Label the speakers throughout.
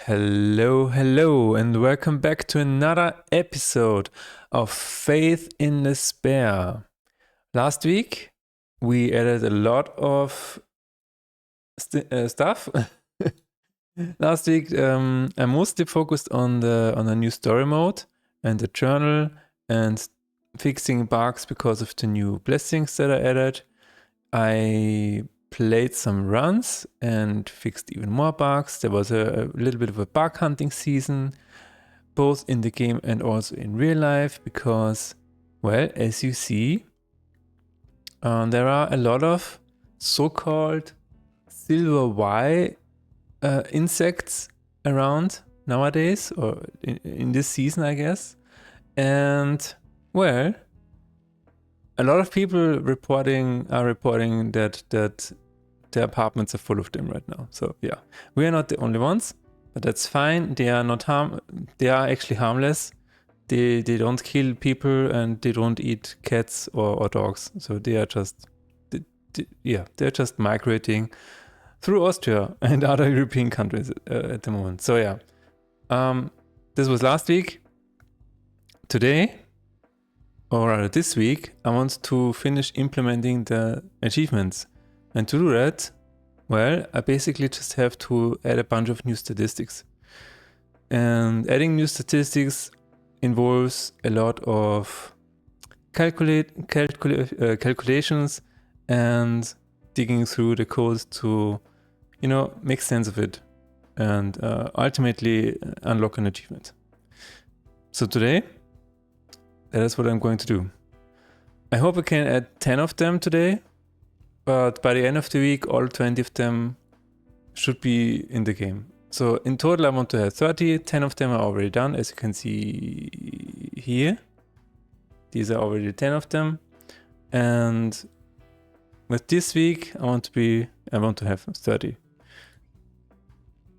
Speaker 1: Hello, and welcome back to another episode of Faith in Despair. Last week, we added a lot of stuff. Last week, I mostly focused on the new story mode and the journal and fixing bugs because of the new blessings that I added. I played some runs and fixed even more bugs. There was a little bit of a bug hunting season, both in the game and also in real life, because, well, as you see, there are a lot of so-called silver Y insects around nowadays, or in this season, I guess. And, well, a lot of people are reporting that the apartments are full of them right now. So yeah, we are not the only ones, but that's fine. They are not they are actually harmless. They don't kill people and they don't eat cats or dogs. So they are just they're just migrating through Austria and other European countries at the moment. So yeah, this was last week. Today, or rather this week, I want to finish implementing the achievements. And to do that, well, I basically just have to add a bunch of new statistics. And adding new statistics involves a lot of calculations and digging through the code to, make sense of it and ultimately unlock an achievement. So today, that is what I'm going to do. I hope I can add 10 of them today, but by the end of the week, all 20 of them should be in the game. So in total, I want to have 30. 10 of them are already done, as you can see here. These are already 10 of them. And with this week, I want to have 30.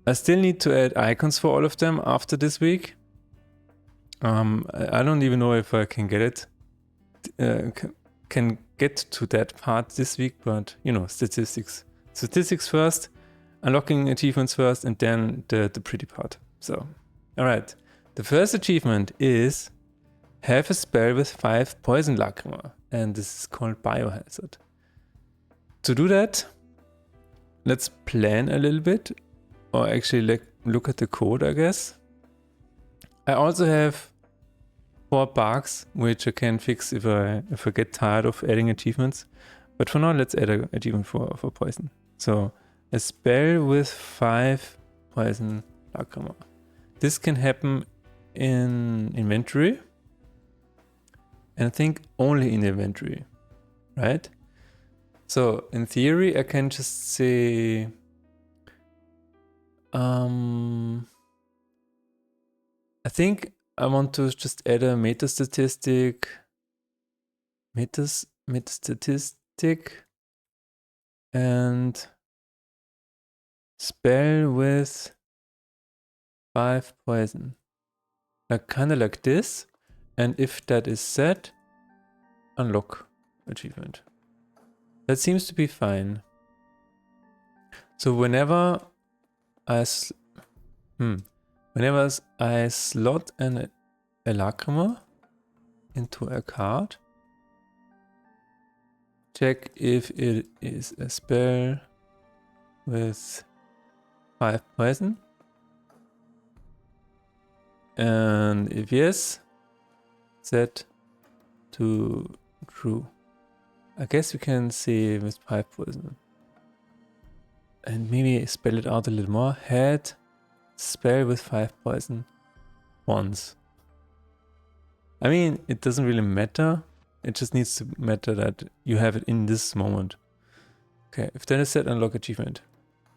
Speaker 1: I still need to add icons for all of them after this week. I don't even know if I can get it, can get to that part this week, but statistics first, unlocking achievements first, and then the pretty part. So, all right. The first achievement is have a spell with 5 poison lacrima, and this is called Biohazard. To do that, let's plan a little bit, or actually look at the code, I guess. I also have 4 bugs, which I can fix if I get tired of adding achievements. But for now, let's add an achievement for poison. So a spell with 5 poison lacrima. This can happen in inventory. And I think only in inventory, right? So in theory, I can just say, I think I want to just add a meta statistic, and spell with 5 poison. Kind of like this. And if that is set, unlock achievement. That seems to be fine. So whenever I slot a lacrima into a card, check if it is a spell with 5 poison. And if yes, set to true. I guess we can say with 5 poison. And maybe spell it out a little more. Had spell with 5 poison once. I mean, it doesn't really matter. It just needs to matter that you have it in this moment. Okay, if that is set, unlock achievement.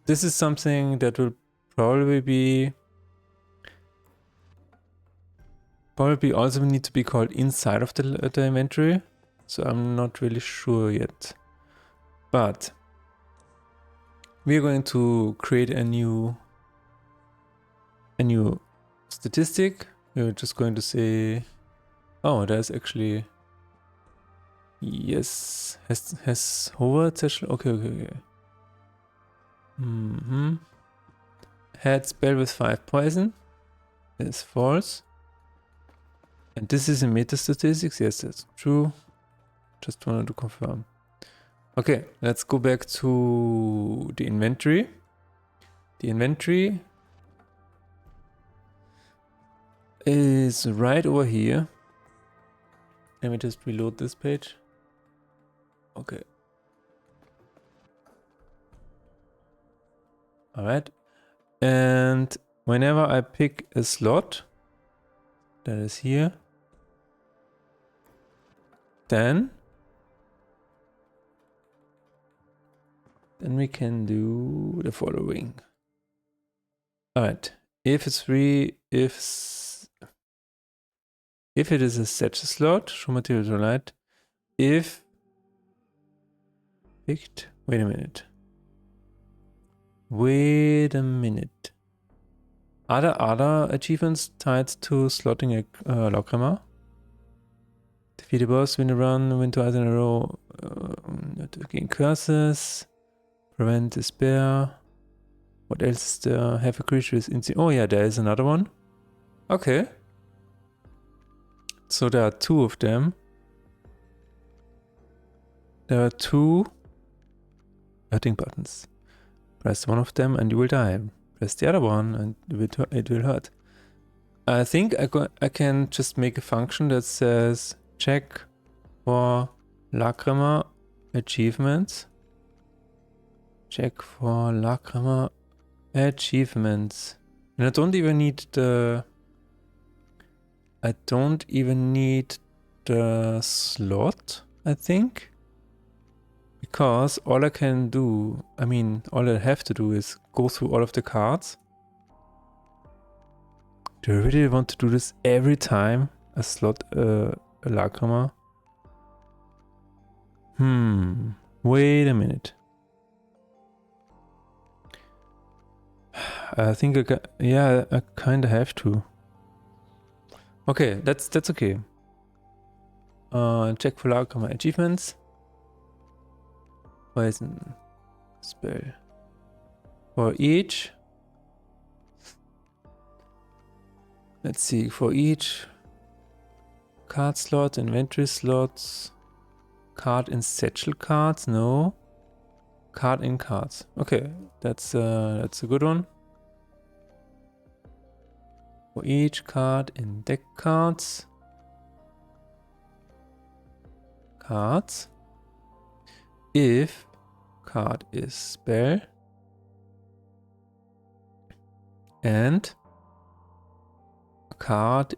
Speaker 1: This is something that will probably also need to be called inside of the inventory. So I'm not really sure yet. But we are going to create a new statistic. We're just going to say, oh, there's actually, yes, has hover session. Okay. Had spell with 5 poison. Is false. And this is in meta statistics. Yes, that's true. Just wanted to confirm. Okay, let's go back to the inventory. The inventory is right over here. Let me just reload this page. Okay. Alright. And whenever I pick a slot that is here, then we can do the following. Alright. If it's free, if it is a set slot, show material to light. If picked, wait a minute. Are there other achievements tied to slotting a Lockrama? Defeat a boss, win a run, win 2 items in a row, gain curses, prevent despair. What else is there? Have a creature is insane. Oh yeah, there is another one. Okay. So there are 2 of them. There are 2 hurting buttons. Press one of them and you will die. Press the other one and it will hurt. I think I can just make a function that says check for Lacrima achievements. Check for Lacrima achievements. And I don't even need the slot, I think. Because all I can do, all I have to do is go through all of the cards. Do I really want to do this every time I slot a Lacrima? Wait a minute. I think I kind of have to. Okay, that's okay. Check for Lacrima achievements. Poison spell. For each. Let's see, for each card slot, inventory slots, card in satchel cards, no. Card in cards. Okay, that's a good one. For each card in deck cards. Cards. If card is spell. And card.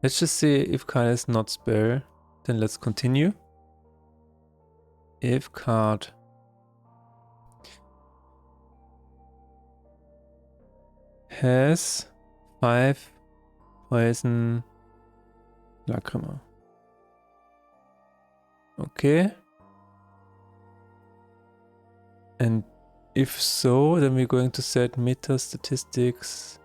Speaker 1: Let's just say if card is not spell, then let's continue. If card has 5 poison Lacrima. Okay. And if so, then we're going to set meta statistics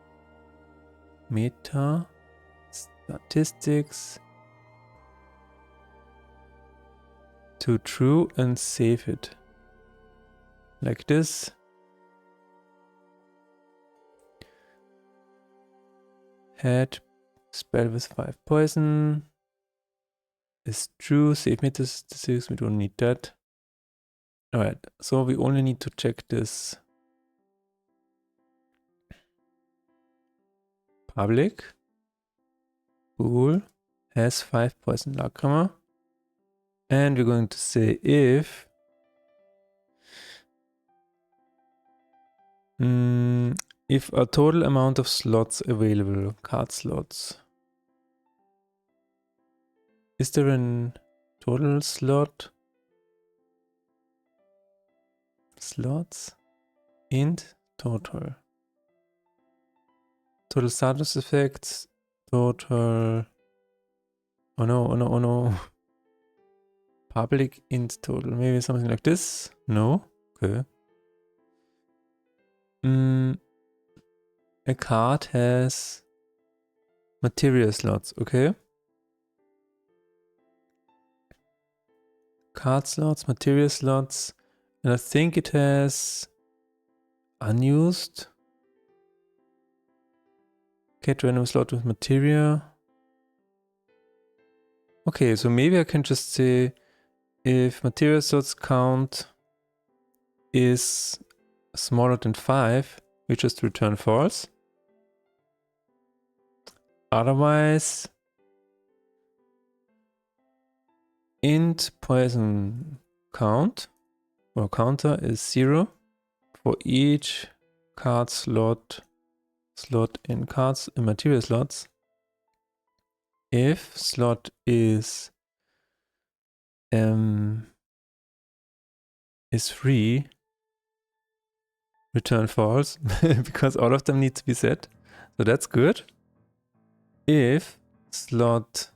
Speaker 1: to true and save it. Like this. Had spell with 5 poison. Is true. Save meta statistics. We don't need that. Alright, so we only need to check this. Public. Pool has 5 poison Lacrima. And we're going to say if a total amount of slots available, card slots. Is there a total slot? Slots? Int total. Total status effects. Total. Oh no, oh no, oh no. Public int total. Maybe something like this? No? Okay. A card has material slots, okay? Card slots, material slots, and I think it has unused. Get random slot with materia. Okay, so maybe I can just say if materia slots count is smaller than 5, we just return false. Otherwise, int poison count or counter is 0 for each card slot in cards in material slots. If slot is free, return false because all of them need to be set. So that's good. If slot,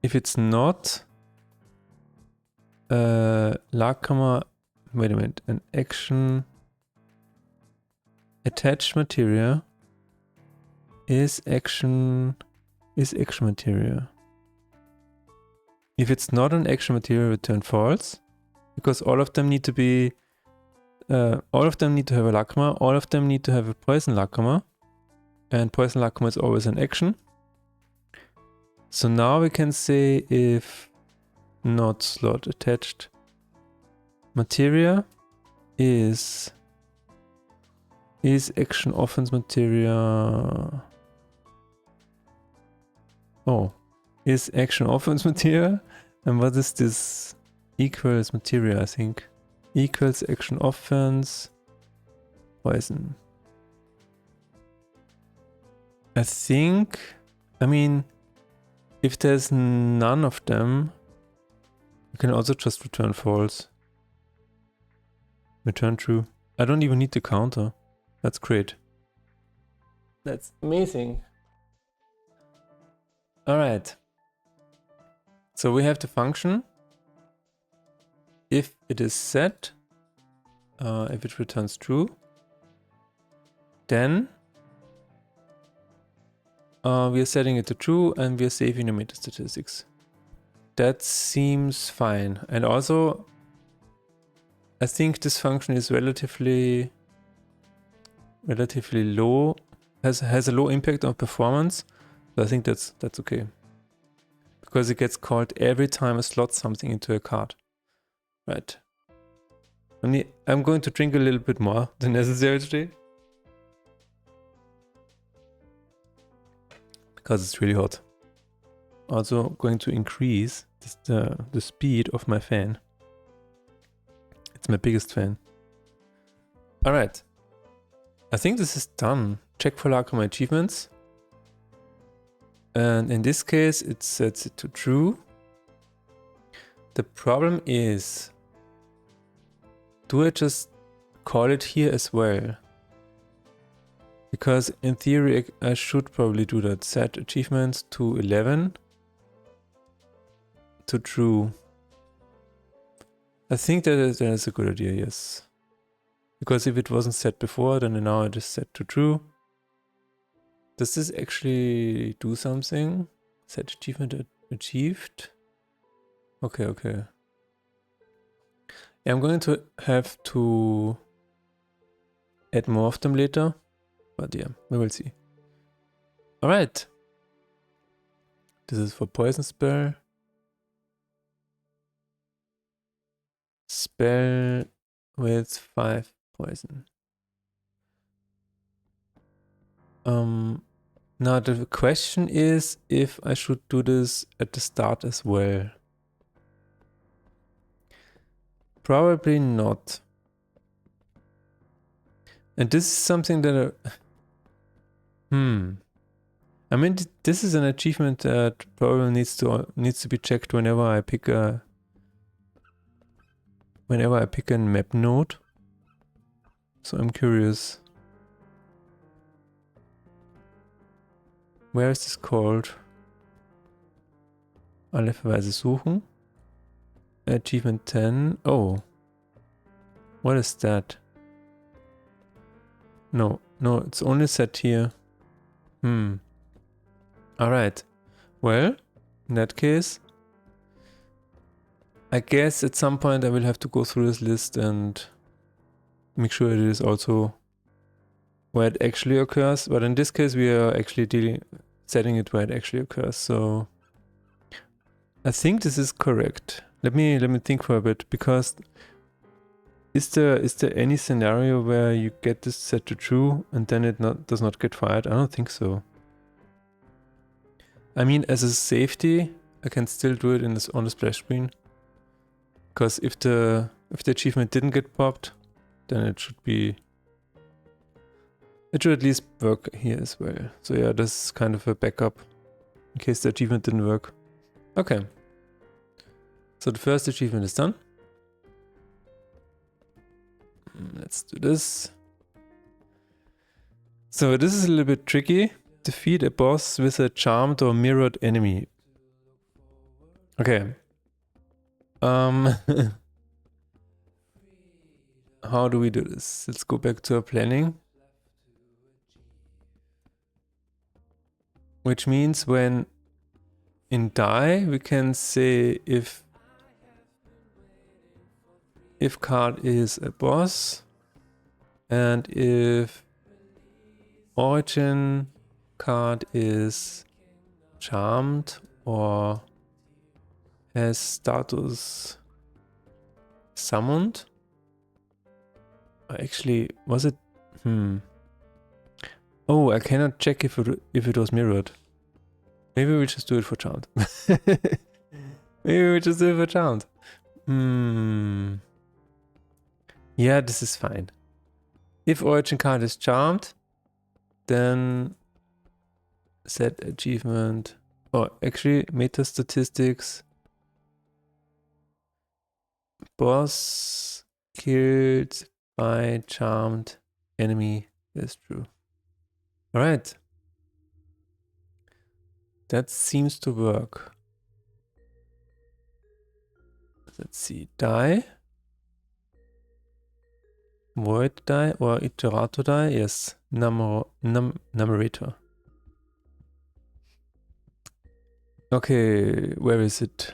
Speaker 1: if it's not Lackhammer, wait a minute, an action attached materia is action materia. If it's not an action material, return false, because all of them need to be, all of them need to have a Lackhammer, all of them need to have a poison Lackhammer, and poison Lackhammer is always an action. So now we can say if not slot attached materia is action offense materia. Oh, is action offense materia? And what is this? Equals materia, I think. Equals action offense poison. I think, I mean, if there's none of them, you can also just return false. Return true. I don't even need the counter. That's great. That's amazing. All right. So we have the function. If it is set, if it returns true, then we are setting it to true and we are saving the meta statistics. That seems fine. And also, I think this function is relatively low, has a low impact on performance. So I think that's okay. Because it gets called every time I slot something into a card. Right. I'm going to drink a little bit more than necessary today. Because it's really hot. Also going to increase the speed of my fan. It's my biggest fan. Alright. I think this is done. Check for Lackhammer achievements. And in this case, it sets it to true. The problem is, do I just call it here as well? Because in theory, I should probably do that. Set achievements to 11 to true. I think that is a good idea, yes. Because if it wasn't set before, then now it is set to true. Does this actually do something? Set achievement achieved? Okay. Yeah, I'm going to have to add more of them later. But yeah, we will see. Alright. This is for poison spell. Spell with 5 poison. Now the question is if I should do this at the start as well. Probably not. And this is something that I mean, this is an achievement that probably needs to be checked whenever I pick a map node. So I'm curious. Where is this called? Alle Verweise suchen. Achievement 10. Oh. What is that? No, it's only set here. Alright. Well, in that case, I guess at some point I will have to go through this list and make sure it is also where it actually occurs. But in this case, we are actually setting it where it actually occurs. So I think this is correct. Let me think for a bit, because is there any scenario where you get this set to true and then it does not get fired? I don't think so. I mean, as a safety, I can still do it on the splash screen, because if the achievement didn't get popped, then it should at least work here as well. So yeah, this is kind of a backup in case the achievement didn't work. Okay. So the first achievement is done. Let's do this. So this is a little bit tricky. Defeat a boss with a charmed or mirrored enemy. Okay. How do we do this? Let's go back to our planning. Which means when in die, we can say if card is a boss, and if origin card is charmed or has status summoned. Actually, was it? Oh, I cannot check if it was mirrored. Maybe we'll just do it for charmed. Maybe we'll just do it for charmed. Yeah, this is fine. If origin card is charmed, then set achievement, or actually meta statistics, boss killed by charmed enemy is true. All right. That seems to work. Let's see, die. Void die or iterator die? Yes, numerator. Okay, where is it?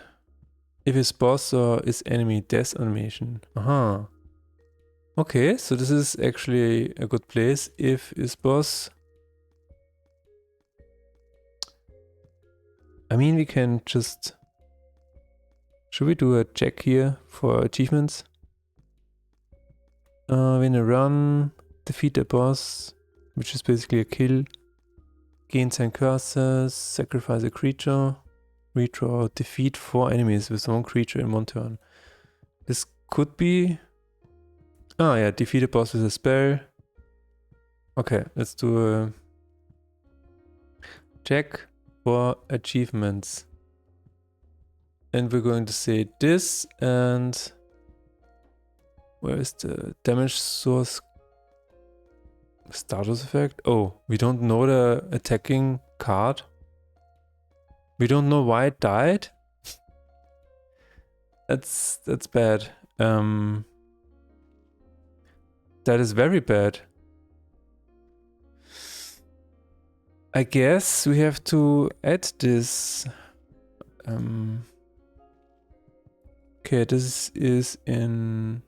Speaker 1: If it's boss or is enemy death animation. Aha. Okay, so this is actually a good place. If is boss. I mean, we can just... Should we do a check here for achievements? Win a run, defeat a boss, which is basically a kill, gain 10 curses, sacrifice a creature, redraw, defeat 4 enemies with 1 creature in 1 turn. This could be... Ah yeah, defeat a boss with a spell. Okay, let's do a check for achievements. And we're going to say this, and where is the damage source status effect? Oh, we don't know the attacking card. We don't know why it died. That's bad. That is very bad. I guess we have to add this. Okay, this is in...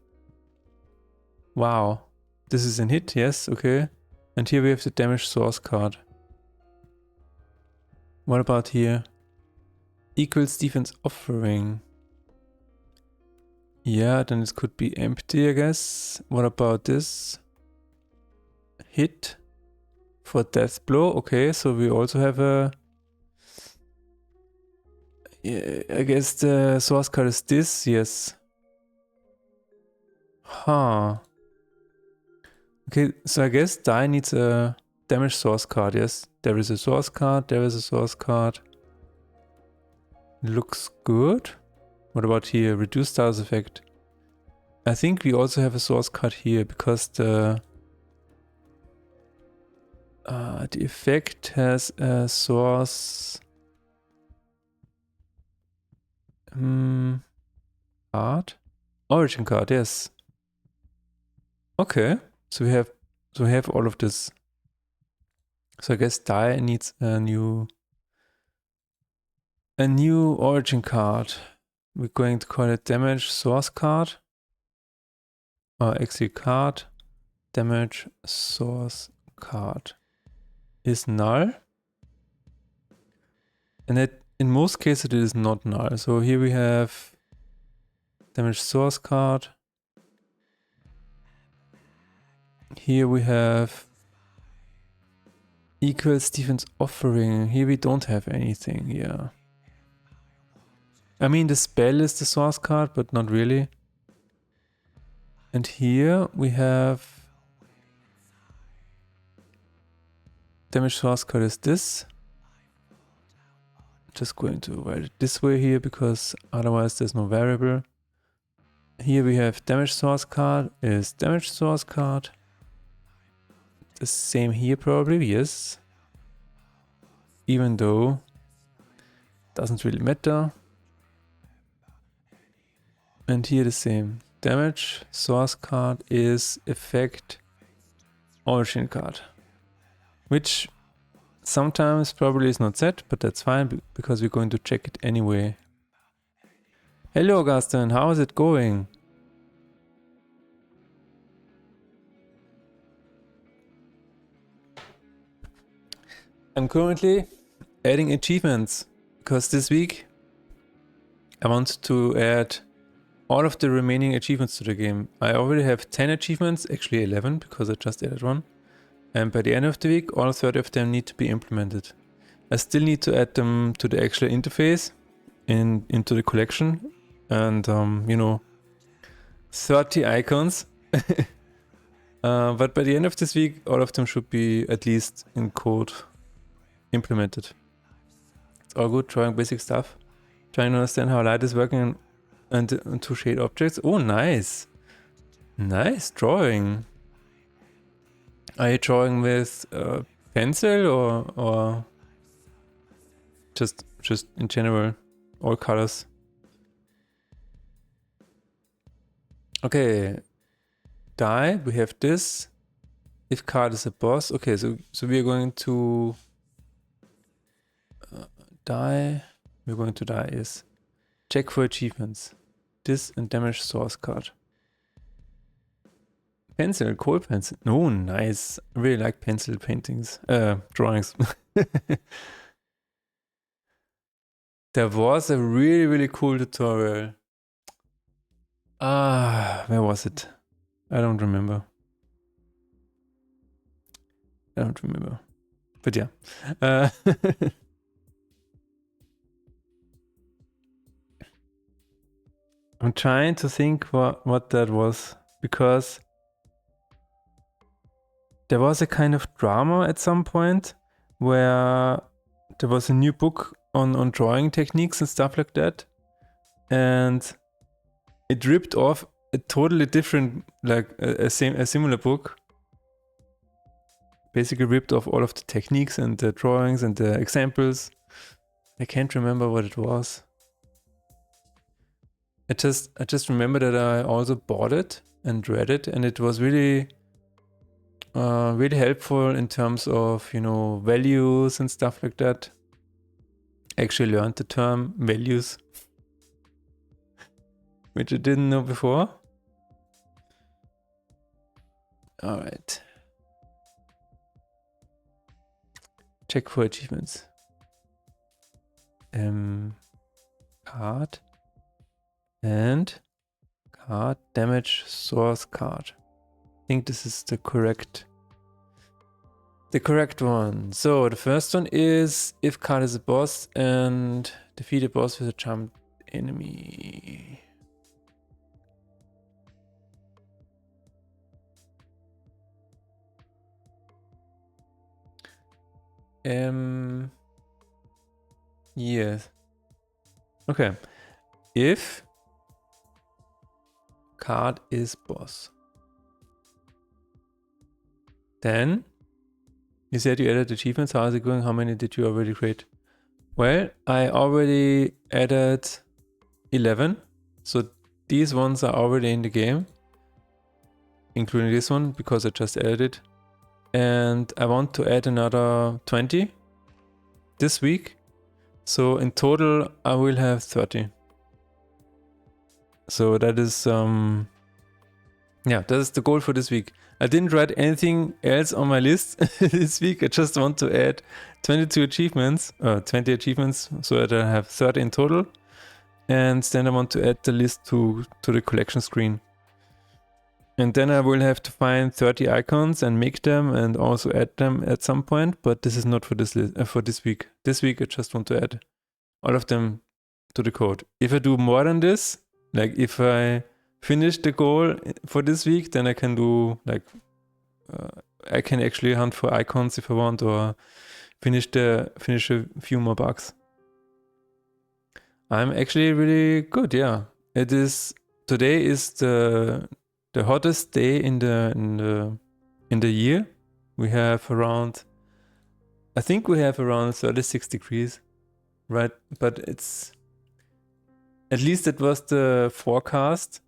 Speaker 1: Wow. This is in hit, yes, okay. And here we have the damage source card. What about here? Equals defense offering. Yeah, then it could be empty, I guess. What about this? Hit for death blow. Okay, so we also have a... Yeah, I guess the source card is this, yes. Huh. Okay, so I guess die needs a damage source card, yes. There is a source card, there is a source card. Looks good. What about here? Reduce status effect. I think we also have a source card here because the effect has a source card. Origin card, yes. Okay. So we have all of this. So I guess die needs a new origin card. We're going to call it damage source card. Or actually card. damage source card is null. And that in most cases it is not null. So here we have damage source card. Here we have equals defense offering. Here we don't have anything, yeah. I mean, the spell is the source card, but not really. And here we have damage source card is this. Just going to write it this way here because otherwise there's no variable. Here we have damage source card is damage source card. The same here probably, yes. Even though doesn't really matter. And here the same. Damage source card is effect origin card. Which sometimes probably is not set, but that's fine because we're going to check it anyway. Hello Augustin, how is it going? I'm currently adding achievements because this week I want to add all of the remaining achievements to the game. I already have 10 achievements, actually 11 because I just added one. And by the end of the week, all 30 of them need to be implemented. I still need to add them to the actual interface into the collection. And, you know, 30 icons. But by the end of this week, all of them should be at least in code implemented. It's all good, drawing basic stuff. Trying to understand how light is working and to shade objects. Oh, nice. Nice drawing. Are you drawing with pencil or just in general, all colors? Okay, die, we have this. If card is a boss, okay, so we are going to die. We're going to die is check for achievements. This and damage source card. Pencil, coal pencil. Oh, nice. I really like pencil paintings, drawings. There was a really, really cool tutorial. Where was it? I don't remember. But yeah. I'm trying to think what that was, because there was a kind of drama at some point where there was a new book on drawing techniques and stuff like that, and it ripped off a totally different, like a similar book. Basically ripped off all of the techniques and the drawings and the examples. I can't remember what it was. I just remember that I also bought it and read it, and it was really really helpful in terms of, you know, values and stuff like that. Actually learned the term values, which I didn't know before. All right. Check for achievements. Card and card damage source card. I think this is the correct one. So the first one is if card is a boss and defeat a boss with a jumped enemy. Yes. Okay. If card is boss, then you said you added achievements. How is it going? How many did you already create? Well, I already added 11. So these ones are already in the game, including this one because I just added it. And I want to add another 20 this week. So in total, I will have 30. So that is Yeah, that is the goal for this week. I didn't write anything else on my list this week. I just want to add 22 achievements, 20 achievements, so that I have 30 in total. And then I want to add the list to the collection screen. And then I will have to find 30 icons and make them and also add them at some point. But this is not for this for this week. This week I just want to add all of them to the code. If I do more than this, like if I finish the goal for this week, then I can do like I can actually hunt for icons if I want, or finish a few more bugs. I'm actually really good. Yeah, it is. Today is the hottest day in the year. We have around, I think we have around 36 degrees, right? But it's, at least it was the forecast.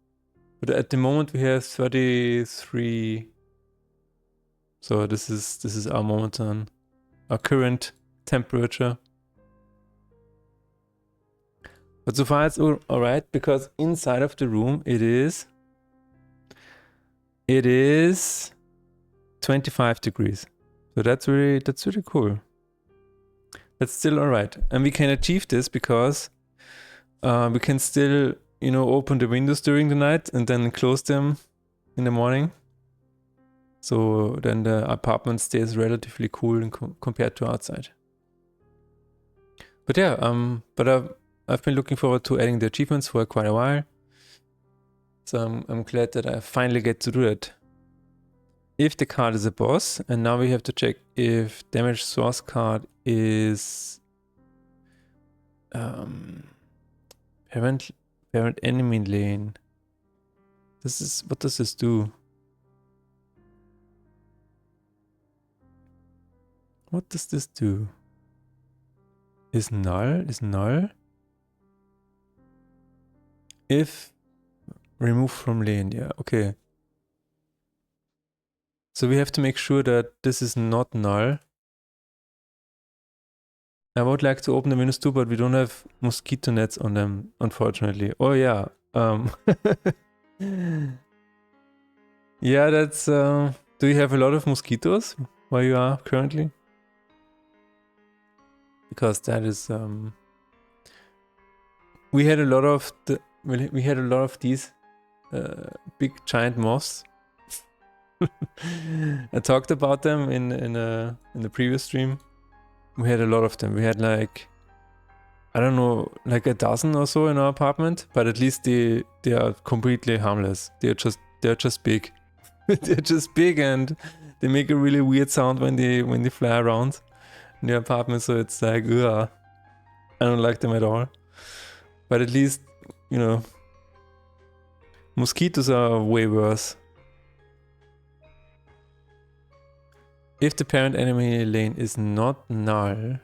Speaker 1: But at the moment we have 33. So this is our moment on our current temperature. But so far it's all right, because inside of the room it is 25 degrees. So that's really cool. That's still all right. And we can achieve this because we can still, open the windows during the night and then close them in the morning. So then the apartment stays relatively cool compared to outside. But yeah, I've been looking forward to adding the achievements for quite a while. So I'm glad that I finally get to do that. If the card is a boss, and now we have to check if damage source card is parent enemy lane. What does this do? What does this do? Is null? If remove from lane, yeah, okay. So we have to make sure that this is not null. I would like to open the windows too, but we don't have mosquito nets on them, unfortunately. Oh yeah. Yeah, that's do you have a lot of mosquitoes where you are currently? Because that is we had a lot of these big giant moths. I talked about them in the previous stream. We had a lot of them. We had like, I don't know, like a dozen or so in our apartment, but at least they are completely harmless. They're just big. They're just big, and they make a really weird sound when they fly around in your apartment. So it's like, ugh, I don't like them at all. But at least, mosquitoes are way worse. If the parent enemy lane is not null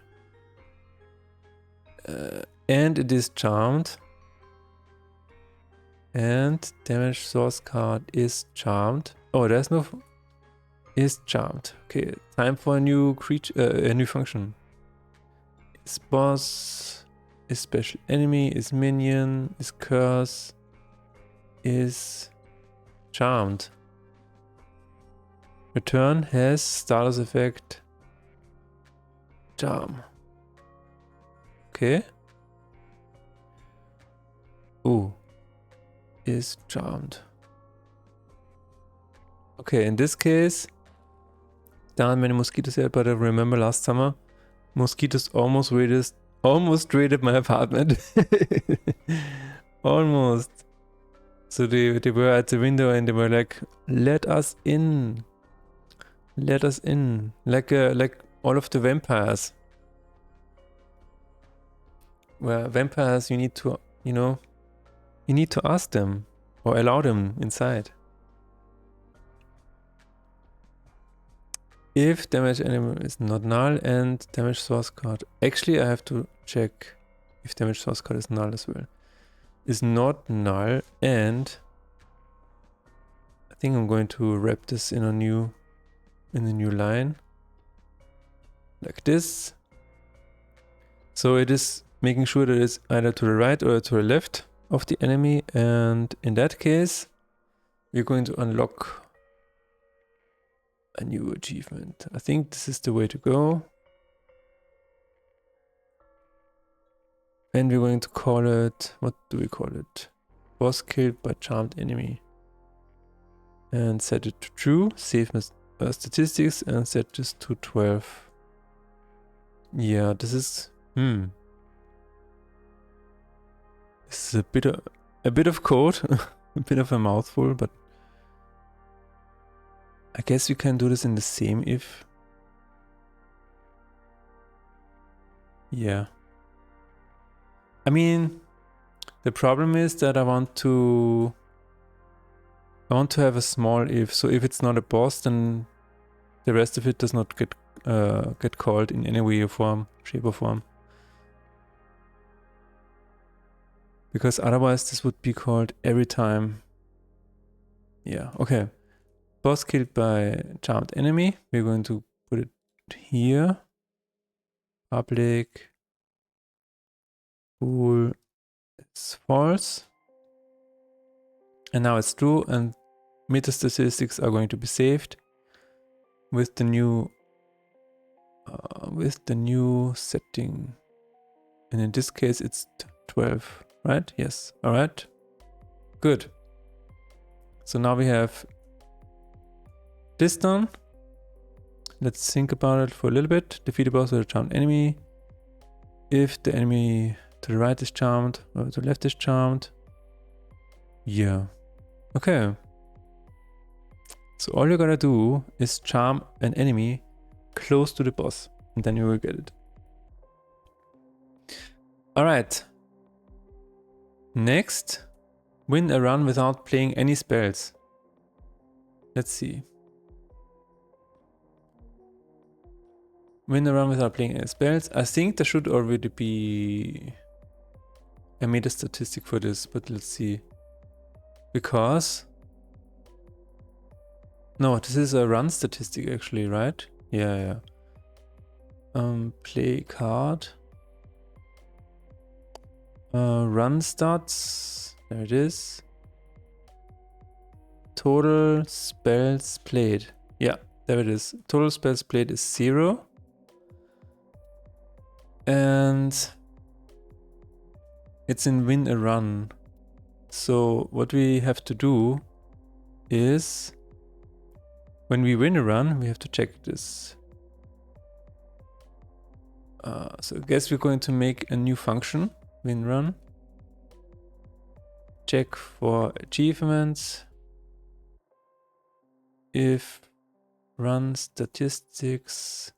Speaker 1: and it is charmed, and damage source card is charmed. Oh, there's no is charmed. Okay, time for a new creature, a new function. Is boss, is special enemy, is minion, is curse, is charmed. Return has status effect charm. Okay. Ooh. Is charmed. Okay, in this case, there aren't many mosquitoes yet, but I remember last summer, mosquitoes almost raided my apartment. Almost. So they were at the window and they were like, let us in. Let us in. Like all of the vampires. Where vampires, you need to, you need to ask them or allow them inside. If damage enemy is not null and damage source card. Actually, I have to check if damage source card is null as well. Is not null, and I think I'm going to wrap this in a new line. Like this. So it is making sure that it's either to the right or to the left of the enemy, and in that case, we're going to unlock a new achievement. I think this is the way to go. And we're going to call it, what do we call it? Boss killed by charmed enemy. And set it to true, save my statistics and set this to 12. Yeah, this is, this is a bit of code, a bit of a mouthful, but I guess you can do this in the same if. Yeah. I mean, the problem is that I want to have a small if. So if it's not a boss, then the rest of it does not get called in any way or form, shape or form. Because otherwise this would be called every time. Yeah, okay. Boss killed by charmed enemy. We're going to put it here. Public. Bool is false. And now it's true, and meta statistics are going to be saved with the new setting. And in this case it's 12, right? Yes. All right. Good. So now we have this done. Let's think about it for a little bit. Defeat a boss with a charmed enemy. If the enemy to the right is charmed or to the left is charmed. Yeah. Okay. So all you gotta do is charm an enemy close to the boss, and then you will get it. Alright. Next, win a run without playing any spells. Let's see. Win a run without playing any spells. I think there should already be a meta statistic for this, but let's see. Because no, this is a run statistic actually, right? Yeah. Play card. Run stats. There it is. Total spells played. Yeah, there it is. Total spells played is 0. And it's in win a run. So what we have to do is when we win a run, we have to check this. So I guess we're going to make a new function, win run. Check for achievements. If run statistics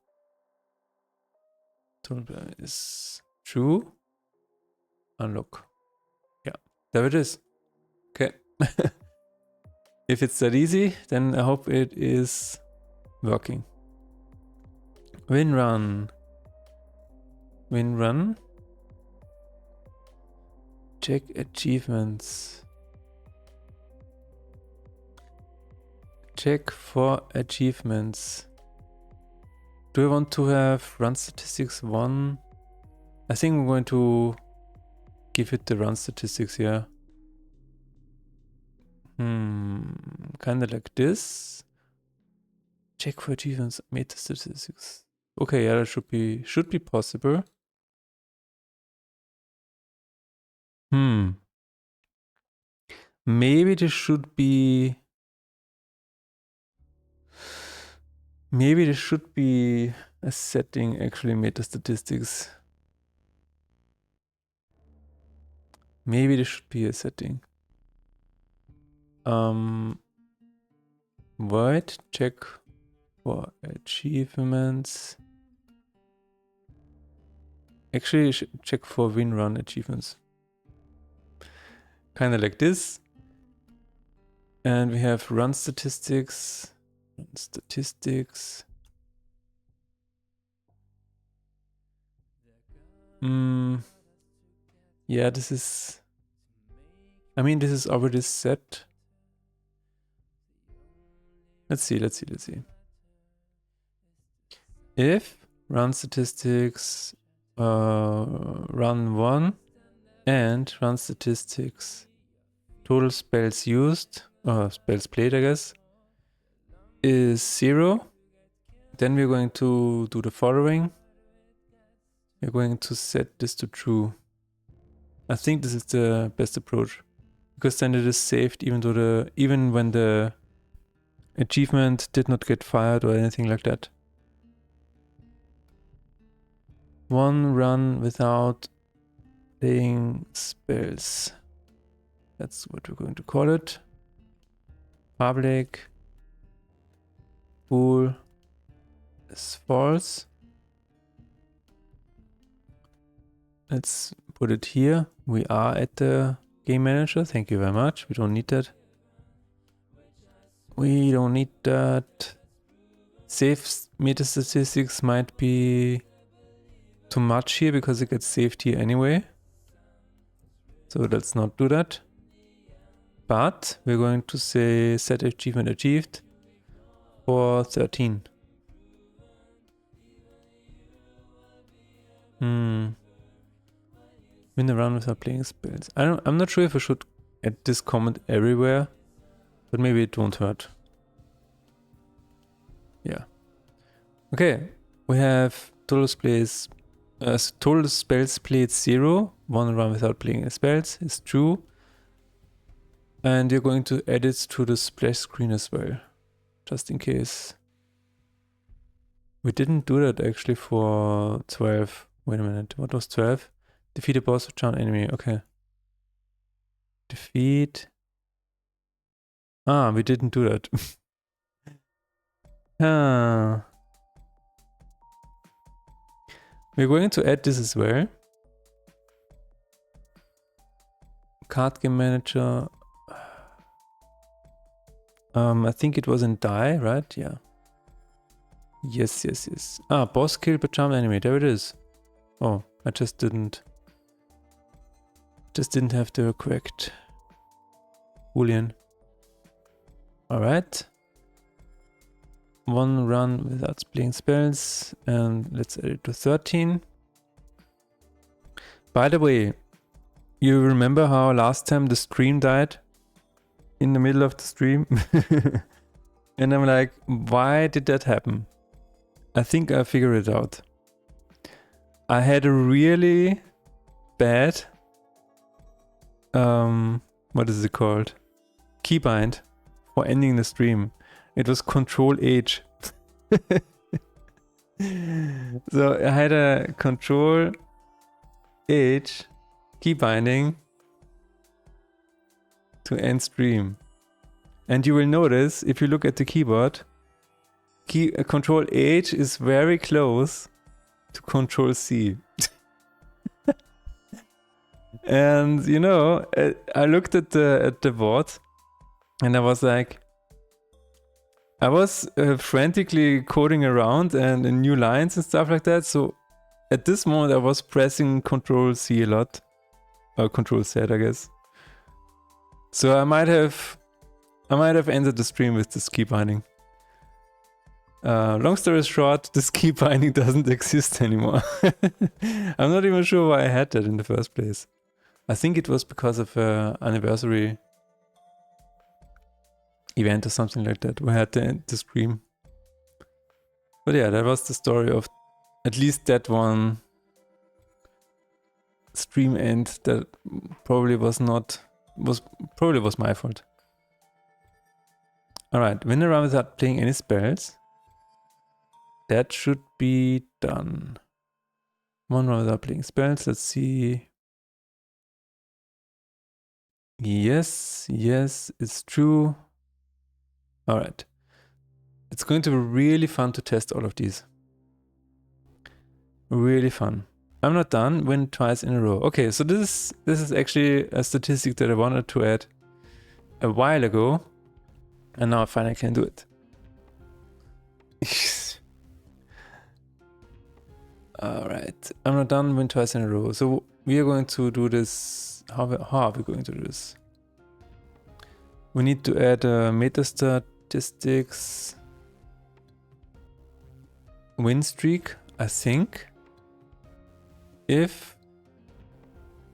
Speaker 1: is true, unlock. Yeah, there it is. Okay. If it's that easy, then I hope it is working. Win run. Win run. Check achievements. Check for achievements. Do I want to have run statistics 1? I think we're going to give it the run statistics here. Kind of like this. Check for achievements, meta statistics. Okay, yeah, that should be possible. Maybe this should be. Maybe there should be a setting actually meta statistics. Maybe there should be a setting. Void check for achievements. Actually, check for win run achievements. Kind of like this. And we have run statistics. Run statistics. Yeah, this is. I mean, this is already set. Let's see. If run statistics run 1 and run statistics total spells used spells played, I guess, is 0. Then we're going to do the following. We're going to set this to true. I think this is the best approach, because then it is saved even when the achievement did not get fired or anything like that. One run without playing spells. That's what we're going to call it. Public bool is false. Let's put it here. We are at the game manager. Thank you very much. We don't need that. We don't need that. Save meta statistics might be too much here because it gets saved here anyway. So let's not do that. But we're going to say set achievement achieved for 13. Win the run without playing spells. I'm not sure if I should add this comment everywhere, but maybe it won't hurt. Yeah. Okay, we have total spells played 0. One run without playing spells is true. And you're going to add it to the splash screen as well, just in case. We didn't do that actually for 12. Wait a minute, what was 12? Defeat a boss or charm enemy, okay. Defeat. We didn't do that. We're going to add this as well. Card game manager. I think it was in die, right? Yeah. Yes. Boss kill per charmed enemy. There it is. Oh, I just didn't have the correct boolean. Alright. One run without playing spells, and let's add it to 13. By the way, you remember how last time the stream died in the middle of the stream? And I'm like, why did that happen? I think I figured it out. I had a really bad what is it called? Keybind for ending the stream. It was Control H. So I had a Control H key binding to end stream. And you will notice if you look at the keyboard, Control H is very close to Control C. And you know, I looked at the board and I was like, I was frantically coding around and in new lines and stuff like that. So at this moment I was pressing Control C a lot, or Control Z, I guess. So I might have ended the stream with this key binding. Long story short, this key binding doesn't exist anymore. I'm not even sure why I had that in the first place. I think it was because of an anniversary event or something like that. We had to end the stream. But yeah, that was the story of at least that one stream end that probably was my fault. Alright, win a run without playing any spells. That should be done. One run without playing spells. Let's see. Yes, it's true. Alright. It's going to be really fun to test all of these. Really fun. I'm not done. Win twice in a row. Okay, so this is actually a statistic that I wanted to add a while ago. And now I finally can do it. Alright. I'm not done. Win twice in a row. So we are going to do this. How are we going to do this? We need to add meta statistics win streak, I think. If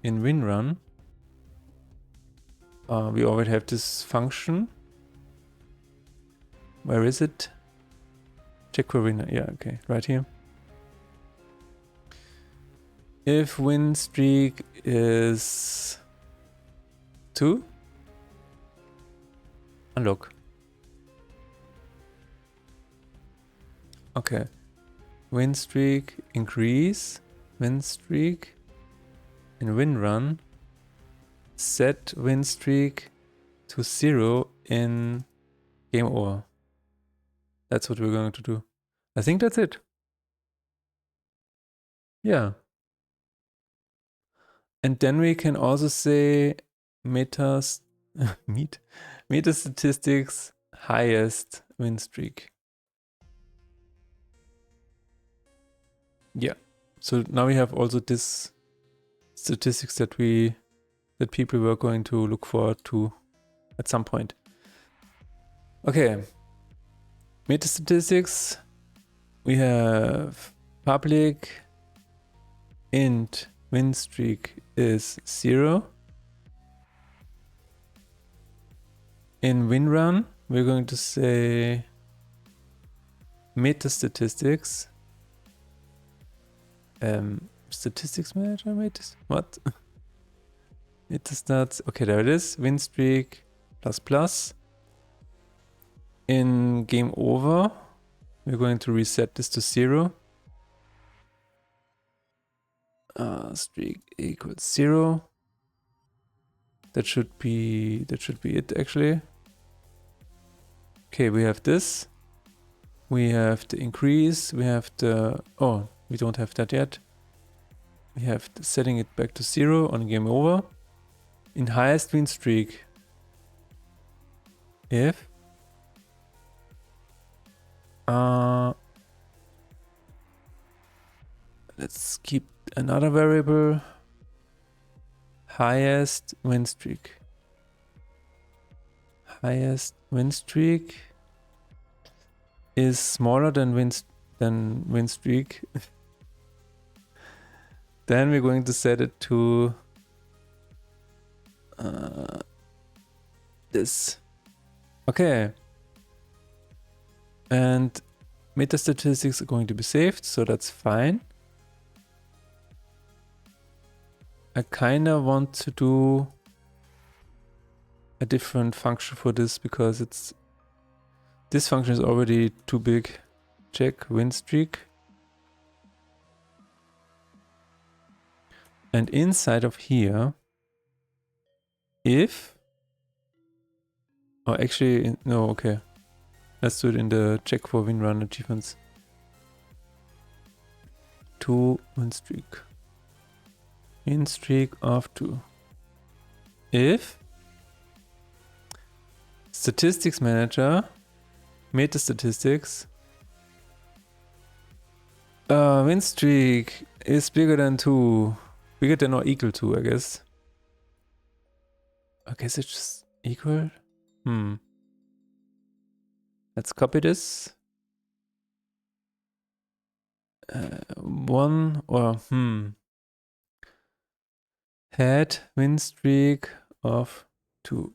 Speaker 1: in win run we already have this function Where is it? Check for win. Yeah, okay, right here. If win streak is 2, unlock. Okay. Win streak increase. Win streak in win run. Set win streak to 0 in game over. That's what we're going to do. I think that's it. Yeah. And then we can also say meta statistics highest win streak. Yeah. So now we have also this statistics that people were going to look forward to at some point. Okay. Meta statistics. We have public int win streak is 0. In win run, we're going to say meta statistics. Statistics manager, what? Meta stats. Okay, there it is. Win streak ++. In game over, we're going to reset this to 0. Streak equals 0. That should be it actually. Okay, we have this. We have the increase. We have the we don't have that yet. We have the setting it back to 0 on game over. In highest win streak, if let's keep another variable. Highest win streak. Highest win streak is smaller than win streak. Then we're going to set it to this. Okay. And meta statistics are going to be saved, so that's fine. I kind of want to do a different function for this because this function is already too big. Check win streak. And inside of here, if, actually, no, okay. Let's do it in the check for win run achievements. To win streak. Win streak of 2. If statistics manager, meta statistics, win streak is bigger than 2. Bigger than or equal to, I guess. I guess it's just equal. Let's copy this. 1 or had win streak of 2.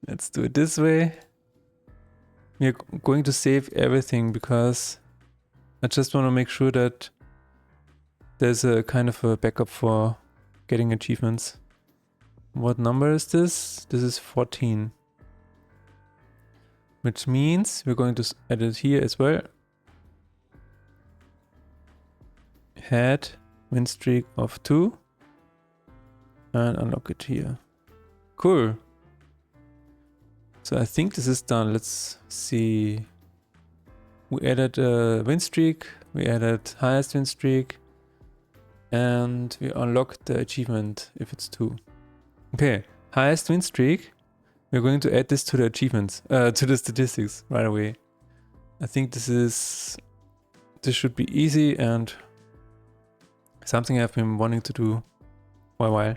Speaker 1: Let's do it this way. We're going to save everything because I just want to make sure that there's a kind of a backup for getting achievements. What number is this? This is 14. Which means we're going to add it here as well. Had win streak of 2. And unlock it here. Cool. So I think this is done. Let's see. We added a win streak. We added highest win streak. And we unlocked the achievement if it's 2. Okay, highest win streak. We're going to add this to the achievements, to the statistics right away. I think this should be easy and something I've been wanting to do for a while.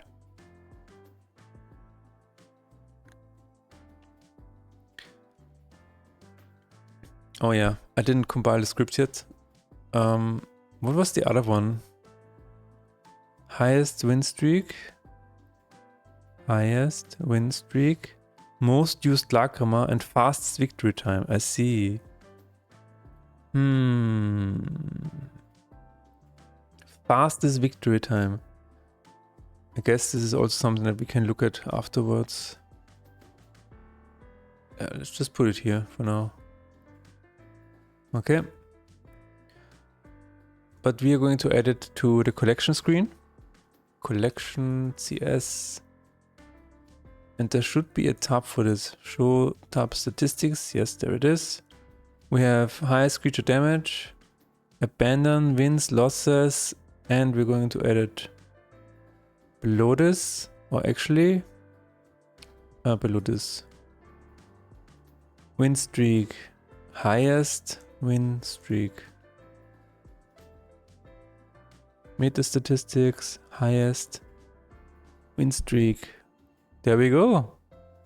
Speaker 1: Oh yeah, I didn't compile the script yet. What was the other one? Highest win streak. Highest win streak Most used Lacrima and fastest victory time. I see. Fastest victory time. I guess this is also something that we can look at afterwards. Yeah, let's just put it here for now. Okay. But we are going to add it to the collection screen. Collection CS. And there should be a tab for this. Show tab statistics. Yes, there it is. We have highest creature damage, abandon, wins, losses, and we're going to add it below this, or actually below this. Win streak, highest win streak. Meta statistics, highest win streak. There we go.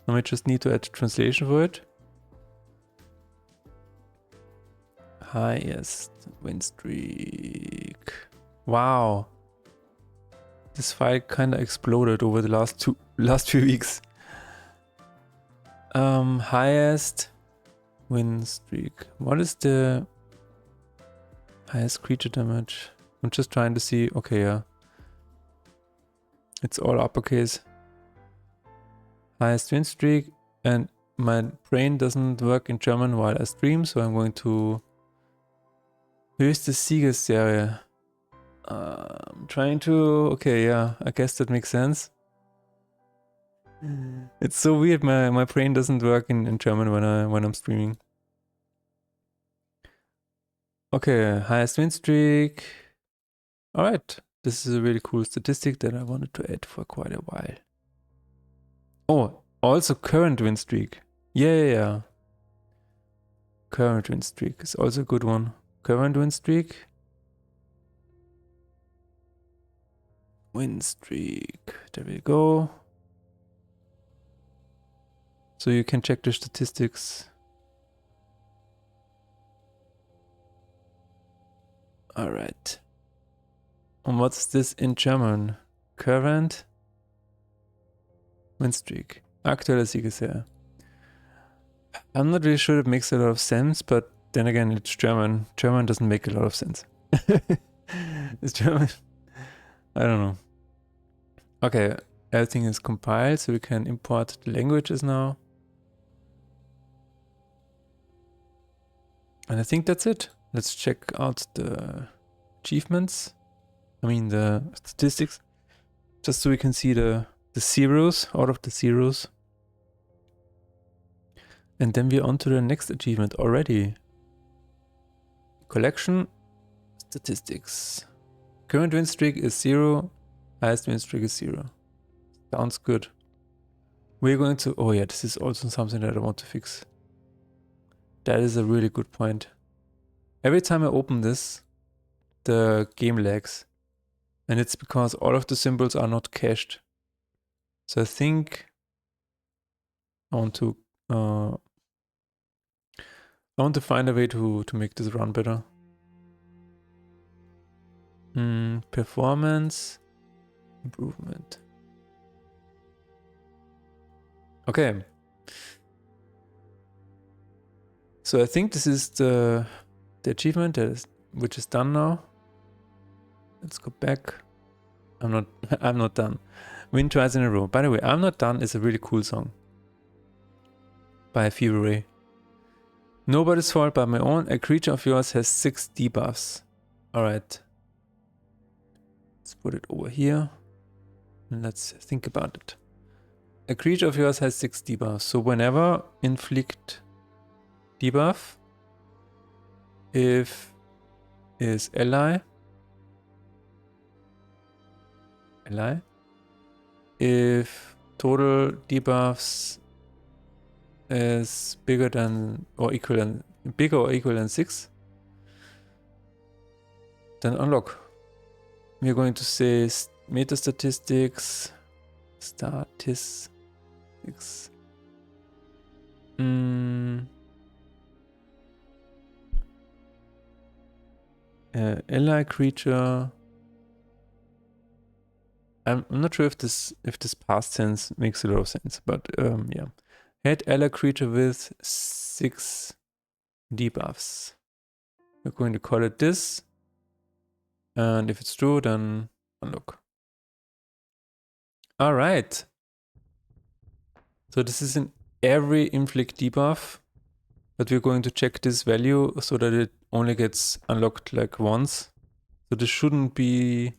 Speaker 1: Now we just need to add translation for it. Highest win streak. Wow. This file kind of exploded over the last few weeks. Highest win streak. What is the highest creature damage? I'm just trying to see. Okay, yeah. It's all uppercase. Highest win streak. And my brain doesn't work in German while I stream, so I'm going to höchste Siegesserie. I'm trying to... Okay, yeah, I guess that makes sense. It's so weird, my brain doesn't work in German when I'm streaming. Okay, highest win streak. Alright, this is a really cool statistic that I wanted to add for quite a while. Oh, also current win streak. Yeah. Current win streak is also a good one. Current win streak. Win streak. There we go. So you can check the statistics. Alright. And what's this in German? Current win streak. Aktuelle Siegesserie. I'm not really sure it makes a lot of sense, but then again, it's German. German doesn't make a lot of sense. It's German. I don't know. Okay, everything is compiled, so we can import the languages now. And I think that's it. Let's check out the achievements. I mean the statistics. Just so we can see the zeros out of the zeros. And then we're on to the next achievement already. Collection statistics. Current win streak is 0. Highest win streak is 0. Sounds good. We're going to... Oh yeah, this is also something that I want to fix. That is a really good point. Every time I open this, the game lags. And it's because all of the symbols are not cached. So I think I want to find a way to make this run better. Performance improvement. Okay. So I think this is the achievement which is done now. Let's go back. I'm not done. Win twice in a row. By the way, I'm Not Done is a really cool song. By Fever Ray. Nobody's fault but my own. A creature of yours has 6 debuffs. Alright. Let's put it over here. And let's think about it. A creature of yours has 6 debuffs. So whenever inflict debuff, if is ally, if total debuffs is bigger or equal than 6, then unlock. We're going to say meta statistics, ally creature. I'm not sure if this past tense makes a lot of sense, but yeah. Add ally creature with 6 debuffs. We're going to call it this. And if it's true, then unlock. All right. So this is in every inflict debuff, but we're going to check this value so that it only gets unlocked like once. So this should not be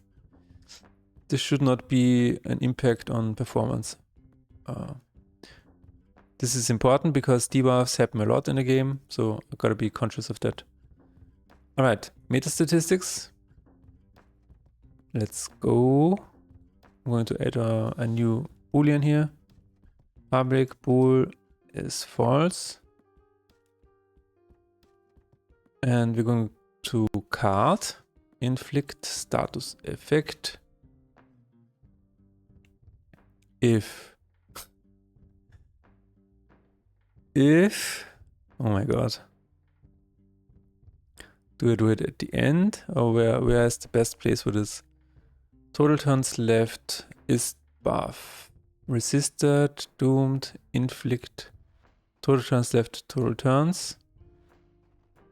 Speaker 1: an impact on performance. This is important because debuffs happen a lot in the game, so I gotta be conscious of that. All right, meta statistics. Let's go. I'm going to add a new boolean here. Public bool is false. And we're going to card inflict status effect if oh my god, do I do it at the end or where is the best place for this? Total turns left is buff, resisted, doomed, inflict, total turns left, total turns,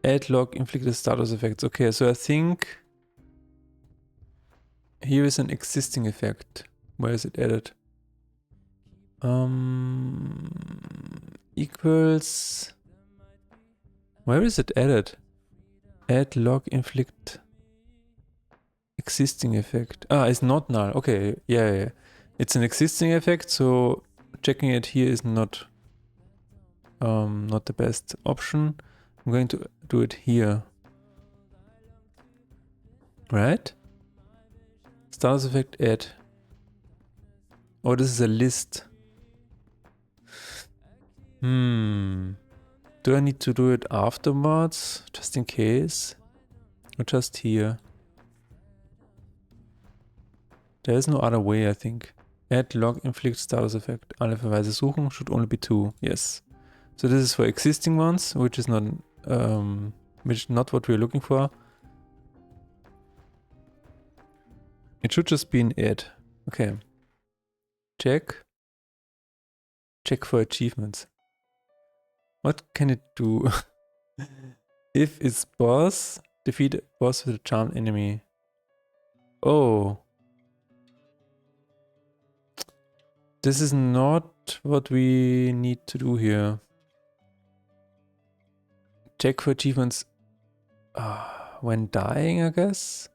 Speaker 1: add log inflicted status effects. Okay, so I think here is an existing effect. Where is it added? Equals. Where is it added? Add log inflict existing effect. Ah, it's not null. Okay, yeah. It's an existing effect, so checking it here is not the best option. I'm going to do it here. Right? Status effect add. Oh, this is a list. Do I need to do it afterwards, just in case? Or just here? There is no other way, I think. Add log inflict status effect. Alle Verweise suchen should only be 2. Yes. So this is for existing ones, which is not what we're looking for. It should just be an add. Okay. Check. Check for achievements. What can it do? If it's boss, defeat a boss with a charmed enemy. Oh. This is not what we need to do here. Check for achievements when dying, I guess.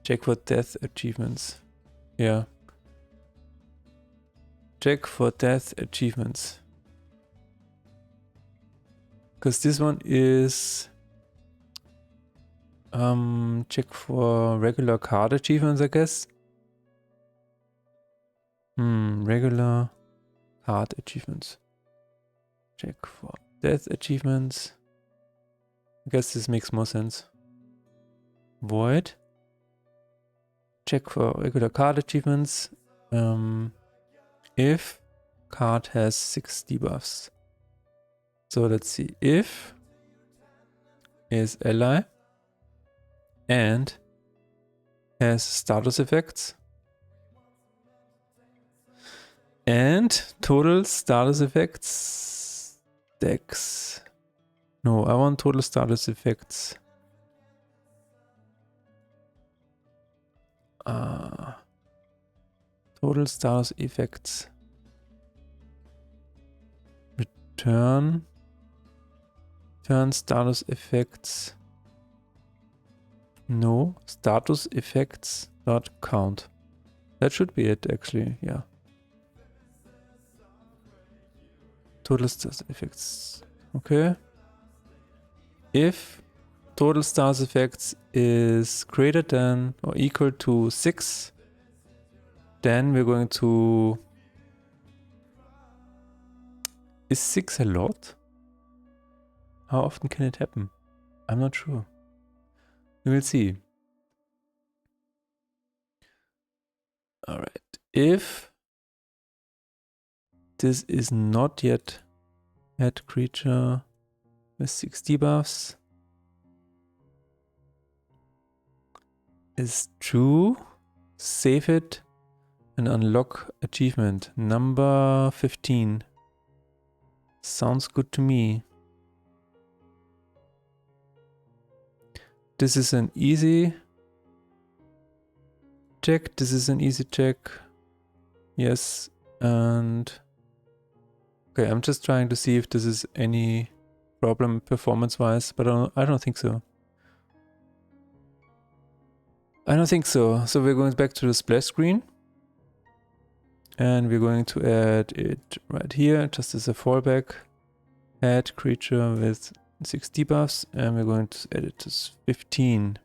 Speaker 1: Check for death achievements. Yeah. Check for death achievements. Because this one is check for regular card achievements, I guess. Regular card achievements. Check for death achievements. I guess this makes more sense. Void. Check for regular card achievements. If card has 6 debuffs. So let's see. If is ally and has status effects and total status effects dex. No, I want total status effects. Total status effects. Return status effects. No, status effects dot count. That should be it actually, yeah. Total status effects. Okay. If total status effects is greater than or equal to 6, then we're going to... Is 6 a lot? How often can it happen? I'm not sure. We will see. Alright. If this is not yet add creature with 6 debuffs is true, save it and unlock achievement. Number 15. Sounds good to me. This is an easy check. This is an easy check. Yes. And okay, I'm just trying to see if this is any problem performance-wise, but I don't think so. I don't think so. So we're going back to the splash screen. And we're going to add it right here, just as a fallback. Add creature with 6 debuffs, and we're going to add it to 15.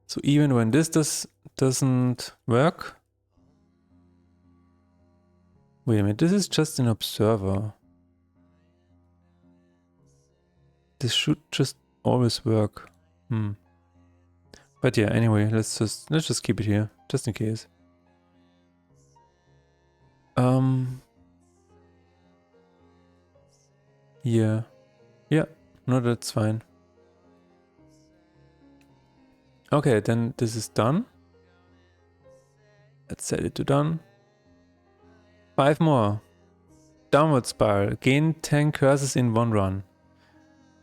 Speaker 1: So even when this doesn't work... Wait a minute, this is just an observer. This should just always work. But yeah, anyway, let's just keep it here, just in case. Yeah. Yeah, no, that's fine. Okay, then this is done. Let's set it to done. 5 more. Downward spiral. Gain 10 curses in 1 run.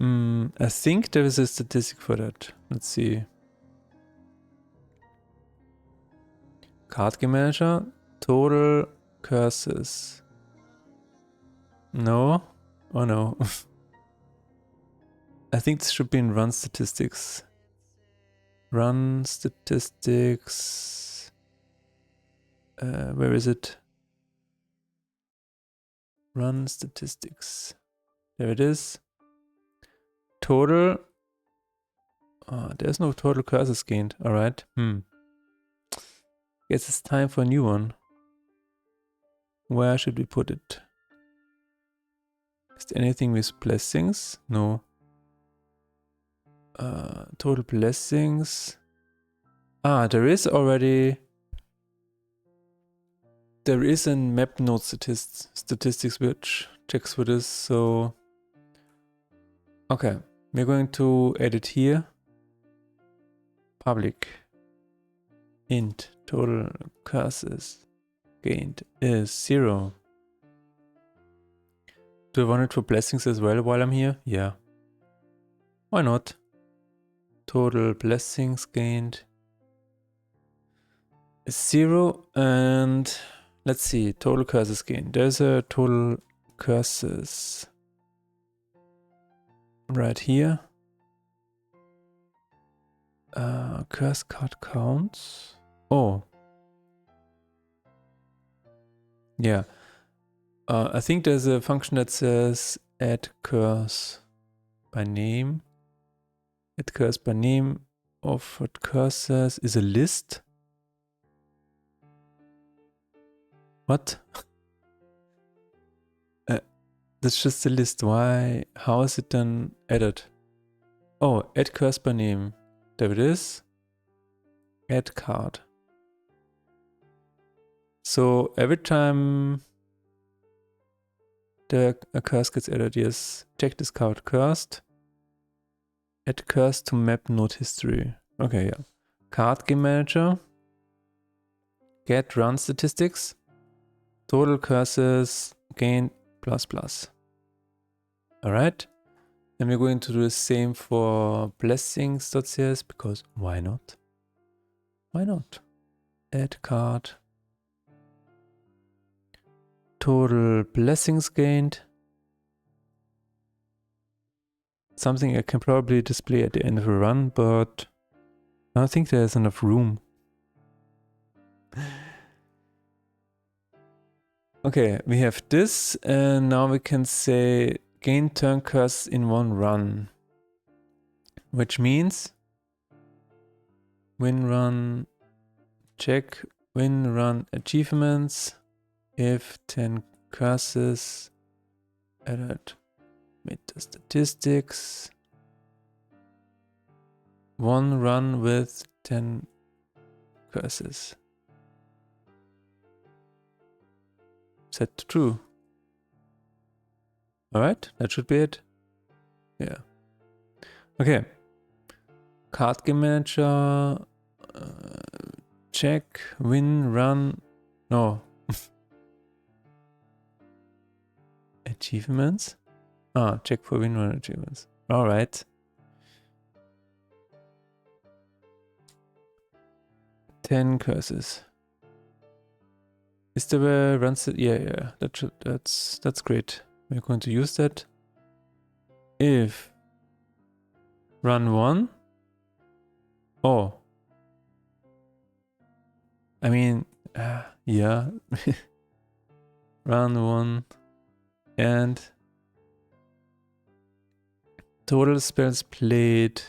Speaker 1: I think there is a statistic for that. Let's see. Card game manager. Total curses. No? Oh no. I think this should be in run statistics. Run statistics. Where is it? Run statistics. There it is. Total. There's no total curses gained. Alright. Guess it's time for a new one. Where should we put it? Is there anything with blessings? No. Total blessings. There is already... There is a map node statistics which checks for this, so... Okay, we're going to add it here. Public. Int total curses gained is 0. Do I want it for blessings as well while I'm here? Yeah. Why not? Total blessings gained is 0, and let's see, total curses gained. There's a total curses right here. Curse card counts. Oh. Yeah. I think there's a function that says add curse by name. Add curse by name of what curses is a list. What? That's just a list. Why? How is it then added? Oh, add curse by name. There it is. Add card. So every time a curse gets added, yes, check this card cursed. Add curse to map node history. Okay, yeah. Card game manager. Get run statistics. Total curses gained ++. Alright. Then we're going to do the same for blessings.cs because why not? Why not? Add card. Total blessings gained. Something I can probably display at the end of a run, but I don't think there's enough room. Okay, we have this, and now we can say gain turn curse in 1 run. Which means win run, check win run achievements. If 10 curses added meta statistics. 1 run with 10 curses. Set to true. Alright, that should be it. Yeah. Okay. Card game manager. check, win, run. No. Achievements? Ah, check for win, run achievements. Alright. 10 curses. Is there a run set? Yeah, that's great. We're going to use that. If run 1. Oh. I mean, yeah. Run 1 and total spells played.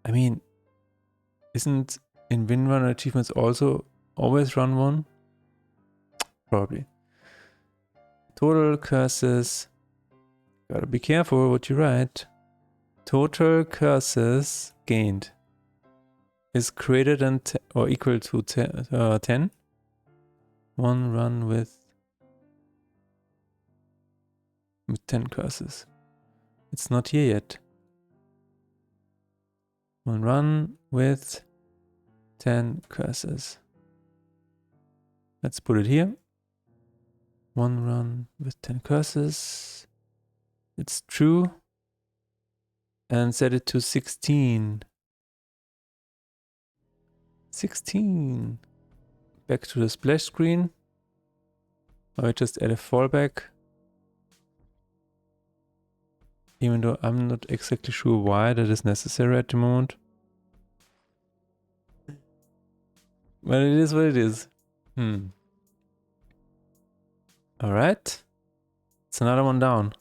Speaker 1: I mean, isn't in win run achievements also always run 1? Probably. Total curses. Gotta be careful what you write. Total curses gained is greater than or equal to 10. One run with 10 curses. It's not here yet. One run with 10 curses. Let's put it here. One run with 10 curses. It's true. And set it to 16. 16. Back to the splash screen. I just add a fallback. Even though I'm not exactly sure why that is necessary at the moment. But it is what it is. Alright. It's another one down.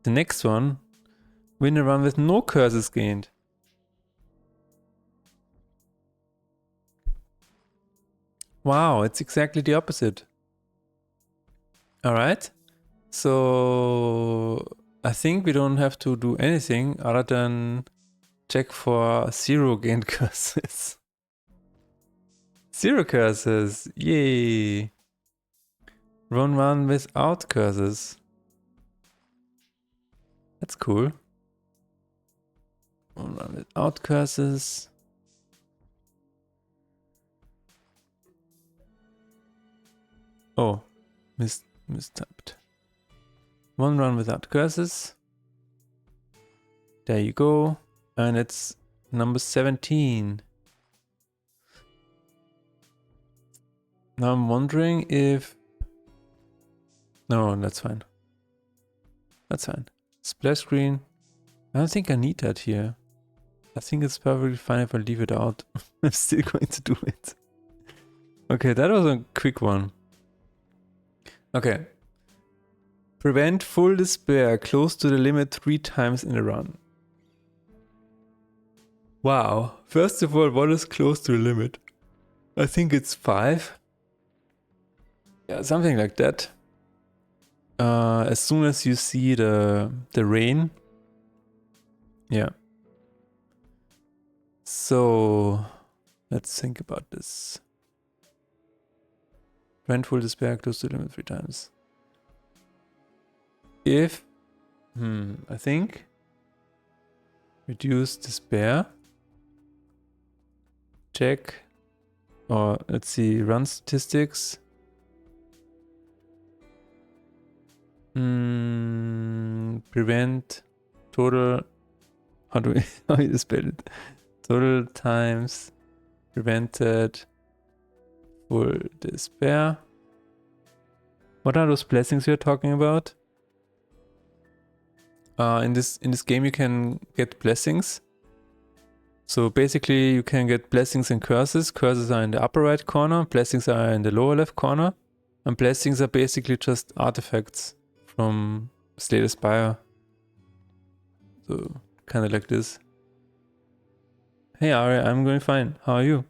Speaker 1: The next one, win a run with no curses gained. Wow, it's exactly the opposite. Alright. So I think we don't have to do anything other than check for 0 gained curses. 0 curses. Yay. Run without curses. That's cool. Run without curses. Oh, mistyped. One run without curses. There you go. And it's number 17. Now I'm wondering if... No, that's fine. That's fine. Splash screen. I don't think I need that here. I think it's perfectly fine if I leave it out. I'm still going to do it. Okay, that was a quick one. Okay. Prevent full despair close to the limit 3 times in a run. Wow. First of all, what is close to the limit? I think it's 5. Yeah, something like that. As soon as you see the rain. Yeah. So let's think about this. Prevent full despair close to the limit 3 times. If I think reduce despair. Check, or let's see, run statistics. Prevent total. How do you spell it? Total times prevented full despair. What are those blessings you're talking about? In this game you can get blessings. So basically you can get blessings and curses. Curses are in the upper right corner, blessings are in the lower left corner. And blessings are basically just artifacts from Slay the Spire. So kind of like this. Hey Ari, I'm going fine. How are you?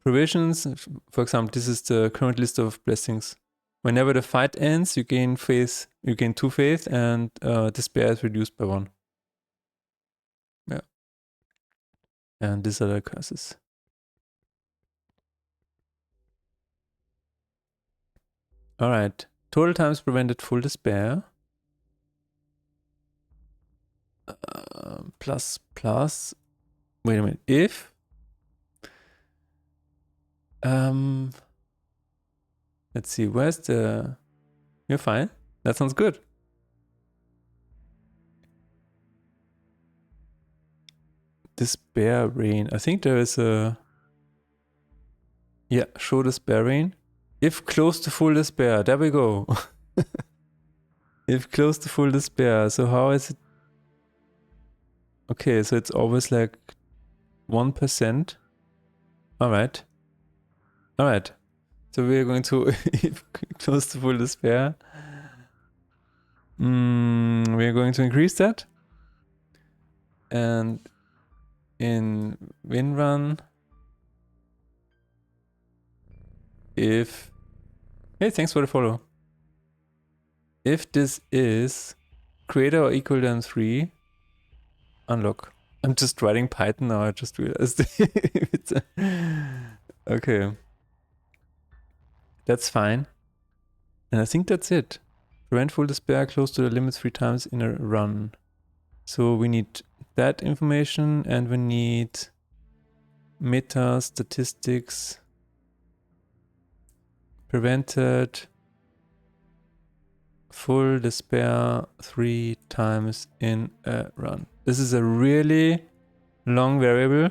Speaker 1: Provisions, for example, this is the current list of blessings. Whenever the fight ends, you gain faith, you gain 2 faith, and despair is reduced by 1. Yeah. And these are the curses. Alright. Total times prevented full despair. Plus. Wait a minute. If Let's see, where's the... You're fine. That sounds good. Despair rain. I think there is a... Yeah, show despair rain. If close to full despair. There we go. If close to full despair. So how is it? Okay, so it's always like 1%. Alright. Alright. So we're going to if close to full despair. We're going to increase that. And in WinRun, if... Hey, thanks for the follow. If this is greater or equal than 3, unlock. I'm just writing Python now, I just realized. Okay. That's fine. And I think that's it. Prevent full despair close to the limits 3 times in a run. So we need that information and we need meta statistics. Prevented full despair 3 times in a run. This is a really long variable.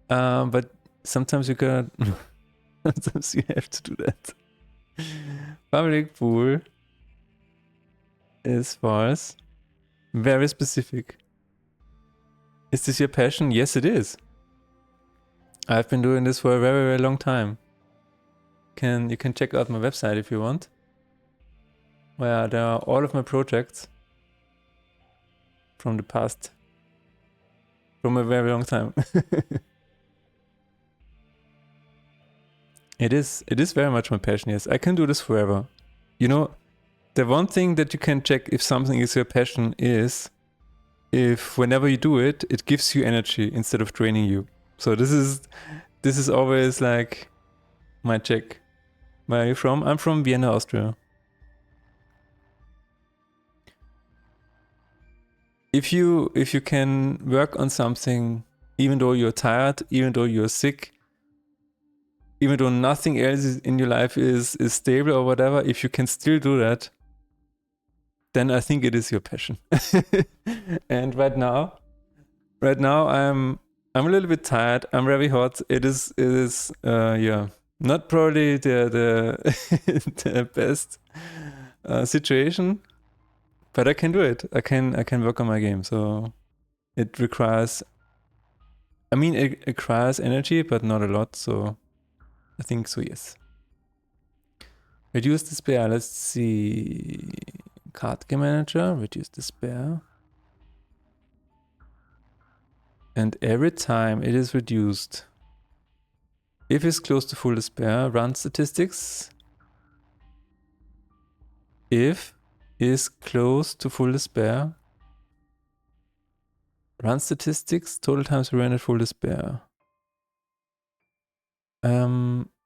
Speaker 1: But sometimes you gotta... sometimes you have to do that. Public pool is sparse. Very specific. Is this your passion? Yes, it is. I've been doing this for a very, very long time. You can check out my website if you want, where there are all of my projects from the past, from a very long time. It is very much my passion, yes. I can do this forever. You know, the one thing that you can check if something is your passion is if whenever you do it, it gives you energy instead of draining you. So this is always like my check. Where are you from? I'm from Vienna, Austria. If you can work on something even though you're tired, even though you're sick, even though nothing else in your life is stable or whatever, if you can still do that, then I think it is your passion. And right now I'm a little bit tired. I'm very hot. It is yeah, not probably the the best situation, but I can do it. I can work on my game. So it requires, I mean, it requires energy, but not a lot. So I think so, yes. Reduce despair. Let's see. Card game manager. Reduce despair. And every time it is reduced, if it's close to full despair, run statistics. If is close to full despair, run statistics, total times we ran at full despair.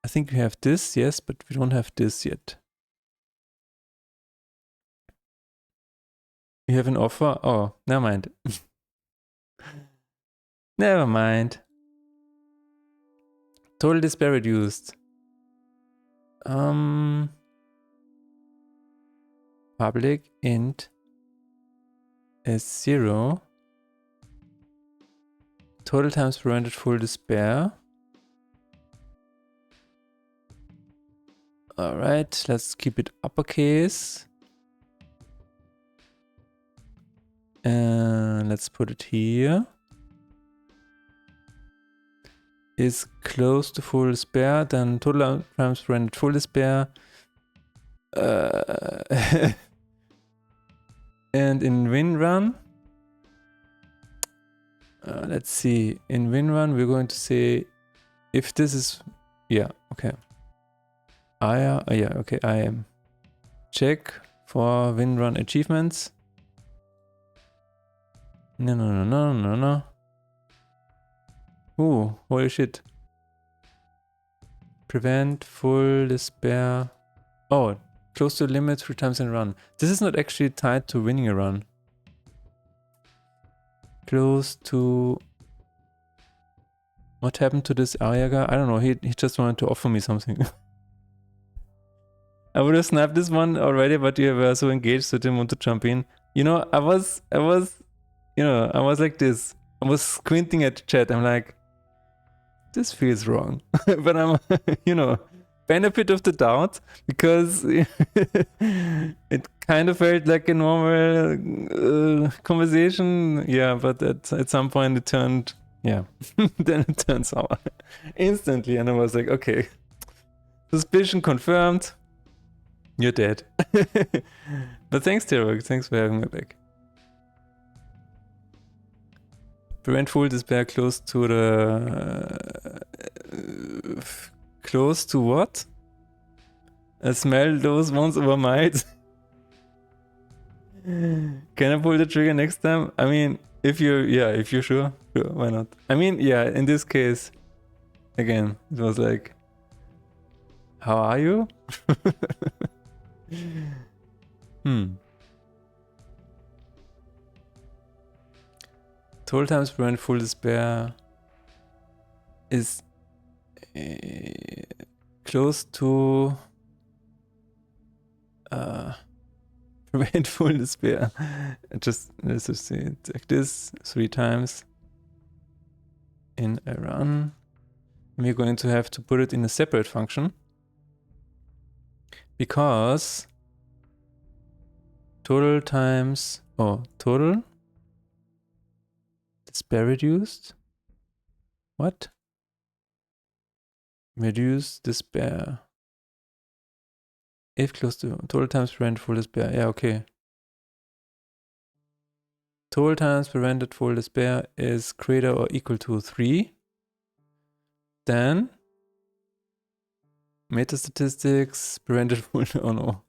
Speaker 1: I think we have this, yes, but we don't have this yet. We have an offer. Oh, never mind. Never mind. Total despair reduced. Public int is 0. Total times prevented full despair. Alright, let's keep it uppercase. And let's put it here. Is close to full despair, then total times prevented full despair. And in WinRun, let's see. In WinRun, we're going to say if this is, yeah, okay. Yeah, okay, I am. Check for WinRun achievements. No. Ooh, holy shit. Prevent full despair. Oh, close to limit 3 times in a run. This is not actually tied to winning a run. Close to What happened to this Arya guy? I don't know. He just wanted to offer me something. I would have snapped this one already, but you were so engaged, so didn't want to jump in. You know, I was like this. I was squinting at the chat. I'm like, this feels wrong. But I'm, benefit of the doubt, because it kind of felt like a normal conversation. Yeah, but at some point it turned, then it turned sour instantly. And I was like, okay, suspicion confirmed. You're dead. But thanks, Terok. Thanks for having me back. Prevent full despair close to the... close to what? Smell those ones over might. Can I pull the trigger next time? I mean, if you're sure, why not? I mean, yeah, in this case, again, it was like, how are you? Total times prevent full despair is close to prevent full despair. Let's just see it like this 3 times in a run. We're going to have to put it in a separate function, because total times total despair reduced. What? Reduce despair. If close to total times prevent full despair. Yeah, okay. Total times prevented full despair is greater or equal to 3. Then meta statistics prevented full. Oh no.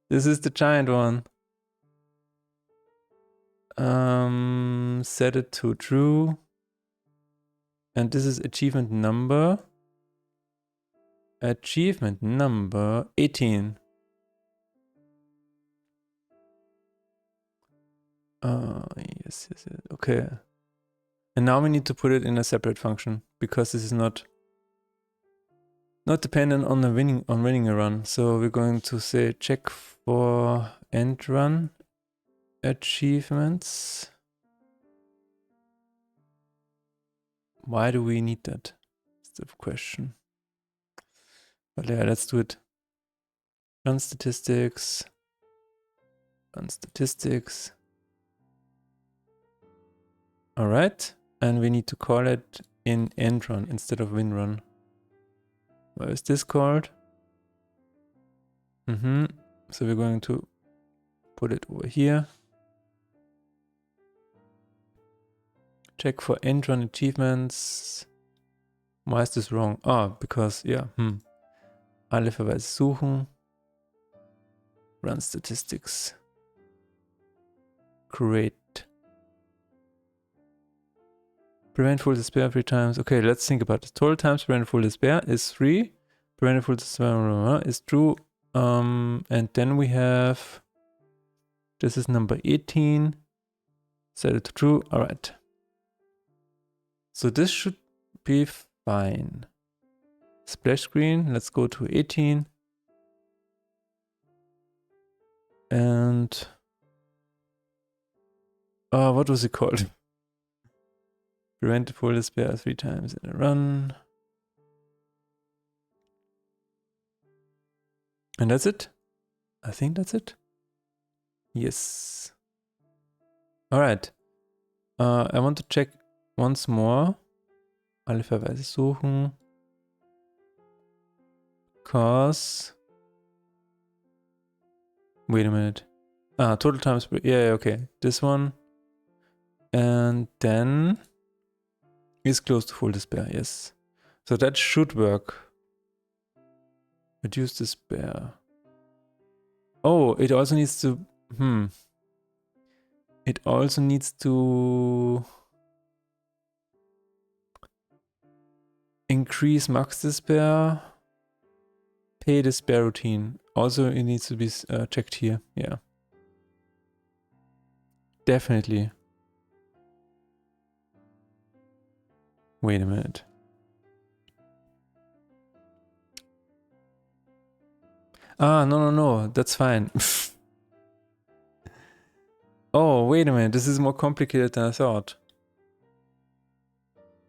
Speaker 1: This is the giant one. Set it to true. And this is achievement number. Achievement number 18. Yes. Okay. And now we need to put it in a separate function, because this is not dependent on winning a run. So we're going to say check for end run achievements. Why do we need that? That's the question. But yeah, let's do it. Run statistics. All right. And we need to call it in end run instead of win run. Where is this called? So we're going to put it over here. Check for end run achievements. Why is this wrong? Because, yeah. Alle Verweise suchen. Run statistics. Create. Prevent full despair 3 times. Okay, let's think about it. Total times prevent full despair is 3. Prevent full despair is true. And then we have, this is number 18. Set it to true. All right. So this should be fine. Splash screen. Let's go to 18. And what was it called? Prevent full despair 3 times in a run. And that's it. I think that's it. Yes. All right. I want to check once more. Alle Verweise suchen. Cause. Wait a minute. Total times. Yeah, okay. This one. And then is close to full despair. Yes. So that should work. Reduce despair. Oh, it also needs to. It also needs to increase max despair. Pay despair routine. Also, it needs to be checked here. Yeah. Definitely. Wait a minute. Ah, no, that's fine. Oh, wait a minute, this is more complicated than I thought.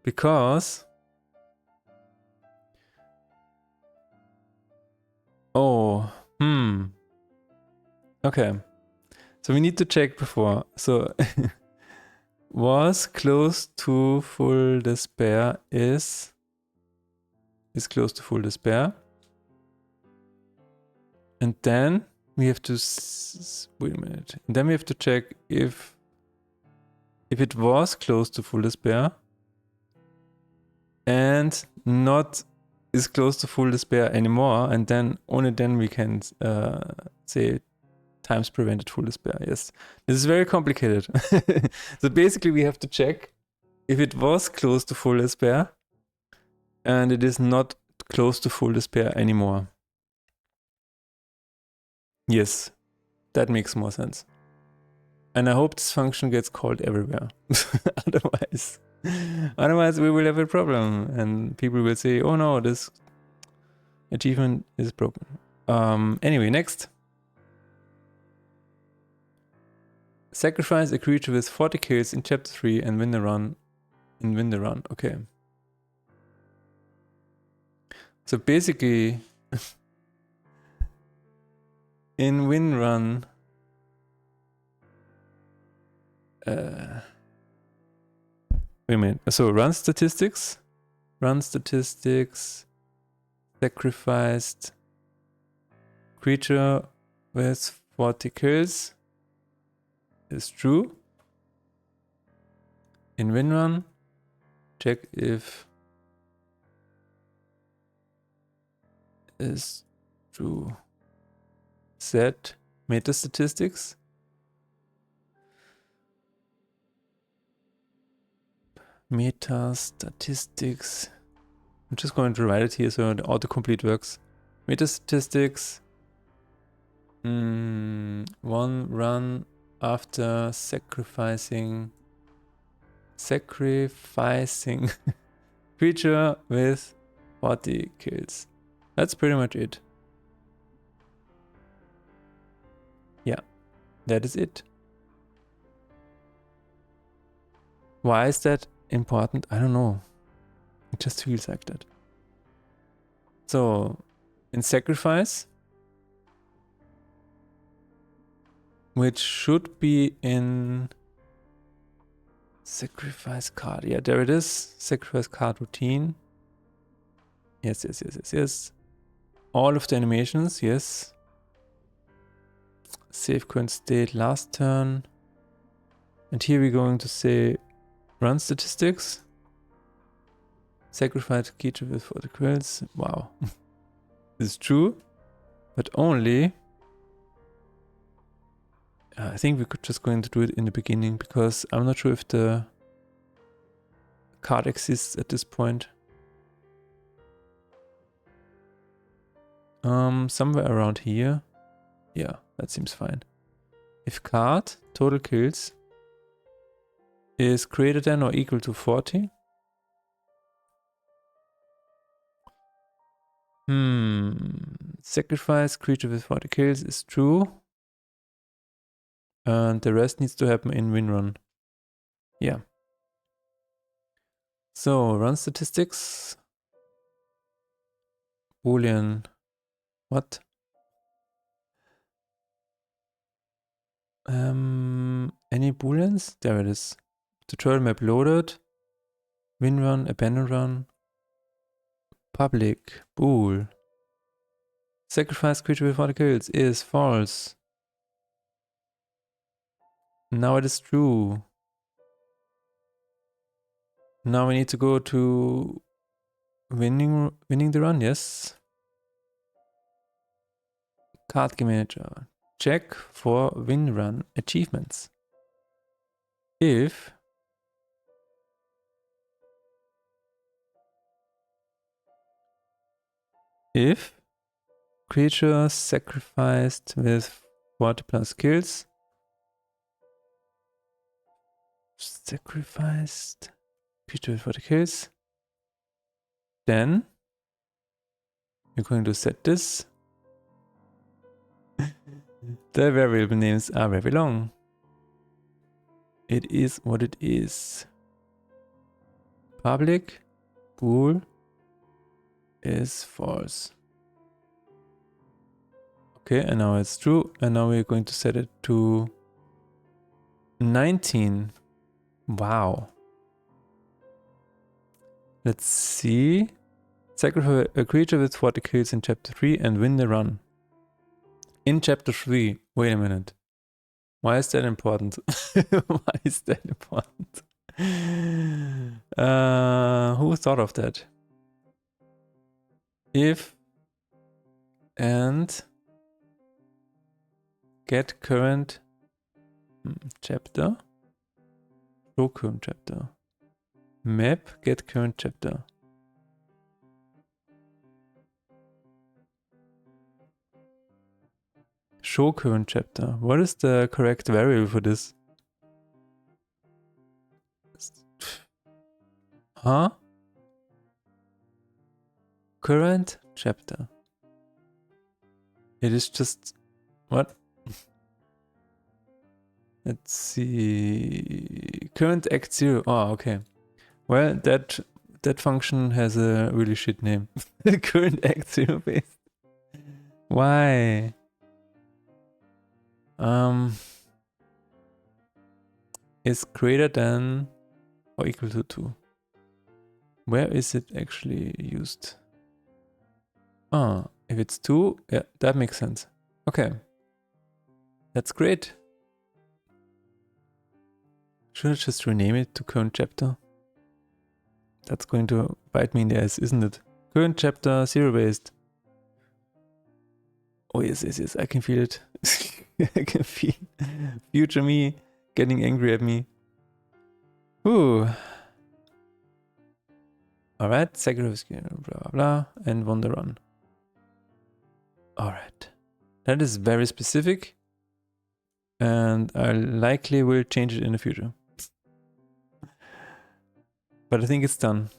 Speaker 1: Because... Oh, okay. So we need to check before. So, was close to full despair is close to full despair. And then we have to, wait a minute. And then we have to check if it was close to full despair and not is close to full despair anymore. And then only then we can say times prevented full despair. Yes, this is very complicated. So basically we have to check if it was close to full despair and it is not close to full despair anymore. Yes, that makes more sense. And I hope this function gets called everywhere. Otherwise we will have a problem and people will say, oh no, this achievement is broken. Anyway, next. Sacrifice a creature with 40 kills in chapter 3 and win the run. Okay. So basically, in win run, wait a minute. So run statistics, sacrificed creature with 40 kills is true. In win run, check if is true. Set meta statistics. Meta statistics. I'm just going to write it here so the autocomplete works. Meta statistics. One run after sacrificing creature with 40 kills. That's pretty much it. Yeah, that is it. Why is that important? I don't know. It just feels like that. So, in sacrifice, which should be in sacrifice card. Yeah, there it is. Sacrifice card routine. Yes. All of the animations, yes. Save current state last turn. And here we're going to say run statistics. Sacrifice creature with 40 kills. Wow. This is true. But only... I think we could just going to do it in the beginning because I'm not sure if the card exists at this point. Somewhere around here. Yeah, that seems fine. If card total kills is greater than or equal to 40. Sacrifice creature with 40 kills is true. And the rest needs to happen in win run. Yeah. So run statistics. Boolean. What? Any booleans? There it is. Tutorial map loaded. Win run, abandon run. Public. Bool. Sacrifice creature with 40 kills is false. Now it is true. Now we need to go to winning the run, yes. Card game manager. Check for win run achievements. If creature sacrificed with 40 plus kills. Sacrificed creature with 40 kills. Then we're going to set this The variable names are very long. It is what it is. Public bool is false. Okay, and now it's true. And now we're going to set it to 19. Wow. Let's see. Sacrifice a creature with 40 kills in chapter 3 and win the run. In chapter 3. Wait a minute. Why is that important? Why is that important? Who thought of that? If and get current chapter. Show current chapter. Map, get current chapter. Show current chapter. What is the correct variable for this? Huh? Current chapter. It is just... What? Let's see... Current act 0. Oh, okay. Well, that function has a really shit name. Current act 0 based. Why? Is greater than or equal to 2. Where is it actually used? Ah, if it's 2, yeah, that makes sense. Okay. That's great. Should I just rename it to current chapter? That's going to bite me in the ass, isn't it? Current chapter, 0 based. Oh yes, yes, yes, I can feel it. I can feel future me getting angry at me. Ooh. Alright, sacrifice, blah, blah, blah, and won the run. Alright. That is very specific. And I likely will change it in the future. But I think it's done.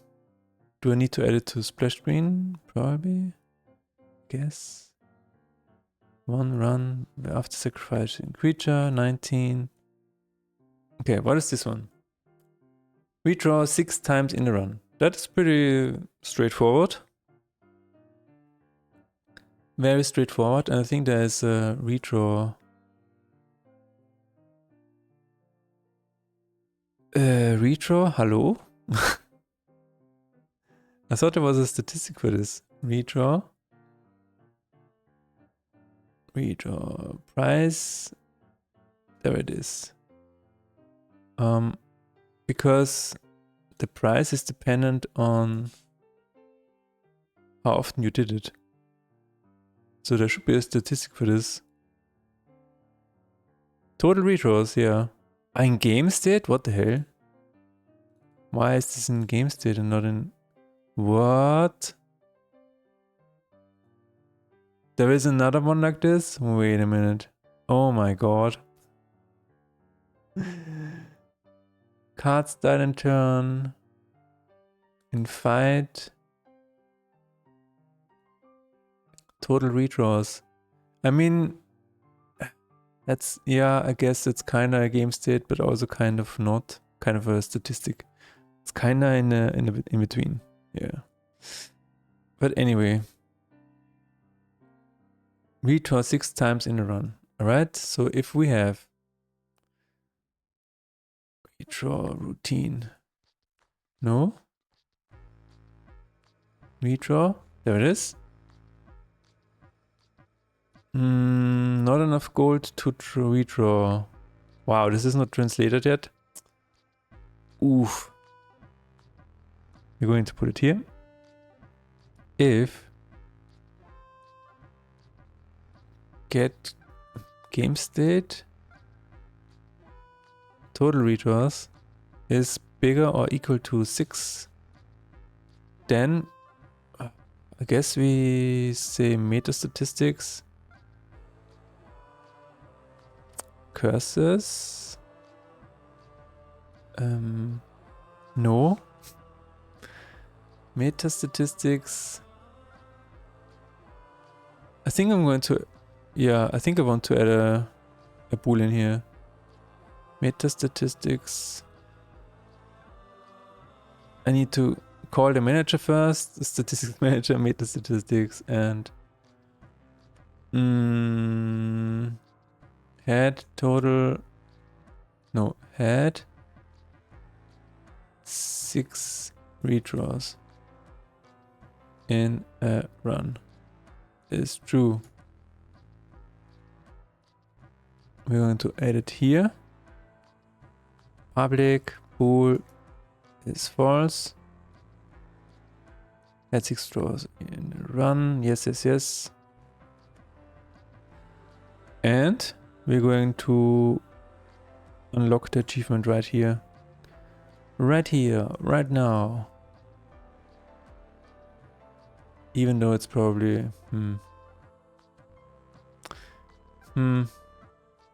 Speaker 1: Do I need to add it to splash screen? Probably. Guess. One run after sacrificing creature, 19. Okay, what is this one? Redraw 6 times in the run. That's pretty straightforward. Very straightforward, and I think there's a redraw. Redraw? Hello? I thought there was a statistic for this. Redraw. Redraw price. There it is. Because the price is dependent on how often you did it. So there should be a statistic for this. Total redraws, yeah. In game state? What the hell? Why is this in game state and not in... What? There is another one like this? Wait a minute. Oh my god. Cards died in turn. In fight. Total redraws. I mean... That's... Yeah, I guess it's kinda a game state, but also kind of not. Kind of a statistic. It's kinda in between. Yeah. But anyway. Redraw 6 times in a run. Alright, so if we have redraw routine. No? Redraw? There it is. Not enough gold to redraw. Wow, this is not translated yet. Oof. We're going to put it here. If get game state total redraws is bigger or equal to 6, then I guess we say meta statistics curses. No. Meta statistics. I think I'm going to Yeah, I think I want to add a boolean here. Meta statistics. I need to call the manager first, the statistics manager, meta statistics, and head total. No, head 6 redraws in a run is true. We're going to add it here. Public pool is false. Add 6 draws in a run. Yes, yes, yes. And we're going to unlock the achievement right here. Right here, right now. Even though it's probably...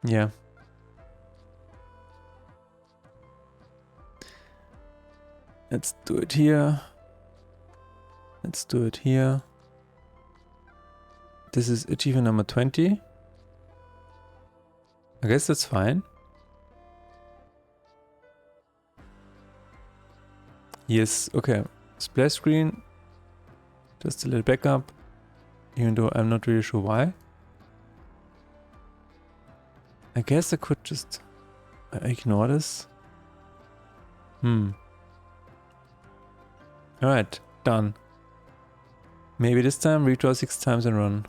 Speaker 1: Yeah. Let's do it here. Let's do it here. This is achievement number 20. I guess that's fine. Yes, okay. Splash screen. Just a little backup. Even though I'm not really sure why. I guess I could just ignore this. Alright, done. Maybe this time redraw 6 times and run.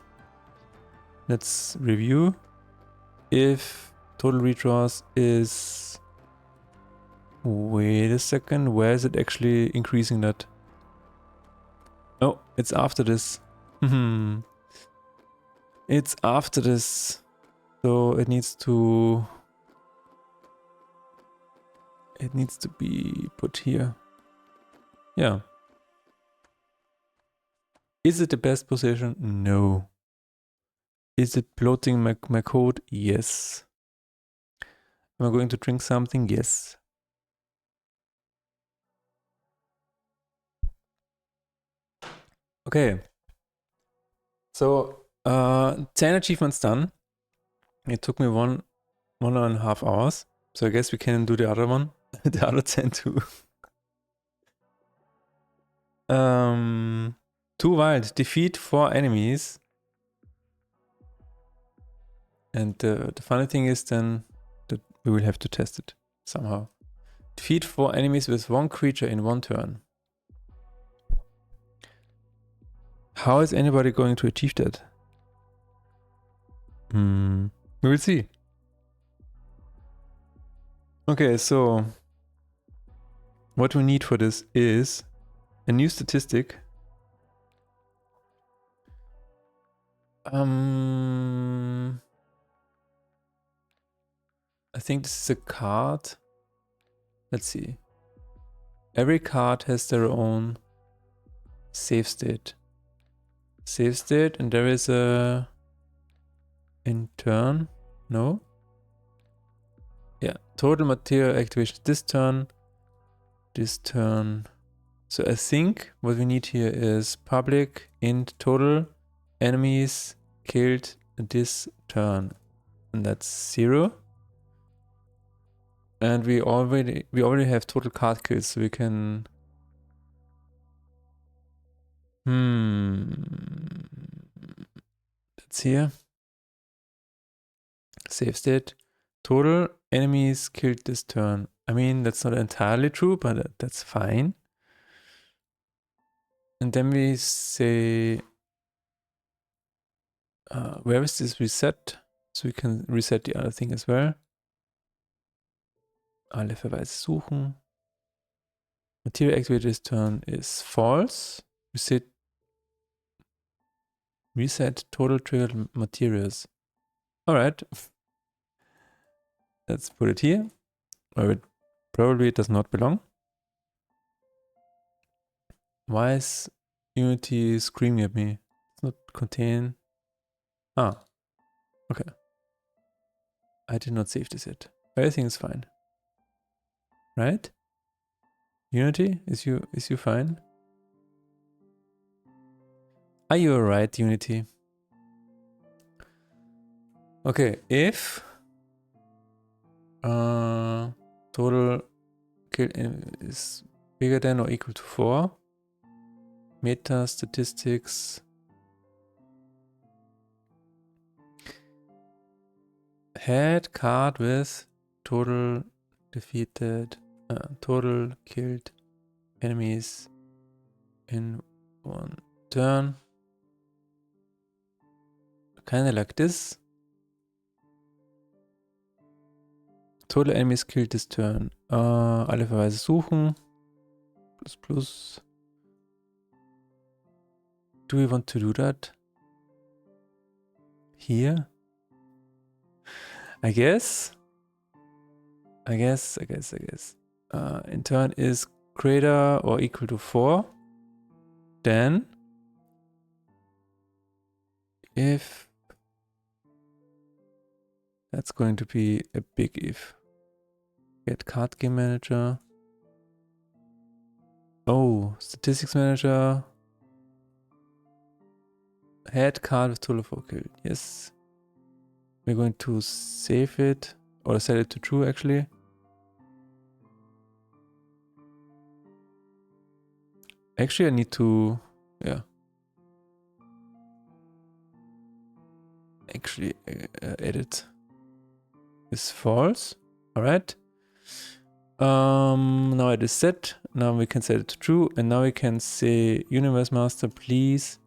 Speaker 1: Let's review. If total redraws is... Wait a second, where is it actually increasing that? Oh, it's after this. It's after this. So it needs to... It needs to be put here. Yeah. Is it the best position? No. Is it bloating my code? Yes. Am I going to drink something? Yes. Okay. So 10 achievements done. It took me one and a half hours. So I guess we can do the other one. The other 10 too. Too wild. Defeat 4 enemies. And the funny thing is then that we will have to test it somehow. Defeat 4 enemies with 1 creature in 1 turn. How is anybody going to achieve that? We will see. Okay, so what we need for this is a new statistic. I think this is a card. Let's see. Every card has their own save state. Save state, and there is a in turn. No? Yeah, total material activation this turn. This turn. So I think what we need here is public int total enemies killed this turn. And that's 0. And we already have total card kills, so we can... That's here. Save state. Total enemies killed this turn. I mean, that's not entirely true, but that's fine. And then we say... where is this reset? So we can reset the other thing as well. Alle Verweise suchen. Material activated this turn is false. Reset total triggered materials. Alright. Let's put it here, where it probably does not belong. Why is Unity screaming at me? It's not contain. Ah. Okay. I did not save this yet. Everything is fine. Right? Unity, is you fine? Are you alright, Unity? Okay, if total kill is bigger than or equal to 4, meta statistics head card with total defeated, total killed enemies in one turn. Kinda like this. Total enemies killed this turn. Alle Verweise suchen. Plus plus. Do we want to do that? Here? I guess. In turn is greater or equal to 4. Then if that's going to be a big if. Get card game manager. Oh, statistics manager. Head card with total 4 killed. Yes. We're going to save it or set it to true actually. Actually, I need to, yeah. Actually, edit is false. All right. Now it is set. Now we can set it to true, and now we can say, Universe Master, please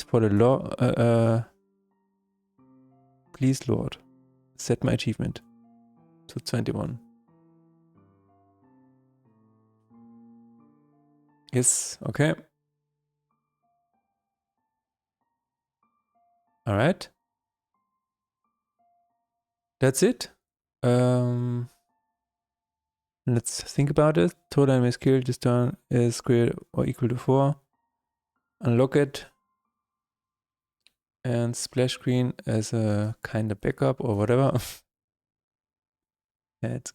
Speaker 1: for the law, please Lord, set my achievement to 21. Yes. Okay. All right. That's it. Let's think about it. Total enemy skill this turn is greater or equal to 4. Unlock it. And splash screen as a kind of backup or whatever. Add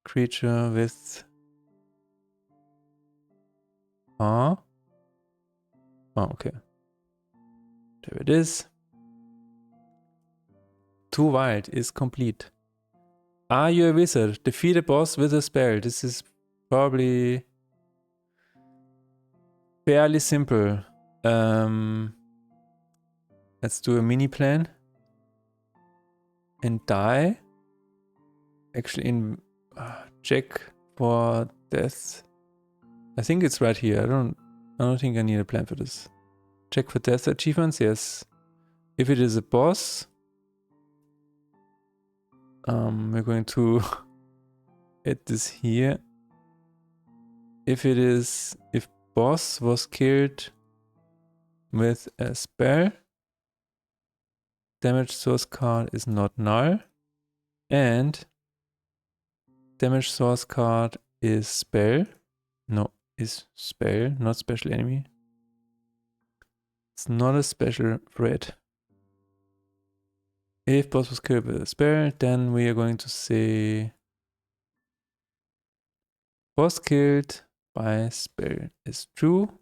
Speaker 1: creature with oh, okay. There it is. Too Wild is complete. Are you a wizard? Defeat a boss with a spell. This is probably fairly simple. Let's do a mini plan. And die. Actually, in check for death. I think it's right here. I don't think I need a plan for this. Check for death achievements. Yes. If it is a boss, we're going to add this here. If boss was killed with a spell, damage source card is not null, and damage source card is spell. No, is spell, not special enemy. It's not a special threat. If boss was killed with a spell, then we are going to say boss killed by spell is true.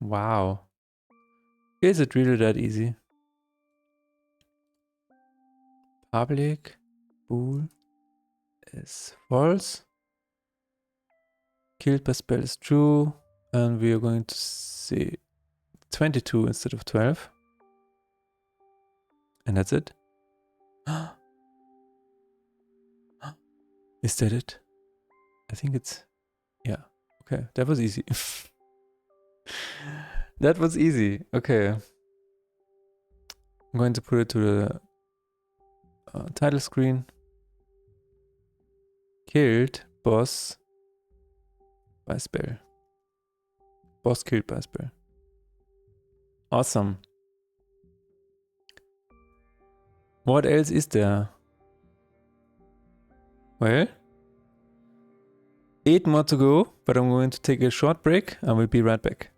Speaker 1: Wow. Is it really that easy? Public bool is false. Killed by spell is true. And we are going to say 22 instead of 12. And that's it. Is that it? I think it's... Yeah. Okay, that was easy. That was easy. Okay. I'm going to put it to the title screen. Killed boss by spell. Boss killed by spell. Awesome. What else is there? Well, 8 more to go, but I'm going to take a short break. I will be right back.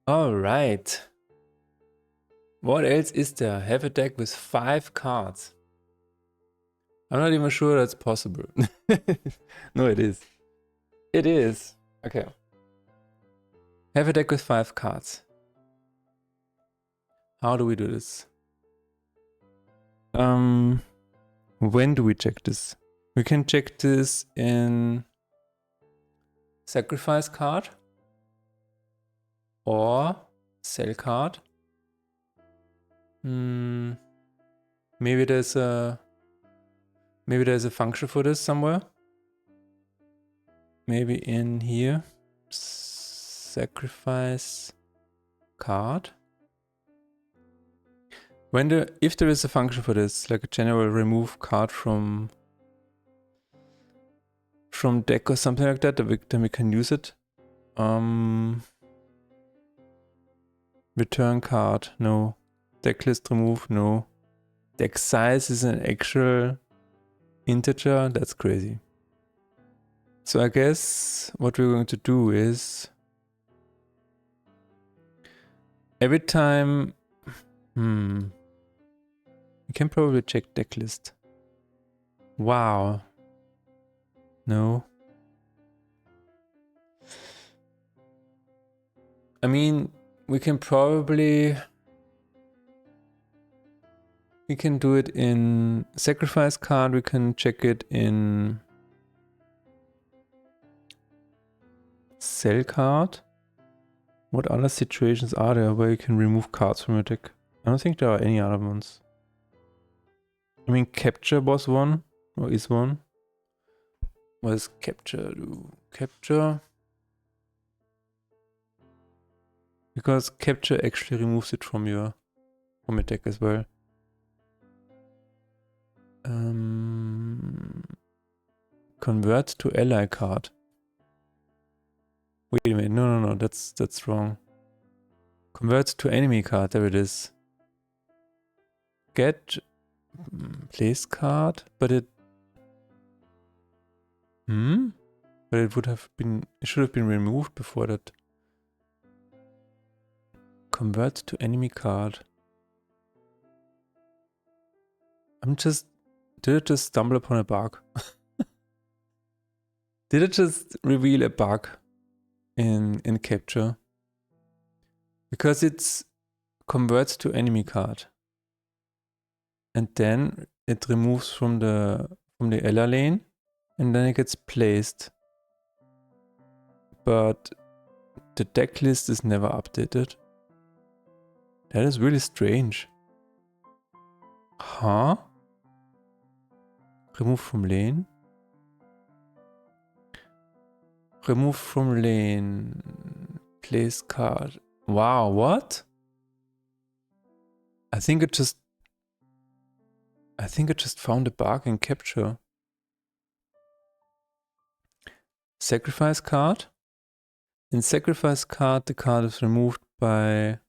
Speaker 1: All right. What else is there? Have a deck with 5 cards. I'm not even sure that's possible. No, it is. It is. Okay. Have a deck with 5 cards. How do we do this? When do we check this? We can check this in sacrifice card or sell card. Maybe there's a function for this somewhere. Maybe in here. Sacrifice card. If there is a function for this, like a general remove card from deck or something like that, then we can use it. Return card, no. Deck list remove, no. Deck size is an actual integer, that's crazy. So I guess what we're going to do is every time, we can probably check deck list. Wow. No. I mean, we can probably... We can do it in sacrifice card, we can check it in sell card. What other situations are there where you can remove cards from your deck? I don't think there are any other ones. I mean, capture was one, or is one. What does capture do? Capture. Because capture actually removes it from your deck as well. Convert to ally card. Wait a minute, no, that's wrong. Convert to enemy card, there it is. Get place card, but it... But it should have been removed before that. Convert to enemy card. Did it just stumble upon a bug? Did it just reveal a bug in capture? Because it's converts to enemy card. And then it removes from the ally lane, and then it gets placed. But the deck list is never updated. That is really strange. Huh? Remove from lane. Remove from lane. Place card. Wow, what? I think it just found a bug in capture. Sacrifice card. In sacrifice card, the card is removed by...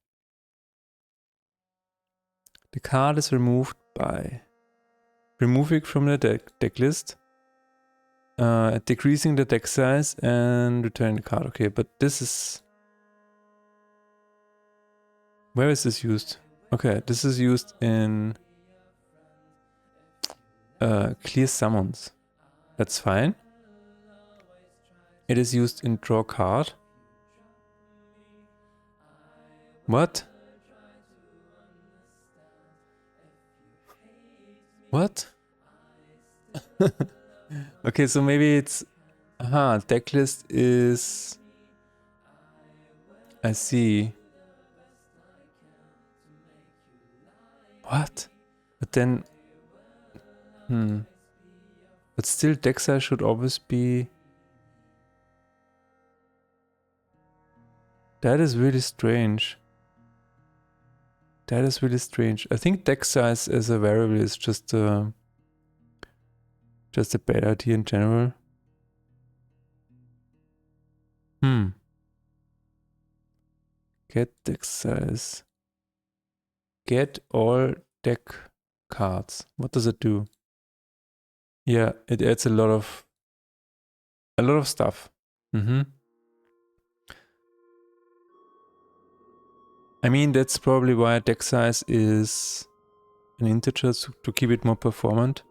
Speaker 1: The card is removed by removing from the deck list, decreasing the deck size, and returning the card. Okay, but this is... Where is this used? Okay, this is used in clear summons. That's fine. It is used in draw card. What? What? Okay, so maybe it's... deck list is... I see. What? But then... But still deck size should always be... That is really strange. That is really strange. I think deck size as a variable is just a bad idea in general. Get deck size. Get all deck cards. What does it do? Yeah, it adds a lot of stuff. I mean, that's probably why deck size is an integer to keep it more performant.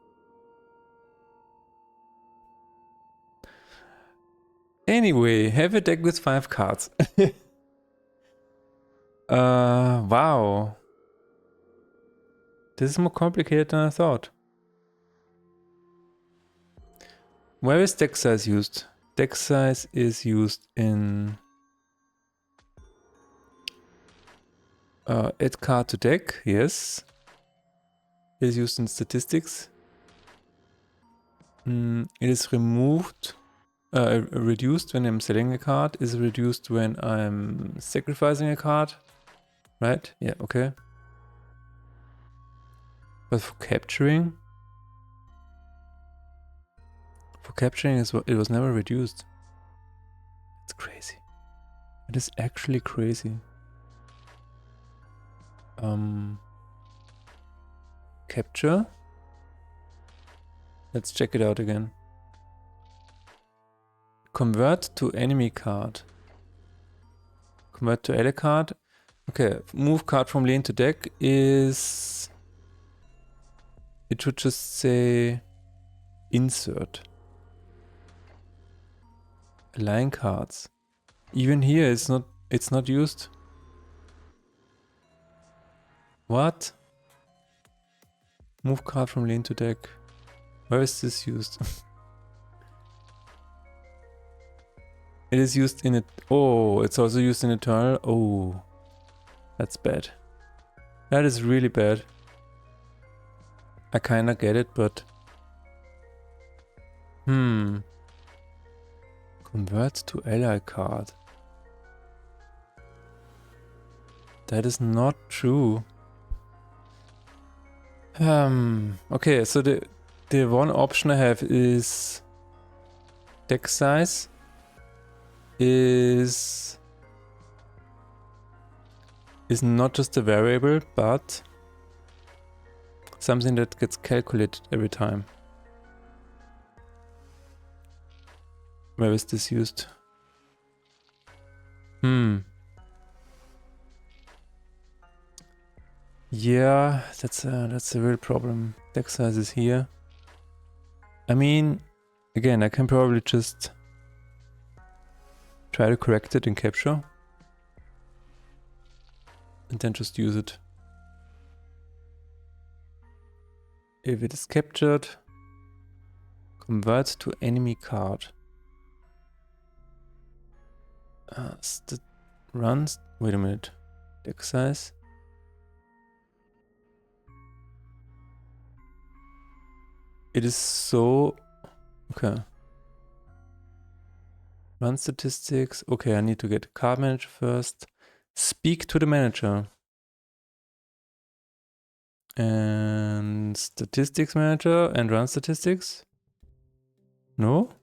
Speaker 1: Anyway, have a deck with 5 cards. Wow. This is more complicated than I thought. Where is deck size used? Deck size is used in add card to deck, yes. It is used in statistics. It is removed, reduced when I'm selling a card. Is reduced when I'm sacrificing a card. Right? Yeah, okay. But for capturing it was never reduced. It's crazy. It is actually crazy. Capture. Let's check it out again. Convert to enemy card. Convert to ally card. Okay, move card from lane to deck is... It should just say insert. Align cards. Even here it's not used. What? Move card from lane to deck. Where is this used? It is used in it. Oh, it's also used in Eternal. Oh, that's bad. That is really bad. I kinda get it, but... Convert to ally card. That is not true. Okay, so the one option I have is deck size is not just a variable, but something that gets calculated every time. Where is this used? Yeah, that's a real problem. Deck size is here. I mean, again, I can probably just try to correct it in capture and then just use it. If it is captured, convert to enemy card. Runs. Wait a minute. Deck size. It is so... Okay. Run statistics. Okay, I need to get card manager first. Speak to the manager. And statistics manager and run statistics. No?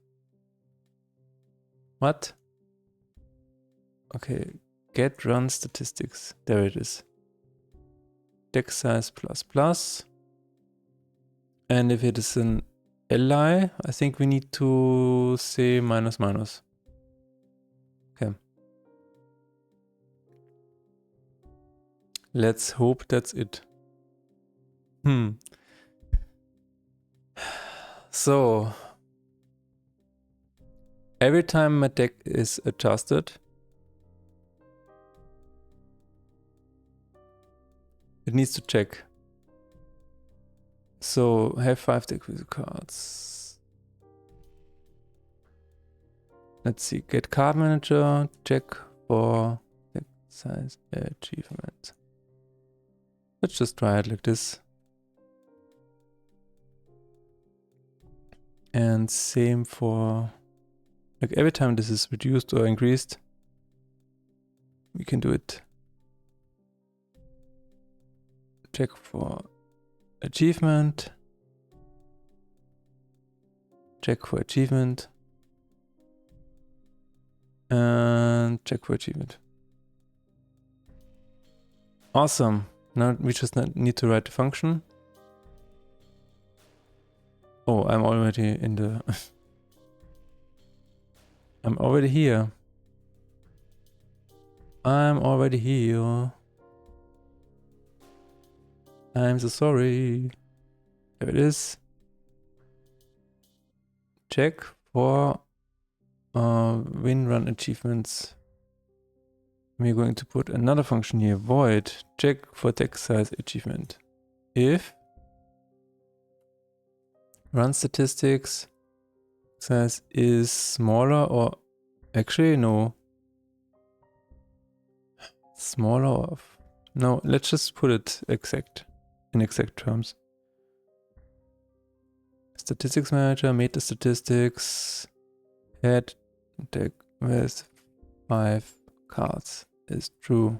Speaker 1: What? Okay, get run statistics. There it is. Deck size ++. And if it is an ally, I think we need to say -. Okay. Let's hope that's it. So, every time my deck is adjusted, it needs to check. So, have 5 deck with cards. Let's see, get card manager, check for deck size achievement. Let's just try it like this. And same for, like every time this is reduced or increased, we can do it. Check for achievement. Check for achievement. And check for achievement. Awesome. Now we just need to write the function. Oh, I'm already in the... I'm already here. I'm already here. I'm so sorry. There it is. Check for win run achievements. We're going to put another function here. Void. Check for text size achievement. If run statistics size is smaller or actually no. Smaller or no, let's just put it exact in exact terms. Statistics manager, meta statistics, head deck with 5 cards is true.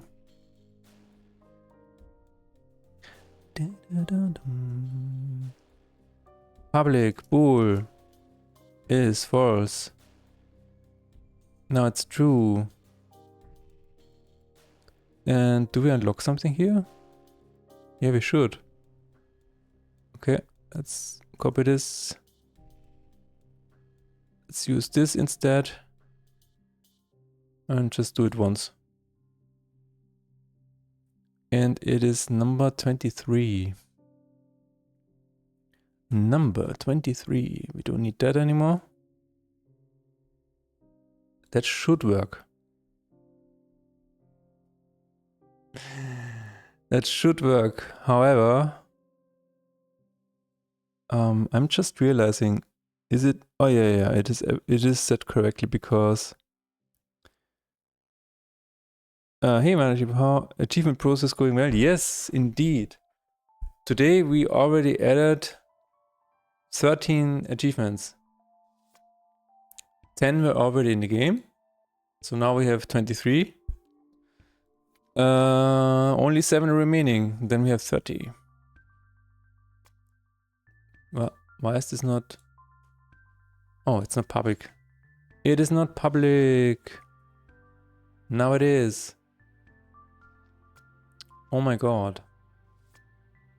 Speaker 1: Public bool is false. Now it's true. And do we unlock something here? Yeah, we should. Okay, let's copy this. Let's use this instead. And just do it once. And it is number 23. Number 23. We don't need that anymore. That should work. That should work. However, I'm just realizing, is it? Oh yeah, it is set correctly because. Hey manager, how achievement process going well? Yes, indeed. Today we already added 13 achievements. 10 were already in the game, so now we have 23. Only 7 remaining. Then we have 30. Well, why is this not? Oh, it's not public. It is not public. Now it is. Oh my god.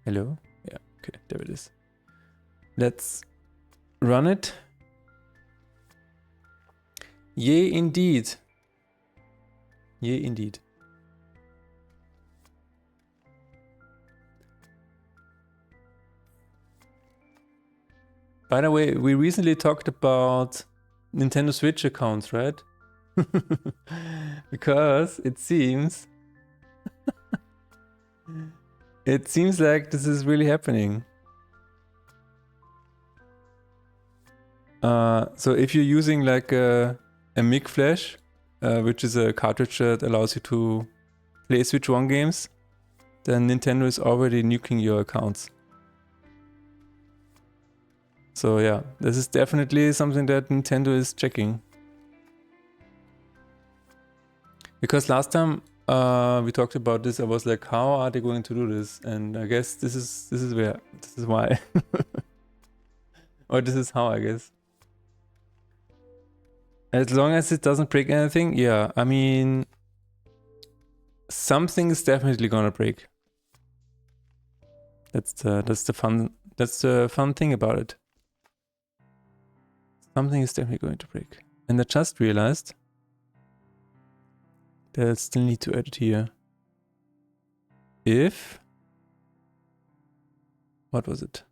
Speaker 1: Hello? Yeah, okay, there it is. Let's run it. Yay, indeed. Yay, indeed. By the way, we recently talked about Nintendo Switch accounts, right? Because it seems like this is really happening. So if you're using like a MIG Flash, which is a cartridge that allows you to play Switch 1 games, then Nintendo is already nuking your accounts. So yeah, this is definitely something that Nintendo is checking. Because last time we talked about this, I was like, how are they going to do this? And I guess this is why. Or this is how, I guess. As long as it doesn't break anything, yeah, I mean, something is definitely gonna break. That's the fun thing about it. Something is definitely going to break. And I just realized that I still need to edit here. If, what was it?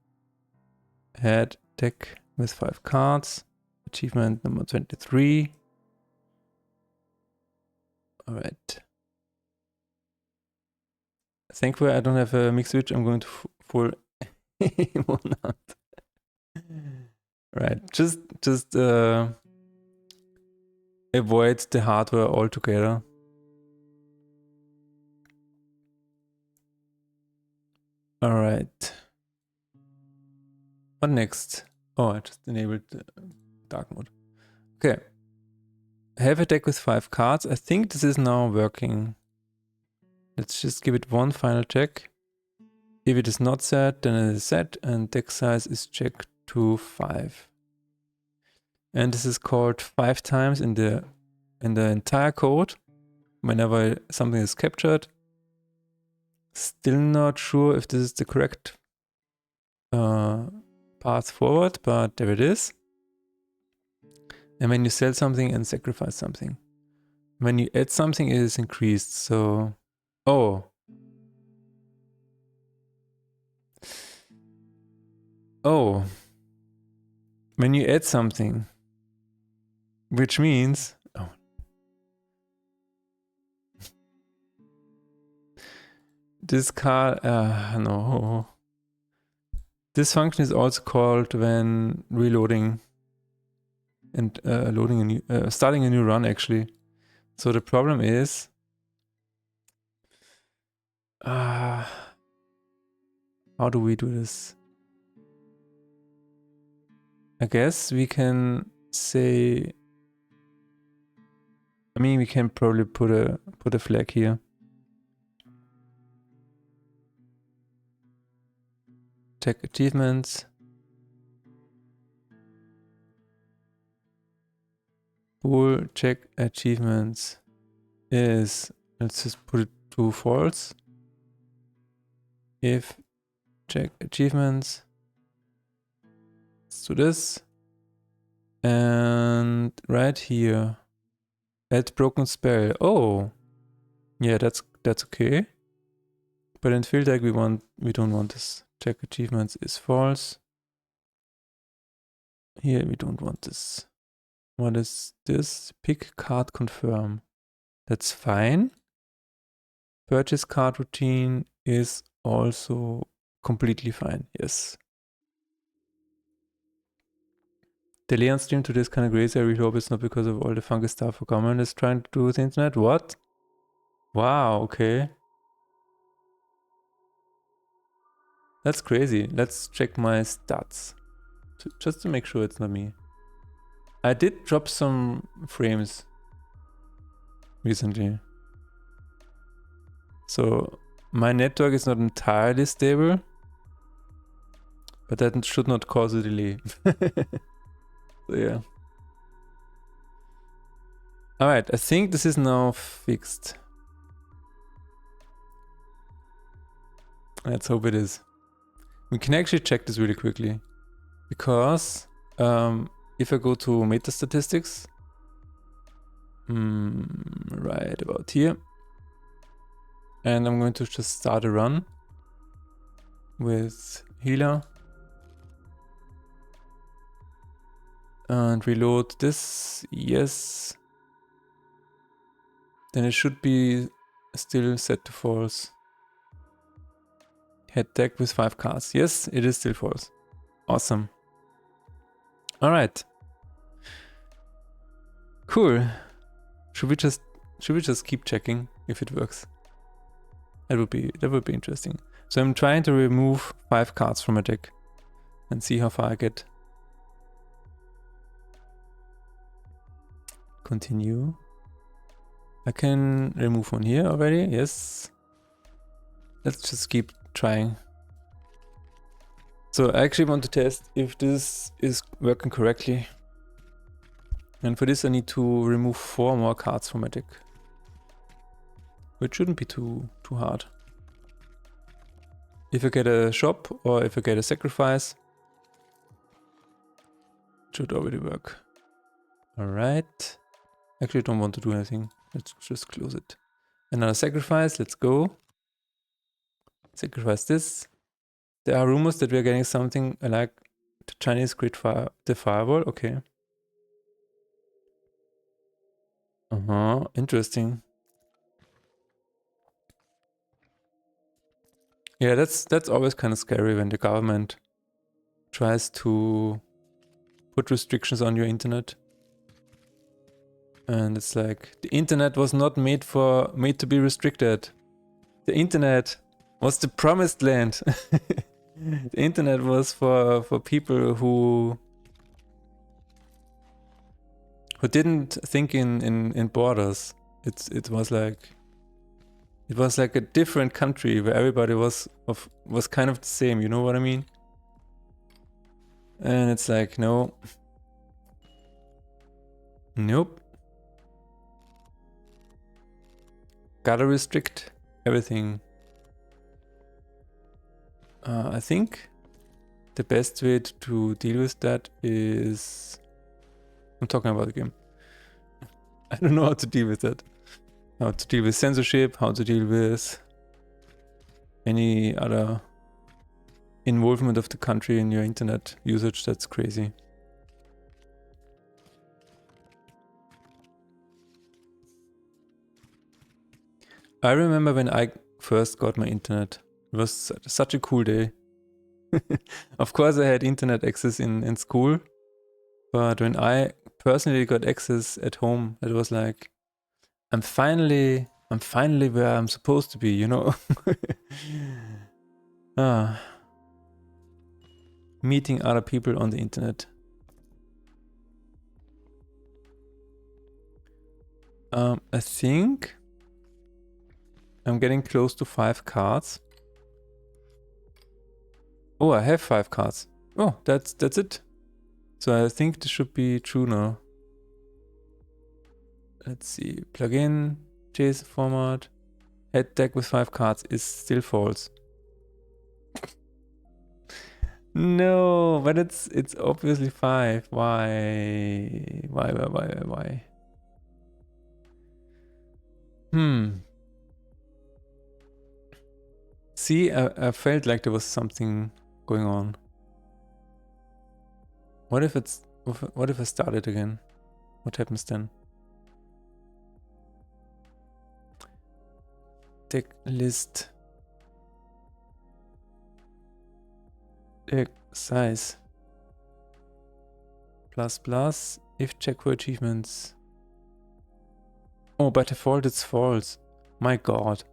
Speaker 1: Head deck with 5 cards. Achievement number 23. All right. Thankfully, I don't have a mix switch. I'm going to full monad. Right. Just avoid the hardware altogether. All right. What next? Oh, I just enabled dark mode. Okay. Have a deck with 5 cards. I think this is now working. Let's just give it one final check. If it is not set, then it is set, and deck size is checked to 5. And this is called 5 times in the entire code whenever something is captured. Still not sure if this is the correct path forward, but there it is. And when you sell something and sacrifice something. When you add something, it is increased. So, oh. Oh, when you add something, which means, oh, this card, no. This function is also called when reloading and loading a new, starting a new run actually. So the problem is, how do we do this? I guess we can say, I mean, we can probably put a flag here. Check achievements. Bool check achievements is, let's just put it to false. If check achievements, let's do this. And right here, add broken spell. Oh, yeah, that's okay. But in field deck we don't want this. Check achievements is false. Here we don't want this. What is this? Pick card confirm. That's fine. Purchase card routine is also completely fine. Yes. Delay on stream today is kind of crazy. I really hope it's not because of all the funky stuff the government is trying to do with the internet. What? Wow, okay. That's crazy. Let's check my stats. Just to make sure it's not me. I did drop some frames recently. So my network is not entirely stable, but that should not cause a delay. So yeah. Alright, I think this is now fixed. Let's hope it is. We can actually check this really quickly. Because if I go to meta statistics, right about here, and I'm going to just start a run with healer and reload this, yes, then it should be still set to false. Head deck with 5 cards, yes, it is still false. Awesome. All right. Cool. Should we just keep checking if it works? That would be interesting. So I'm trying to remove 5 cards from a deck and see how far I get. Continue. I can remove one here already. Yes. Let's just keep trying. So I actually want to test if this is working correctly. And for this I need to remove 4 more cards from my deck. Which shouldn't be too hard. If I get a shop or if I get a sacrifice, it should already work. Alright. Actually don't want to do anything. Let's just close it. Another sacrifice, let's go. Sacrifice this. There are rumors that we are getting something like the Chinese Great the Firewall. Okay. Interesting. Yeah, that's always kind of scary when the government tries to put restrictions on your internet. And it's like the internet was not made to be restricted. The internet was the promised land. The internet was for people who didn't think in borders. It was like a different country where everybody was kind of the same, you know what I mean? And it's like, no. Nope. Gotta restrict everything. I think the best way to deal with that is... I'm talking about the game. I don't know how to deal with that. How to deal with censorship, how to deal with any other involvement of the country in your internet usage. That's crazy. I remember when I first got my internet. It was such a cool day. Of course, I had internet access in school, but when I personally got access at home, it was like, I'm finally where I'm supposed to be, you know? Meeting other people on the internet. I think I'm getting close to 5 cards. Oh, I have 5 cards. Oh, that's it. So I think this should be true now. Let's see. Plugin, JSON format. Head deck with 5 cards is still false. No, but it's obviously 5. Why? Why? See, I felt like there was something going on. What if I start it again? What happens then? Deck list. Deck size. ++ if check for achievements. Oh, by default it's false. My god.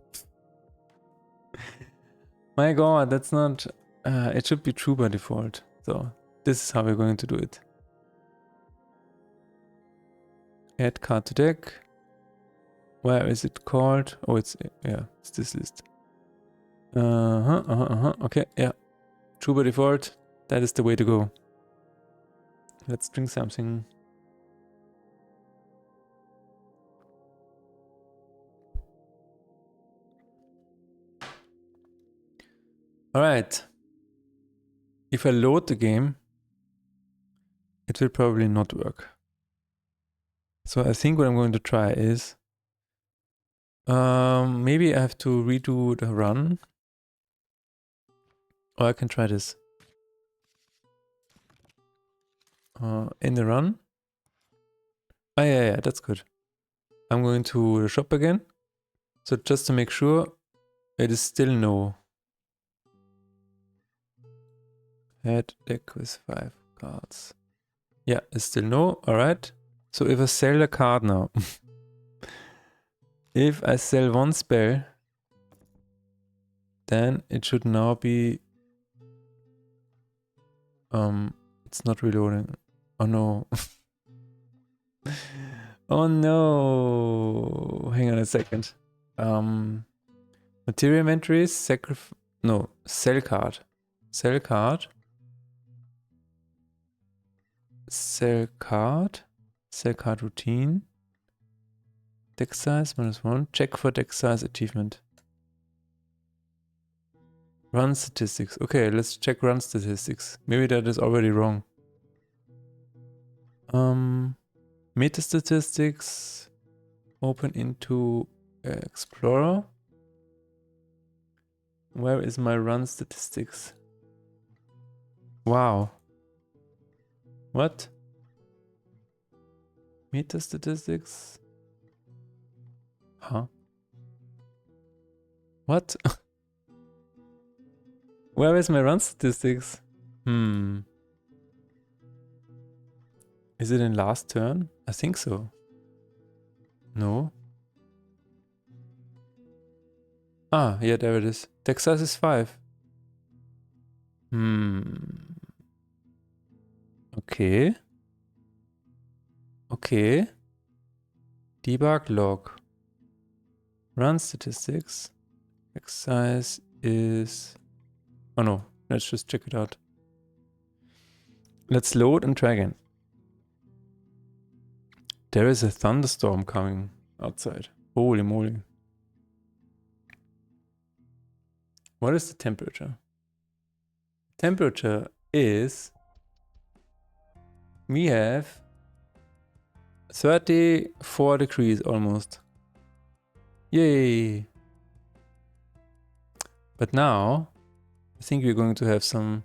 Speaker 1: My god, that's not... it should be true by default. So, this is how we're going to do it. Add card to deck. Where is it called? Oh, it's this list. Okay, yeah. True by default. That is the way to go. Let's drink something. Alright. If I load the game, it will probably not work. So I think what I'm going to try is maybe I have to redo the run. Or I can try this. In the run. Oh yeah, that's good. I'm going to the shop again. So just to make sure, it is still no. Head deck with 5 cards. Yeah, it's still no. Alright. So if I sell a card now. If I sell 1 spell, then it should now be... it's not reloading. Oh no. Oh no. Hang on a second. Material inventories, sell card. Sell card. Sell card. Sell card routine. Deck size -1. Check for deck size achievement. Run statistics. Okay, let's check run statistics. Maybe that is already wrong. Meta statistics. Open into Explorer. Where is my run statistics? Wow. What? Meta statistics? Huh? What? Where is my run statistics? Is it in last turn? I think so. No. Ah, yeah, there it is. Deck size is 5. Okay. Okay. Debug log. Run statistics. Deck size is... Oh no, let's just check it out. Let's load and try again. There is a thunderstorm coming outside. Holy moly. What is the temperature? Temperature is... We have 34 degrees almost. Yay! But now I think we're going to have some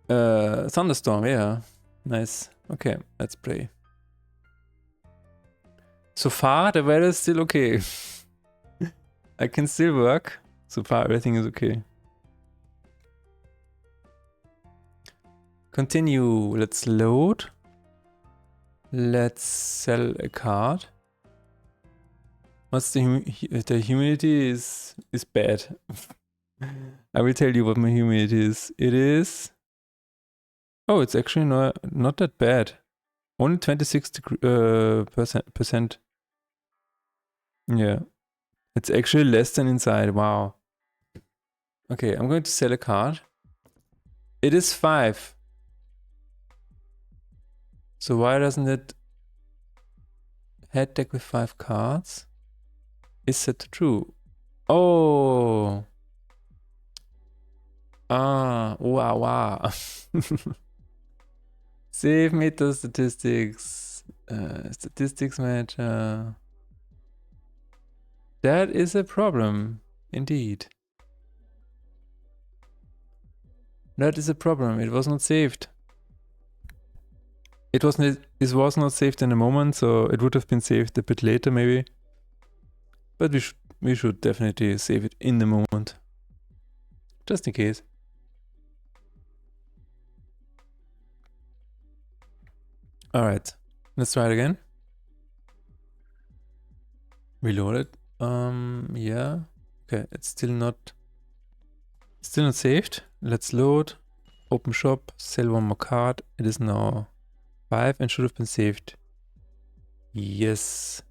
Speaker 1: thunderstorm, yeah. Nice. Okay, let's play. So far, the weather is still okay. I can still work. So far, everything is okay. Continue. Let's load. Let's sell a card. What's the humidity is bad. I will tell you what my humidity is. It is... Oh, it's actually not that bad. Only 26 percent. Yeah. It's actually less than inside. Wow. Okay, I'm going to sell a card. It is 5. So why doesn't it head deck with 5 cards? Is that true? Oh. Ah, wow. Save meta statistics. Statistics matter. That is a problem, indeed. That is a problem. It was not saved. It was not saved in a moment, so it would have been saved a bit later, maybe. But we should definitely save it in the moment, just in case. All right, let's try it again. Reload it. Yeah. Okay, it's still not saved. Let's load. Open shop. Sell one more card. It is now 5 and should have been saved. Yes.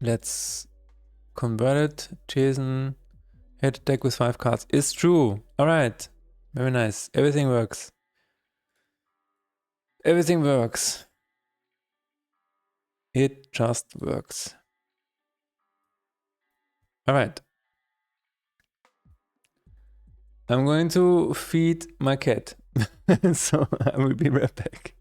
Speaker 1: Let's convert it. Jason head deck with 5 cards. It's true. All right. Very nice. Everything works. Everything works. It just works. All right. I'm going to feed my cat. So I will be right back.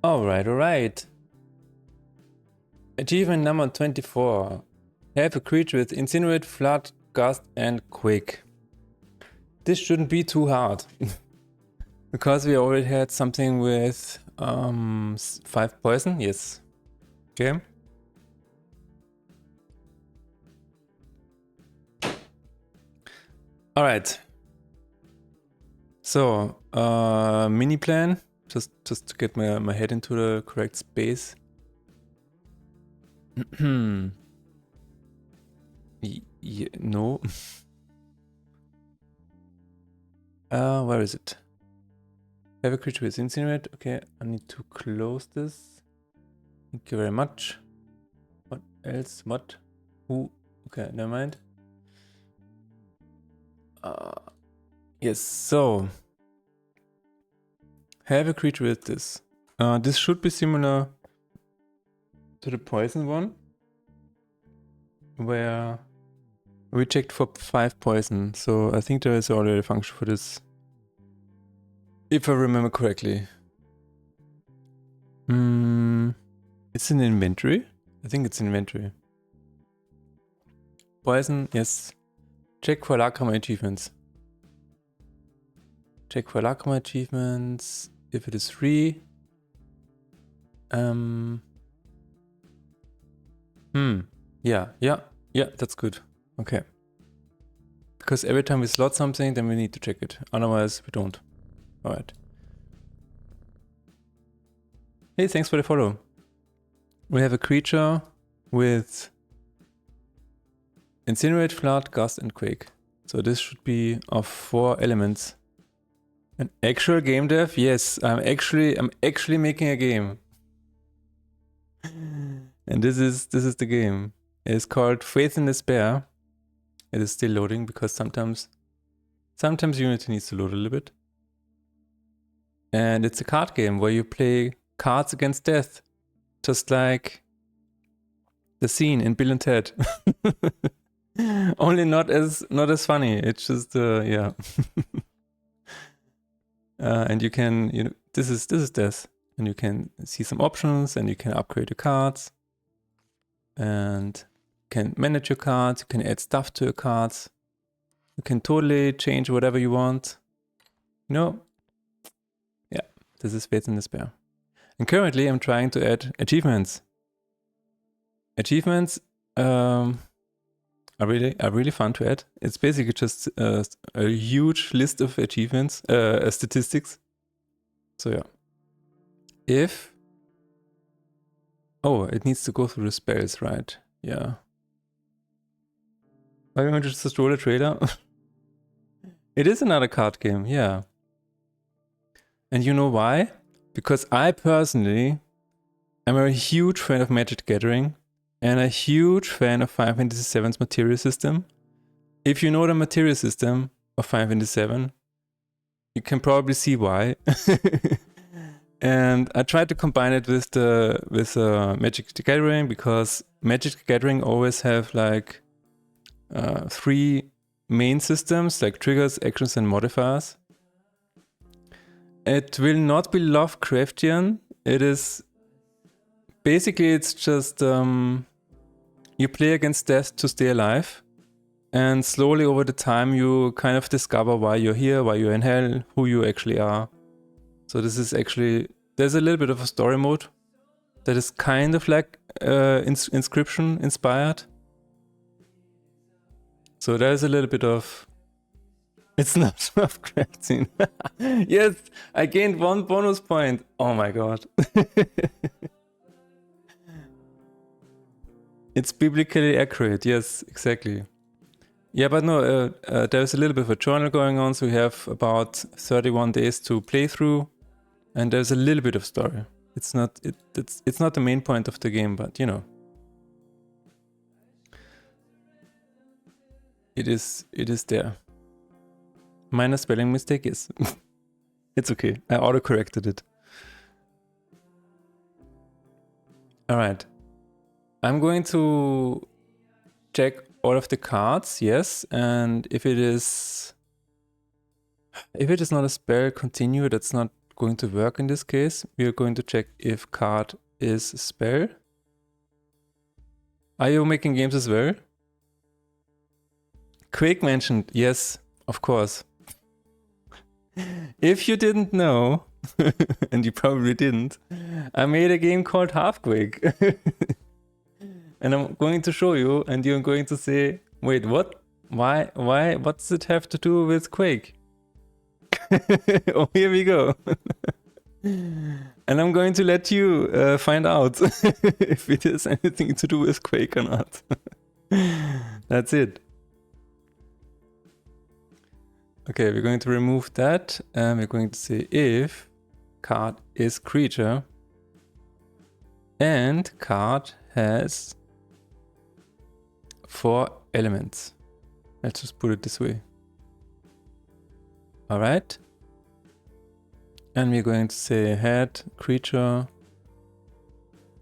Speaker 1: Alright. Achievement number 24. Have a creature with Incinerate, Flood, Gust, and Quake. This shouldn't be too hard. Because we already had something with 5 poison. Yes. Okay. Alright. So, mini plan. Just to get my head into the correct space. No. Where is it? Have a creature with Incinerate. Okay, I need to close this. Thank you very much. What else? What? Who? Okay, never mind. Yes, so have a creature with this. This should be similar to the poison one, where we checked for 5 poison. So I think there is already a function for this, if I remember correctly. It's in inventory. I think it's inventory. Poison, yes. Check for Lacrima achievements. Check for Lacrima achievements. If it is free. Yeah, that's good. Okay. Because every time we slot something, then we need to check it. Otherwise, we don't. Alright. Hey, thanks for the follow. We have a creature with Incinerate, Flood, Gust, and Quake. So this should be of 4 elements. An actual game dev? Yes, I'm actually making a game. And this is the game. It is called Faith in Despair. It is still loading because sometimes Unity needs to load a little bit. And it's a card game where you play cards against death. Just like the scene in Bill and Ted. Only not as funny. It's just yeah. And you can, this is death. And you can see some options and you can upgrade your cards. And can manage your cards, you can add stuff to your cards. You can totally change whatever you want. Yeah, this is Faith in Despair. And currently I'm trying to add achievements. Achievements are really fun to add. It's basically just a huge list of achievements, statistics. So yeah. It needs to go through the spells, right? Yeah. Are you going to just roll a trailer? It is another card game, yeah. And you know why? Because I personally am a huge fan of Magic the Gathering and a huge fan of 557's material system. If you know the material system of 557, you can probably see why. And I tried to combine it with Magic the Gathering because Magic the Gathering always have like 3 main systems like triggers, actions, and modifiers. It will not be Lovecraftian. It is basically it's just you play against death to stay alive, and slowly over the time you kind of discover why you're here, why you're in hell, who you actually are. So this is actually, there's a little bit of a story mode that is kind of like Inscription inspired. So there's a little bit of, it's not Lovecraftian. Yes, I gained 1 bonus point. Oh my god. It's biblically accurate, yes, exactly. Yeah, but no, there's a little bit of a journal going on, so we have about 31 days to play through, and there's a little bit of story. It's not the main point of the game, but it is there. Minor spelling mistake, yes. It's okay. I auto-corrected it. Alright. I'm going to check all of the cards, yes, and if it is not a spell, continue, that's not going to work in this case. We are going to check if card is spell. Are you making games as well? Quake mentioned, yes, of course. If you didn't know, and you probably didn't, I made a game called Half-Quake. And I'm going to show you, and you're going to say, wait, what? Why? What does it have to do with Quake? Oh, here we go. And I'm going to let you find out if it has anything to do with Quake or not. That's it. Okay, we're going to remove that, and we're going to say if card is creature and card has 4 elements. Let's just put it this way. All right. And we're going to say head creature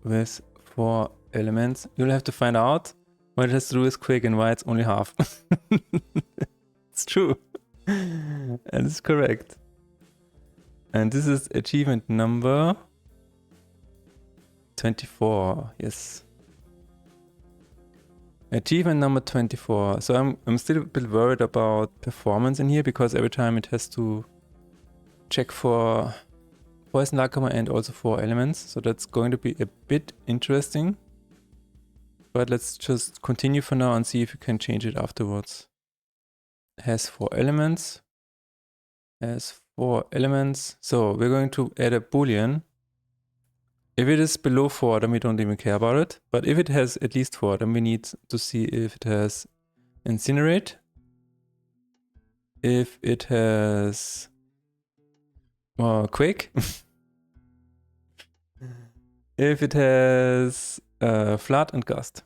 Speaker 1: with 4 elements. You'll have to find out what it has to do with Quake and why it's only half. It's true. And it's correct. And this is achievement number 24. Yes. Achievement number 24. So I'm still a bit worried about performance in here because every time it has to check for Poison Lacumer and also 4 elements. So that's going to be a bit interesting. But let's just continue for now and see if we can change it afterwards. Has 4 elements. Has 4 elements. So we're going to add a boolean. If it is below 4, then we don't even care about it. But if it has at least 4, then we need to see if it has incinerate. If it has Quake. If it has flood and gust.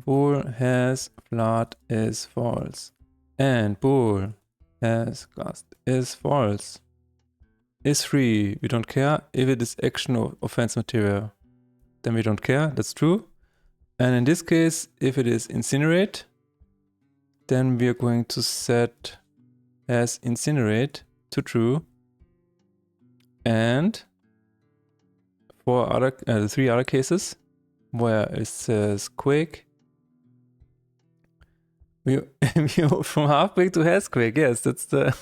Speaker 1: Bool has flood is false. And bool has gust is false. Is free, we don't care. If it is action or offense material, then we don't care, that's true. And in this case, if it is incinerate, then we are going to set as incinerate to true. And for the 3 other cases, where it says Quake, we from Half-Quake to Has-Quake, yes, that's the...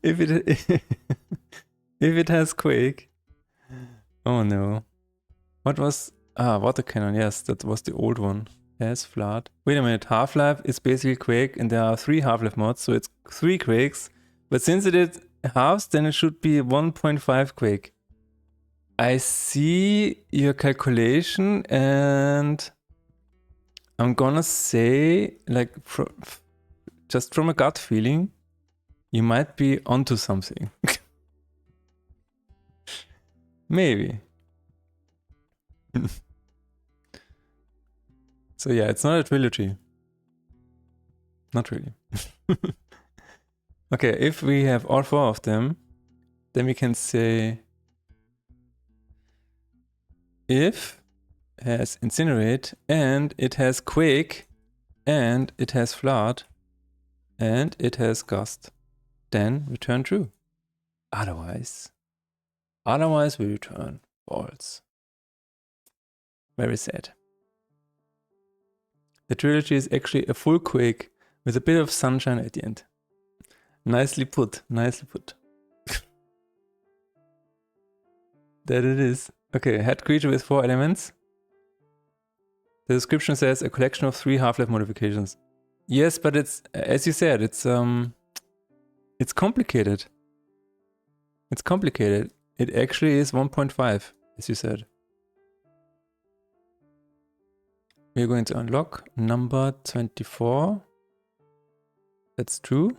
Speaker 1: if it has Quake, oh no. What was, water cannon, yes, that was the old one. Has flood. Wait a minute, Half-Life is basically Quake and there are 3 Half-Life mods, so it's 3 Quakes. But since it is halves, then it should be 1.5 Quake. I see your calculation and I'm gonna say, like, just from a gut feeling, you might be onto something. Maybe. So yeah, it's not a trilogy. Not really. Okay, if we have all 4 of them, then we can say if has incinerate and it has Quake and it has flood and it has gust, then return true. Otherwise we return false. Very sad. The trilogy is actually a full Quake with a bit of sunshine at the end. Nicely put, nicely put. That it is. Okay, head creature with 4 elements. The description says a collection of 3 Half-Life modifications. Yes, but it's, as you said, it's complicated. It's complicated. It actually is 1.5, as you said. We're going to unlock number 24. That's true.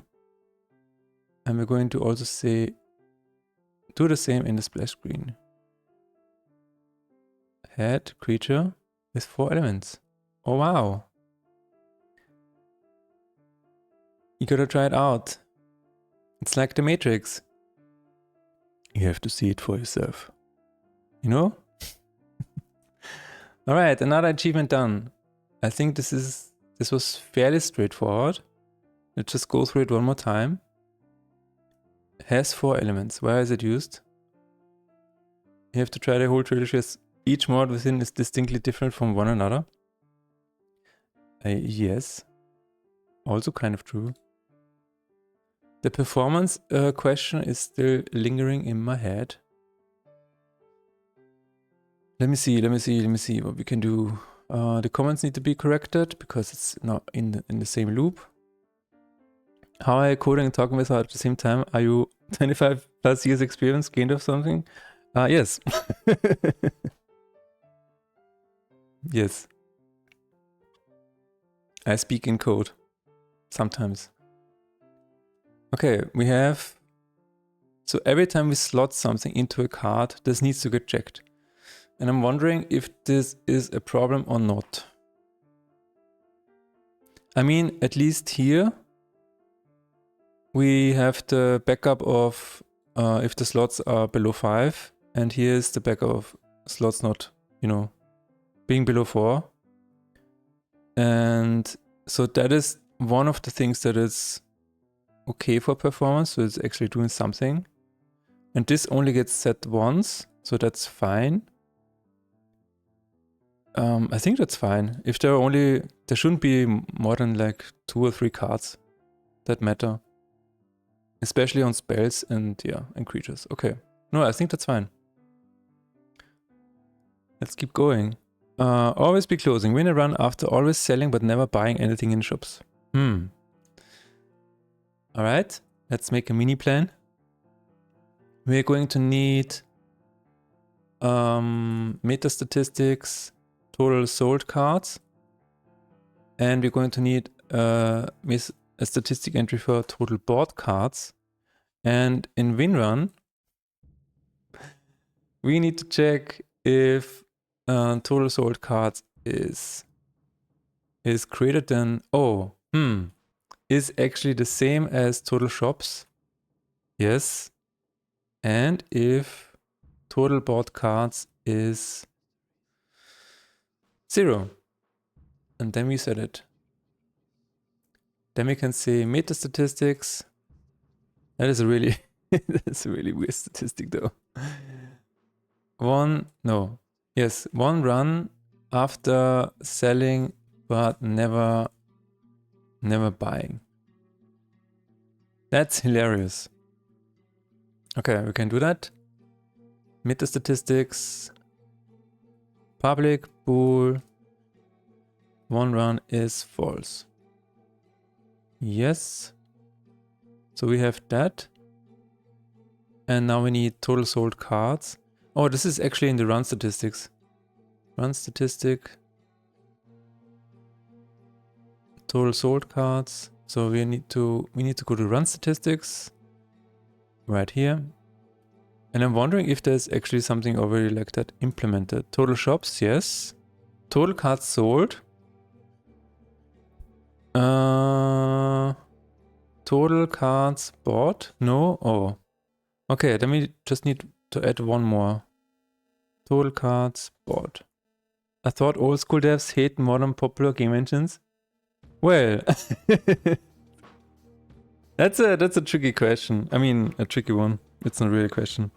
Speaker 1: And we're going to also say, do the same in the splash screen. Head creature with 4 elements. Oh wow. You gotta try it out. It's like the Matrix. You have to see it for yourself. You know? Alright, another achievement done. I think this was fairly straightforward. Let's just go through it one more time. Has 4 elements. Where is it used? You have to try the whole trilogy as each mod within is distinctly different from one another. Yes. Also kind of true. The performance question is still lingering in my head. Let me see what we can do. The comments need to be corrected because it's not in the same loop. How are you coding and talking with her at the same time? Are you 25 plus years experience gained of something? Yes. Yes. I speak in code. Sometimes. Okay, we have... So every time we slot something into a card, this needs to get checked. And I'm wondering if this is a problem or not. I mean, at least here, we have the backup of if the slots are below 5. And here's the backup of slots not, being below 4. And so that is one of the things that is okay for performance. So it's actually doing something. And this only gets set once. So that's fine. I think that's fine. If there shouldn't be more than like 2 or 3 cards that matter. Especially on spells and creatures. Okay. No, I think that's fine. Let's keep going. Always be closing. Win a run after always selling but never buying anything in shops. Alright, let's make a mini plan. We're going to need meta statistics, total sold cards, and we're going to need a statistic entry for total bought cards. And in WinRun, we need to check if total sold cards is greater than is actually the same as total shops. Yes. And if total bought cards is 0. And then we set it. Then we can say meta statistics. That is a really that's a really weird statistic though. One run after selling but never buying. That's hilarious. Okay, we can do that. Meta statistics. Public bool. One run is false. Yes. So we have that. And now we need total sold cards. Oh, this is actually in the run statistics. Run statistic. Total sold cards. So we need to go to run statistics. Right here. And I'm wondering if there's actually something already like that implemented. Total shops, yes. Total cards sold. Total cards bought? No? Oh. Okay, then we just need to add one more. Total cards bought. I thought old school devs hate modern popular game engines. Well, that's a tricky question. I mean, a tricky one. It's not really a question.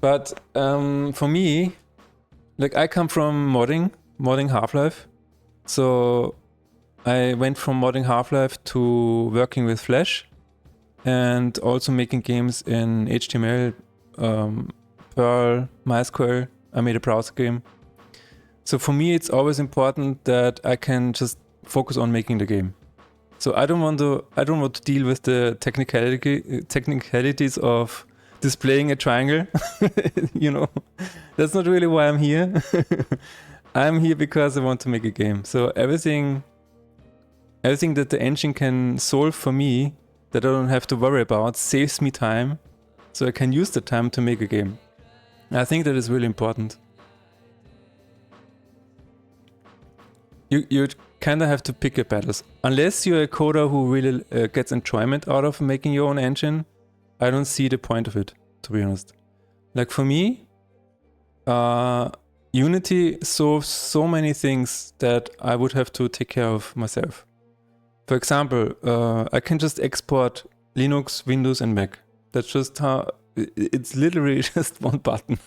Speaker 1: But for me, like I come from modding Half-Life. So I went from modding Half-Life to working with Flash and also making games in HTML, Perl, MySQL. I made a browser game. So for me, it's always important that I can just focus on making the game. So I don't want to deal with the technicalities of displaying a triangle. That's not really why I'm here. I'm here because I want to make a game. So everything that the engine can solve for me that I don't have to worry about saves me time, so I can use the time to make a game. I think that is really important. You kind of have to pick your battles. Unless you're a coder who really gets enjoyment out of making your own engine, I don't see the point of it, to be honest. Like for me, Unity solves so many things that I would have to take care of myself. For example, I can just export Linux, Windows, and Mac. That's just how, it's literally just one button.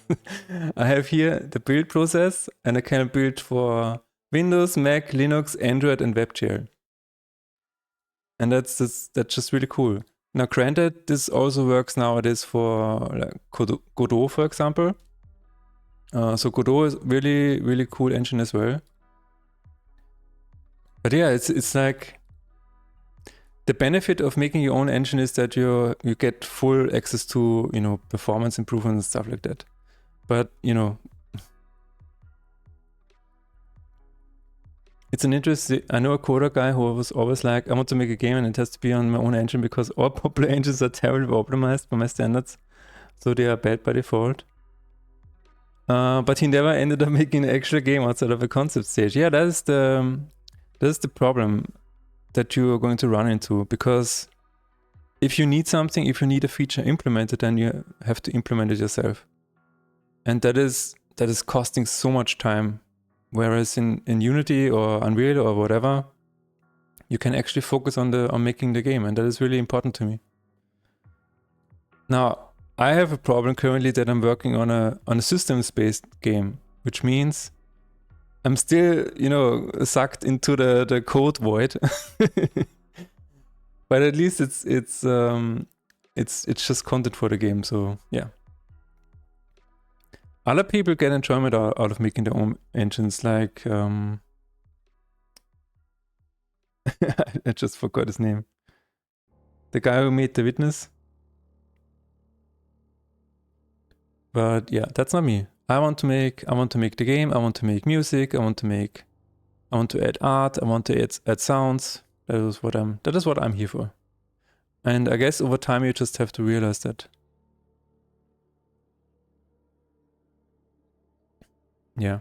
Speaker 1: I have here the build process, and I can build for Windows, Mac, Linux, Android, and WebGL. And that's just really cool. Now, granted, this also works nowadays for like Godot, for example. So Godot is really, really cool engine as well. But yeah, it's like the benefit of making your own engine is that you get full access to, you know, performance improvements and stuff like that. But, you know, it's an interesting, I know a coder guy who was always like, I want to make a game and it has to be on my own engine because all popular engines are terribly optimized by my standards. So they are bad by default. But he never ended up making an actual game outside of a concept stage. Yeah, that is the problem that you are going to run into, because if you need something, if you need a feature implemented, then you have to implement it yourself. And that is costing so much time. Whereas in Unity or Unreal or whatever, you can actually focus on making the game, and that is really important to me. Now, I have a problem currently that I'm working on a systems-based game, which means I'm still, you know, sucked into the code void. But at least it's just content for the game, so yeah. Other people get enjoyment out of making their own engines, like I just forgot his name. The guy who made The Witness. But yeah, that's not me. I want to make the game, I want to make music, I want to add art, I want to add sounds. That is what I'm here for. And I guess over time you just have to realize that. Yeah.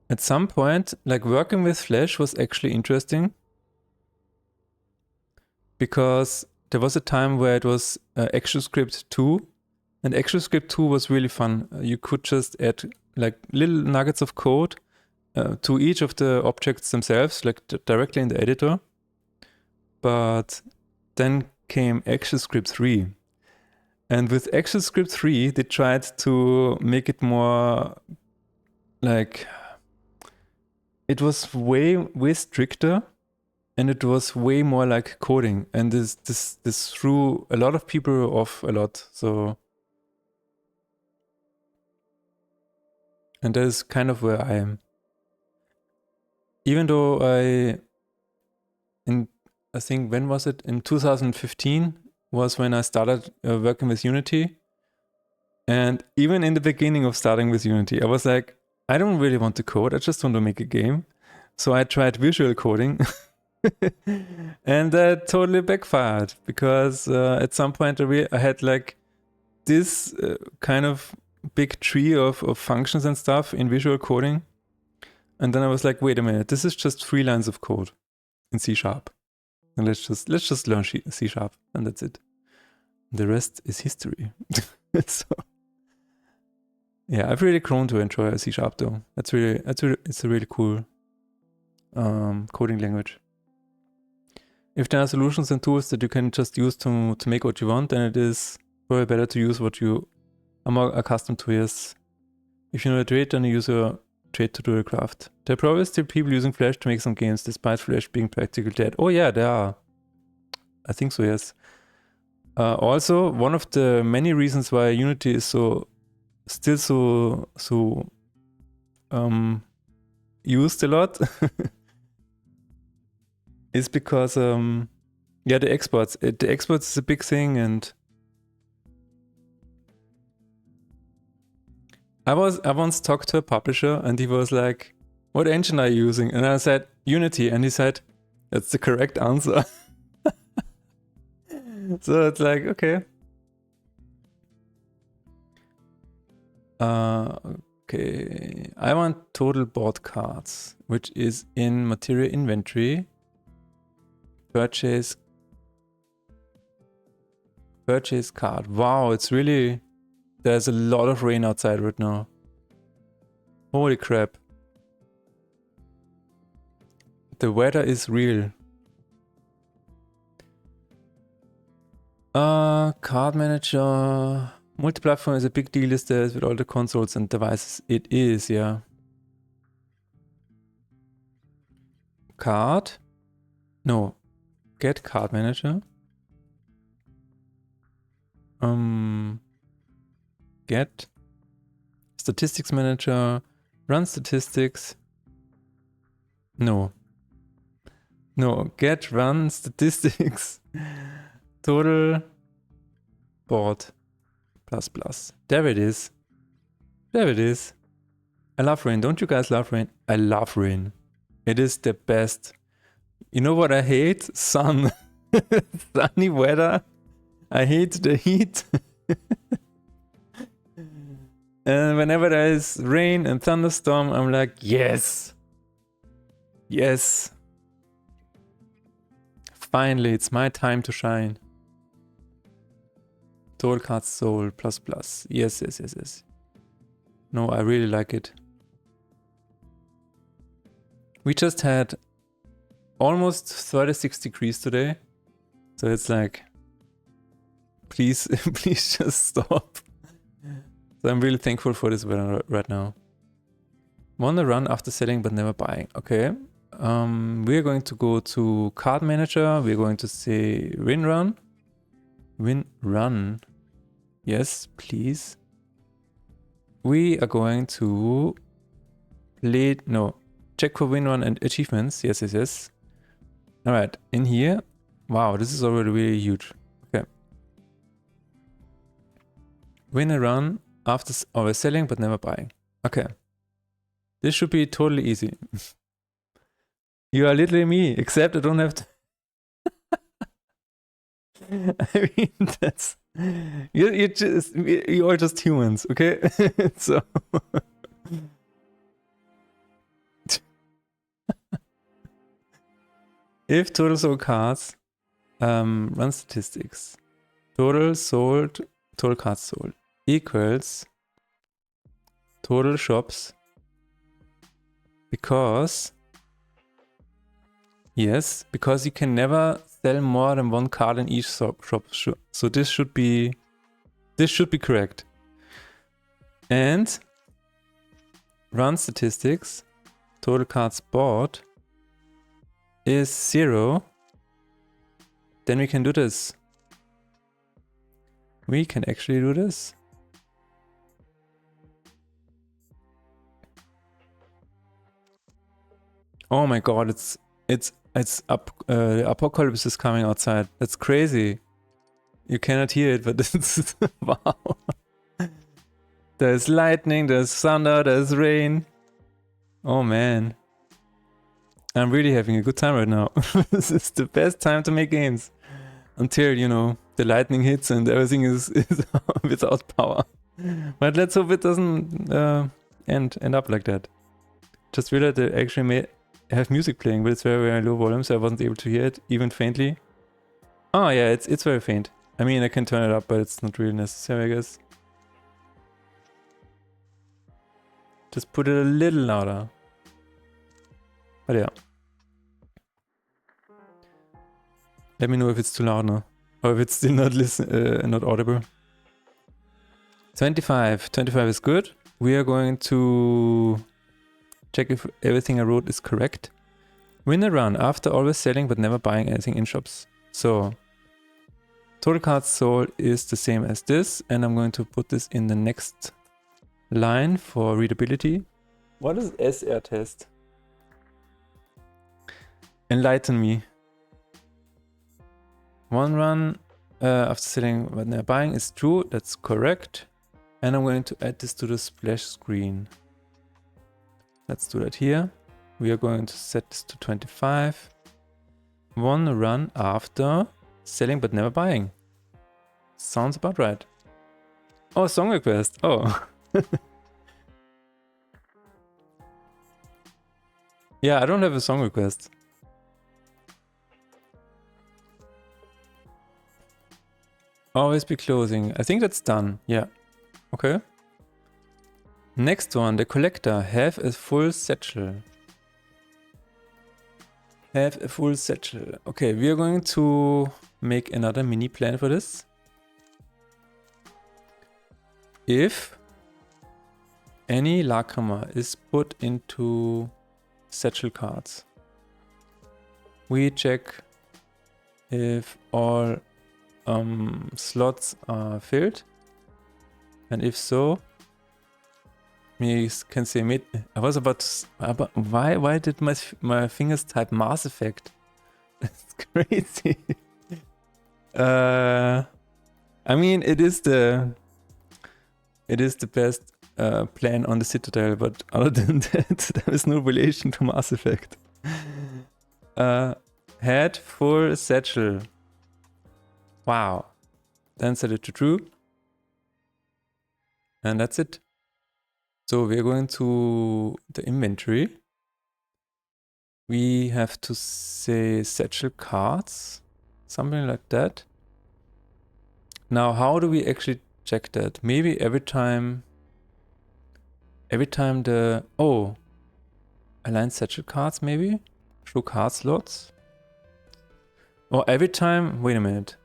Speaker 1: At some point, like working with Flash was actually interesting, because there was a time where it was ActionScript 2, and ActionScript 2 was really fun. You could just add like little nuggets of code to each of the objects themselves, like directly in the editor. But then came ActionScript 3. And with ActionScript 3, they tried to make it more like, it was way stricter, and it was way more like coding. And this threw a lot of people off a lot. So, and that is kind of where I am. Even though I think, when was it? In 2015 was when I started working with Unity. And even in the beginning of starting with Unity, I was like, I don't really want to code. I just want to make a game. So I tried visual coding. And that totally backfired, because at some point I had like this kind of big tree of functions and stuff in visual coding. And then I was like, wait a minute, this is just 3 lines of code in C#. And let's just learn C#, and that's it. The rest is history. So yeah, I've really grown to enjoy C# though. It's a really cool coding language. If there are solutions and tools that you can just use to make what you want, then it is probably better to use what you are more accustomed to. Yes. If you know a trade, then you use your trade tutorial craft. There are probably still people using Flash to make some games, despite Flash being practically dead. Oh yeah, there are. I think so, yes. Also, one of the many reasons why Unity is still so used a lot is because yeah, the exports is a big thing. And I once talked to a publisher, and he was like, what engine are you using? And I said, Unity. And he said, that's the correct answer. So it's like, okay. Okay, I want total bought cards, which is in material inventory. Purchase card. Wow, it's really, there's a lot of rain outside right now. Holy crap. The weather is real. Card manager. Multi-platform is a big deal, is this, with all the consoles and devices? It is, yeah. Card? No. Get card manager. Get statistics manager. Run statistics. No. No. Get run statistics. Total board plus plus. There it is. There it is. I love rain. Don't you guys love rain? I love rain. It is the best. You know what I hate? Sun. Sunny weather. I hate the heat. And whenever there is rain and thunderstorm, I'm like, yes. Yes. Finally, it's my time to shine. Total cards sold plus plus. Yes, yes, yes, yes. No, I really like it. We just had almost 36 degrees today. So it's like, please, please just stop. So I'm really thankful for this weather right now. Wanna run after selling but never buying. Okay. We're going to go to card manager. We're going to say win run. Win run. Yes, please. We are going to play, no, check for win run and achievements. Yes, yes, yes. All right, in here. Wow, this is already really huge. Okay. Win a run after always selling but never buying. Okay. This should be totally easy. You are literally me, except I don't have to. I mean, that's you are just humans, okay? So if total sold cards, run statistics, total sold, total cards sold equals total shops, because yes, because you can never sell more than one card in each shop. So this should be correct. And run statistics, total cards bought is 0. Then we can do this. We can actually do this. Oh my god, it's up. The apocalypse is coming outside. That's crazy. You cannot hear it, but it's wow. There's lightning, there's thunder, there's rain. Oh man. I'm really having a good time right now. This is the best time to make games. Until, you know, the lightning hits and everything is without power. But let's hope it doesn't end up like that. Just realized they actually have music playing, but it's very, very low volume, so I wasn't able to hear it, even faintly. Oh yeah, it's very faint. I mean, I can turn it up, but it's not really necessary, I guess. Just put it a little louder. But yeah. Let me know if it's too loud now, or if it's still not audible. 25 is good. We are going to check if everything I wrote is correct. Win a run after always selling but never buying anything in shops. So total cards sold is the same as this, and I'm going to put this in the next line for readability. What is SR test? Enlighten me. One run after selling but never buying is true. That's correct. And I'm going to add this to the splash screen. Let's do that here. We are going to set this to 25. One run after selling but never buying. Sounds about right. Oh, song request. Oh. Yeah, I don't have a song request. Always be closing. I think that's done. Yeah. Okay. Next one, the collector. Have a full satchel. Have a full satchel. Okay, we are going to make another mini plan for this. If any Lacrima is put into satchel cards, we check if all slots are filled, and if so, we can say I was about to, why did my fingers type Mass Effect? That's crazy. I mean, it is the best plan on the Citadel, but other than that, there is no relation to Mass Effect. Head full satchel. Wow. Then set it to true. And that's it. So we're going to the inventory. We have to say satchel cards, something like that. Now, how do we actually check that? Maybe every time align satchel cards, maybe? Show card slots? Or every time, wait a minute.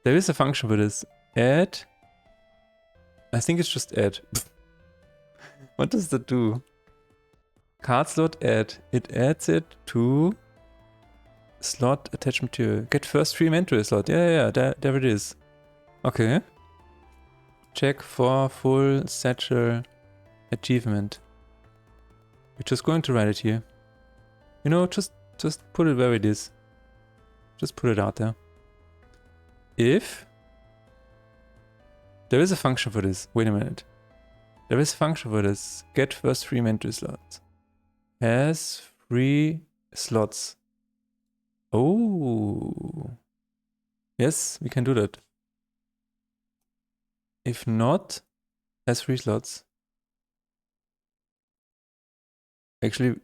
Speaker 1: There is a function for this. Add. I think it's just add. What does that do? Card slot add. It adds it to slot attach material. Get first free inventory slot. Yeah, there it is. Okay. Check for full satchel achievement. We're just going to write it here. You know, just put it where it is. Just put it out there. If there is a function for this. Wait a minute. There is a function for this. Get first free inventory slots. Has free slots. Oh. Yes, we can do that. If not, has free slots. Actually,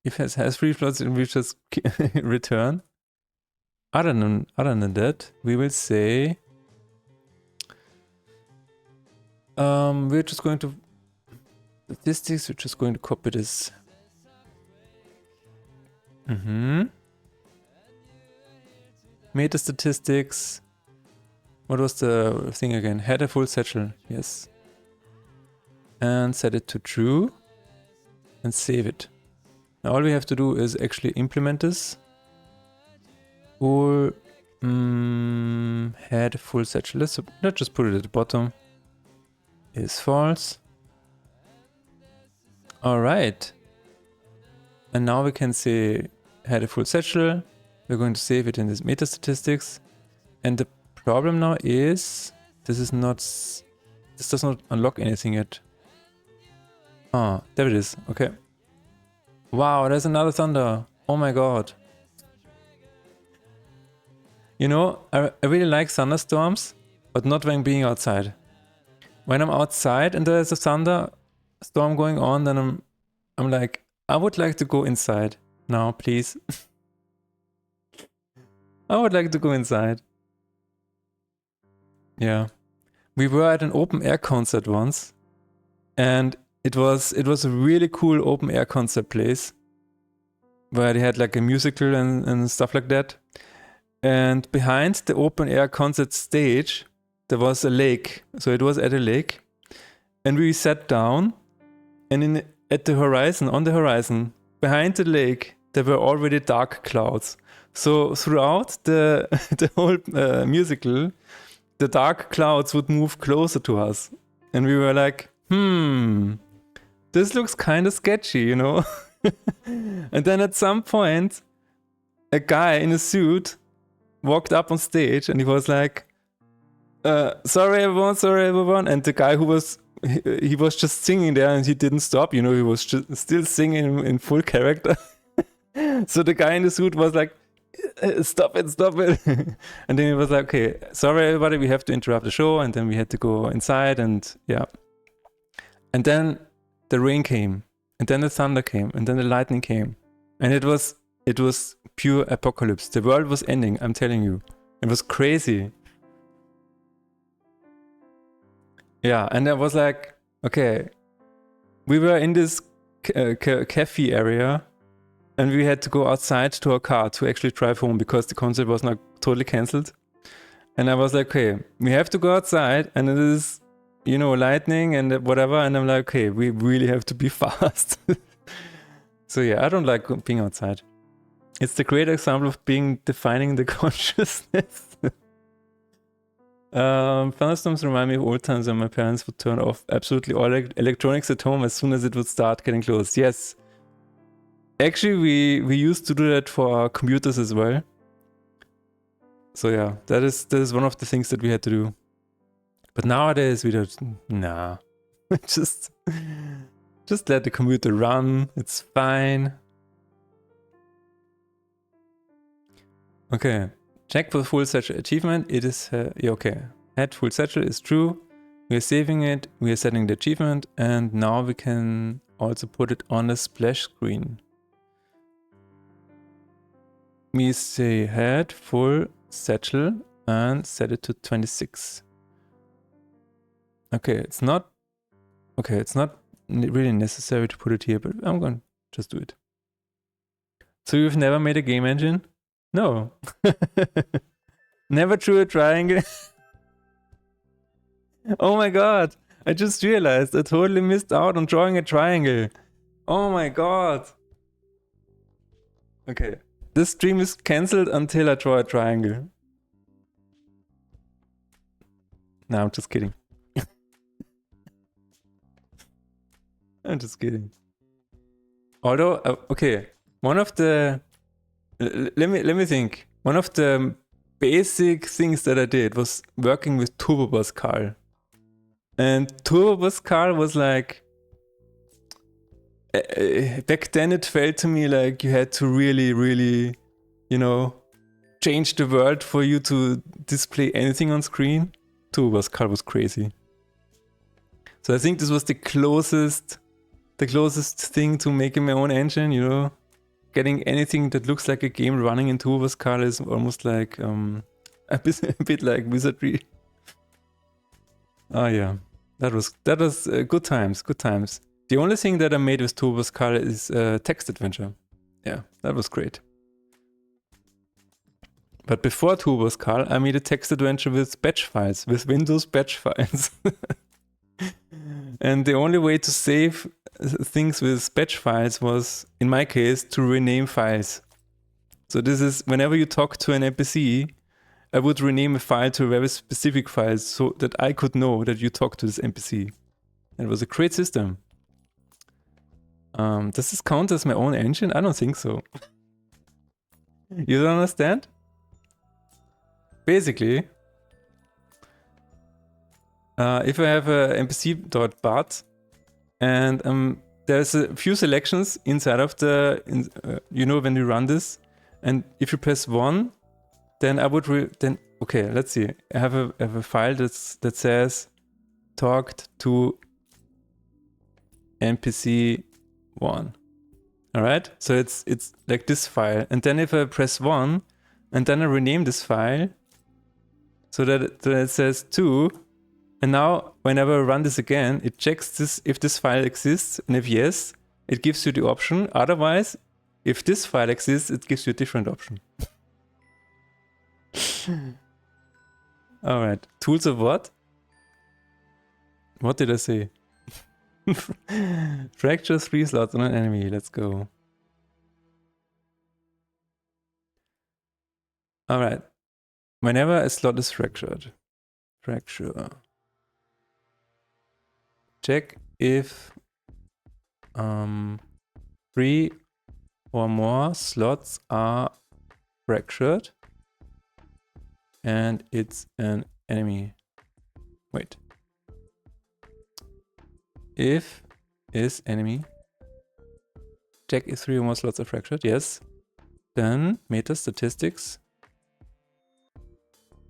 Speaker 1: if it has free slots, we just return. Other than that, we will say we're just going to statistics. We're just going to copy this. Meta statistics. What was the thing again? Had a full satchel. Yes. And set it to true. And save it. Now all we have to do is actually implement this. Or had a full satchel. Let's just put it at the bottom. Is false. Alright. And now we can say had a full satchel. We're going to save it in this meta statistics. And the problem now is this does not unlock anything yet. Ah, there it is. Okay. Wow, there's another thunder. Oh my god. You know, I really like thunderstorms, but not when being outside. When I'm outside and there's a thunderstorm going on, then I'm like, I would like to go inside now, please. I would like to go inside. Yeah. We were at an open air concert once, and it was a really cool open air concert place where they had like a musical and stuff like that. And behind the open air concert stage, there was a lake. So it was at a lake. And we sat down, and on the horizon, behind the lake, there were already dark clouds. So throughout the whole musical, the dark clouds would move closer to us. And we were like, this looks kind of sketchy, you know? And then at some point, a guy in a suit walked up on stage and he was like, sorry everyone. And the guy who was just singing there and he didn't stop, you know, he was just still singing in full character. So the guy in the suit was like, stop it. And then he was like, okay, sorry everybody, we have to interrupt the show. And then we had to go inside and yeah. And then the rain came, and then the thunder came, and then the lightning came. And it was pure apocalypse. The world was ending, I'm telling you. It was crazy. Yeah, and I was like, okay, we were in this cafe area, and we had to go outside to our car to actually drive home because the concert was not totally cancelled. And I was like, okay, we have to go outside, and it is, you know, lightning and whatever. And I'm like, okay, we really have to be fast. So yeah, I don't like being outside. It's the great example of defining the consciousness. Thunderstorms remind me of old times when my parents would turn off absolutely all electronics at home as soon as it would start getting close. Yes. Actually, we used to do that for our computers as well. So yeah, that is one of the things that we had to do. But nowadays we don't. Nah, just let the computer run. It's fine. Okay, check for full satchel achievement. It is yeah, okay. Had full satchel is true. We are saving it. We are setting the achievement, and now we can also put it on the splash screen. We say had full satchel and set it to 26. Okay, it's not really necessary to put it here, but I'm going to just do it. So you've never made a game engine? No. Never drew a triangle? Oh my god, I just realized I totally missed out on drawing a triangle. Oh my god. Okay. This stream is cancelled until I draw a triangle. No, I'm just kidding. I'm just kidding. Although, okay, one of the let me think. One of the basic things that I did was working with Turbo Pascal, and Turbo Pascal was like back then it felt to me like you had to really, you know, change the world for you to display anything on screen. Turbo Pascal was crazy. So I think this was the closest thing to making my own engine, you know. Getting anything that looks like a game running in Turbo Pascal is almost like a bit like wizardry. Oh yeah, that was good times. The only thing that I made with Turbo Pascal is text adventure. Yeah, that was great. But before Turbo Pascal, I made a text adventure with batch files, with Windows batch files. And the only way to save things with batch files was, in my case, to rename files. So this is, whenever you talk to an NPC, I would rename a file to a very specific file so that I could know that you talk to this NPC. And it was a great system. Does this count as my own engine? I don't think so. You don't understand? Basically, if I have a npc.bat and there's a few selections inside of the, you know, when you run this, and if you press 1, then I would okay, let's see. I have a file that says talked to npc 1. All right, so it's like this file, and then if I press 1 and then I rename this file so that it says 2, and now whenever I run this again, it checks this if this file exists, and if yes, it gives you the option. Otherwise, if this file exists, it gives you a different option. All right, tools of what? What did I say? Fracture 3 slots on an enemy. Let's go. All right. Whenever a slot is fractured, check if 3 or more slots are fractured and it's an enemy. Wait. If is enemy. Check if 3 or more slots are fractured. Yes. Then meta statistics.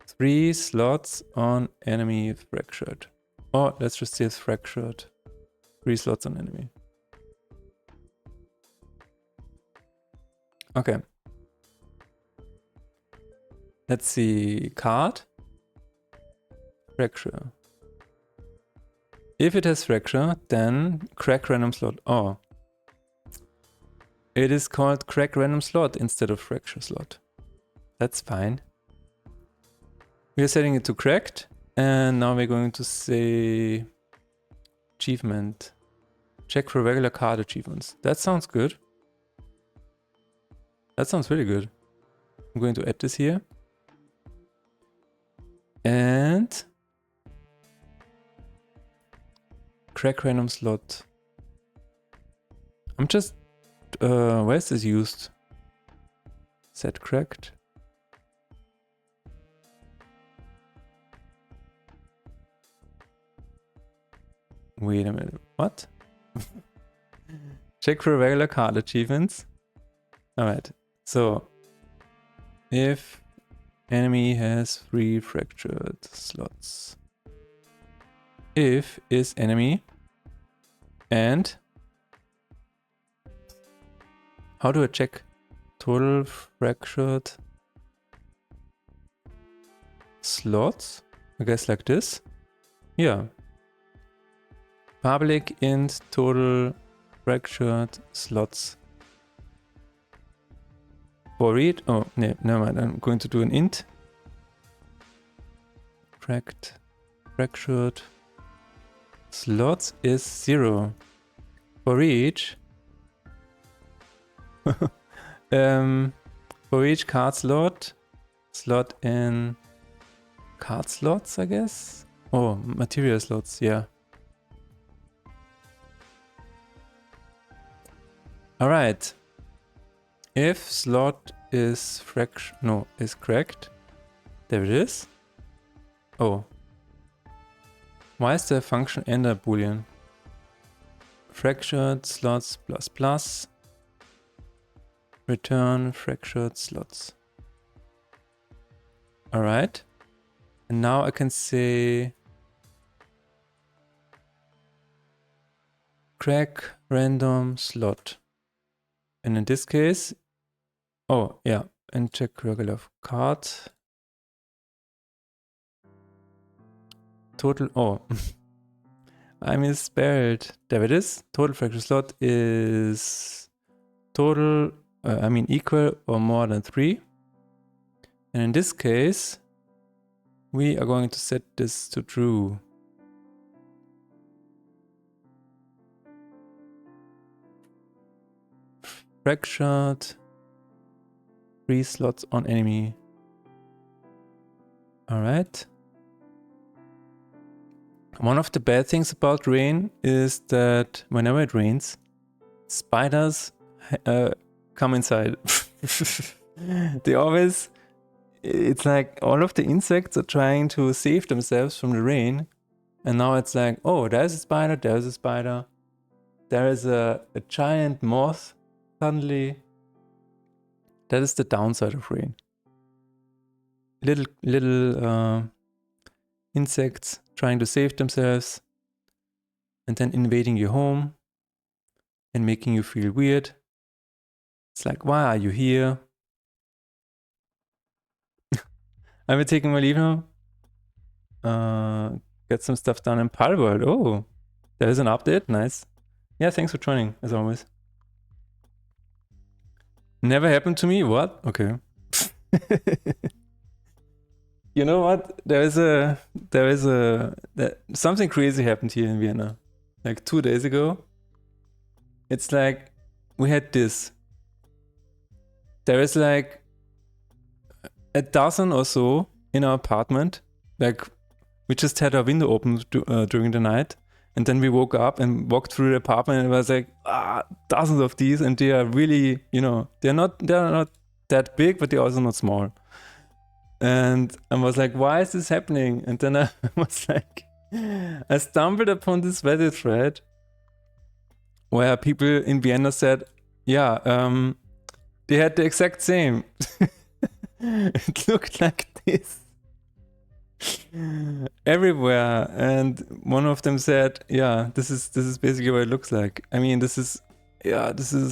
Speaker 1: 3 slots on enemy fractured. Or let's just say it's fractured. 3 slots on enemy. Okay. Let's see. Card. Fracture. If it has fracture, then crack random slot. Oh. it is called crack random slot instead of fracture slot. That's fine. We are setting it to cracked, and now we're going to say achievement. Check for regular card achievements. That sounds good. That sounds really good. I'm going to add this here. And crack random slot. I'm just, where is this used? Set cracked. Wait a minute, what? Check for regular card achievements. Alright, so if enemy has 3 fractured slots. If is enemy and how do I check total fractured slots? I guess like this. Yeah. Public int total fractured slots. For read. Oh, no, never mind. I'm going to do an int. Fractured slots is 0. For each. For each card slot in card slots, I guess. Oh, material slots, yeah. All right. If slot is is cracked. There it is. Oh. Why is the function ender boolean? Fractured slots plus plus. Return fractured slots. All right. And now I can say crack random slot. And in this case, oh yeah, and check regular card. Total, oh, I misspelled. There it is. Total fracture slot is total, equal or more than 3. And in this case, we are going to set this to true. Fractured 3 slots on enemy. All right. One of the bad things about rain is that whenever it rains, spiders come inside. They always, it's like all of the insects are trying to save themselves from the rain. And now it's like, oh, there's a spider, there's a spider. There is a giant moth suddenly. That is the downside of rain. Little insects trying to save themselves and then invading your home and making you feel weird. It's like, why are you here? I'm taking my leave now. Get some stuff done in Palworld. Oh, there is an update. Nice. Yeah, thanks for joining, as always. Never happened to me? What? Okay. You know what? Something crazy happened here in Vienna. Like 2 days ago. It's like, we had this. There is like a dozen or so in our apartment. Like, we just had our window open during the night. And then we woke up and walked through the apartment and it was like, dozens of these. And they are really, they're not that big, but they're also not small. And I was like, why is this happening? And then I was like, I stumbled upon this Reddit thread where people in Vienna said, yeah, they had the exact same. It looked like this everywhere. And one of them said, yeah, this is basically what it looks like. I mean, this is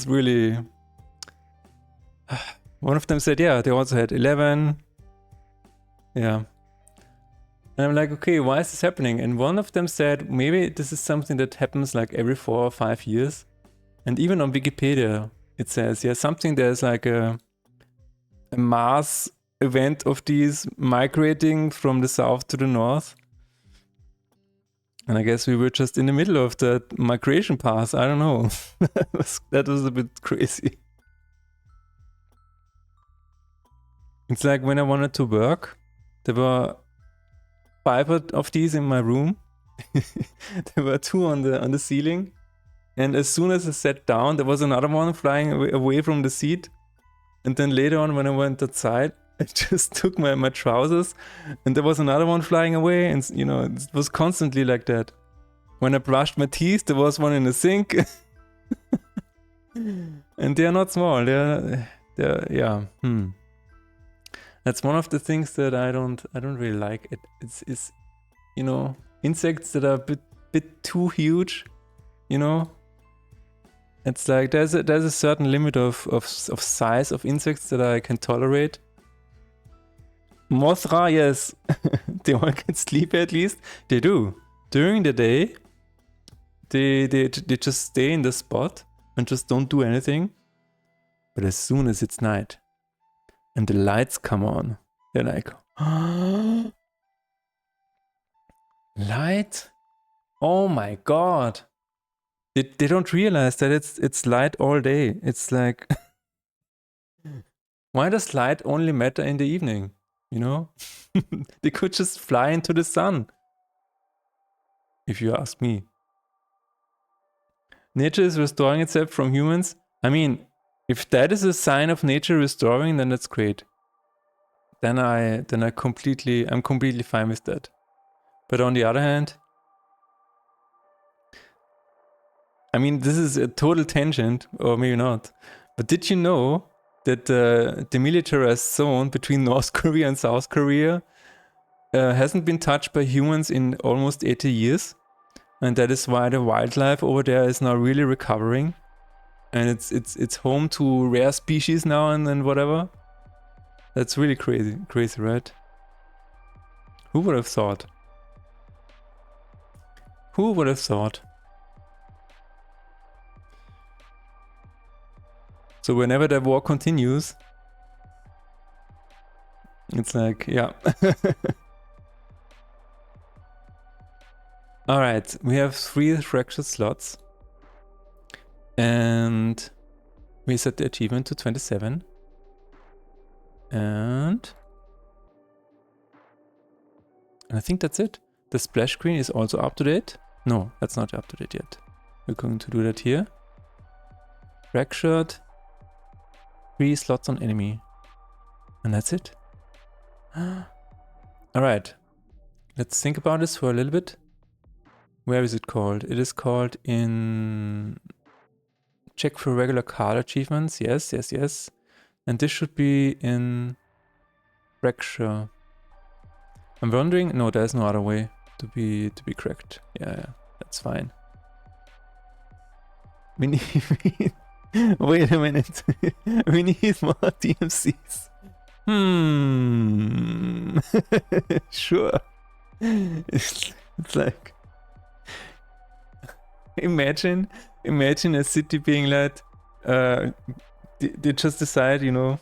Speaker 1: really... One of them said, yeah, they also had 11. Yeah. And I'm like, okay, why is this happening? And one of them said, maybe this is something that happens like every 4 or 5 years. And even on Wikipedia, It says, yeah, something there's like a mass event of these migrating from the south to the north. And I guess we were just in the middle of that migration path. I don't know. That was a bit crazy. It's like when I wanted to work, there were 5 of these in my room. There were 2 on the ceiling. And as soon as I sat down, there was another one flying away from the seat. And then later on, when I went outside, I just took my trousers and there was another one flying away. And, you know, it was constantly like that. When I brushed my teeth, there was one in the sink. And they're not small. They're yeah. That's one of the things that I don't really like. It's you know, insects that are a bit too huge, you know. It's like there's a certain limit of size of insects that I can tolerate. Mothra, yes. They all can sleep at least. They do. During the day, they just stay in the spot and just don't do anything. But as soon as it's night and the lights come on, they're like, light? Oh my god. They don't realize that it's light all day. It's like, why does light only matter in the evening? You know? They could just fly into the sun. If you ask me. Nature is restoring itself from humans. I mean, if that is a sign of nature restoring, then that's great. Then I'm completely fine with that. But on the other hand, I mean, this is a total tangent, or maybe not. But did you know that the demilitarized zone between North Korea and South Korea hasn't been touched by humans in almost 80 years? And that is why the wildlife over there is now really recovering. And it's home to rare species now and whatever. That's really crazy, right? Who would have thought? Who would have thought? So whenever the war continues, it's like, yeah. All right, we have 3 fractured slots. And we set the achievement to 27. And I think that's it. The splash screen is also up to date. No, that's not up to date yet. We're going to do that here. Fractured. 3 slots on enemy. And that's it. Alright. Let's think about this for a little bit. Where is it called? It is called in... Check for regular card achievements. Yes. And this should be in... Fracture. I'm wondering... No, there's no other way to be correct. Yeah, that's fine. We need... Wait a minute. We need more DMCs. Sure. It's like... Imagine a city being like... they just decide, you know...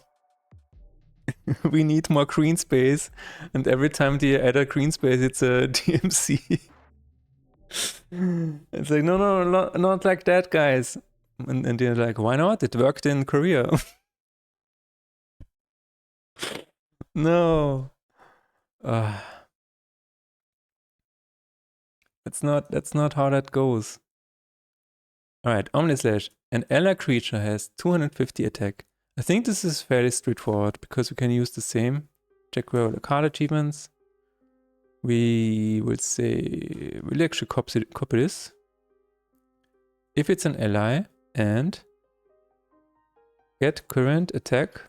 Speaker 1: we need more green space. And every time they add a green space, it's a DMC. It's like, no, not like that, guys. And they're like, why not? It worked in Korea. No. That's not how that goes. Alright, Omnislash. An ally creature has 250 attack. I think this is fairly straightforward because we can use the same. Check where all the card achievements. We will say, we'll actually copy this. If it's an ally and get current attack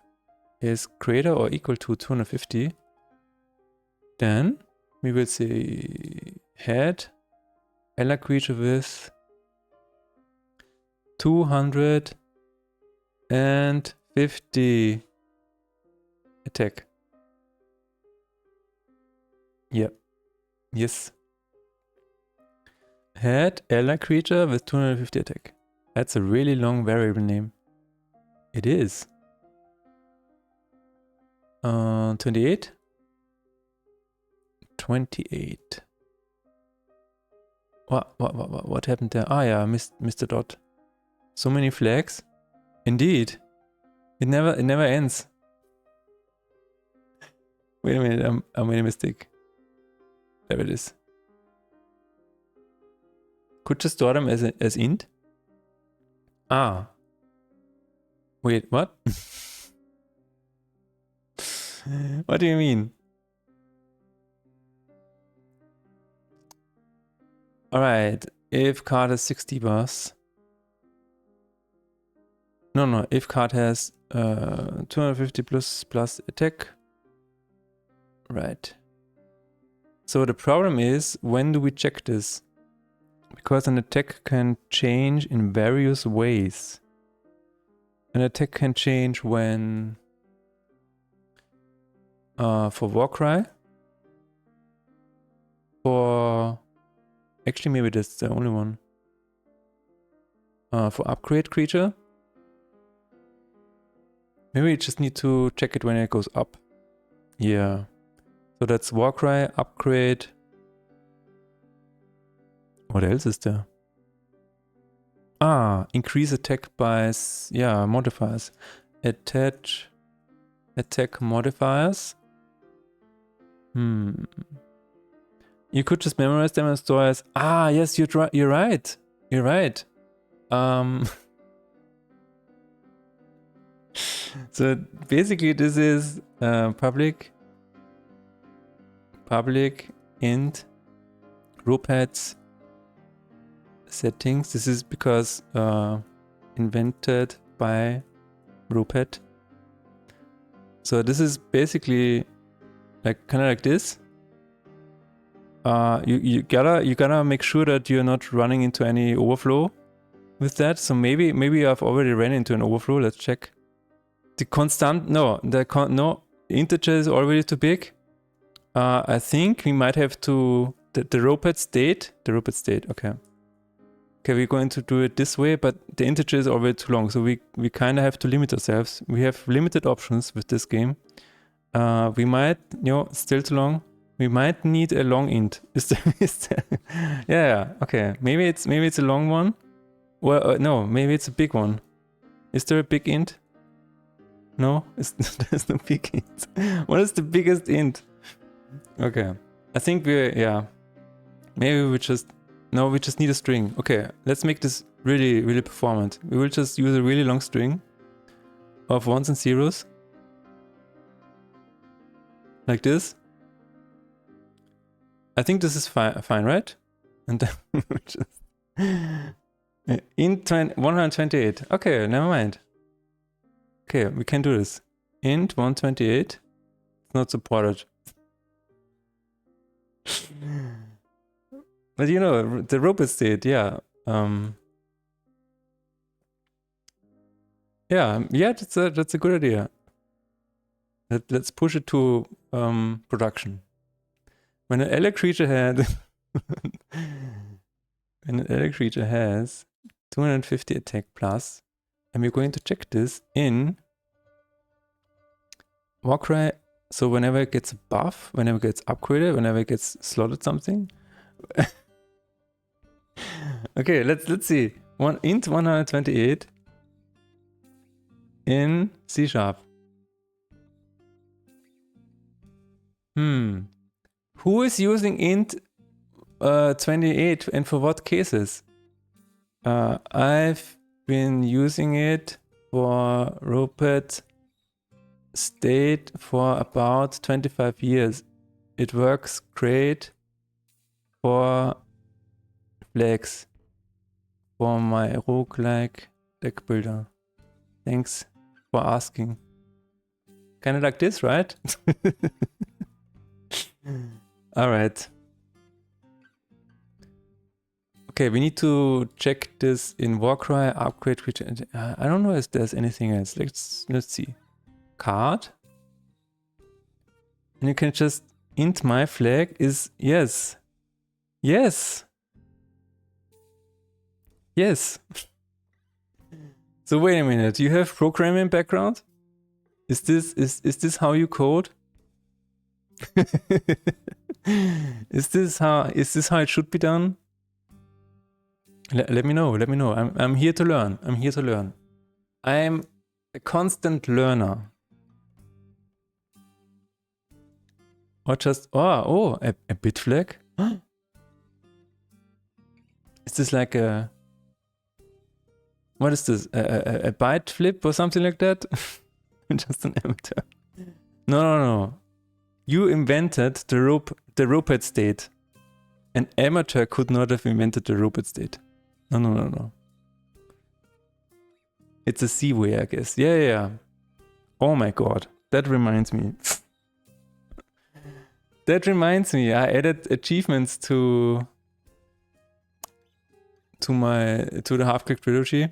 Speaker 1: is greater or equal to 250, then we will say head ally creature with 250 attack. Yep. Yes. Head ally creature with 250 attack. That's a really long variable name. It is. 28? 28. What happened there? Ah, yeah, missed the dot. So many flags. Indeed. It never ends. Wait a minute, I made a mistake. There it is. Could just store them as int? Ah. Wait, what? What do you mean? Alright, if card has 60 bars. No, if card has 250 plus attack. Right. So the problem is, when do we check this? Because an attack can change in various ways. An attack can change when... for Warcry. For... Actually, maybe that's the only one. For upgrade creature. Maybe we just need to check it when it goes up. Yeah. So that's Warcry, upgrade. What else is there? Ah, increase attack by, yeah, modifiers. Attack modifiers. You could just memorize them and store as, ah, yes, you're right. You're right. So basically this is public int Rupert settings. This is because invented by Rupert. So this is basically like kind of like this. You gotta make sure that you're not running into any overflow with that. So maybe I've already ran into an overflow. Let's check. The constant, no, integer is already too big. I think we might have to, the Rupert state, okay. Okay, we're going to do it this way, but the integer is already too long. So we kind of have to limit ourselves. We have limited options with this game. We might, still too long. We might need a long int. Is there yeah, okay. Maybe it's a long one. Well, no, maybe it's a big one. Is there a big int? No, there's no big int. What is the biggest int? Okay, I think maybe we just need a string. Okay, let's make this really, really performant. We will just use a really long string of ones and zeros. Like this. I think this is fine, right? And then just int 128. Okay, never mind. Okay, we can do this. Int 128. It's not supported. But the Rupert state, yeah. Yeah, that's a good idea. Let's push it to production. When an alloy creature has 250 attack plus, and we're going to check this in Warcry. So whenever it gets a buff, whenever it gets upgraded, whenever it gets slotted something. Okay, let's see. Int 128 in C#. Who is using int 28 and for what cases? I've been using it for Rupert state for about 25 years. It works great for flags for my roguelike deck builder. Thanks for asking. Kind of like this, right? All right. Okay, we need to check this in Warcry, upgrade creature. I don't know if there's anything else. Let's see. Card. And you can just int my flag is yes. Yes. Yes. So wait a minute, you have programming background? Is this how you code? Is this how it should be done? Let me know. I'm here to learn. I'm a constant learner. Or just a bit flag? Is this like a what is this? A byte flip or something like that? I'm just an amateur. No. You invented the rope state. An amateur could not have invented the rope state. No. It's a C way, I guess. Yeah. Oh my god. That reminds me. I added achievements to the Half-Click trilogy.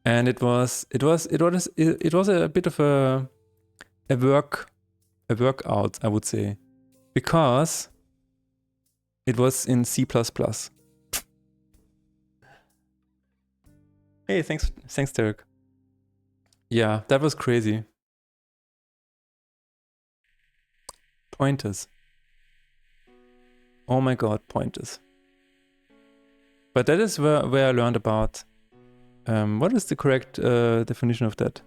Speaker 1: And it was a bit of a workout, I would say, because it was in C++. Hey, thanks, Derek. Yeah, that was crazy. Pointers. Oh my god, pointers. But that is where I learned about. What is the correct definition of that?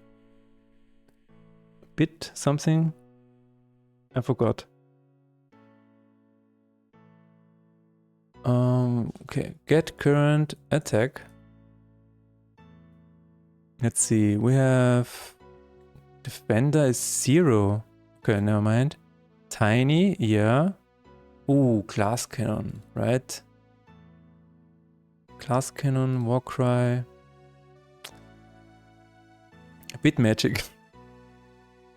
Speaker 1: Bit something? I forgot. Okay, get current attack. Let's see, we have defender is 0. Okay, never mind. Tiny, yeah. Ooh, glass cannon, right? Glass cannon, Warcry. Bit magic.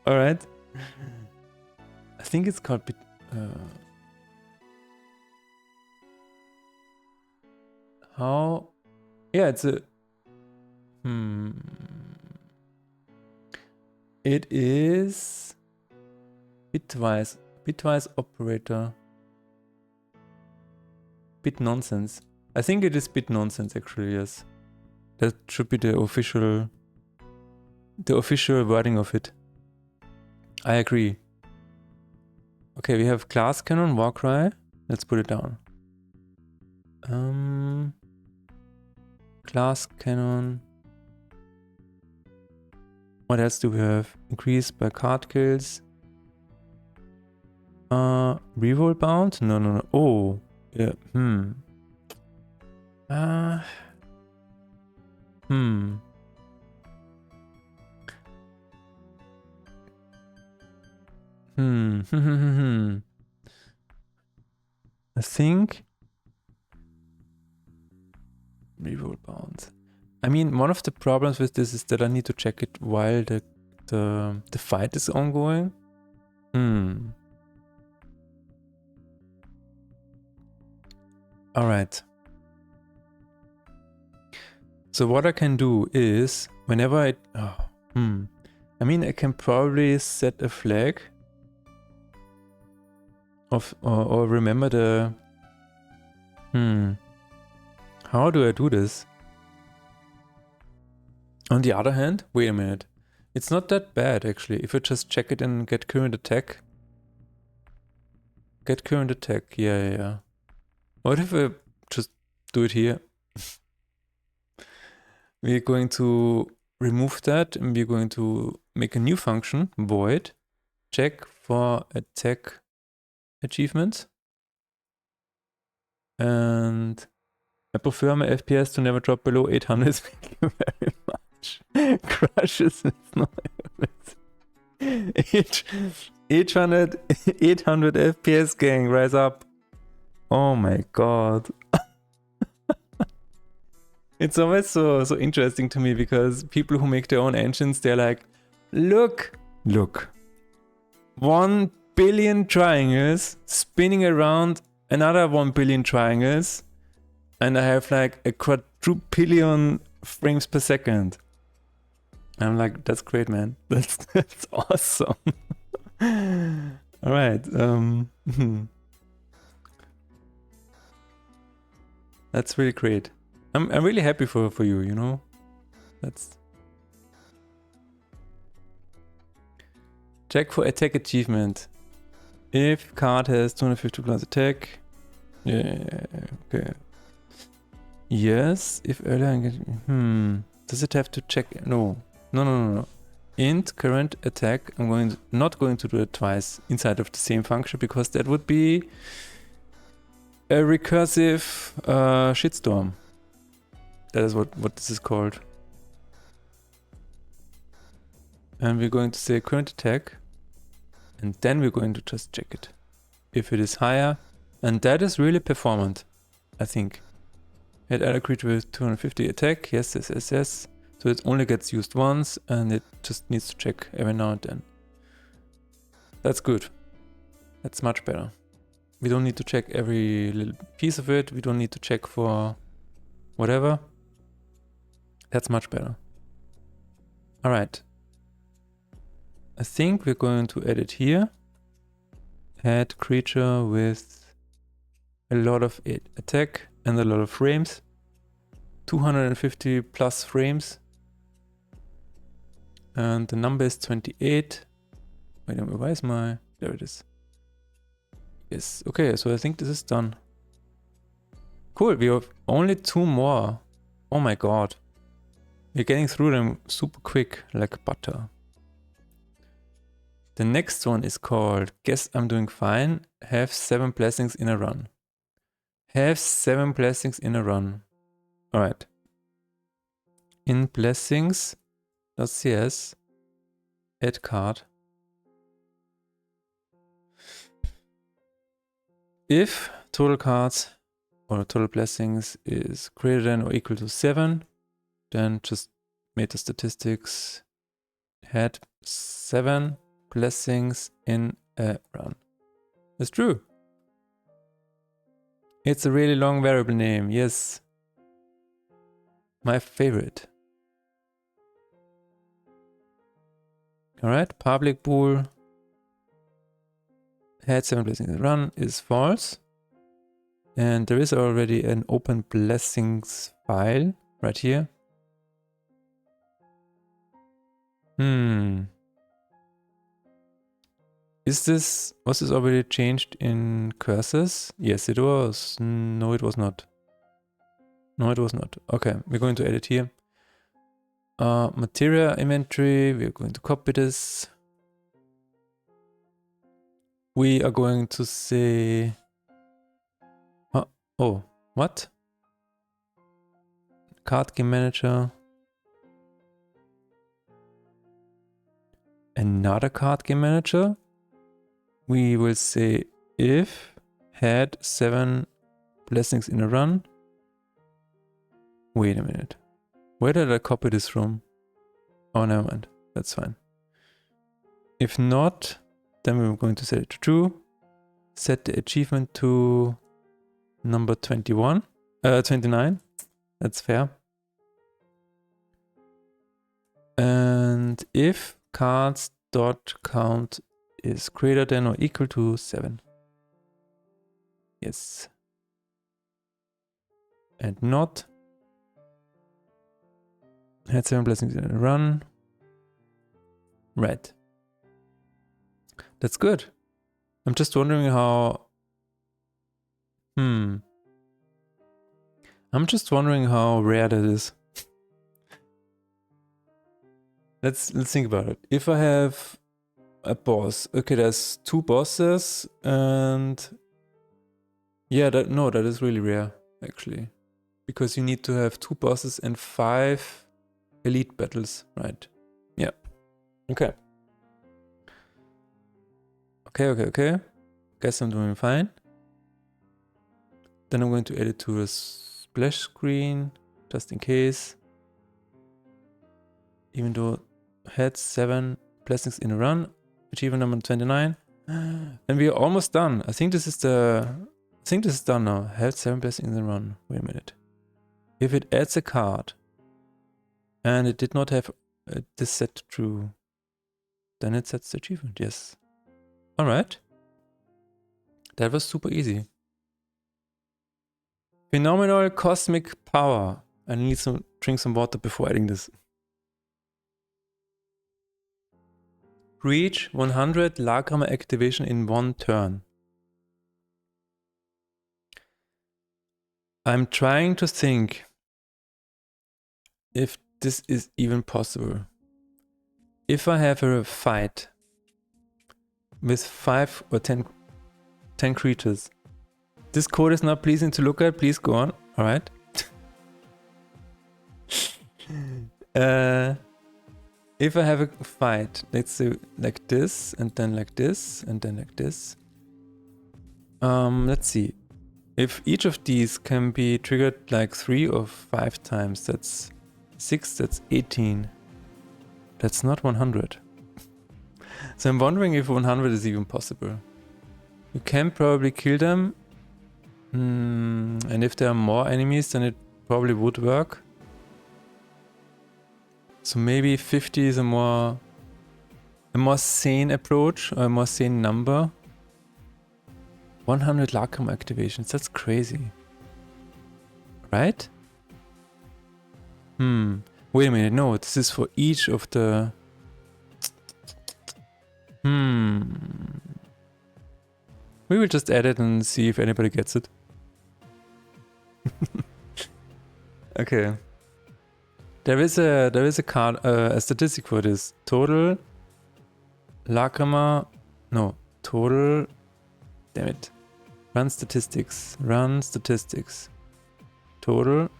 Speaker 1: Alright. I think it's called bit. How? Yeah, it's a. It is bitwise operator. Bit nonsense. I think it is bit nonsense actually, yes. That should be the official wording of it. I agree. Okay, we have glass cannon, Warcry. Let's put it down. Glass cannon. What else do we have? Increased by card kills. Reroll bound? No. Oh, yeah. I think reroll bounds. I mean, one of the problems with this is that I need to check it while the fight is ongoing. All right. So what I can do is whenever I mean, I can probably set a flag of or remember the how do I do this? On the other hand, wait a minute. It's not that bad actually. If I just check it and get current attack. Get current attack, yeah. What if I just do it here? We're going to remove that and we're going to make a new function, void, check for attack achievements. And I prefer my FPS to never drop below 800. Thank you very much. Crushes is not 800 FPS gang, rise up. Oh my god. It's always so interesting to me because people who make their own engines, they're like, look, 1 billion triangles spinning around another 1 billion triangles, and I have like a quadrillion frames per second. I'm like, that's great, man. That's awesome. All right. That's really great. I'm really happy for you, you know? That's... Check for attack achievement. If card has 250 plus attack. Yeah, okay. Yes, if earlier... Does it have to check? No. No. Int current attack. I'm not going to do it twice inside of the same function because that would be a recursive shitstorm. That is what this is called. And we're going to say current attack. And then we're going to just check it. If it is higher, and that is really performant, I think. Hit other creature with 250 attack. Yes. So it only gets used once, and it just needs to check every now and then. That's good. That's much better. We don't need to check every little piece of it. We don't need to check for whatever. That's much better. All right. I think we're going to add it here. Add creature with a lot of attack and a lot of frames. 250 plus frames. And the number is 28. Wait a minute, why is my... There it is. Yes, okay, so I think this is done. Cool, we have only 2 more. Oh my god. We're getting through them super quick, like butter. The next one is called Guess I'm Doing Fine. Have 7 blessings in a run. Have 7 blessings in a run. Alright. In blessings.cs, add card. If total cards or total blessings is greater than or equal to 7, then just meta statistics, had 7 blessings in a run. That's true. It's a really long variable name, yes. My favorite. Alright, public bool had 7 blessings in a run is false. And there is already an open blessings file right here. Was this already changed in cursors? Yes, it was. No, it was not. No, it was not. Okay, we're going to edit here. Material inventory, we're going to copy this. We are going to say... Oh, what? Card game manager. Another card game manager. We will say if had 7 blessings in a run. Wait a minute. Where did I copy this from? Oh, never mind. That's fine. If not, then we're going to set it to true. Set the achievement to number 29. That's fair. And if cards.count is greater than or equal to 7. Yes. And not. Had 7 blessings in a run. Right. That's good. I'm just wondering how... I'm just wondering how rare that is. Let's think about it. If I have a boss, okay, there's 2 bosses, and yeah, that is really rare actually, because you need to have 2 bosses and 5 elite battles, right? Yeah. Okay. Okay. Guess I'm doing fine. Then I'm going to add it to a splash screen, just in case. Even though had 7 blessings in a run, achievement number 29. And we are almost done. I think this is done now. Had 7 blessings in a run. Wait a minute. If it adds a card and it did not have this set to true, then it sets the achievement, yes. Alright. That was super easy. Phenomenal cosmic power. I need to drink some water before adding this. Reach 100 Lakrama activation in 1 turn. I'm trying to think if this is even possible. If I have a fight with 5 or 10 creatures, this code is not pleasing to look at, please go on. Alright. If I have a fight, let's say like this, and then like this, and then like this. Let's see. If each of these can be triggered like 3 or 5 times, that's 6, that's 18. That's not 100. So I'm wondering if 100 is even possible. You can probably kill them. And if there are more enemies, then it probably would work. So maybe 50 is a more sane approach, or a more sane number. 100 Lakrama activations, that's crazy. Right? Wait a minute, no, this is for each of the... We will just add it and see if anybody gets it. Okay. There is a card, a statistic for this. Total Lakrama, no, total, damn it. Run statistics, total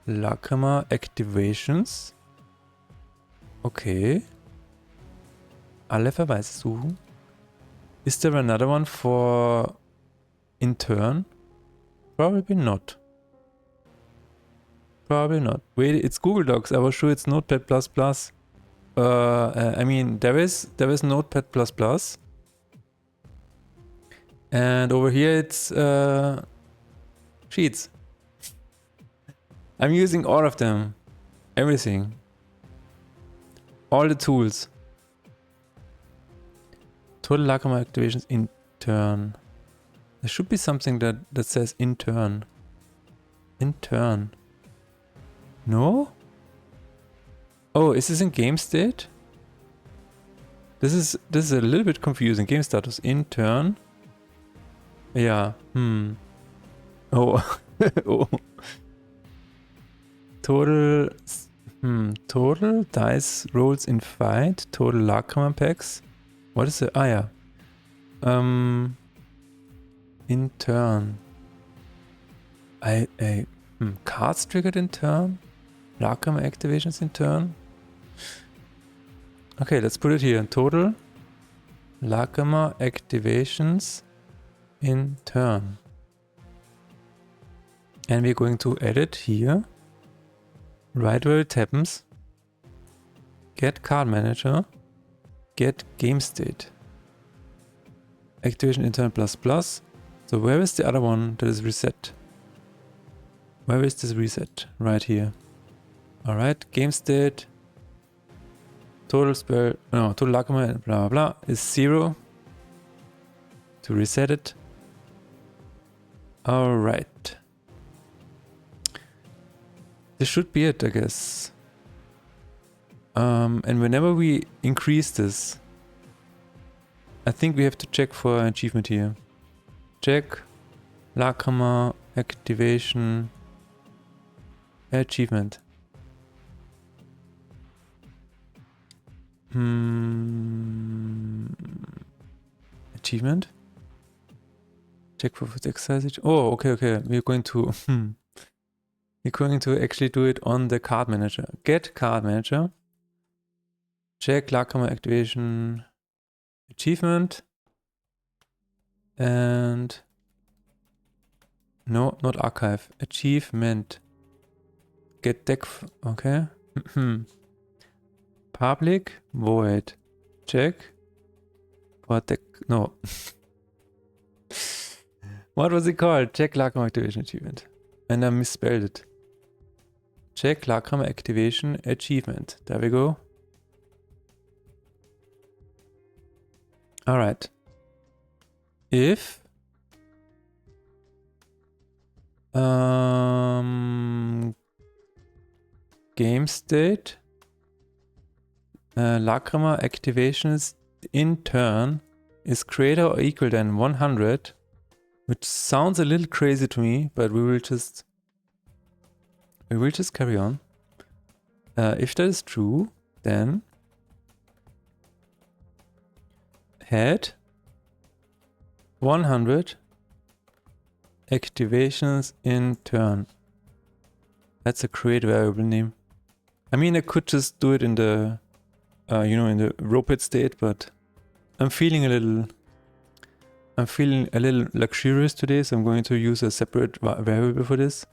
Speaker 1: Lakrama activations. Okay. Alle Verweise suchen. Is there another one for in turn? Probably not. Probably not. Wait, it's Google Docs. I was sure it's Notepad++. I mean, there is Notepad++. And over here it's Sheets. I'm using all of them. Everything. All the tools. Total Lakrama activations in turn. There should be something that says in turn. In turn. No? Oh, is this in game state? This is a little bit confusing. Game status in turn. Yeah. Oh. Oh. Total. Total dice rolls in fight. Total Lakrama packs. What is it? Ah, yeah. In turn. Cards triggered in turn? Lakrama activations in turn? Okay, let's put it here. Total Lakrama activations in turn. And we're going to edit here. Right where it happens. Get card manager. Get game state. Activation in turn ++. So where is the other one that is reset? Where is this reset? Right here. Alright, game state. Total spell, no, total Lakrama, blah blah blah, is 0. To reset it. Alright. This should be it, I guess. And whenever we increase this, I think we have to check for an achievement here. Check Lakrama activation achievement. Achievement? Check for food exercise. Oh, okay. We're going to actually do it on the card manager. Get card manager. Check Lakrama activation achievement. And no, not archive. Achievement. Get deck. Okay. Public void. Check. For deck. No. What was it called? Check Lakrama activation achievement. And I misspelled it. Check Lakrama activation achievement. There we go. Alright. If Game state. Lacrima activations in turn is greater or equal than 100, which sounds a little crazy to me, but we will just carry on. If that is true, then had 100 activations in turn. That's a great variable name. I mean, I could just do it in the, in the roped state, but I'm feeling a little luxurious today, so I'm going to use a separate variable for this.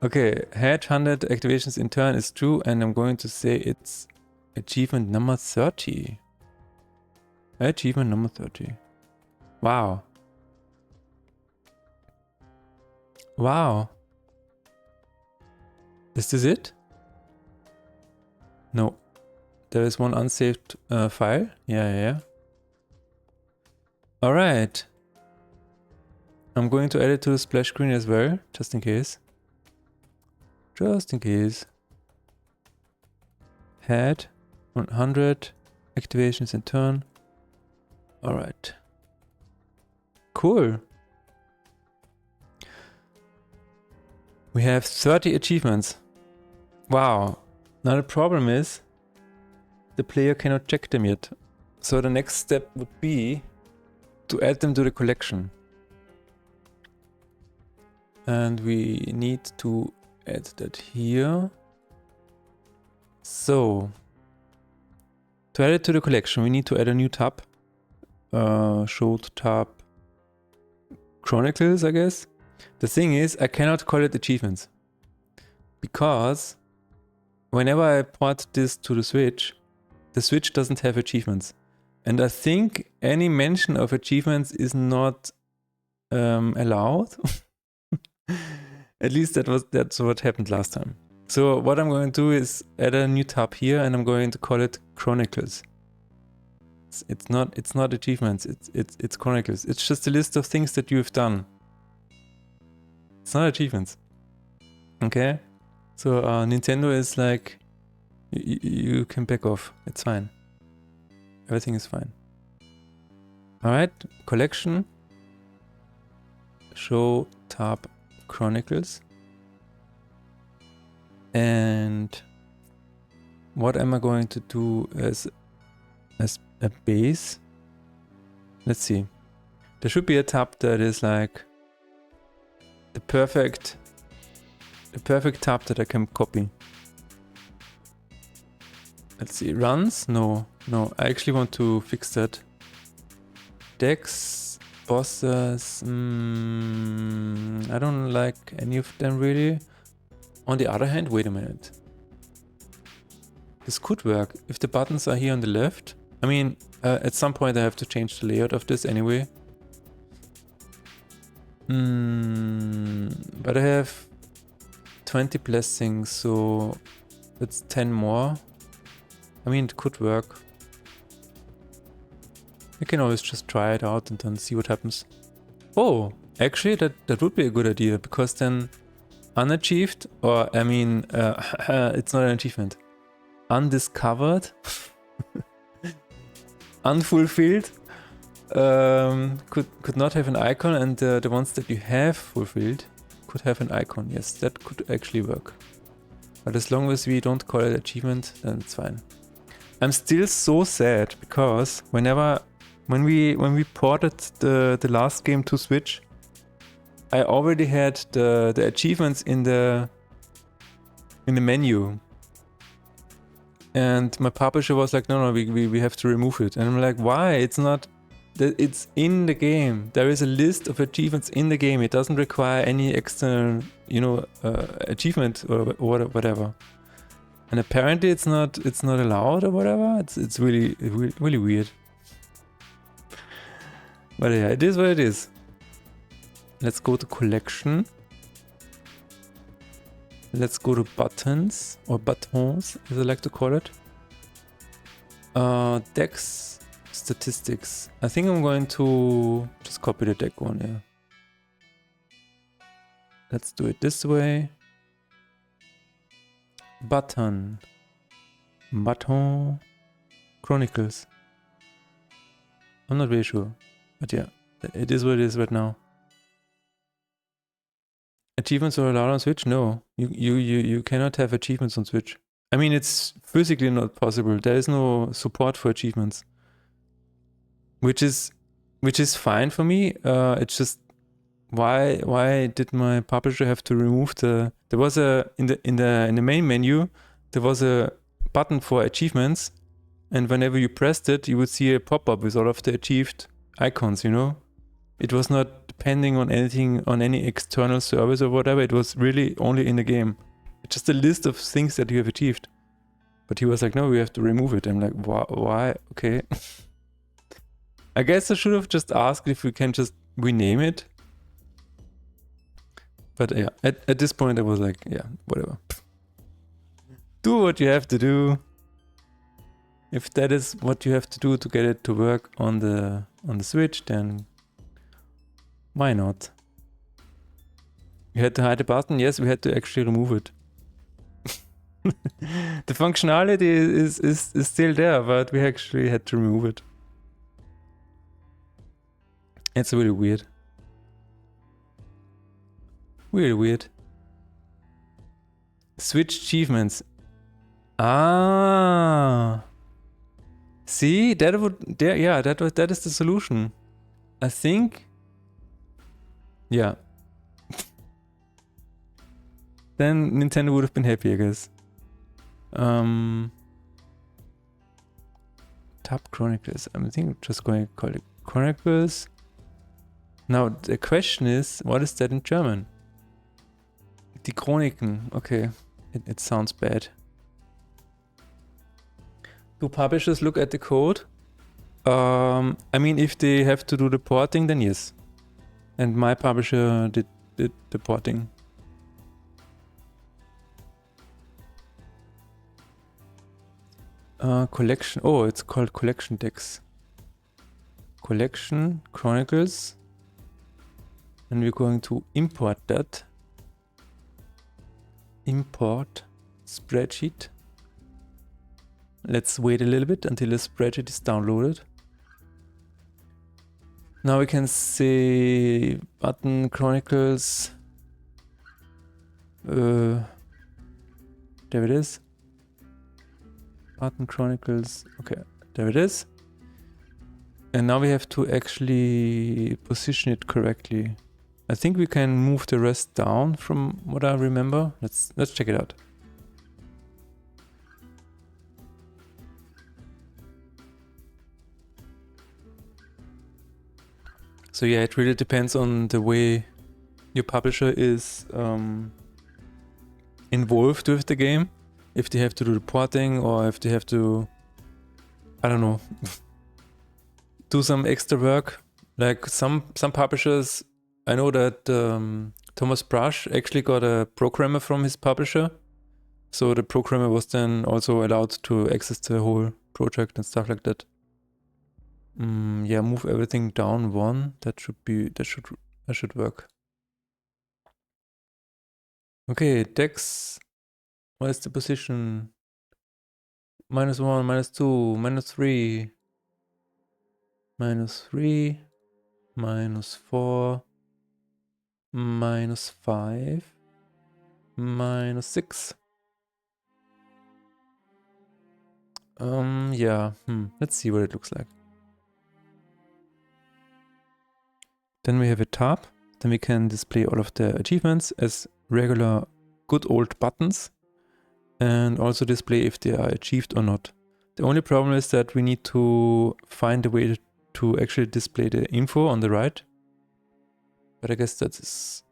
Speaker 1: Okay, had 100 activations in turn is true, and I'm going to say it's achievement number 30. Achievement number 30. Wow. Wow. Is this it? No. There is one unsaved file. Yeah. Alright. I'm going to add it to the splash screen as well, just in case. Just in case. Had 100 activations in turn. Alright. Cool. We have 30 achievements. Wow. Now the problem is the player cannot check them yet. So the next step would be to add them to the collection. And we need to add that here. So to add it to the collection, we need to add a new tab. Showed tab Chronicles, I guess. The thing is, I cannot call it achievements. Because whenever I port this to the Switch doesn't have achievements. And I think any mention of achievements is not allowed. At least that's what happened last time. So what I'm going to do is add a new tab here, and I'm going to call it Chronicles. It's not achievements, it's Chronicles. It's just a list of things that you've done. It's not achievements. Okay? So Nintendo is like, you can back off. It's fine. Everything is fine. Alright, collection. Show tab Chronicles. And what am I going to do as a base? Let's see. There should be a tab that is like the perfect tab that I can copy. Let's see, runs? No, I actually want to fix that. Decks, bosses, I don't like any of them really. On the other hand, wait a minute. This could work if the buttons are here on the left. I mean, at some point I have to change the layout of this anyway. But I have 20 blessings, so that's 10 more. I mean, it could work. I can always just try it out and then see what happens. Oh, actually that would be a good idea, because then unachieved, or I mean, it's not an achievement. Undiscovered, unfulfilled, could not have an icon, and the ones that you have fulfilled could have an icon. Yes, that could actually work. But as long as we don't call it achievement, then it's fine. I'm still so sad because when we ported the last game to Switch, I already had the achievements in the menu. And my publisher was like, no, we have to remove it. And I'm like, why? It's not, it's in the game. There is a list of achievements in the game. It doesn't require any external, achievement or whatever. And apparently it's not allowed or whatever. It's really weird. But yeah, it is what it is. Let's go to collection. Let's go to buttons, or buttons, as I like to call it. Decks, statistics. I think I'm going to just copy the deck one, yeah. Let's do it this way. Button Chronicles. I'm not really sure, but yeah, it is what it is right now. Achievements are allowed on Switch? No, you cannot have achievements on Switch. I mean, it's physically not possible. There is no support for achievements, which is fine for me. It's just why did my publisher have to remove the? There was a in the main menu, there was a button for achievements, and whenever you pressed it, you would see a pop-up with all of the achieved icons. You know, it was not depending on anything, on any external service or whatever. It was really only in the game. It's just a list of things that you have achieved. But he was like, no, we have to remove it. I'm like, why? Okay. I guess I should have just asked if we can just rename it. But yeah, at this point I was like, yeah, whatever. Do what you have to do. If that is what you have to do to get it to work on the Switch, then why not? You had to hide the button? Yes, we had to actually remove it. The functionality is still there, but we actually had to remove it. It's really weird. Really weird. Switch achievements. Ah. See, that is the solution. I think. Yeah. Then Nintendo would have been happy, I guess. Tab Chronicles. I think just going to call it Chronicles. Now the question is, what is that in German? Die Chroniken. Okay, it sounds bad. Do publishers look at the code? I mean, if they have to do the porting, then yes. And my publisher did the porting. Collection. Oh, it's called Collection Decks. Collection Chronicles. And we're going to import that. Import spreadsheet. Let's wait a little bit until the spreadsheet is downloaded. Now we can say button Chronicles. There it is. Button Chronicles. Okay, there it is. And now we have to actually position it correctly. I think we can move the rest down from what I remember. Let's check it out. So yeah, it really depends on the way your publisher is involved with the game. If they have to do the porting or if they have to, I don't know, do some extra work. Like some publishers, I know that Thomas Brush actually got a programmer from his publisher. So the programmer was then also allowed to access the whole project and stuff like that. Yeah, move everything down one. That should work. Okay, Dex. What is the position? -1, -2, -3, -3, -4, -5, -6. Yeah. Let's see what it looks like. Then we have a tab. Then we can display all of the achievements as regular good old buttons. And also display if they are achieved or not. The only problem is that we need to find a way to actually display the info on the right. But I guess that is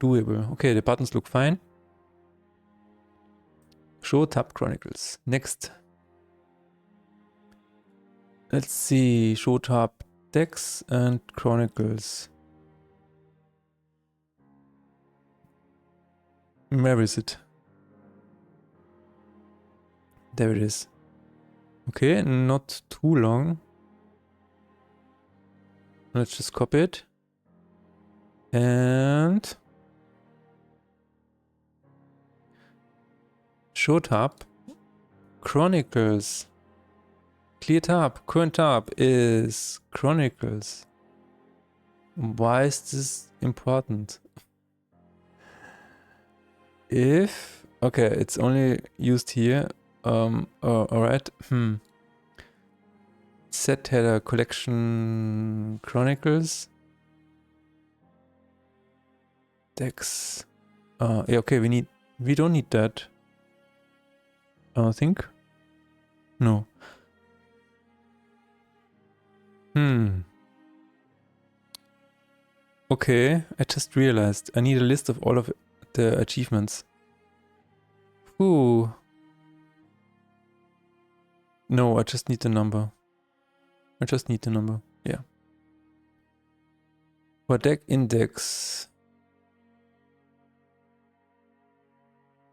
Speaker 1: doable. Okay, the buttons look fine. Show tab Chronicles. Next. Let's see. Show tab Decks and Chronicles. Where is it? There it is. Okay, not too long. Let's just copy it. And show tab, Chronicles, clear tab, current tab is Chronicles. Why is this important? If, okay, it's only used here. Alright. Set header collection Chronicles. Dex. Yeah, okay, we don't need that. I don't think. No. Okay, I just realized I need a list of all of the achievements. Ooh. No, I just need the number. I just need the number. Yeah. For deck index.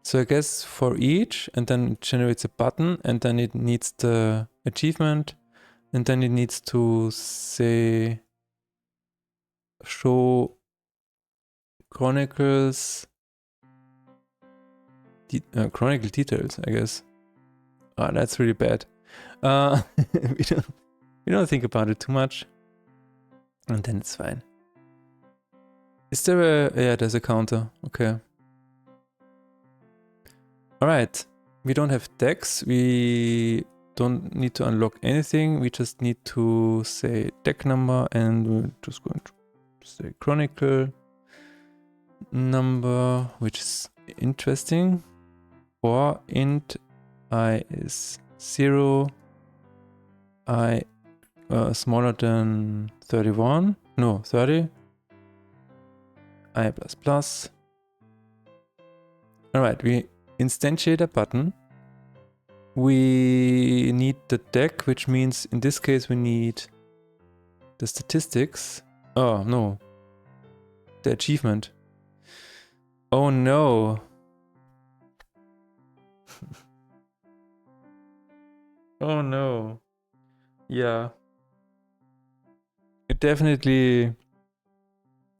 Speaker 1: So I guess for each, and then it generates a button, and then it needs the achievement, and then it needs to say show Chronicles Chronicle details, I guess. Ah, that's really bad. We don't think about it too much. And then it's fine. Is there a... Yeah, there's a counter. Okay. Alright. We don't have decks. We don't need to unlock anything. We just need to say deck number, and we're just going to say Chronicle number, which is interesting. For int I is 0, I smaller than 31, no, 30, I plus plus. Alright, we instantiate a button. We need the deck, which means in this case we need the statistics. Oh no, the achievement. Oh no. Oh no. Yeah. It definitely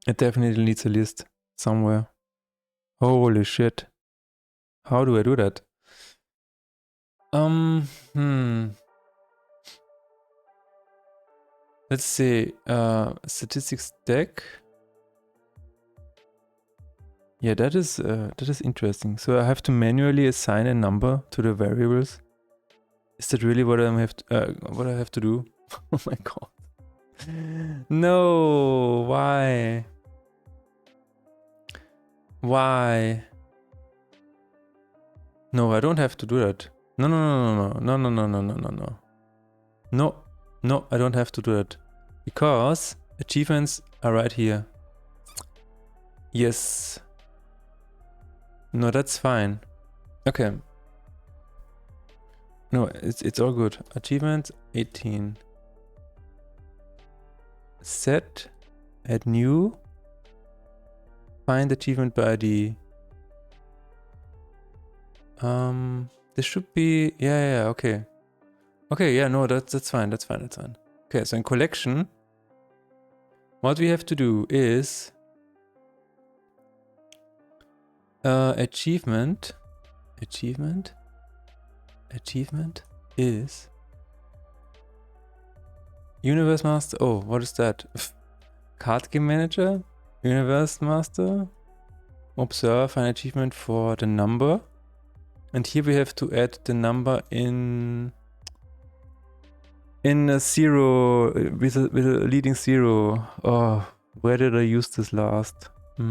Speaker 1: needs a list somewhere. Holy shit. How do I do that? Let's see. Statistics deck. Yeah, that is interesting. So I have to manually assign a number to the variables. Is that really what I have to do? Oh my god. No, why? Why? No, I don't have to do that. No, no, I don't have to do that. Because achievements are right here. Yes. No, that's fine. Okay. No, it's all good. Achievement 18. Set, add new, find achievement by ID. This should be, yeah, okay. Okay, yeah, no, that's fine. Okay, so in collection, what we have to do is achievement is Universe Master. Oh, what is that? Card Game Manager, Universe Master, observe an achievement for the number, and here we have to add the number in a zero with a leading zero. Oh, where did I use this last? I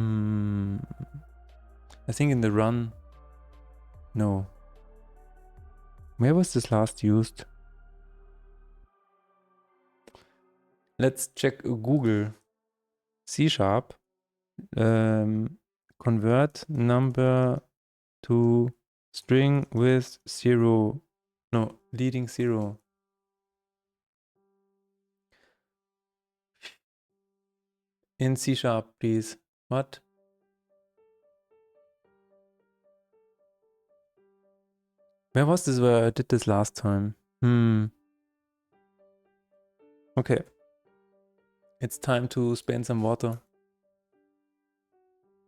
Speaker 1: think in the run. No. Where was this last used? Let's check Google. C#. Convert number to string with zero. No, leading zero. In C#, please. What? Where was this where I did this last time? Okay. It's time to spend some water.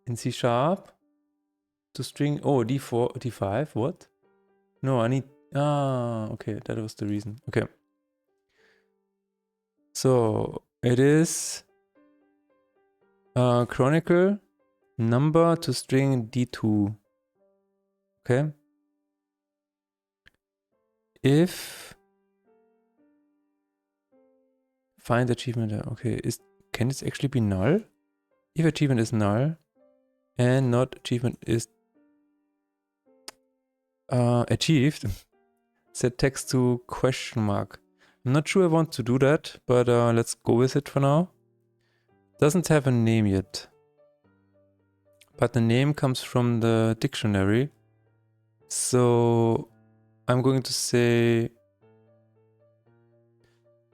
Speaker 1: In C# to string, oh, D4, D5, what? No, I need... okay, that was the reason. Okay. So, it is Chronicle number to string D2. Okay. If find achievement, okay, can this actually be null? If achievement is null and not achievement is achieved, set text to question mark. I'm not sure I want to do that, but let's go with it for now. Doesn't have a name yet, but the name comes from the dictionary. So I'm going to say,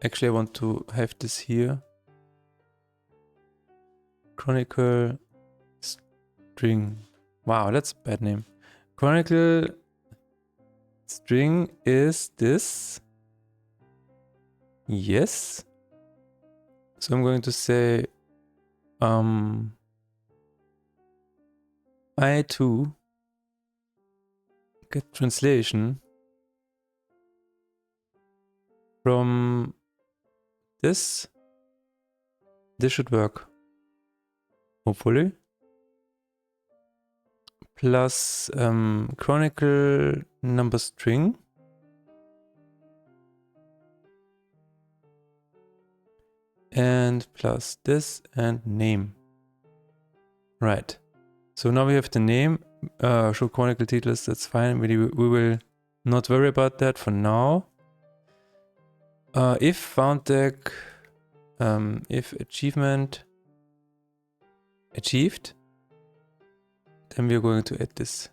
Speaker 1: actually I want to have this here. Chronicle string. Wow, that's a bad name. Chronicle string is this. Yes. So I'm going to say I2 get translation from this. This should work. Hopefully. Plus chronicle number string. And plus this and name. Right. So now we have the name. Show chronicle titles, that's fine. We will not worry about that for now. If found deck, if achievement achieved, then we're going to add this.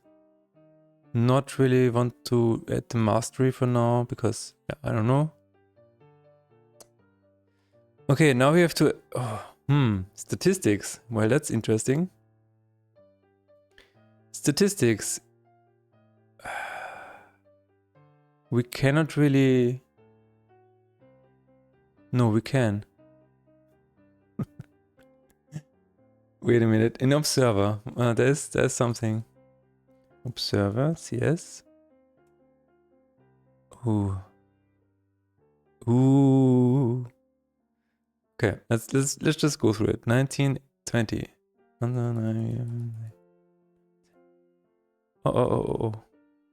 Speaker 1: Not really want to add the mastery for now because I don't know. Okay, now we have to statistics. Well, that's interesting. Statistics. We cannot really... No, we can. Wait a minute. In Observer, there's something. Observer, CS. Ooh. Okay, let's just go through it. 19, 20. Oh.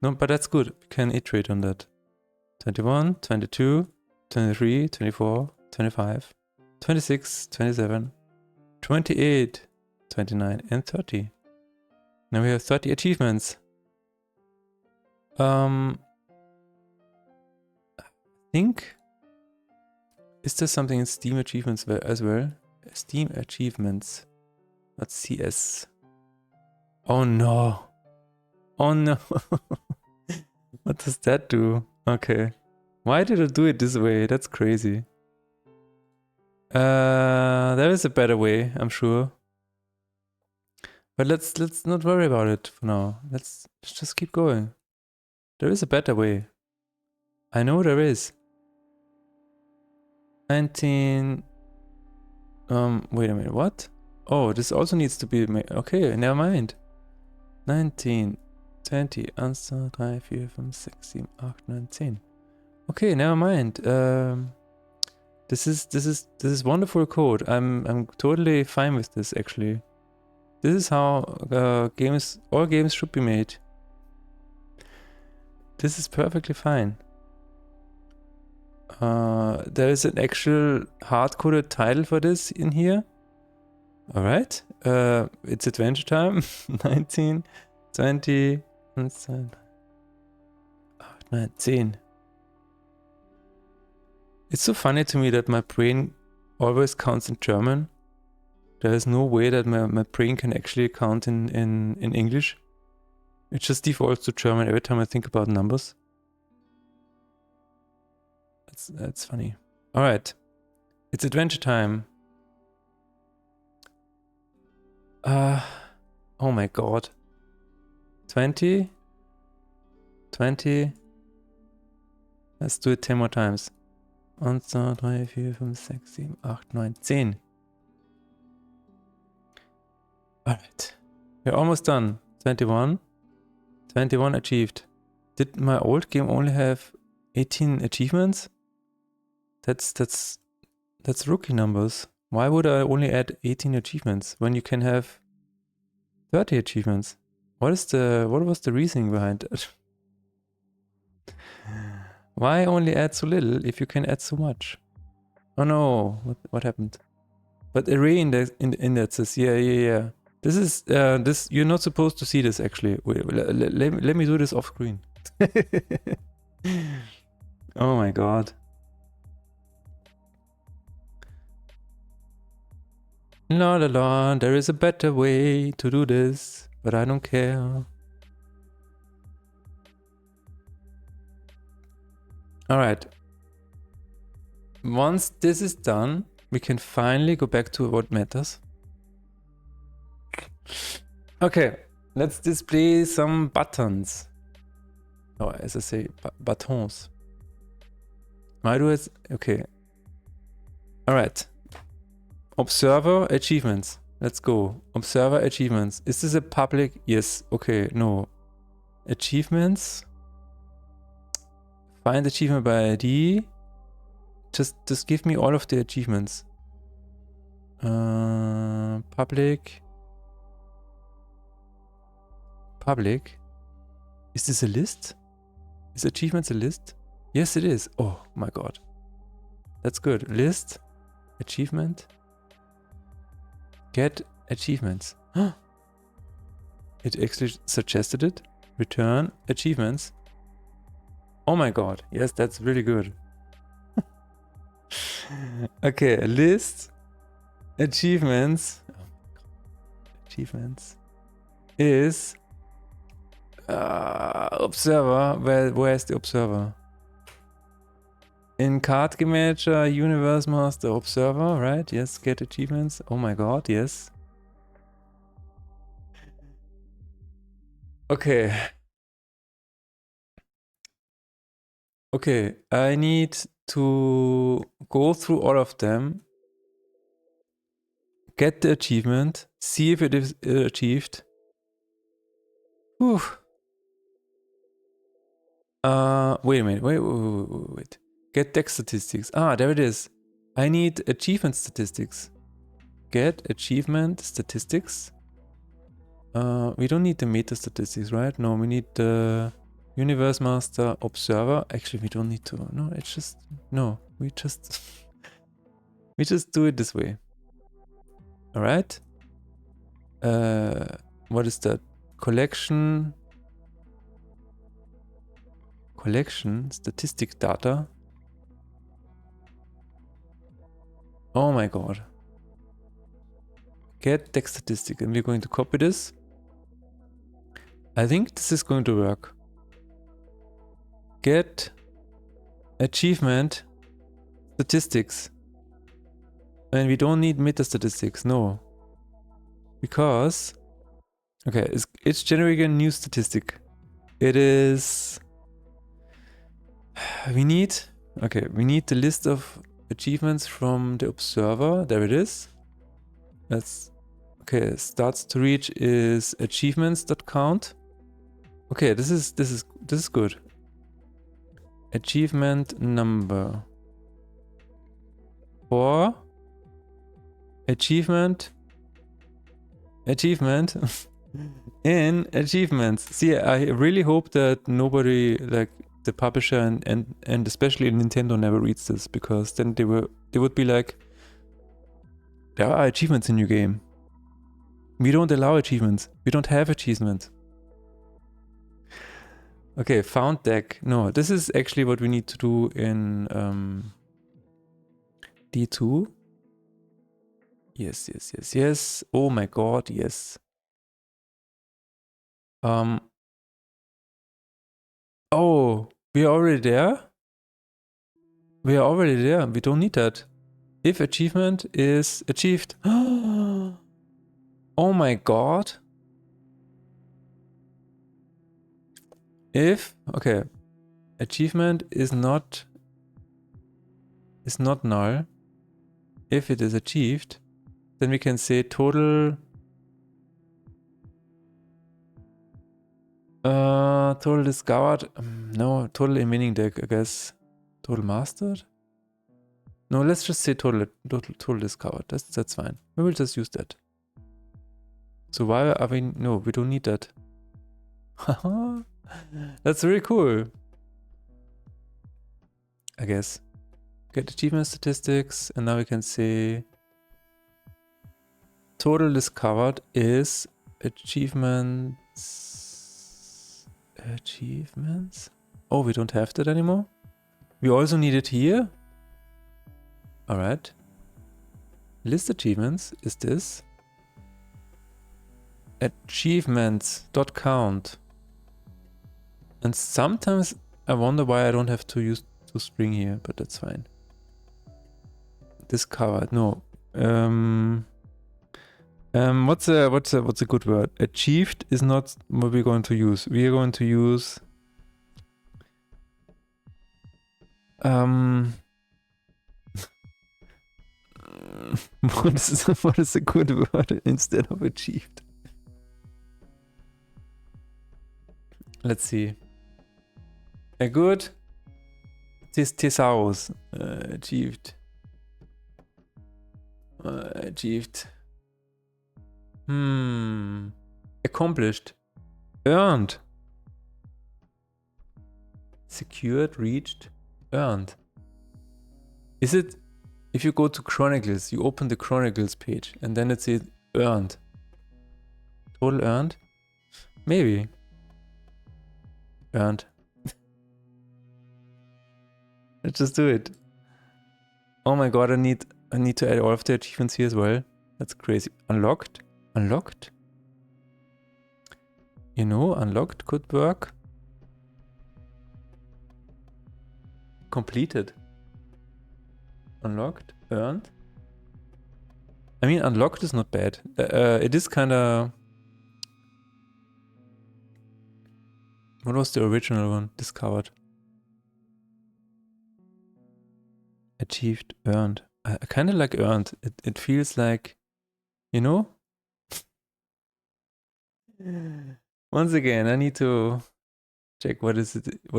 Speaker 1: No, but that's good. We can iterate on that. 21, 22, 23, 24, 25, 26, 27, 28, 29, and 30. Now we have 30 achievements. I think... Is there something in Steam Achievements as well? Steam Achievements. Not CS. Oh no. Oh no. What does that do? Okay. Why did I do it this way? That's crazy. There is a better way, I'm sure. But let's not worry about it for now. Let's just keep going. There is a better way. I know there is. 19... wait a minute, what? Oh, this also needs to be made. Okay, never mind. 19, 20, 1, 2, 3, 4, 5, 6, 7, 8, 9, 10. Okay, never mind. This is wonderful code. I'm totally fine with this actually. This is how all games should be made. This is perfectly fine. There is an actual hard-coded title for this in here. Alright. It's adventure time. 19, 20, 19. It's so funny to me that my brain always counts in German. There is no way that my brain can actually count in English. It just defaults to German every time I think about numbers. That's funny. Alright. It's adventure time. Oh my god. 20. 20. Let's do it 10 more times. 1, 2, 3, 4, 5, 6, 7, 8, 9, 10. Alright. We're almost done. 21. 21 achieved. Did my old game only have 18 achievements? That's rookie numbers. Why would I only add 18 achievements when you can have 30 achievements? What was the reasoning behind that? Why only add so little if you can add so much? Oh no, what happened? But array indexes, yeah. This is this. You're not supposed to see this actually. Wait, let me do this off screen. Oh my god. La la la. There is a better way to do this, but I don't care. All right. Once this is done, we can finally go back to what matters. Okay, let's display some buttons. Oh, as I say, buttons. Why do it? Okay. All right. Observer achievements. Let's go. Observer achievements. Is this a public? Yes. Okay. No. Achievements. Find achievement by ID. Just give me all of the achievements. Public. Public. Is this a list? Is achievements a list? Yes, it is. Oh my god. That's good. List. Achievement. Get achievements. It actually suggested it. Return achievements. Oh my god. Yes, that's really good. Okay, list achievements. Achievements is observer. Where's the observer? In Card Manager, Universe Master, Observer, right? Yes, get achievements. Oh my god, yes. Okay. Okay, I need to go through all of them, get the achievement, see if it is achieved. Whew. Wait a minute, wait. Get deck statistics. Ah, there it is. I need achievement statistics. Get achievement statistics. We don't need the meta statistics, right? No, we need the Universe Master Observer. Actually, we don't need to. No, it's just no. We just we just do it this way. All right. What is that? Collection statistic data. Oh my god. Get deck statistic, and we're going to copy this. I think this is going to work. Get achievement statistics. And we don't need meta statistics, no. Because, okay, it's generating a new statistic. It is, we need the list of achievements from the observer. There it is. That's, okay, starts to reach is achievements.count. Okay, this is good. Achievement number for achievement in achievements. See, I really hope that nobody, like the publisher and especially Nintendo, never reads this, because then they would be like, there are achievements in your game. We don't allow achievements. We don't have achievements. Okay, found deck. No, this is actually what we need to do in D2. Yes. Oh my god, yes. Oh, we are already there? We are already there. We don't need that. If achievement is achieved. Oh my god. If, okay, achievement is not null. If it is achieved, then we can say total Total discovered. No, total in winning deck, I guess. Total mastered? No, let's just say total discovered. That's fine. We will just use that. So why are we... No, we don't need that. That's really cool. I guess. Get achievement statistics, and now we can say total discovered is achievements. Achievements? Oh, we don't have that anymore? We also need it here? Alright. List achievements is this. Achievements.count. And sometimes I wonder why I don't have to use toString here, but that's fine. Discovered, no. What's a good word? Achieved is not what we're going to use. We are going to use what is a good word instead of achieved? Let's see. A good thesaurus. Achieved. Achieved. Accomplished. Earned. Secured, reached, earned. Is it, if you go to Chronicles, you open the Chronicles page and then it says earned. Total earned? Maybe. Earned. Let's just do it. Oh my god, I need to add all of the achievements here as well. That's crazy. Unlocked? Unlocked? You know, unlocked could work. Completed. Unlocked? Earned? I mean, unlocked is not bad. It is kind of... What was the original one? Discovered. Achieved, earned. I kind of like earned. It feels like, you know? Once again, I need to check what it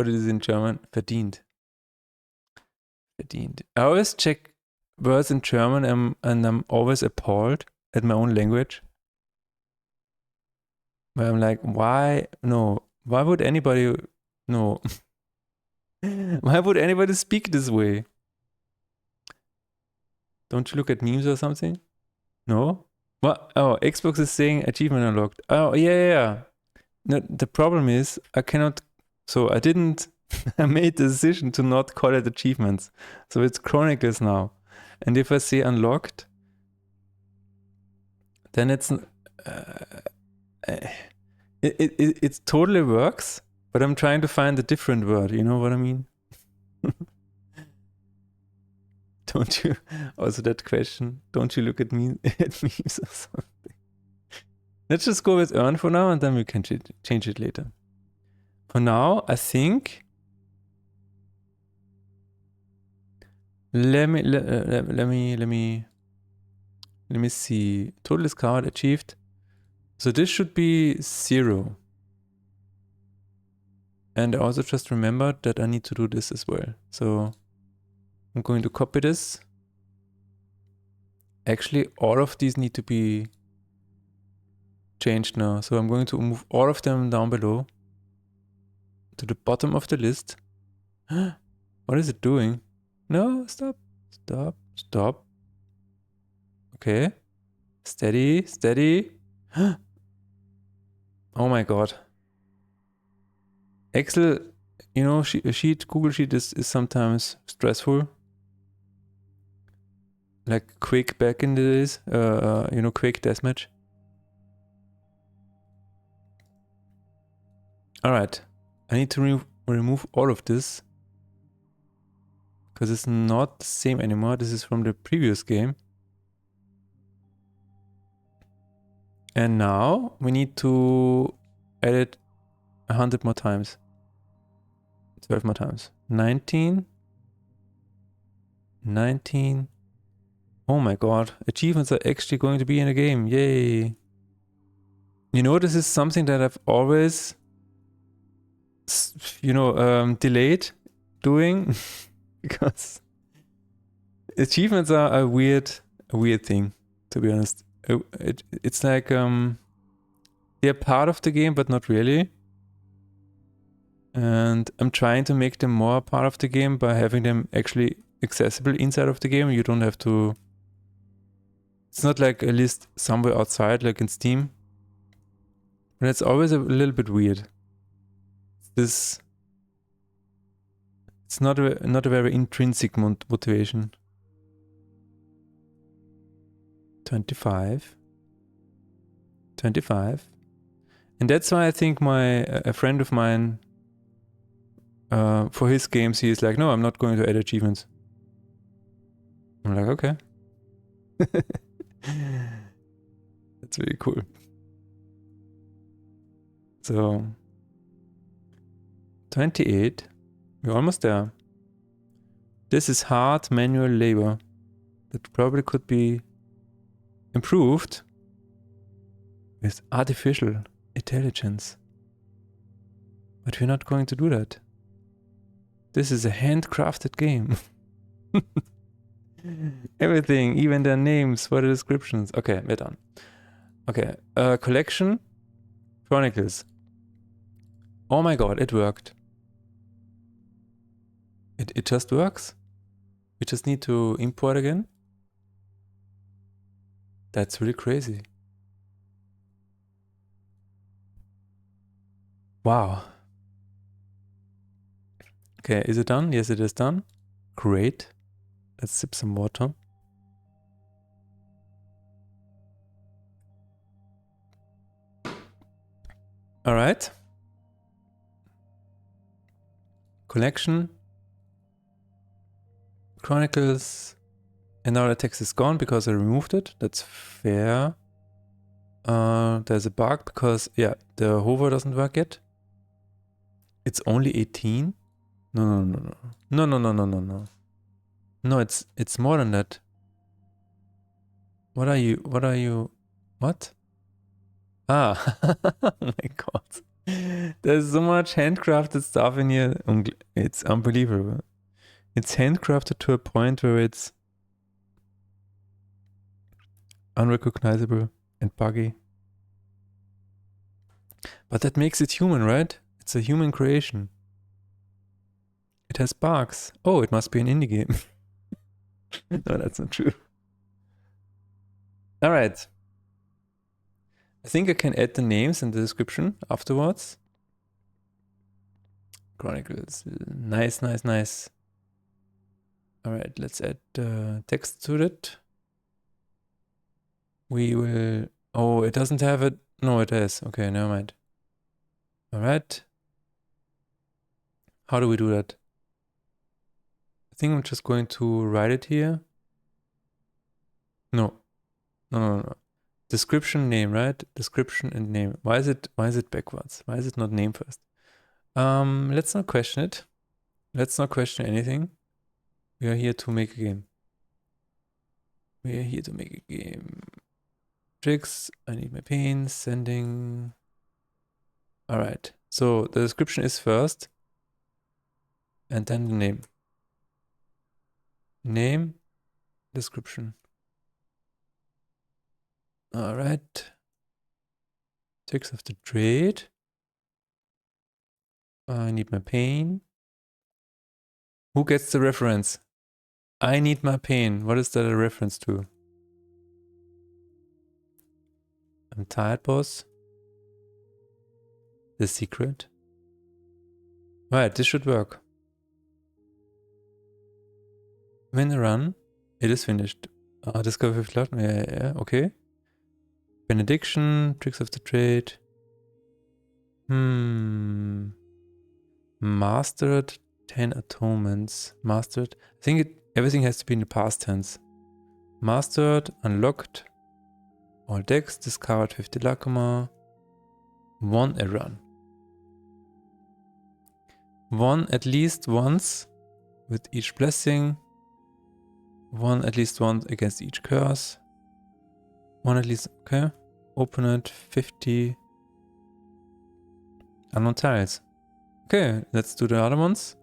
Speaker 1: is in German. Verdient. Verdient. I always check words in German and I'm always appalled at my own language. Where I'm like, why? No. Why would anybody... No. Why would anybody speak this way? Don't you look at memes or something? No? What? Oh, Xbox is saying achievement unlocked. Oh, yeah. No, the problem is I cannot... So I didn't... I made the decision to not call it achievements. So it's Chronicles now. And if I say unlocked, then it's... it totally works, but I'm trying to find a different word. You know what I mean? Don't you? Also that question. Don't you look at me at memes or something? Let's just go with earn for now, and then we can change it later. For now, I think. Let me see. Total discard achieved. So this should be 0. And I also just remembered that I need to do this as well. So I'm going to copy this. Actually, all of these need to be changed now. So I'm going to move all of them down below to the bottom of the list. What is it doing? No, stop. Okay. Steady. Oh my god. Excel, you know, Google Sheet is sometimes stressful. Like Quake back in the days, you know, Quake Deathmatch. Alright, I need to remove all of this. Because it's not the same anymore. This is from the previous game. And now we need to edit 100 more times. 12 more times. 19. Oh my god. Achievements are actually going to be in the game. Yay. You know, this is something that I've always delayed doing because achievements are a weird thing, to be honest. It's like they're part of the game, but not really. And I'm trying to make them more part of the game by having them actually accessible inside of the game. You don't have to. It's not like a list somewhere outside, like in Steam. And it's always a little bit weird. It's not a very intrinsic motivation. 25. And that's why I think a friend of mine, for his games, he is like, no, I'm not going to add achievements. I'm like, okay. That's really cool. So, 28. We're almost there. This is hard manual labor that probably could be improved with artificial intelligence. But we're not going to do that. This is a handcrafted game. Everything, even their names for the descriptions. Okay, we're done. Okay, collection, Chronicles. Oh my god, it worked. It just works. We just need to import again. That's really crazy. Wow. Okay, is it done? Yes, it is done. Great. Let's sip some water. All right. Collection, Chronicles, and now the text is gone because I removed it. That's fair. There's a bug because, yeah, the hover doesn't work yet. It's only 18? No. No, it's more than that. What are you? What? Ah, oh my god. There's so much handcrafted stuff in here. It's unbelievable. It's handcrafted to a point where it's unrecognizable and buggy. But that makes it human, right? It's a human creation. It has bugs. Oh, it must be an indie game. No, that's not true. All right. I think I can add the names in the description afterwards. Chronicles. Nice. All right, let's add text to it. We will... Oh, it doesn't have it. No, it has. Okay, never mind. All right. How do we do that? I think I'm just going to write it here. No. Description, name, right? Description and name. Why is it backwards? Why is it not name first? Let's not question it. Let's not question anything. We are here to make a game. Tricks, I need my pain, sending. All right. So the description is first. And then the name. Name, description. All right. Tricks of the trade. I need my pain. Who gets the reference? I need my pain. What is that a reference to? I'm tired, boss. The secret. Right, this should work. When I run, it is finished. Discover 50 cloud. Yeah, okay. Benediction, tricks of the trade. Mastered 10 atonements. Mastered. I think everything has to be in the past tense. Mastered, unlocked. All decks, discovered 50 Lacoma. Won a run. Won at least once with each blessing. Won at least once against each curse. One at least, okay. Open it, 50. Unknown tiles. Okay, let's do the other ones.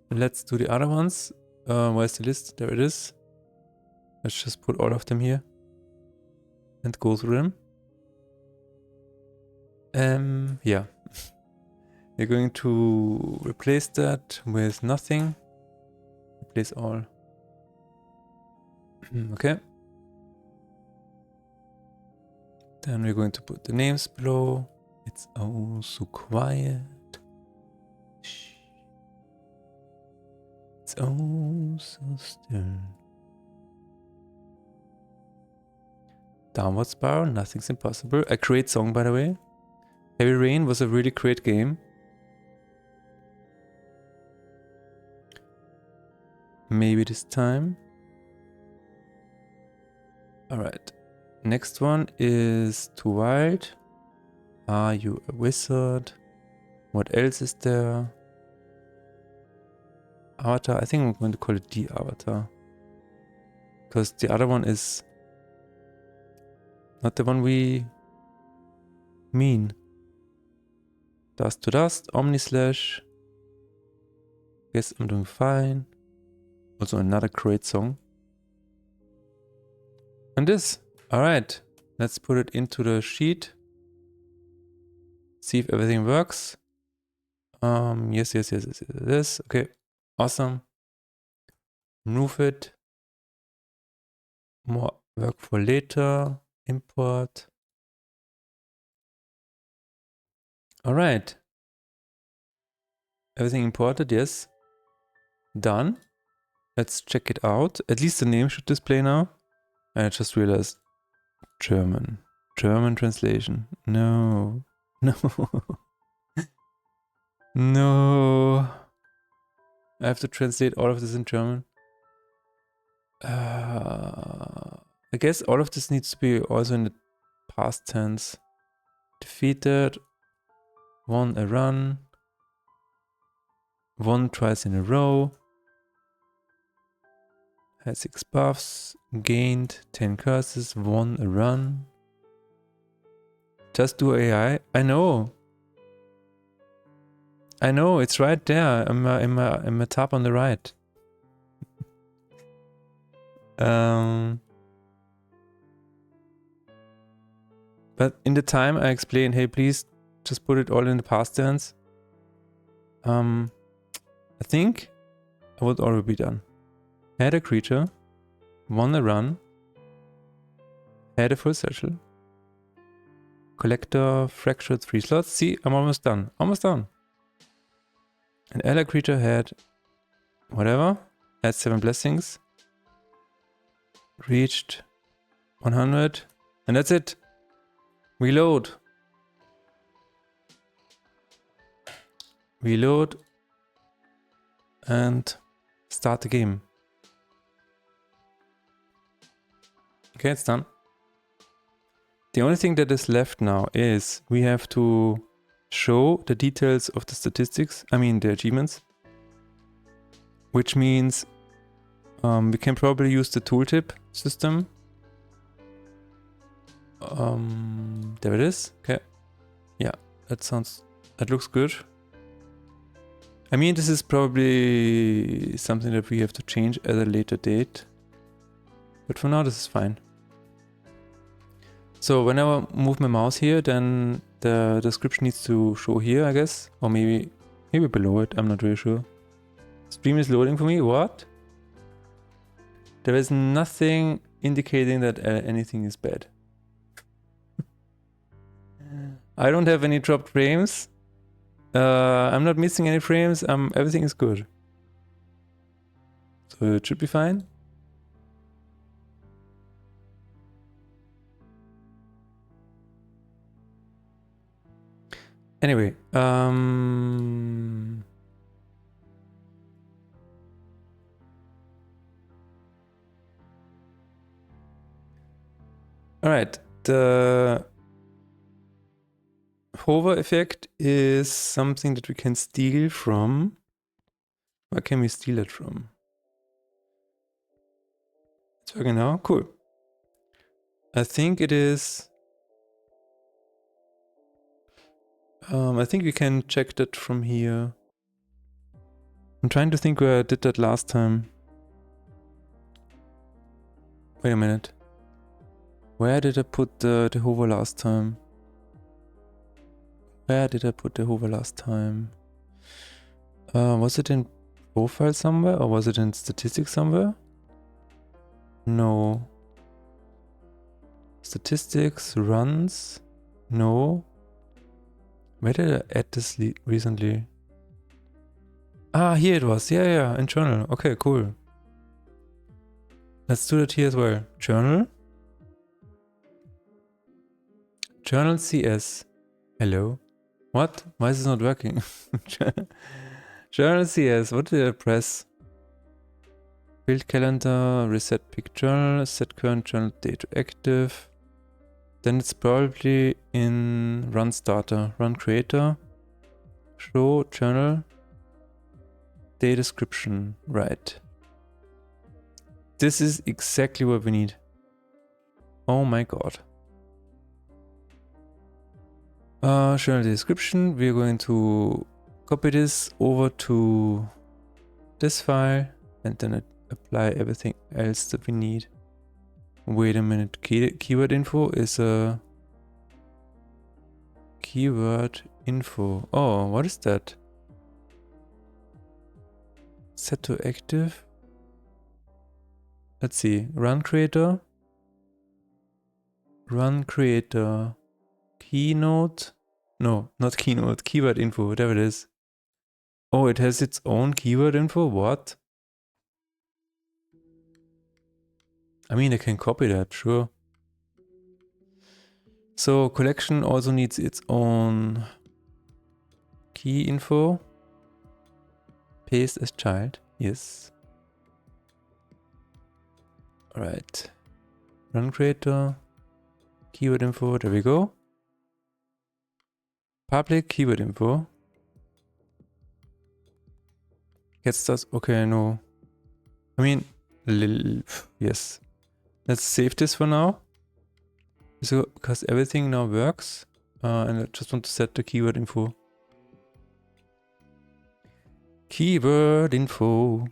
Speaker 1: Let's do the other ones. Where's the list? There it is. Let's just put all of them here and go through them. Yeah. We're going to replace that with nothing. Replace all. Okay. Then we're going to put the names below. It's oh so quiet. Shh. It's oh so still. Downward Spiral, nothing's impossible. A great song, by the way. Heavy Rain was a really great game. Maybe this time. Alright. Next one is Too Wild. Are You a Wizard? What else is there? Avatar. I think I'm going to call it the Avatar. Because the other one is not the one we mean. Dust to Dust, Omnislash. Guess I'm doing fine. Also another great song. And this. Alright. Let's put it into the sheet. See if everything works. Yes. Okay. Awesome. Remove it. More work for later. Import. Alright. Everything imported, yes. Done. Let's check it out. At least the name should display now. And I just realized German. German translation. No. No. No. I have to translate all of this in German. I guess all of this needs to be also in the past tense. Defeated. Won a run. Won twice in a row. Had 6 buffs. Gained 10 curses. Won a run. Just do AI. I know. I know, it's right there in my tab on the right. But in the time I explain, hey, please just put it all in the past tense. I think I would already be done. Had a creature, won a run, had a full satchel, collector, fractured 3 slots. See, I'm almost done. Almost done. An allied creature had whatever, had 7 blessings, reached 100, and that's it. Reload. Reload. And start the game. Okay, it's done. The only thing that is left now is we have to show the details of the statistics, I mean the achievements. Which means we can probably use the tooltip system. There it is. Okay. Yeah, that looks good. I mean, this is probably something that we have to change at a later date. But for now, this is fine. So whenever I move my mouse here, then the description needs to show here, I guess. Or maybe below it, I'm not really sure. Stream is loading for me, what? There is nothing indicating that anything is bad. I don't have any dropped frames. I'm not missing any frames. Everything is good. So it should be fine. Anyway, alright, the hover effect is something that we can steal from. Where can we steal it from? It's working now? Cool. I think it is I think we can check that from here. I'm trying to think where I did that last time. Wait a minute. Where did I put the hover last time? Where did I put the hover last time? Was it in profile somewhere or was it in statistics somewhere? No. Statistics, runs? No. Where did I add this recently? Ah, here it was. Yeah, in journal. Okay, cool. Let's do that here as well. Journal. Journal CS. Hello. What? Why is this not working? Journal CS. What did I press? Build calendar, reset pick journal, set current journal date to active. Then it's probably in run starter, run creator, show journal, day description, right. This is exactly what we need. Oh my god. Journal description, we're going to copy this over to this file and then apply everything else that we need. Wait a minute, keyword info is a keyword info. Oh, what is that? Set to active. Let's see, run creator. Run creator. Keynote. No, not keynote, keyword info, whatever it is. Oh, it has its own keyword info? What? I mean, I can copy that, sure. So collection also needs its own key info. Paste as child, yes. Alright. Run creator, keyword info, there we go. Public keyword info. Get starts, okay, no. I mean, yes. Let's save this for now. So, because everything now works. And I just want to set the keyword info. Keyword info.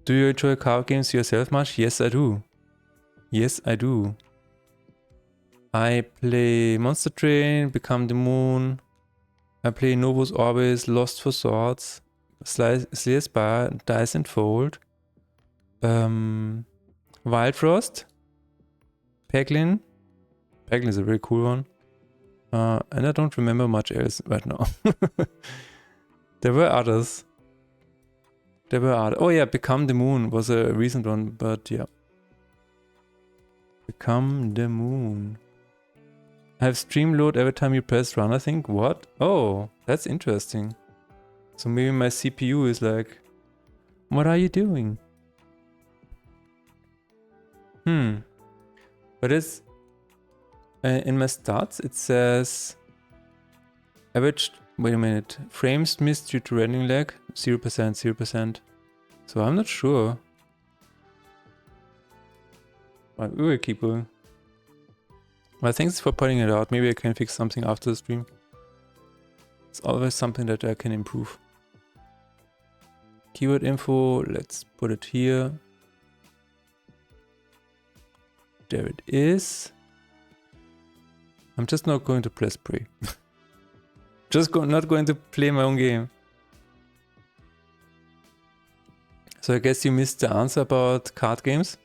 Speaker 1: Do you enjoy card games yourself much? Yes, I do. Yes, I do. I play Monster Train, Become the Moon. I play Novus Orbis, Lost for Swords, Slay Spire, Dice and Fold. Wild Frost. Peglin. Peglin is a very cool one. And I don't remember much else right now. There were others. Oh yeah, Become the Moon was a recent one, but yeah. Become the Moon. I have stream load every time you press run, I think. What? Oh, that's interesting. So maybe my CPU is like, what are you doing? But it's in my stats it says average, wait a minute, frames missed due to rendering lag 0%. So I'm not sure. But we will keep going. Well, thanks for pointing it out. Maybe I can fix something after the stream. It's always something that I can improve. Keyword info, let's put it here. There it is. I'm just not going to press play. Not going to play my own game. So I guess you missed the answer about card games.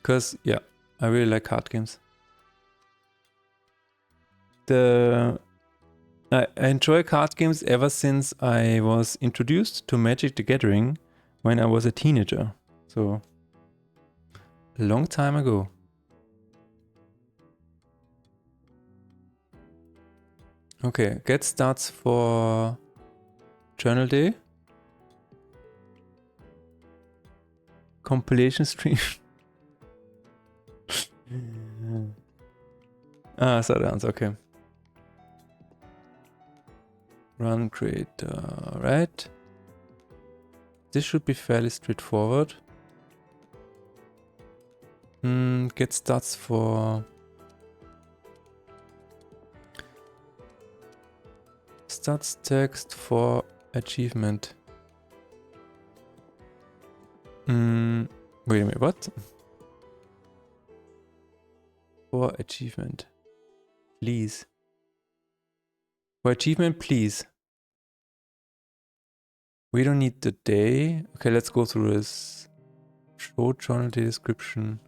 Speaker 1: Because, yeah, I really like card games. I enjoy card games ever since I was introduced to Magic the Gathering when I was a teenager. So, a long time ago. Okay, get starts for Journal Day. Compilation stream. Ah, so the answer, okay. Run creator, right? This should be fairly straightforward. Get stats for stats text for achievement. Wait a minute, what? For achievement. Please. For achievement, please. We don't need the day. Okay, let's go through this. Show journal day description.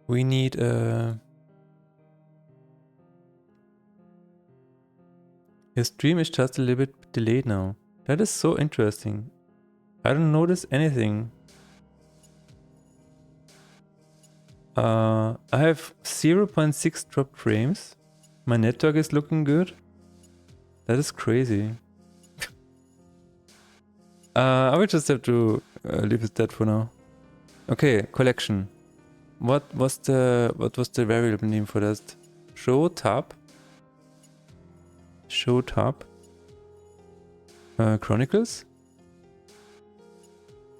Speaker 1: We need a... Your stream is just a little bit delayed now. That is so interesting. I don't notice anything. I have 0.6 dropped frames. My network is looking good. That is crazy. I will just have to leave it that for now. Okay, collection. What was the variable name for that? Show tab. Show tab. Chronicles.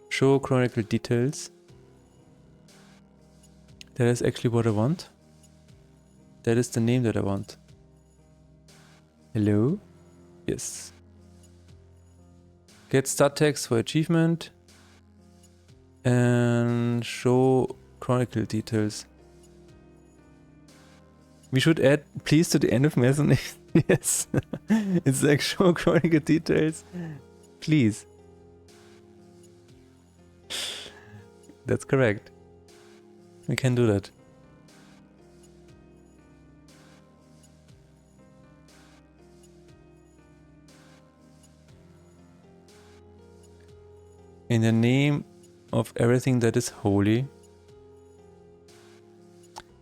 Speaker 1: Show chronicle details. That is actually what I want. That is the name that I want. Hello? Yes. Get stat text for achievement. And show chronicle details. We should add please to the end of Mason. Yes. It's like show chronicle details. Please. That's correct. We can do that. In the name of everything that is holy,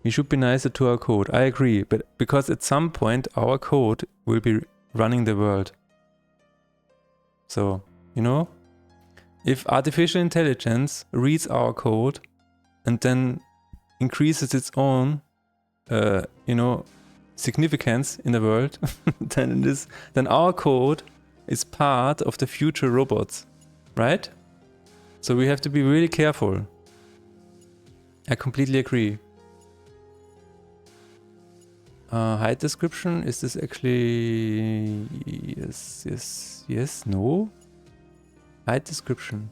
Speaker 1: we should be nicer to our code. I agree, but because at some point our code will be running the world. So, you know, if artificial intelligence reads our code and then increases its own, you know, significance in the world, then our code is part of the future robots, right? So we have to be really careful. I completely agree. Height description, is this actually... yes, no? Height description.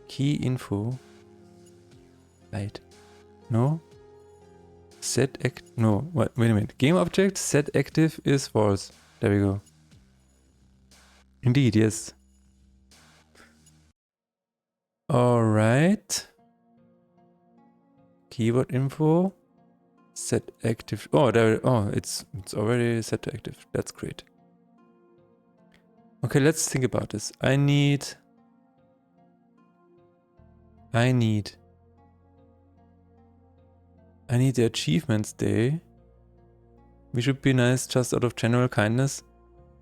Speaker 1: Key info. Height. No? Set act... no, what? Wait a minute. Game object, set active is false. There we go. Indeed, yes. Alright. Keyword info. Set active. Oh, there. Oh, it's already set to active. That's great. Okay, let's think about this. I need the achievements day. We should be nice just out of general kindness.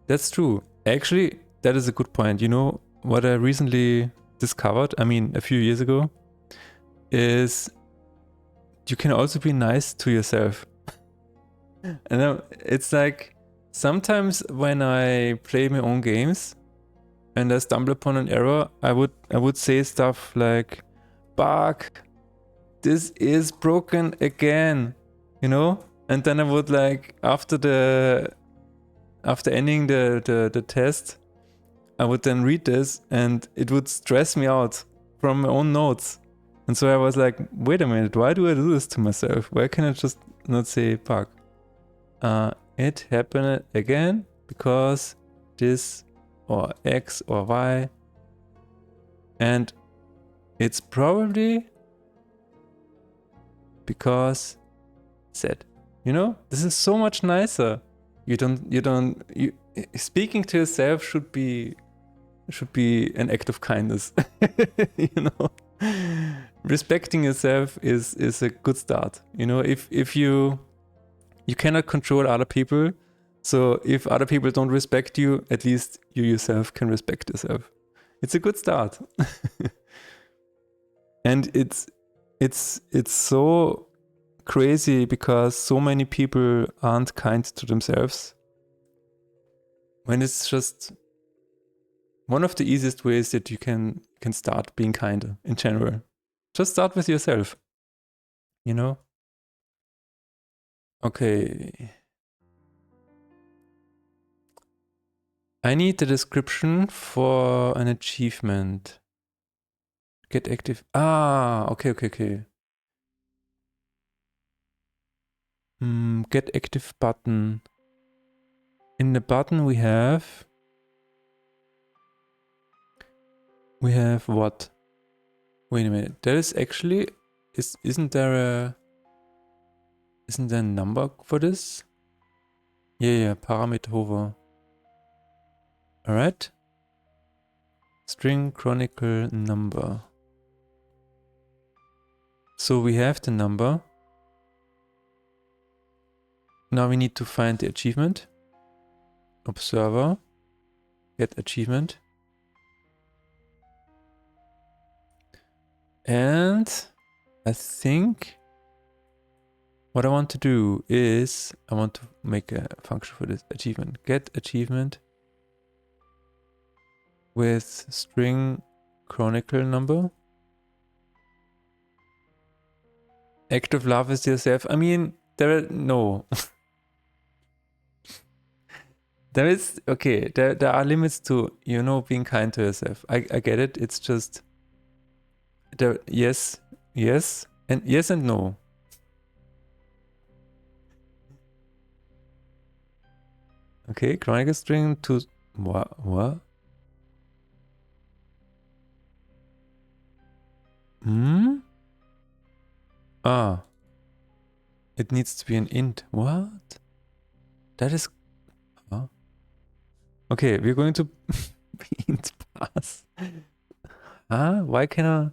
Speaker 1: That's true. Actually, that is a good point. You know what I recently discovered, I mean a few years ago, is you can also be nice to yourself. And it's like sometimes when I play my own games and I stumble upon an error, I would say stuff like, "Bug, this is broken again," you know? And then I would like after ending the test, I would then read this and it would stress me out from my own notes. And so I was like, wait a minute, why do I do this to myself? Why can't I just not say bug? It happened again because this or X or Y. And it's probably because Z. You know, this is so much nicer. Speaking to yourself should be an act of kindness. You know, respecting yourself is a good start. You know, if you cannot control other people, so if other people don't respect you, at least you yourself can respect yourself. It's a good start. And it's so crazy because so many people aren't kind to themselves. When it's just one of the easiest ways that you can start being kinder in general. Just start with yourself. You know? Okay. I need the description for an achievement. Get active. Ah, okay. Get active button. In the button we have what? Wait a minute. There is actually isn't there a number for this? Yeah, parameter hover. Alright. String chronicle number. So we have the number. Now we need to find the achievement. Observer. Get achievement. And I think what I want to do is I want to make a function for this achievement. Get achievement with string chronicle number. Act of love with yourself. I mean, no. There are limits to, being kind to yourself. I get it. It's just yes, and no. Okay, chronicle string to what? Ah. It needs to be an int. What? That is... Huh? Okay, we're going to int pass. Why can I...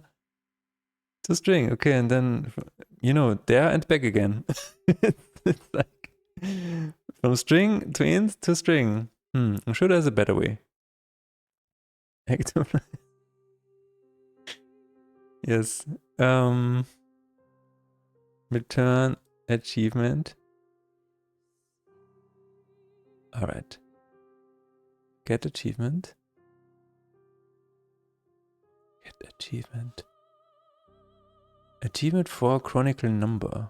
Speaker 1: To string. Okay, and then, there and back again. It's like... From string to int to string. I'm sure there's a better way. Active. Yes. Return achievement. Alright. Get achievement. Get achievement. Achievement for chronicle number.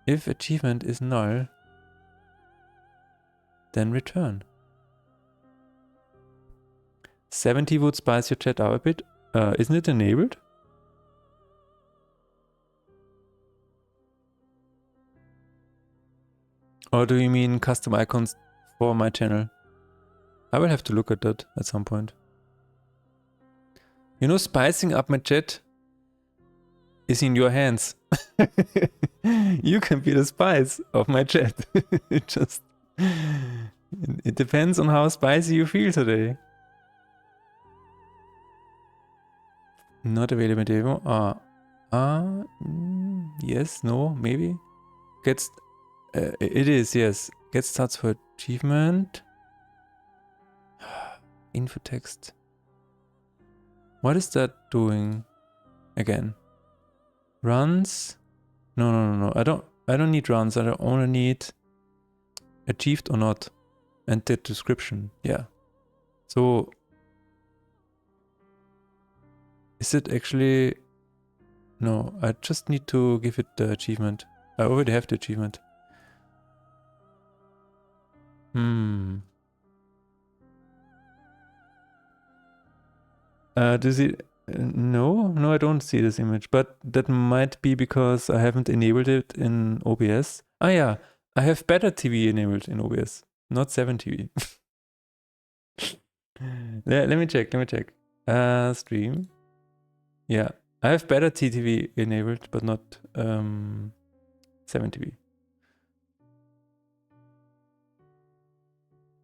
Speaker 1: If achievement is null, then return. 70 would spice your chat up a bit. Isn't it enabled? Or do you mean custom icons for my channel? I will have to look at that at some point. Spicing up my chat is in your hands. You can be the spice of my chat. It depends on how spicy you feel today. Not available demo. Yes, no, maybe. It is, yes. Get starts for achievement. Info text. What is that doing again? Runs? No. I don't need runs. I only need achieved or not. And the description. Yeah. So is it actually... No, I just need to give it the achievement. I already have the achievement. Do you see... No, I don't see this image, but that might be because I haven't enabled it in OBS. Ah yeah, I have better TV enabled in OBS, not 7TV. Let me check. Stream. Yeah, I have better TTV enabled, but not 7TV.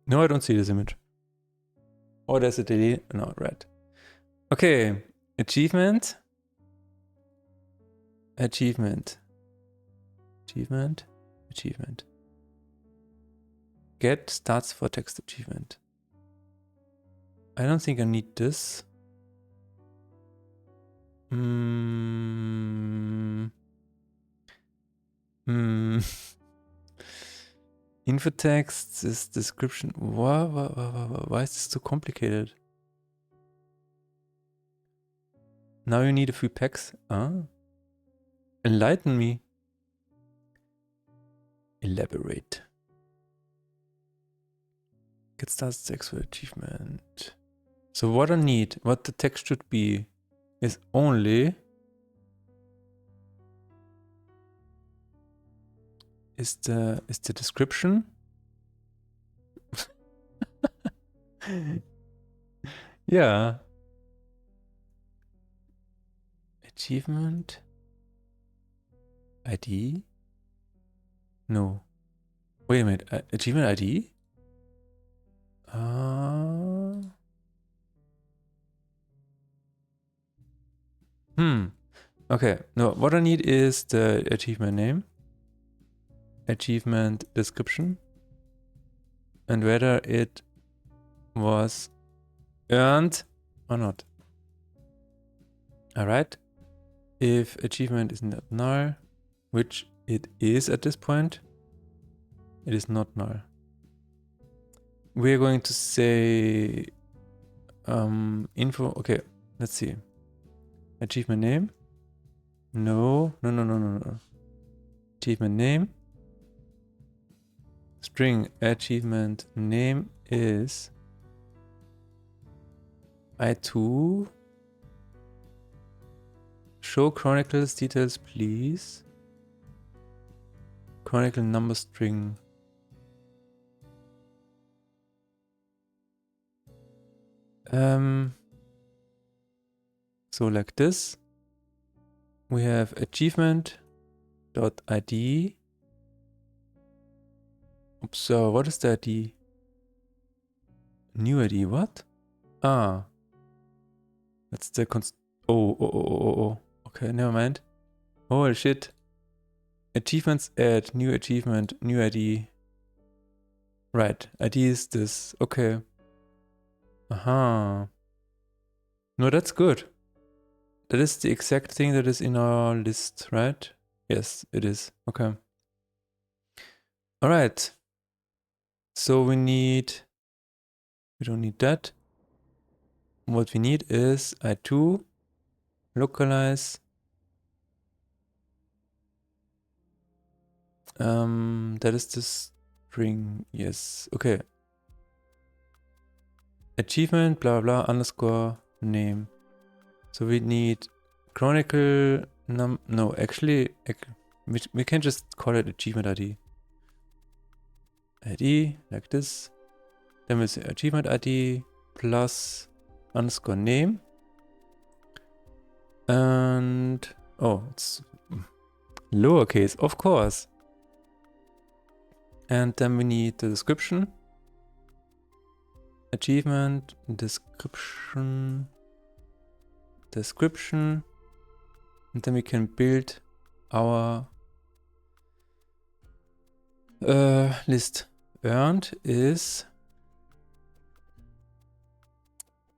Speaker 1: No, I don't see this image. Oh, there's a delete. No, right. Okay, achievement. Get starts for text achievement. I don't think I need this. Info text is description. Why is this so complicated? Now you need a few packs. Enlighten me. Elaborate. Get started text for achievement. So what I need, what the text should be, is only is the description. Yeah. Achievement. ID? No. Wait a minute. Achievement ID? Okay. No, what I need is the achievement name, achievement description, and whether it was earned or not. Alright. If achievement is not null, which it is at this point, it is not null. We're going to say info. Okay, let's see. Achievement name. No. Achievement name. String achievement name is I2. Show chronicles details, please. Chronicle number string. So like this. We have achievement.id. So what is the ID? New ID, what? Ah. That's the oh. Okay, never mind. Holy shit. Achievements add new achievement, new ID. Right, ID is this. Okay. Aha. No, that's good. That is the exact thing that is in our list, right? Yes, it is. Okay. All right. So we don't need that. What we need is I2, localize. That is the string. Yes. Okay. Achievement, blah, blah, underscore name. So we need chronicle no, actually, we can just call it achievement ID. ID, like this. Then we say achievement ID plus underscore name. And, oh, it's lowercase, of course. And then we need the description. Achievement, description. And then we can build our list. Earned is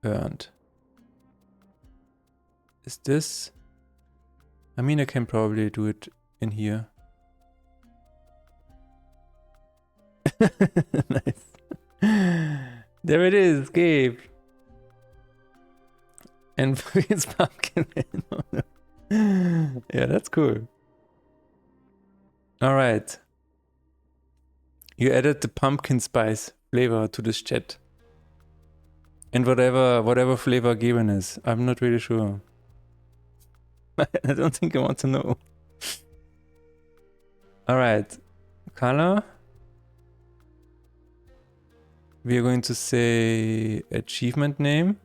Speaker 1: earned. Is this? I mean, I can probably do it in here. Nice. There it is, Gabe. And it's pumpkin. Yeah, that's cool. All right. You added the pumpkin spice flavor to this chat. And whatever flavor given is. I'm not really sure. I don't think I want to know. All right. Color. We are going to say achievement name.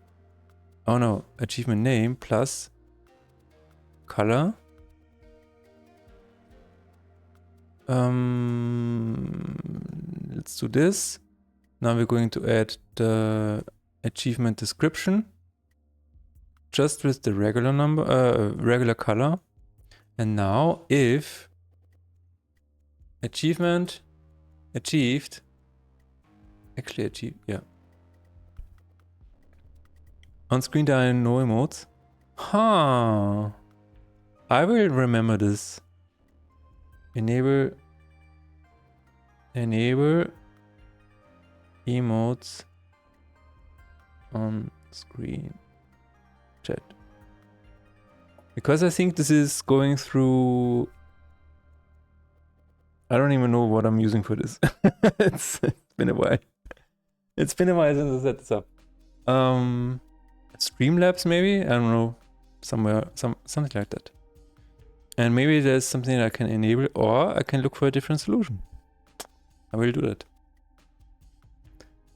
Speaker 1: Oh no, achievement name plus color. Let's do this. Now we're going to add the achievement description just with the regular number, regular color. And now if achievement achieved, actually achieved, yeah. On screen there are no emotes. Huh. I will remember this. Enable emotes on screen chat. Because I think this is going through... I don't even know what I'm using for this. It's been a while. It's been a while since I set this up. Streamlabs maybe? I don't know. Somewhere, something like that. And maybe there's something I can enable, or I can look for a different solution. I will do that.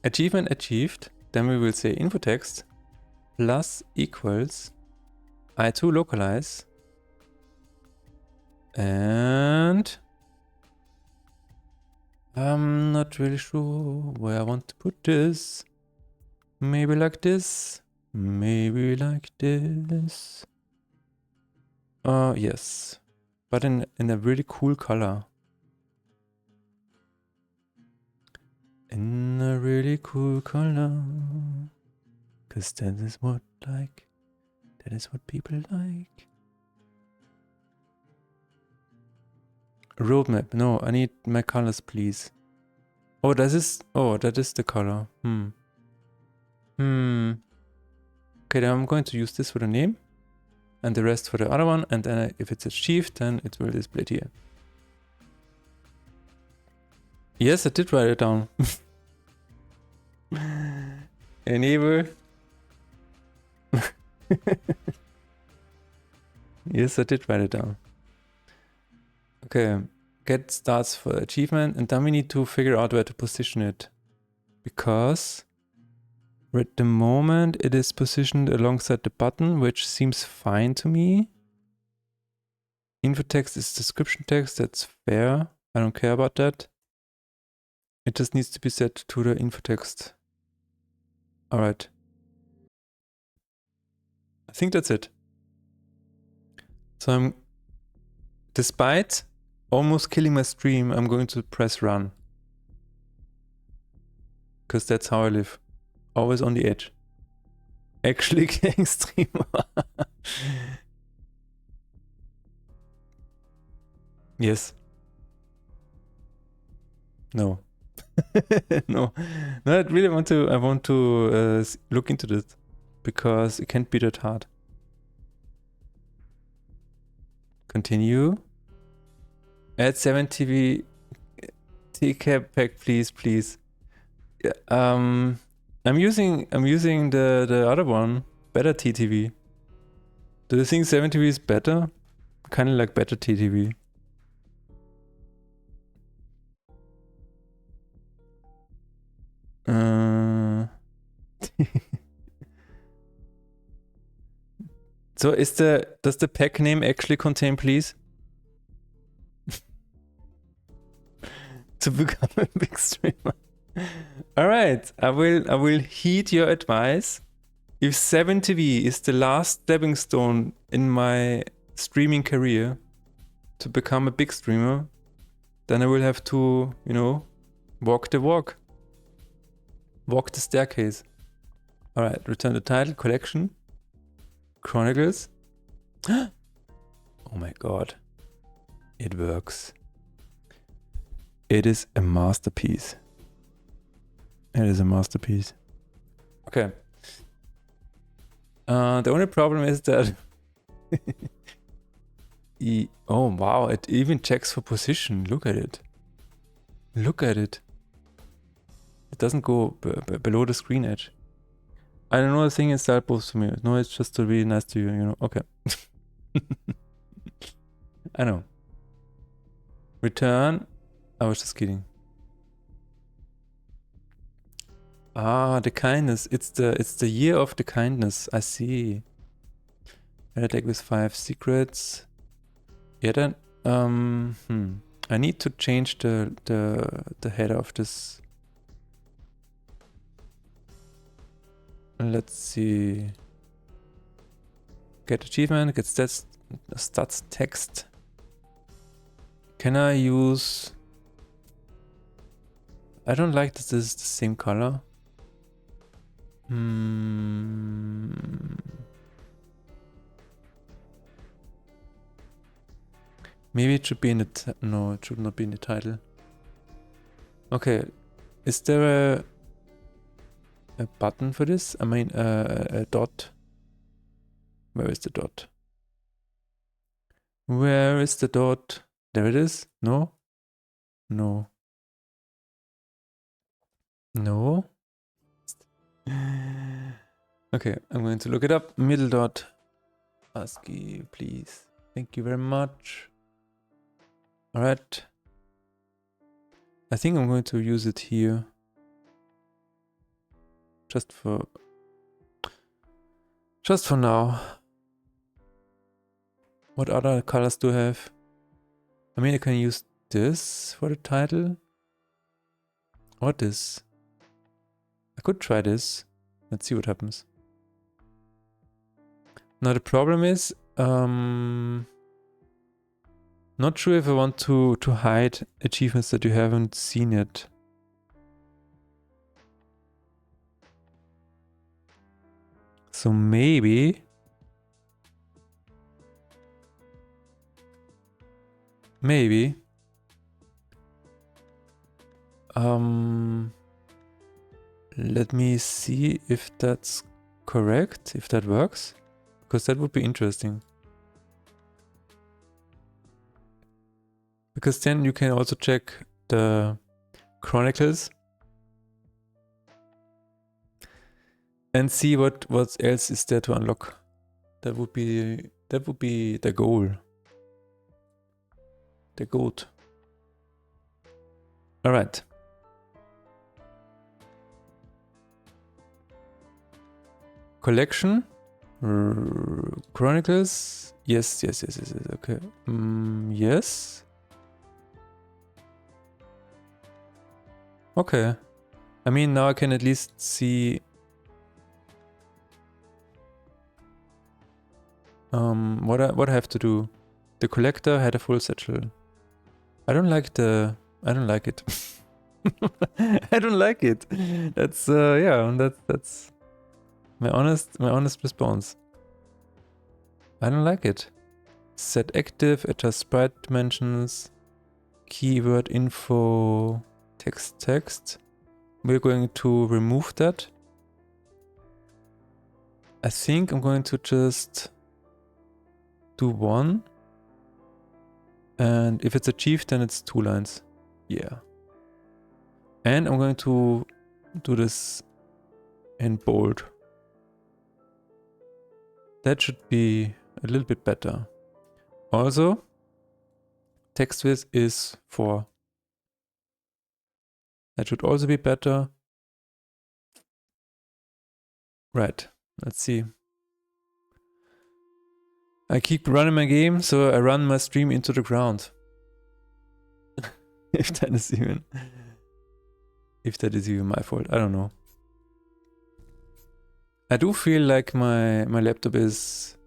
Speaker 1: Achievement achieved. Then we will say info text plus equals I2 localize. And I'm not really sure where I want to put this. Maybe like this. Maybe like this. Yes. But in a really cool color. In a really cool color. Cause that is what people like. Roadmap. No, I need my colors, please. Oh, that is the color. Okay, then I'm going to use this for the name. And the rest for the other one. And then if it's achieved, then it will display it here. Yes, I did write it down. Enable. Yes, I did write it down. Okay, get starts for achievement, and then we need to figure out where to position it. Because at the moment it is positioned alongside the button, which seems fine to me. Info text is description text, that's fair. I don't care about that. It just needs to be set to the info text. Alright. I think that's it. So I'm, despite almost killing my stream, I'm going to press run. Because that's how I live. Always on the edge. Actually getting streamer. Yes. No. No. No, I really want to look into this. Because it can't be that hard. Continue. Add 7 TV TCAP pack, please. Yeah, I'm using the other one, better TTV. Do you think 7 TV is better? Kind of like better TTV. So does the pack name actually contain please? To become a big streamer. Alright, I will heed your advice. If 7TV is the last stepping stone in my streaming career to become a big streamer, then I will have to, you know, walk the walk. Walk the staircase. Alright, return the title, collection. Chronicles. Oh my god. It works. It is a masterpiece. It is a masterpiece. Okay. The only problem is that... oh wow, it even checks for position. Look at it. Look at it. It doesn't go below the screen edge. I don't know the thing is that both to me. No, it's just to be nice to you, you know. Okay. I know. Return. I was just kidding. Ah, the kindness. It's the year of the kindness. I see. Attack with 5 secrets. Yeah, then I need to change the header of this. Let's see. Get achievement, get stats text. Can I use... I don't like that this is the same color. Maybe it should be in the... no, it should not be in the title. Okay. Is there a button for this? I mean, a dot. Where is the dot? Where is the dot? There it is. No? No. No? Okay, I'm going to look it up. Middle dot. ASCII, please. Thank you very much. Alright. I think I'm going to use it here. Just for now. What other colors do I have? I mean, I can use this for the title. Or this. I could try this. Let's see what happens. Now the problem is, not sure if I want to hide achievements that you haven't seen yet. So maybe let me see if that's correct, if that works, because that would be interesting. Because then you can also check the chronicles and see what else is there to unlock. That would be the goal. The goat. All right. Collection. Chronicles. Yes. Okay. Yes. Okay. I mean, now I can at least see what I have to do. The collector had a full satchel. I don't like it. I don't like it. That's yeah, that's my honest response. I don't like it. Set active, adjust sprite dimensions, keyword info, text. We're going to remove that. I think I'm going to just do one. And if it's achieved, then it's 2 lines. Yeah. And I'm going to do this in bold. That should be a little bit better. Also, text width is 4. That should also be better. Right. Let's see. I keep running my game, so I run my stream into the ground. if that is even my fault, I don't know. I do feel like my laptop is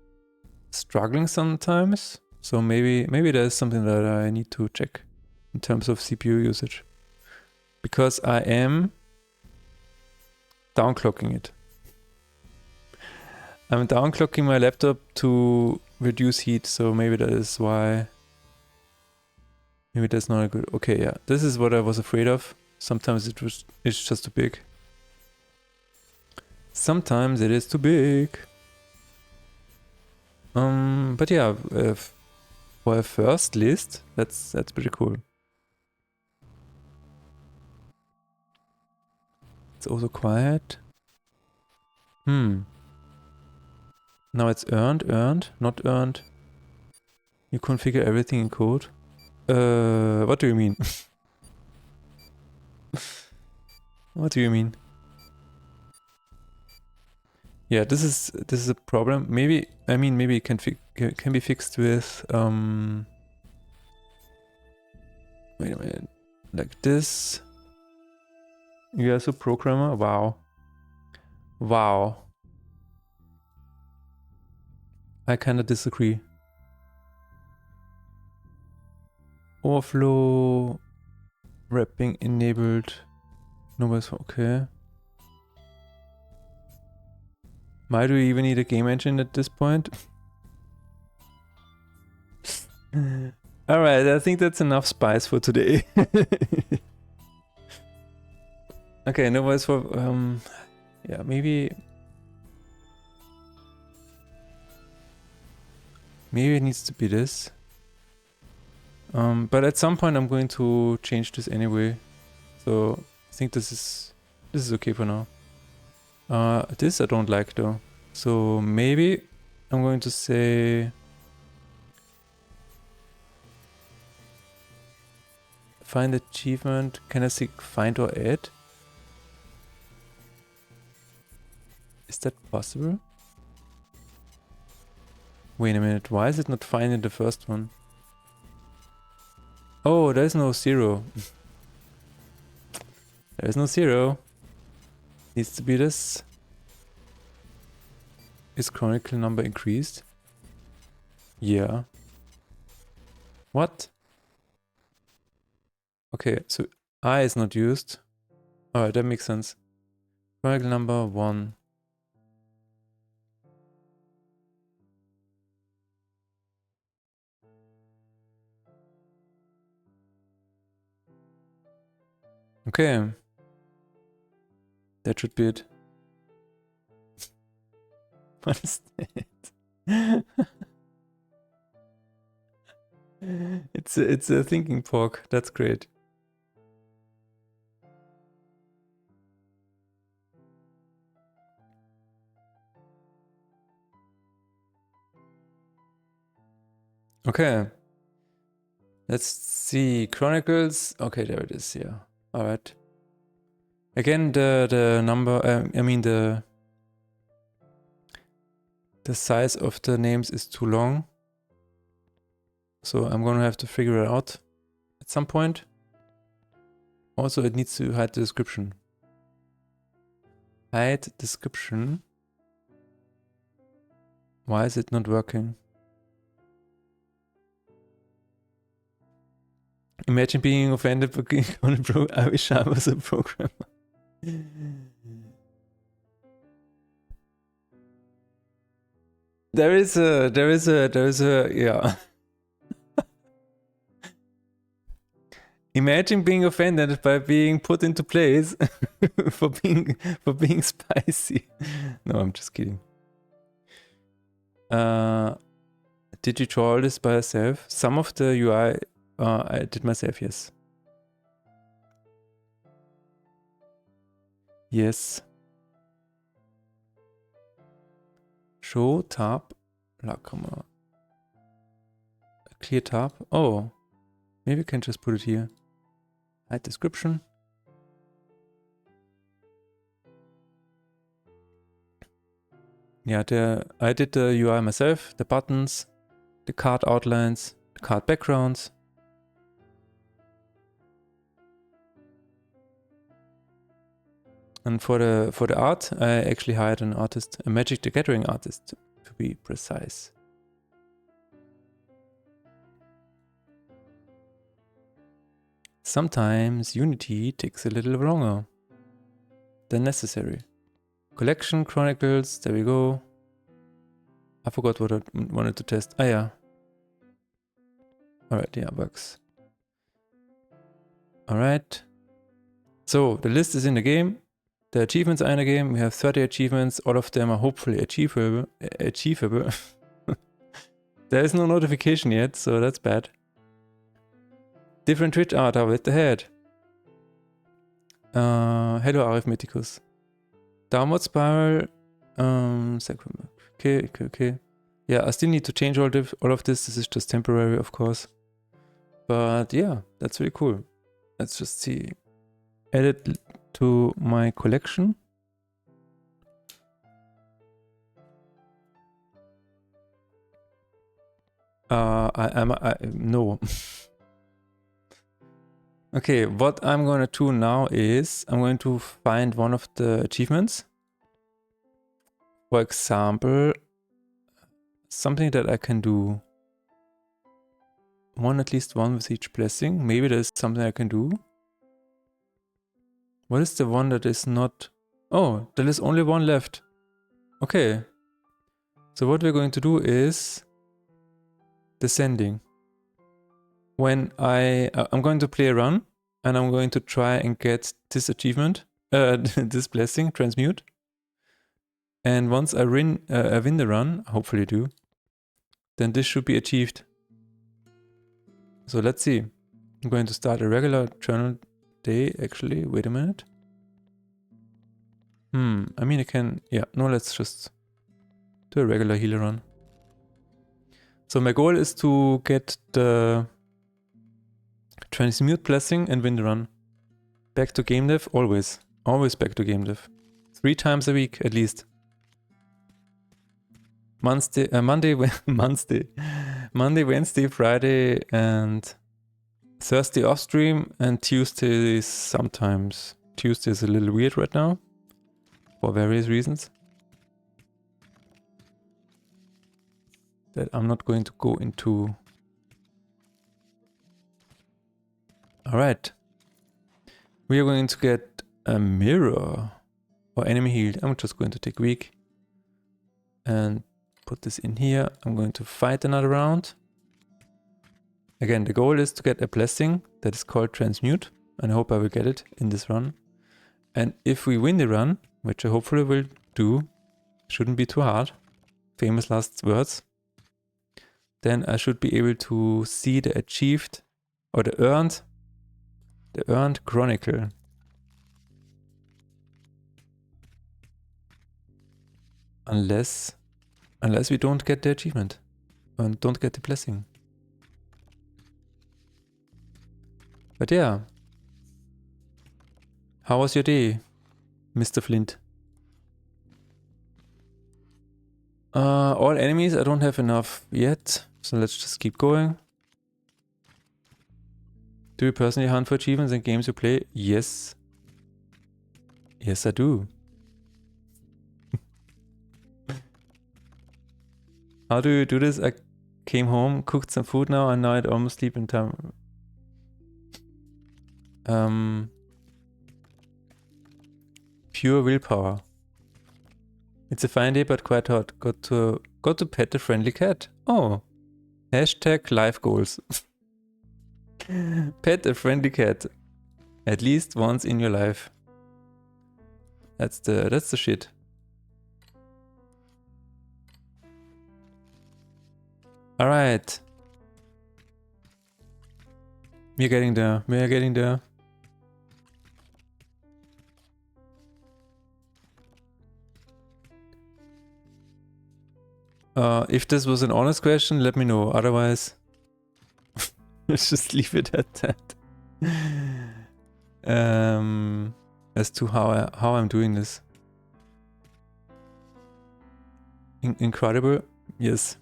Speaker 1: struggling sometimes, so maybe there's something that I need to check in terms of CPU usage, because I am downclocking it. I'm downclocking my laptop to reduce heat, so maybe that is why. Maybe that's not a good. Okay, yeah, this is what I was afraid of. Sometimes it's just too big. Sometimes it is too big. But yeah, for a first list, that's pretty cool. It's also quiet. Now it's earned, not earned. You configure everything in code. What do you mean? What do you mean? Yeah, this is a problem. Maybe it can be fixed with wait a minute, like this. You are a programmer. Wow. I kinda disagree. Overflow wrapping enabled. Nobody's okay. Why do we even need a game engine at this point? Alright, I think that's enough spice for today. Okay, no voice for yeah, maybe it needs to be this. But at some point I'm going to change this anyway. So I think this is okay for now. This I don't like though. So maybe I'm going to say find achievement. Can I see find or add? Is that possible? Wait a minute, why is it not fine in the first one? Oh, there's no 0. There's no 0. Needs to be this. Is chronicle number increased? Yeah. What? Okay, so I is not used. Alright, that makes sense. Chronicle number 1. Okay. That should be it. What is that? It's a thinking pork. That's great. Okay. Let's see. Chronicles. Okay, there it is. Yeah. All right. Again, the number. I mean the size of the names is too long. So I'm gonna have to figure it out at some point. Also, it needs to hide the description. Hide description. Why is it not working? Imagine being offended on a pro. I wish I was a programmer. There is a yeah. Imagine being offended by being put into place for being spicy. No, I'm just kidding. Did you draw all this by yourself? Some of the UI I did myself, yes. Yes. Show tab. Lacama. Clear tab. Oh. Maybe we can just put it here. Hide description. Yeah, I did the UI myself. The buttons, the card outlines, the card backgrounds. And for the art, I actually hired an artist, a Magic the Gathering artist, to be precise. Sometimes Unity takes a little longer than necessary. Collection, Chronicles, there we go. I forgot what I wanted to test. Ah, yeah. Alright, yeah, works. Alright. So, the list is in the game. The achievements are in the game. We have 30 achievements. All of them are hopefully achievable. There is no notification yet, so that's bad. Different Twitch art with the head. Hello, Arithmeticus. Downward spiral. Okay. Yeah, I still need to change all of this. This is just temporary, of course. But yeah, that's really cool. Let's just see. Add it to my collection. No. Okay, what I'm gonna do now is I'm going to find one of the achievements. For example, something that I can do. At least one with each blessing. Maybe there's something I can do. What is the one that is not... Oh, there is only one left. Okay. So what we're going to do is... descending. When I'm going to play a run, and I'm going to try and get this achievement, this blessing, transmute. And once I win the run, hopefully do, then this should be achieved. So let's see. I'm going to start a regular journal day, actually. Wait a minute. I mean, I can... Yeah, no, let's just do a regular healer run. So my goal is to get the Transmute Blessing and win the run. Back to game dev, always. Always back to game dev. 3 times a week, at least. Monday, Wednesday, Friday, and Thursday off stream, and Tuesday sometimes. Tuesday is a little weird right now, for various reasons that I'm not going to go into. Alright. We are going to get a mirror or enemy healed. I'm just going to take weak and put this in here. I'm going to fight another round. Again, the goal is to get a blessing that is called Transmute, and I hope I will get it in this run. And if we win the run, which I hopefully will do, shouldn't be too hard, famous last words, then I should be able to see the achieved or the earned Chronicle. Unless we don't get the achievement and don't get the blessing. But yeah. How was your day, Mr. Flint? All enemies, I don't have enough yet, so let's just keep going. Do you personally hunt for achievements in games you play? Yes. Yes, I do. How do you do this? I came home, cooked some food now, and now I'd almost sleep in time. Pure willpower. It's a fine day, but quite hot. Got to pet a friendly cat. Oh. Hashtag life goals. Pet a friendly cat. At least once in your life. That's the shit. Alright. We're getting there. We're getting there. If this was an honest question, let me know. Otherwise, let's just leave it at that. As to how I'm doing this. Incredible, yes.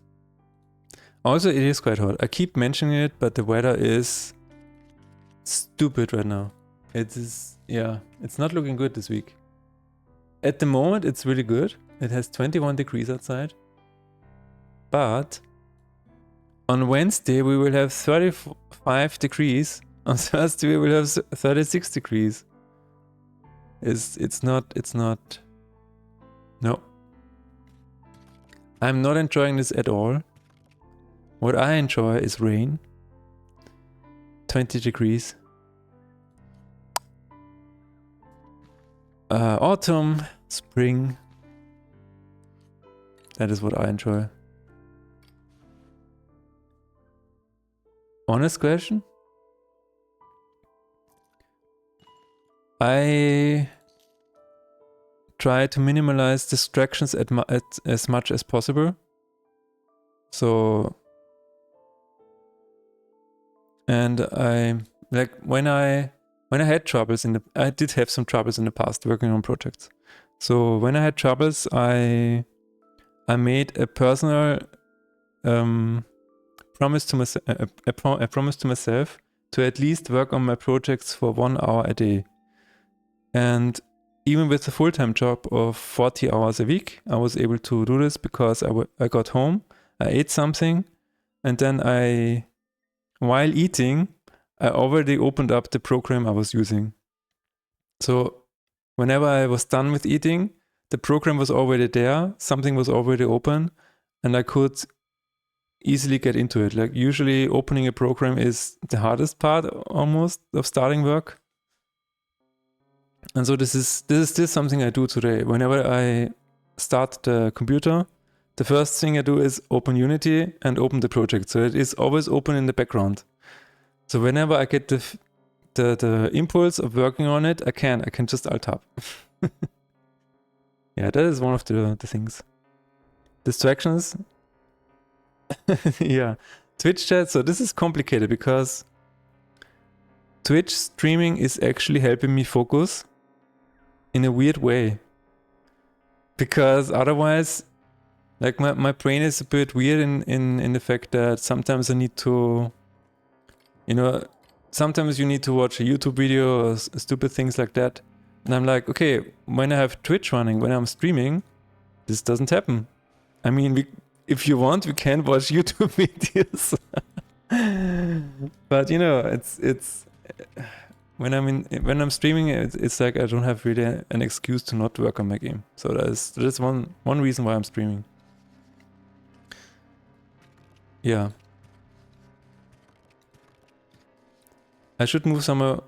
Speaker 1: Also, it is quite hot. I keep mentioning it, but the weather is stupid right now. It is, yeah, it's not looking good this week. At the moment, it's really good. It has 21 degrees outside. But on Wednesday we will have 35 degrees. On Thursday we will have 36 degrees. It's not. No. I'm not enjoying this at all. What I enjoy is rain. 20 degrees. Autumn, spring. That is what I enjoy. Honest question? I try to minimize distractions at as much as possible. So, and I like when I had troubles I did have some troubles in the past working on projects. So when I had troubles, I made a personal promise to myself, a promise to myself to at least work on my projects for 1 hour a day. And even with a full-time job of 40 hours a week, I was able to do this because I got home, I ate something, and then while eating, I already opened up the program I was using. So whenever I was done with eating, the program was already there, something was already open, and I could easily get into it. Like usually opening a program is the hardest part almost of starting work. And so this is still something I do today. Whenever I start the computer, the first thing I do is open Unity and open the project. So it is always open in the background. So whenever I get the impulse of working on it, I can just alt tab. Yeah, that is one of the things. Distractions. Yeah. Twitch chat. So this is complicated because Twitch streaming is actually helping me focus in a weird way. Because otherwise, like my brain is a bit weird in the fact that sometimes I need to, sometimes you need to watch a YouTube video or stupid things like that. And I'm like, okay, when I have Twitch running, when I'm streaming, this doesn't happen. I mean, if you want, we can watch YouTube videos. But it's when I'm streaming, it's like I don't have really an excuse to not work on my game. So that's one reason why I'm streaming. Yeah. I should move somewhere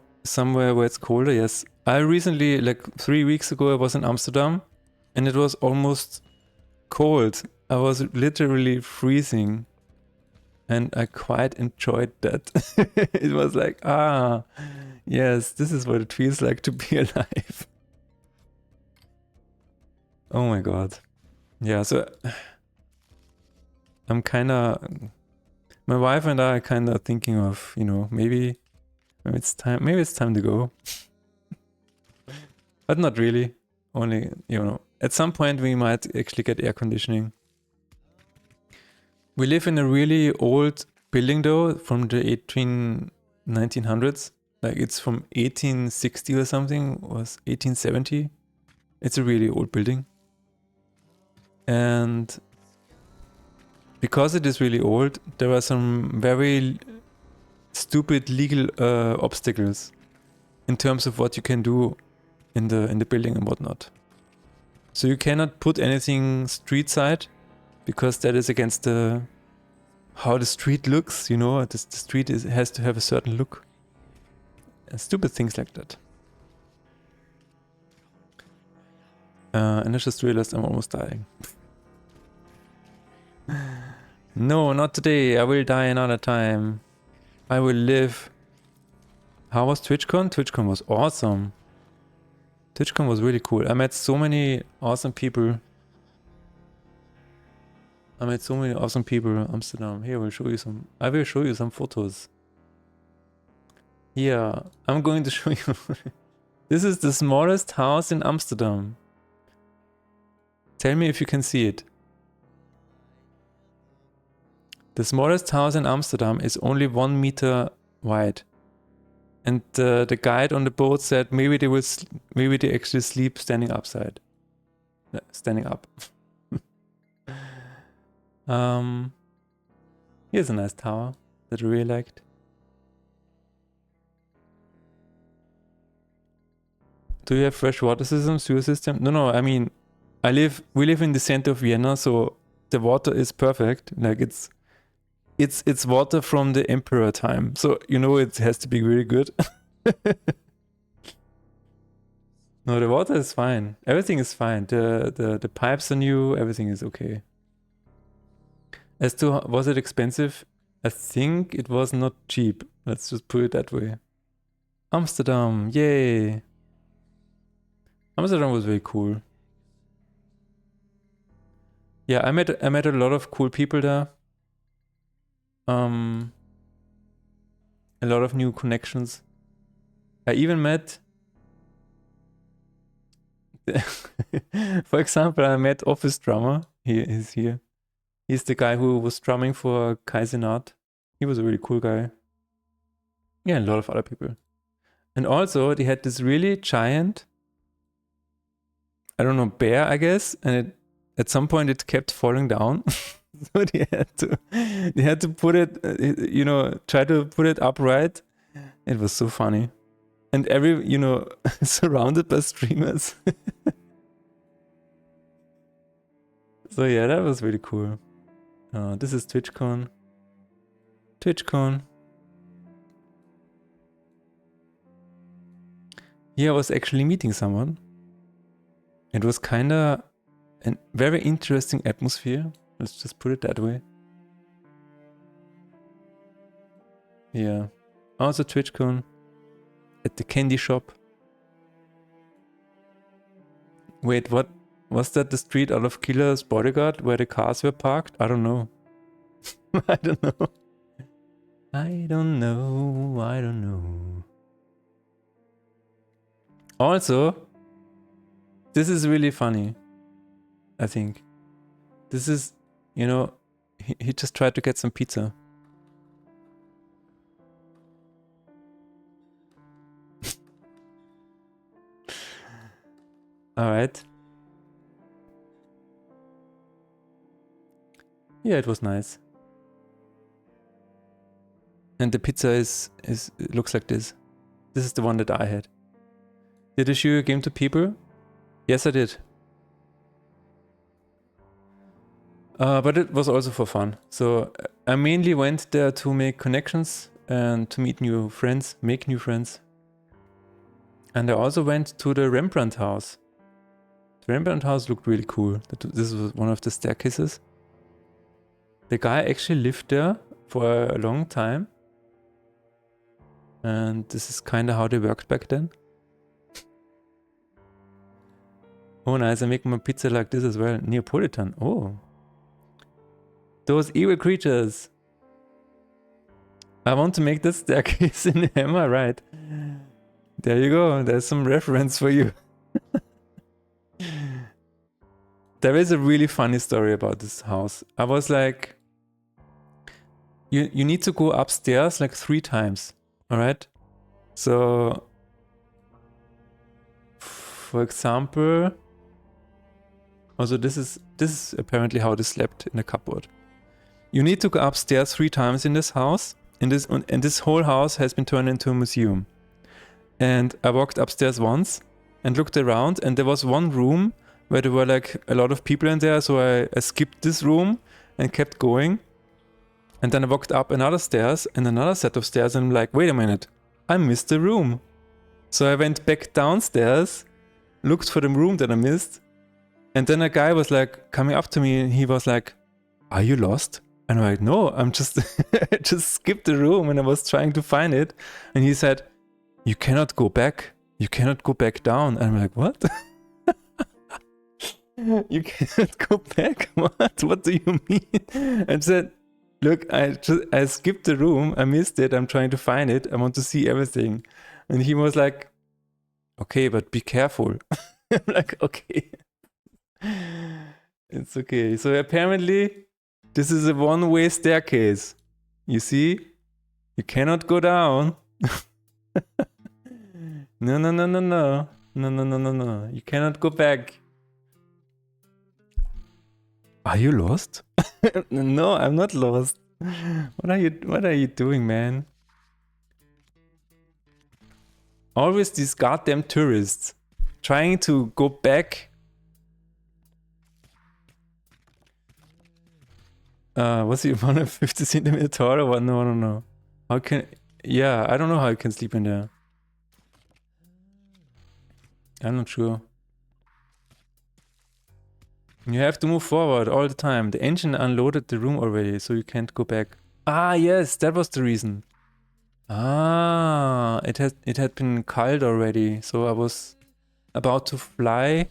Speaker 1: where it's colder. Yes. I recently, like 3 weeks ago, I was in Amsterdam, and it was almost cold. I was literally freezing. And I quite enjoyed that. It was like, yes, this is what it feels like to be alive. Oh my god. Yeah, so I'm my wife and I are kind of thinking of, maybe it's time to go. But not really. Only, at some point we might actually get air conditioning. We live in a really old building though, from the 1900s. Like it's from 1860 or something, was 1870. It's a really old building. And because it is really old, there are some very stupid legal obstacles in terms of what you can do in the building and whatnot. So you cannot put anything street side because that is against how the street looks, the street has to have a certain look. And stupid things like that. And I just realized I'm almost dying. No, not today. I will die another time. I will live. How was TwitchCon? TwitchCon was awesome. TwitchCon was really cool. I met so many awesome people. in Amsterdam. Here, I will show you some photos. Here, I'm going to show you. This is the smallest house in Amsterdam. Tell me if you can see it. The smallest house in Amsterdam is only 1 meter wide. And the guide on the boat said maybe they actually sleep standing up. Here's a nice tower that I really liked. Do you have fresh water system, sewer system? No, I mean, we live in the center of Vienna, so the water is perfect. Like it's water from the emperor time. So, it has to be really good. No, the water is fine. Everything is fine. The pipes are new. Everything is okay. As to, was it expensive? I think it was not cheap. Let's just put it that way. Amsterdam, yay. Amsterdam was very cool. Yeah, I met a lot of cool people there. A lot of new connections. I even met, for example, I met Office Drummer. He is here. He's the guy who was drumming for Kai Cenat. He was a really cool guy. Yeah, a lot of other people. And also, they had this really giant, I don't know, bear, I guess. And at some point, it kept falling down. So they had to put it, try to put it upright. It was so funny. And surrounded by streamers. So yeah, that was really cool. This is TwitchCon. Here I was actually meeting someone. It was kinda a very interesting atmosphere. Let's just put it that way. Yeah. Also TwitchCon. At the candy shop. Wait, what? Was that the street out of Killer's Bodyguard where the cars were parked? I don't know. I don't know. I don't know. I don't know. Also, this is really funny. I think. This is, you know, he just tried to get some pizza. Alright. Yeah, it was nice. And the pizza it looks like this. This is the one that I had. Did you show your game to people? Yes, I did. But it was also for fun. So I mainly went there to make connections and to meet new friends, make new friends. And I also went to the Rembrandt house. The Rembrandt house looked really cool. This was one of the staircases. The guy actually lived there for a long time. And this is kind of how they worked back then. Oh nice, I make my pizza like this as well. Neapolitan, oh. Those evil creatures. I want to make this staircase in the hammer, right? There you go, there's some reference for you. There is a really funny story about this house. I was like, you need to go upstairs like 3 times, alright? So, for example, also this is apparently how they slept in the cupboard. You need to go upstairs 3 times in this house, and this whole house has been turned into a museum. And I walked upstairs once and looked around, and there was one room where there were like a lot of people in there, so I skipped this room and kept going. And then I walked up another stairs and another set of stairs, and I'm like, wait a minute, I missed the room. So I went back downstairs, looked for the room that I missed, and then a guy was like coming up to me and he was like, are you lost? And I'm like, no, I'm just I just skipped the room and I was trying to find it. And he said, you cannot go back. You cannot go back down. And I'm like, what? You cannot go back? What? What do you mean? I said, look, I skipped the room. I missed it. I'm trying to find it. I want to see everything. And he was like, okay, but be careful. I'm like, okay. It's okay. So apparently, this is a one-way staircase. You see? You cannot go down. No, no, no, no, no. No, no, no, no, no. You cannot go back. Are you lost? No, I'm not lost. What are you doing, man? Always these goddamn tourists trying to go back. Was he 150 centimeter tall or what? No, no, no. How can... Yeah, I don't know how you can sleep in there. I'm not sure. You have to move forward all the time. The engine unloaded the room already, so you can't go back. Ah, yes, that was the reason. Ah, it had been culled already, so I was about to fly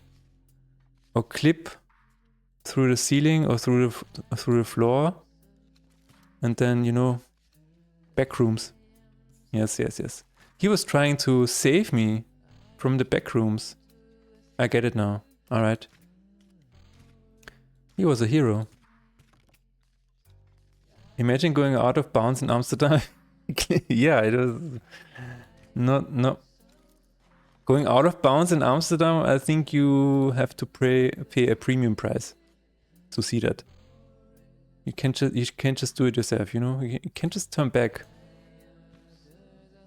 Speaker 1: or clip through the ceiling or through the floor, and then, you know, back rooms. Yes, yes, yes. He was trying to save me from the back rooms. I get it now. All right. He was a hero. Imagine going out of bounds in Amsterdam. Yeah, it was not going out of bounds in Amsterdam. I think you have to pay a premium price to see that. You can't just do it yourself. You know, you can't just turn back.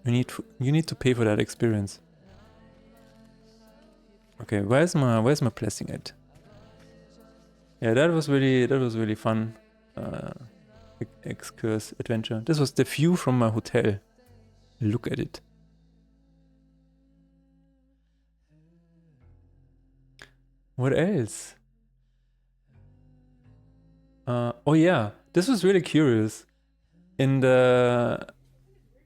Speaker 1: You need to pay for that experience. Okay, where's my blessing at? Yeah, that was really fun. Excurse adventure. This was the view from my hotel. Look at it. What else? Oh yeah, this was really curious. In the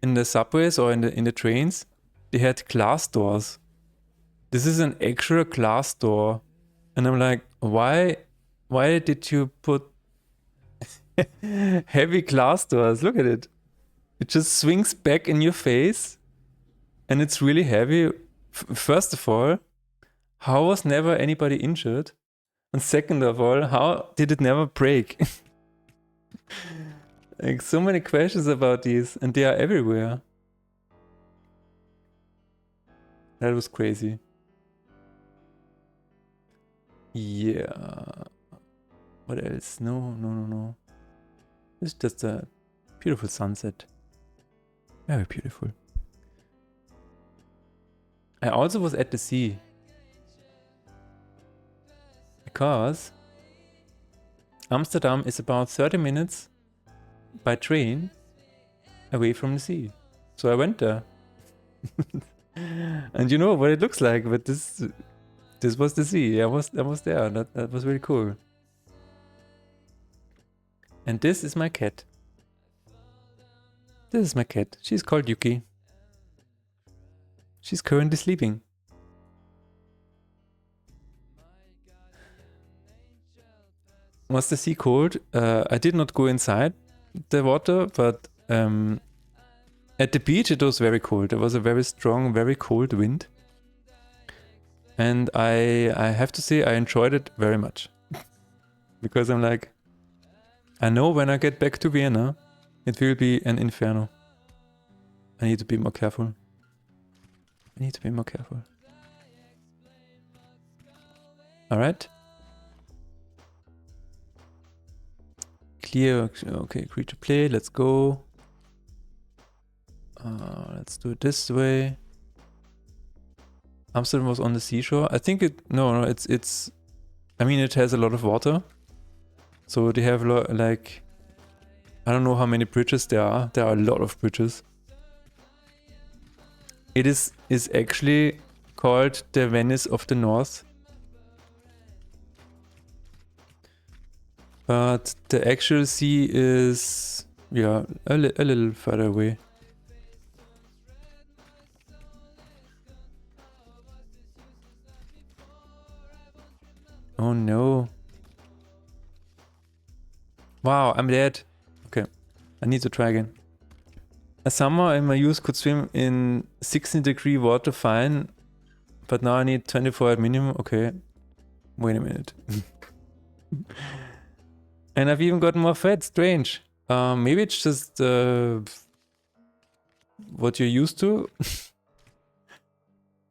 Speaker 1: in the subways or in the trains, they had glass doors. This is an actual glass door. And I'm like, why did you put heavy glass doors? Look at it. It just swings back in your face and it's really heavy. First of all, how was never anybody injured? And second of all, how did it never break? Like, so many questions about these, and they are everywhere. That was crazy. Yeah. What else? No. It's just a beautiful sunset. Very beautiful. I also was at the sea. Because Amsterdam is about 30 minutes by train away from the sea. So I went there. And you know what it looks like, but this was the sea. I was there. That was really cool. And this is my cat. This is my cat. She's called Yuki. She's currently sleeping. Was the sea cold? I did not go inside the water, but at the beach it was very cold. There was a very strong, very cold wind. And I have to say I enjoyed it very much. Because I'm like, I know when I get back to Vienna, it will be an inferno. I need to be more careful. Alright. Clear. Okay, agree to play. Let's go. Let's do it this way. Amsterdam was on the seashore. I think it... No, it's... I mean, it has a lot of water. So they have like... I don't know how many bridges there are. There are a lot of bridges. It is actually called the Venice of the North. But the actual sea is... Yeah, a little further away. Oh no. Wow, I'm dead. Okay, I need to try again. A summer in my youth could swim in 16-degree water fine, but now I need 24 at minimum. Okay, wait a minute. And I've even gotten more fat, strange. Maybe it's just what you're used to.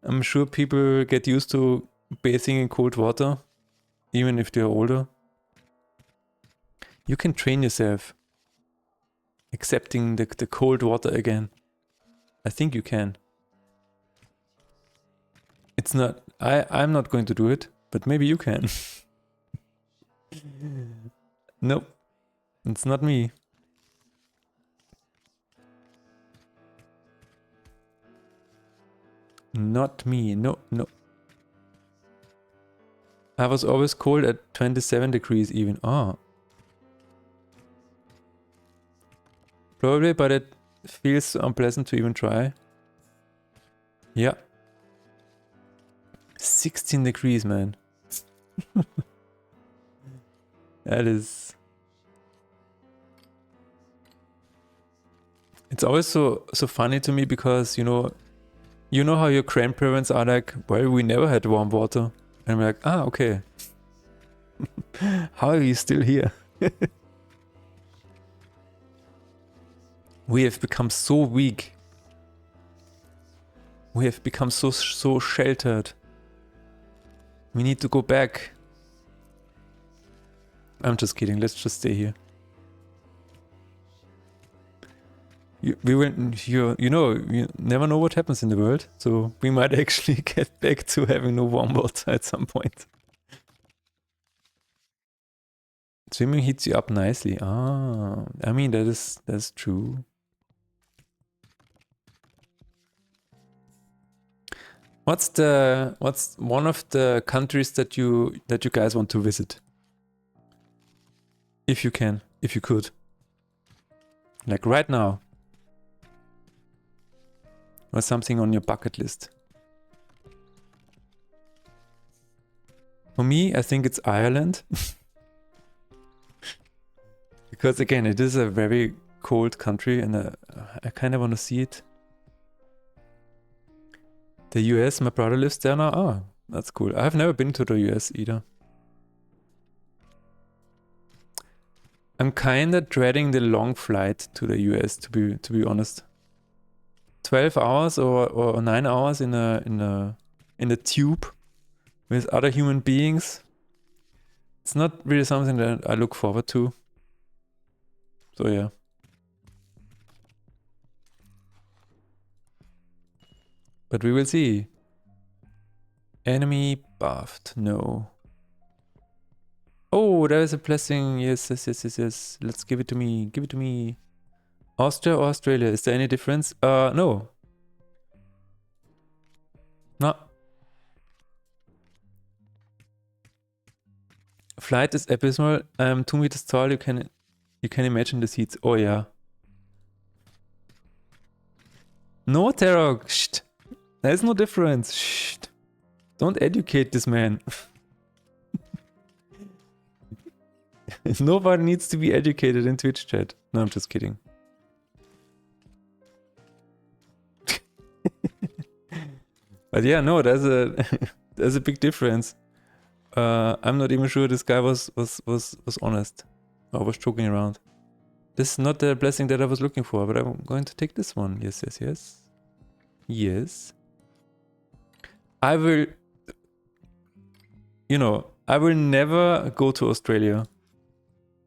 Speaker 1: I'm sure people get used to bathing in cold water, even if they're older. You can train yourself accepting the cold water again. I think you can. It's not... I'm not going to do it, but maybe you can. Nope. It's not me. Not me. No. I was always cold at 27 degrees even. Oh. Probably, but it feels so unpleasant to even try. Yeah. 16 degrees, man. That is... It's always so funny to me because, you know how your grandparents are like, well, we never had warm water. And I'm like, ah, okay. How are you still here? We have become so weak. We have become so sheltered. We need to go back. I'm just kidding. Let's just stay here. You never know what happens in the world. So we might actually get back to having no warm water at some point. Swimming heats you up nicely. Ah, I mean, that's true. What's one of the countries that you guys want to visit? If you can, if you could. Like right now. or something on your bucket list. For me, I think it's Ireland. Because again, it is a very cold country and I kind of want to see it. The US, my brother lives there now. Oh, that's cool. I've never been to the US either. I'm kind of dreading the long flight to the US, to be honest. 12 hours or 9 hours in a tube with other human beings. It's not really something that I look forward to. So yeah. But we will see. Enemy buffed. No. Oh, there is a blessing. Yes. Let's give it to me. Give it to me. Austria or Australia? Is there any difference? No. No. Flight is abysmal. I'm 2 meters tall. You can imagine the seats. Oh yeah. No, Terok. Shh. There's no difference. Shh. Don't educate this man. Nobody needs to be educated in Twitch chat. No, I'm just kidding. But yeah, no, there's a big difference. I'm not even sure this guy was honest. I was joking around. This is not the blessing that I was looking for, but I'm going to take this one. Yes. Yes. I will, I will never go to Australia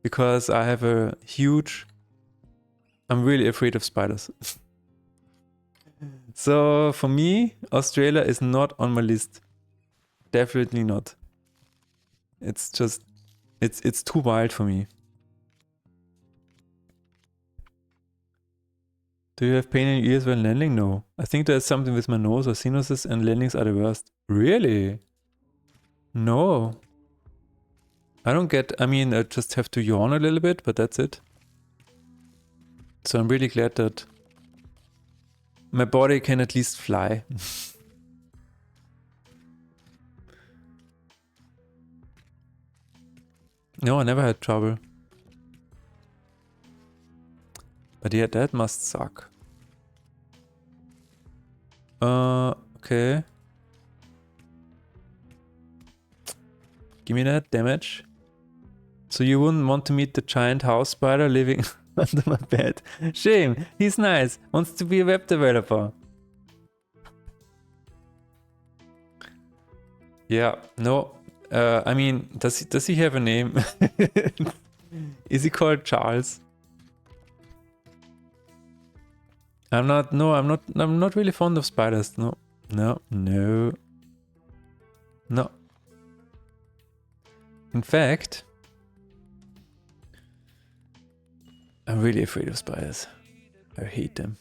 Speaker 1: because I have a huge, I'm really afraid of spiders. So for me, Australia is not on my list. Definitely not. It's just, it's too wild for me. Do you have pain in your ears when landing? No. I think there's something with my nose or sinuses and landings are the worst. Really? No. I don't get, I mean, I just have to yawn a little bit, but that's it. So I'm really glad that my body can at least fly. No, I never had trouble. But yeah, that must suck. Okay. Give me that damage. So you wouldn't want to meet the giant house spider living under my bed. Shame, he's nice. Wants to be a web developer. Yeah, no. I mean, does he have a name? Is he called Charles? I'm not really fond of spiders. No. In fact, I'm really afraid of spiders. I hate them.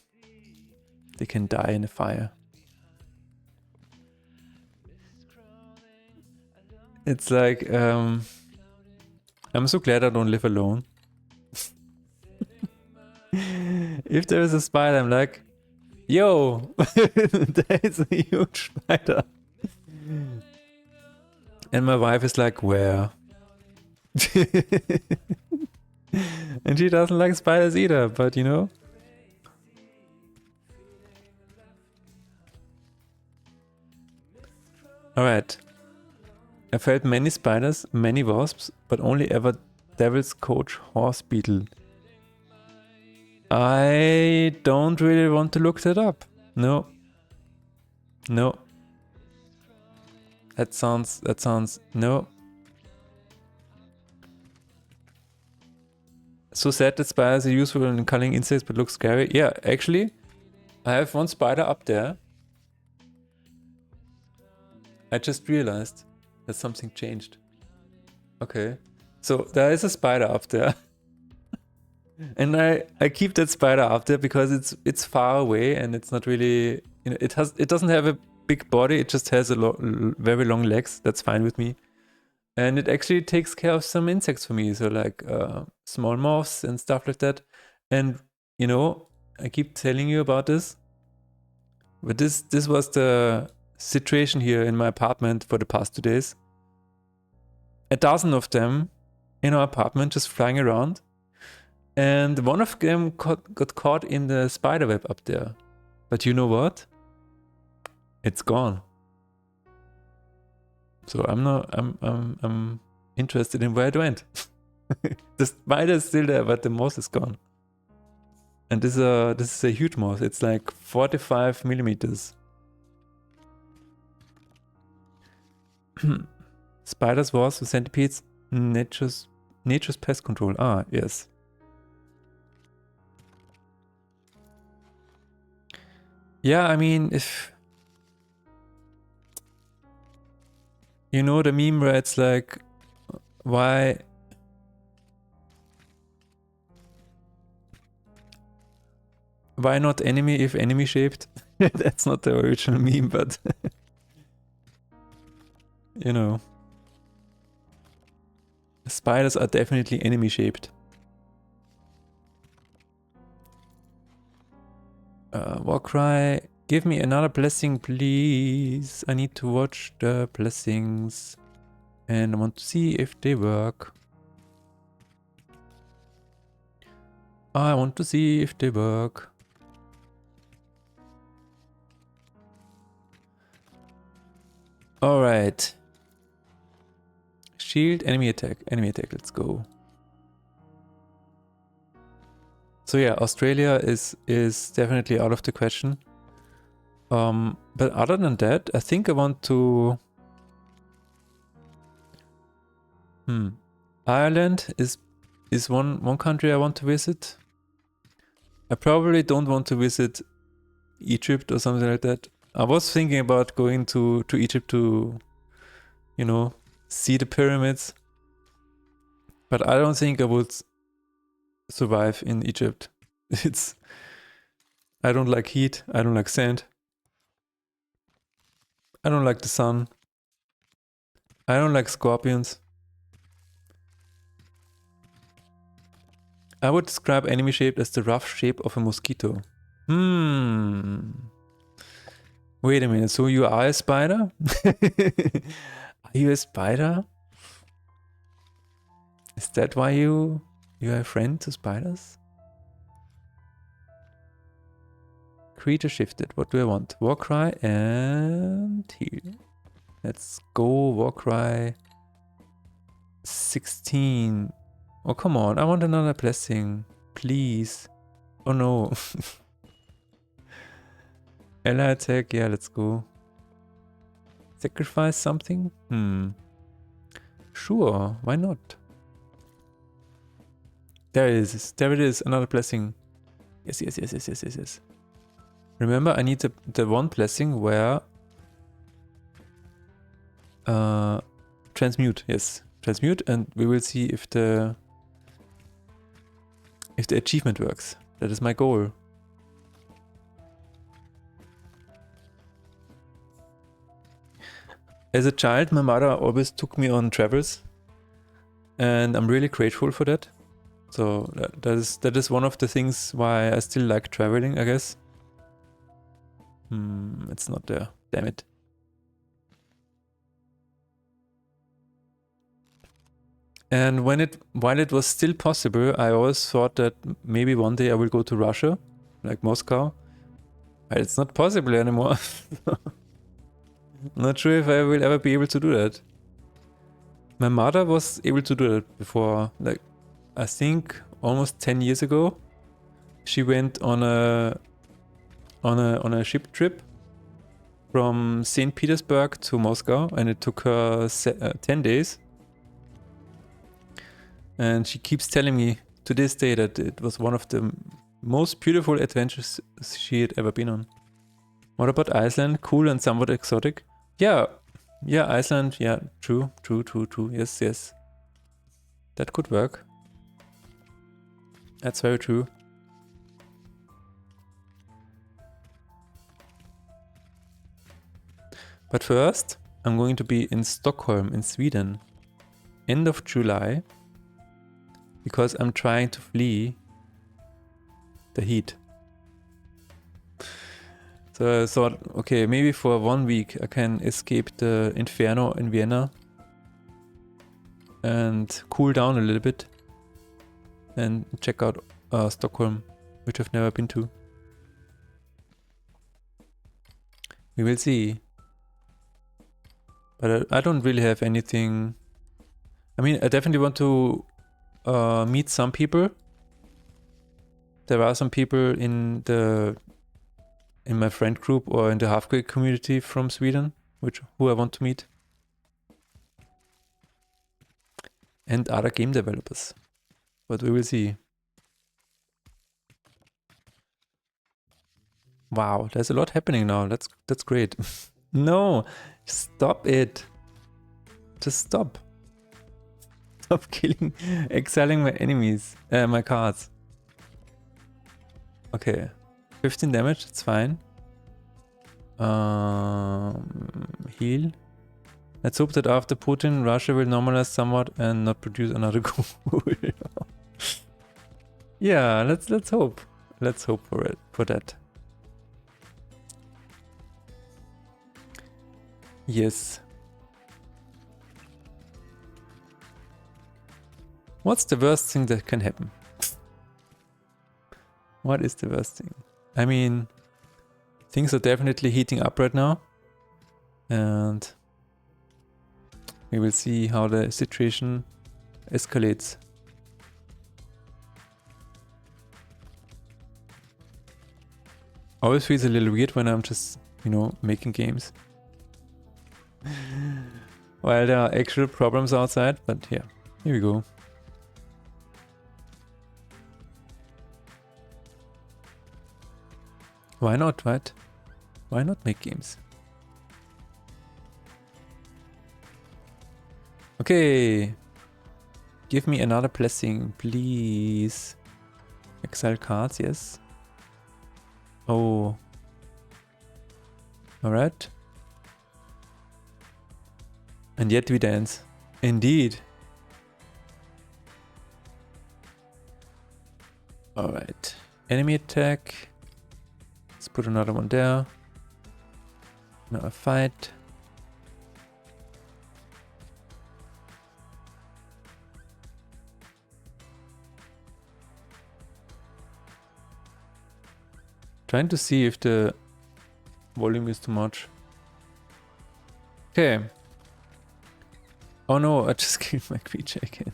Speaker 1: They can die in a fire. It's like, I'm so glad I don't live alone. If there is a spider, I'm like, yo, there is a huge spider. And my wife is like, where? And she doesn't like spiders either, but you know. Alright. I felt many spiders, many wasps, but only ever Devil's Coach horse beetle. I don't really want to look that up. No. That sounds, no. So sad that spiders are useful in culling insects but look scary. Yeah, actually, I have one spider up there. I just realized that something changed. Okay. So there is a spider up there. And I keep that spider up there because it's far away and it's not really, you know, it doesn't have a big body, it just has very long legs. That's fine with me. And it actually takes care of some insects for me, so like small moths and stuff like that. And you know, I keep telling you about this. But this was the situation here in my apartment for the past 2 days. A dozen of them in our apartment just flying around. And one of them got caught in the spider web up there. But you know what? It's gone. So I'm interested in where it went. The spider is still there, but the moss is gone. And this is a huge moss. It's like 45 millimeters. Spiders, wasps, centipedes, nature's pest control. Ah, yes. Yeah, I mean, if you know the meme where it's like, why not enemy if enemy shaped? That's not the original meme, but you know, spiders are definitely enemy shaped. Warcry, give me another blessing, please. I need to watch the blessings and I want to see if they work. I want to see if they work. Alright. Shield, enemy attack, let's go. So yeah, Australia is definitely out of the question. But other than that, I think I want to... Ireland is one country I want to visit. I probably don't want to visit Egypt or something like that. I was thinking about going to Egypt to, you know, see the pyramids. But I don't think I would survive in Egypt. I don't like heat, I don't like sand. I don't like the sun. I don't like scorpions. I would describe enemy shape as the rough shape of a mosquito. Wait a minute, so you are a spider? Are you a spider? Is that why you are a friend to spiders? Creature shifted. What do I want? Warcry and heal. Let's go Warcry 16. Oh, come on. I want another blessing. Please. Oh, no. Ally attack. Yeah, let's go. Sacrifice something? Sure. Why not? There it is. There it is. Another blessing. Yes. Remember, I need the one blessing where... transmute. Yes. Transmute, and we will see if the achievement works. That is my goal. As a child, my mother always took me on travels, and I'm really grateful for that. So that is one of the things why I still like traveling, I guess. It's not there. Damn it. And while it was still possible, I always thought that maybe one day I will go to Russia, like Moscow. But it's not possible anymore. I'm not sure if I will ever be able to do that. My mother was able to do that before, like I think almost 10 years ago. She went on a ship trip from St. Petersburg to Moscow, and it took her 10 days. And she keeps telling me to this day that it was one of the most beautiful adventures she had ever been on. What about Iceland? Cool and somewhat exotic. Yeah, Iceland. Yeah, true. Yes. That could work. That's very true. But first, I'm going to be in Stockholm in Sweden, end of July, because I'm trying to flee the heat. So I thought, okay, maybe for 1 week I can escape the Inferno in Vienna and cool down a little bit and check out Stockholm, which I've never been to. We will see. But I don't really have anything. I mean, I definitely want to meet some people. There are some people in my friend group or in the Halfquake community from Sweden, who I want to meet. And other game developers. But we will see. Wow, there's a lot happening now. That's great. No, stop it. Just stop. Stop killing, exiling my enemies, my cards. Okay, 15 damage, that's fine. Heal. Let's hope that after Putin, Russia will normalize somewhat and not produce another coup. Yeah, let's hope. Let's hope for that. Yes. What's the worst thing that can happen? What is the worst thing? I mean, things are definitely heating up right now. And we will see how the situation escalates. Always feels a little weird when I'm just, making games. While there are actual problems outside, but yeah, here we go. Why not, right? Why not make games? Okay. Give me another blessing, please. Exile cards, yes. Oh. Alright. And yet we dance. Indeed. Alright. Enemy attack. Let's put another one there. Now a fight. Trying to see if the volume is too much. Okay. Oh no, I just killed my creature again.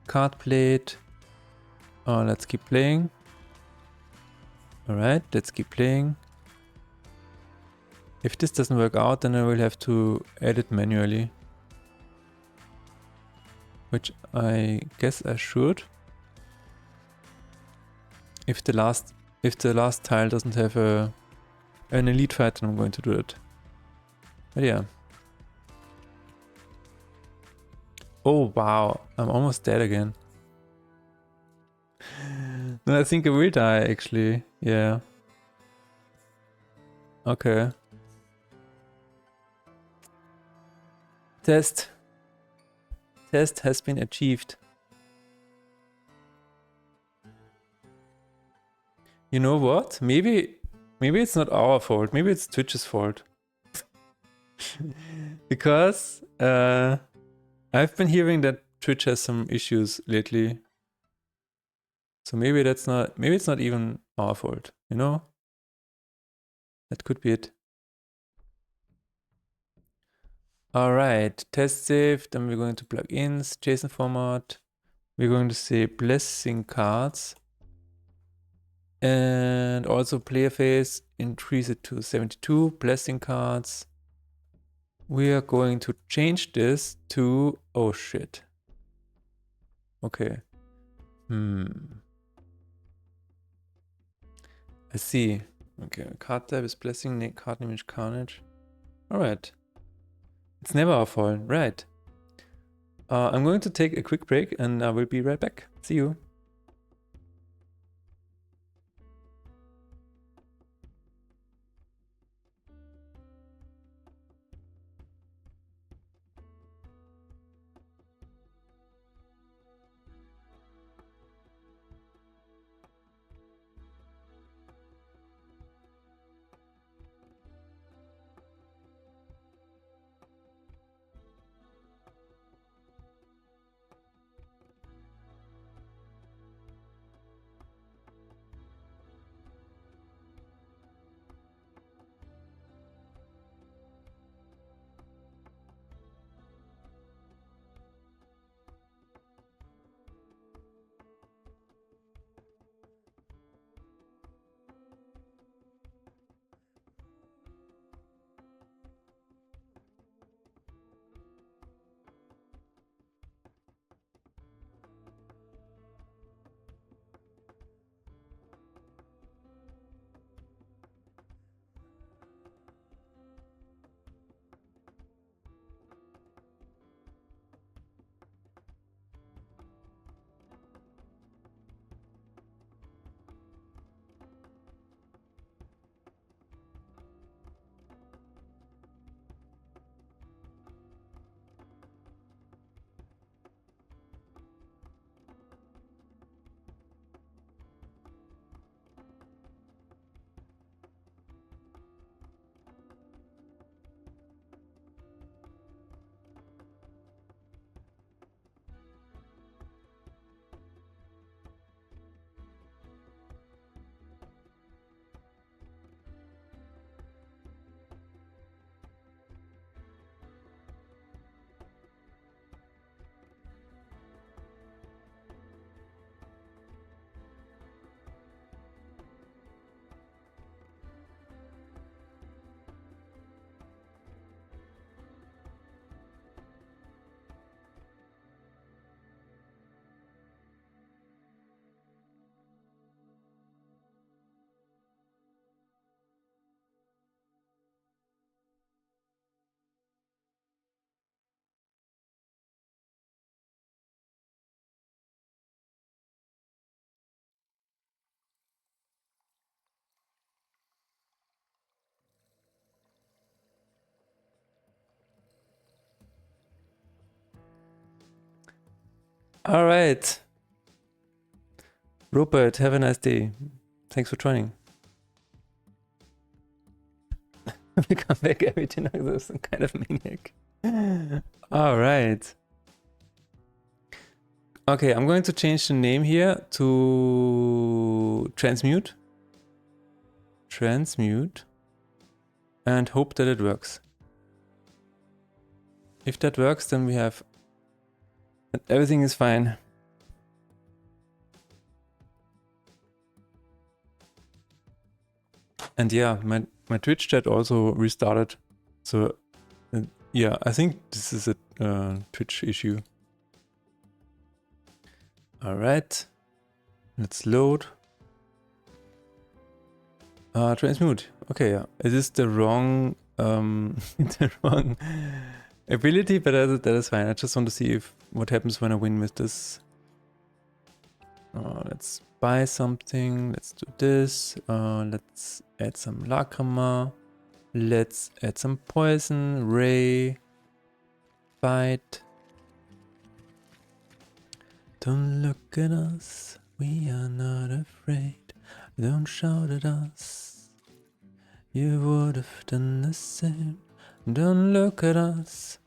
Speaker 1: Card plate. Oh, let's keep playing. Alright, let's keep playing. If this doesn't work out, then I will have to edit manually. Which I guess I should. If the last tile doesn't have an elite fight, then I'm going to do it. But yeah. Oh wow, I'm almost dead again. No, I think I will die actually. Yeah. Okay. Test has been achieved. You know what? Maybe it's not our fault. Maybe it's Twitch's fault. Because I've been hearing that Twitch has some issues lately. So maybe it's not even our fault, That could be it. Alright, test save, then we're going to plugins, JSON format. We're going to say blessing cards. And also player face, increase it to 72 blessing cards. We are going to change this to, oh shit. Okay. I see. Okay, card type is blessing, card name is carnage. Alright. It's never our fault, right. I'm going to take a quick break and I will be right back. See you. All right. Rupert, have a nice day. Thanks for joining. We come back every 10 hours, some kind of maniac. All right. Okay, I'm going to change the name here to Transmute. Transmute. And hope that it works. If that works, then we have... everything is fine. And yeah, my Twitch chat also restarted. So yeah, I think this is a Twitch issue. All right, let's load. Transmute. Okay, yeah, it is the wrong the wrong ability, but that is fine. I just want to see what happens when I win with this. Let's buy something. Let's do this. Let's add some Lacrima. Let's add some poison. Ray. Bite. Don't look at us. We are not afraid. Don't shout at us. You would have done the same. Don't look at us.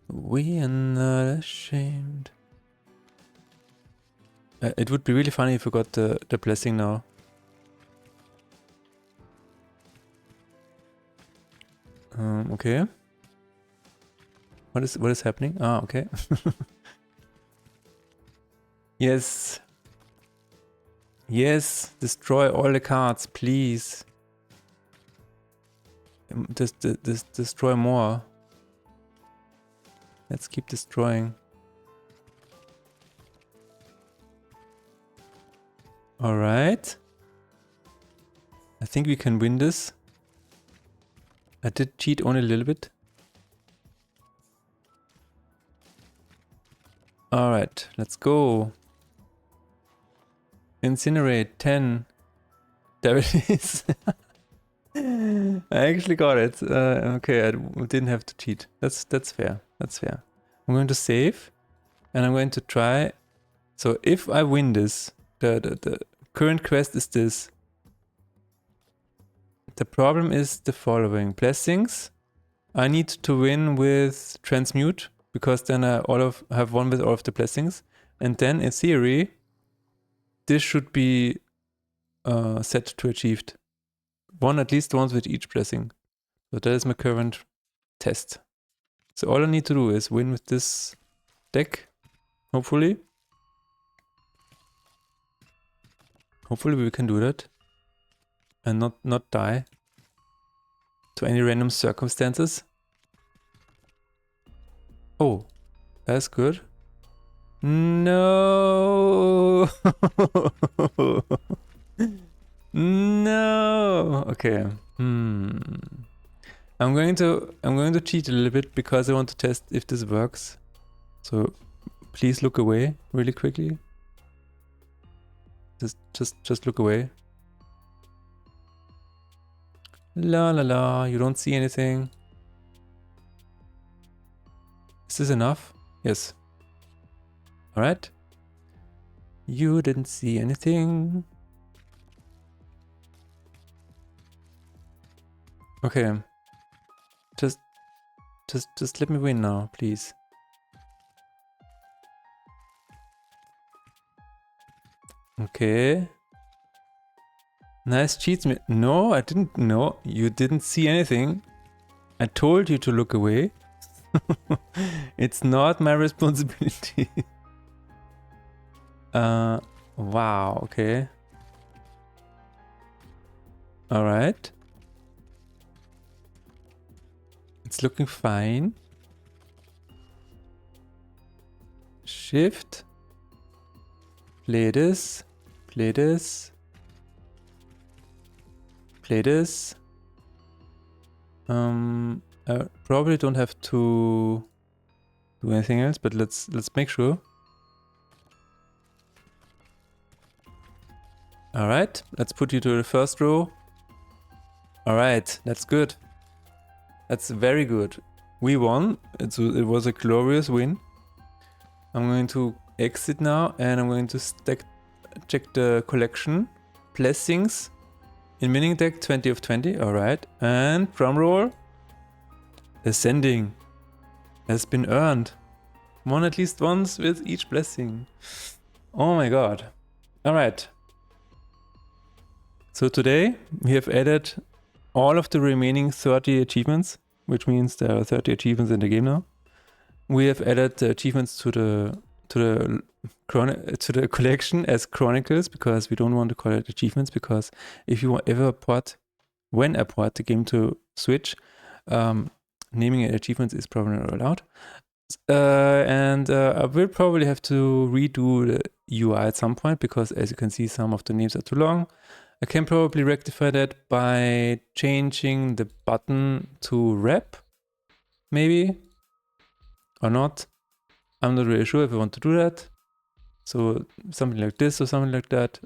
Speaker 1: We are not ashamed. It would be really funny if we got the blessing now. Okay. What is happening? Ah, okay. Yes. Yes, destroy all the cards, please. Destroy more. Let's keep destroying. All right. I think we can win this. I did cheat only a little bit. All right, let's go. Incinerate 10. There it is. I actually got it. Okay, I didn't have to cheat. That's fair. That's fair. I'm going to save, and I'm going to try. So if I win this, the current quest is this. The problem is the following: blessings. I need to win with Transmute because then I have won with all of the blessings, and then in theory, this should be set to achieved. At least once with each blessing. So that is my current test. So all I need to do is win with this deck, hopefully. Hopefully we can do that. And not die to any random circumstances. Oh, that's good. No. No. Okay. I'm going to cheat a little bit because I want to test if this works. So please look away really quickly. Just look away. La la la, you don't see anything. Is this enough? Yes. Alright. You didn't see anything. Okay. Just let me win now, please. Okay. Nice cheats. No, I didn't. No, you didn't see anything. I told you to look away. It's not my responsibility. Wow, okay. Alright. It's looking fine. Shift. Play this. Play this. Play this. I probably don't have to do anything else, but let's make sure. Alright, let's put you to the first row. Alright, that's good. That's very good. We won. It was a glorious win. I'm going to exit now and I'm going to check the collection. Blessings in Winning Deck 20 of 20. Alright. And drum roll. Ascending has been earned. Won at least once with each blessing. Oh my god. Alright. So today we have added all of the remaining 30 achievements, which means there are 30 achievements in the game now. We have added the achievements to the collection as chronicles, because we don't want to call it achievements, because if you ever port the game to Switch, naming it achievements is probably not allowed. I will probably have to redo the UI at some point, because as you can see, some of the names are too long. I can probably rectify that by changing the button to rep, maybe, or not. I'm not really sure if I want to do that. So something like this or something like that.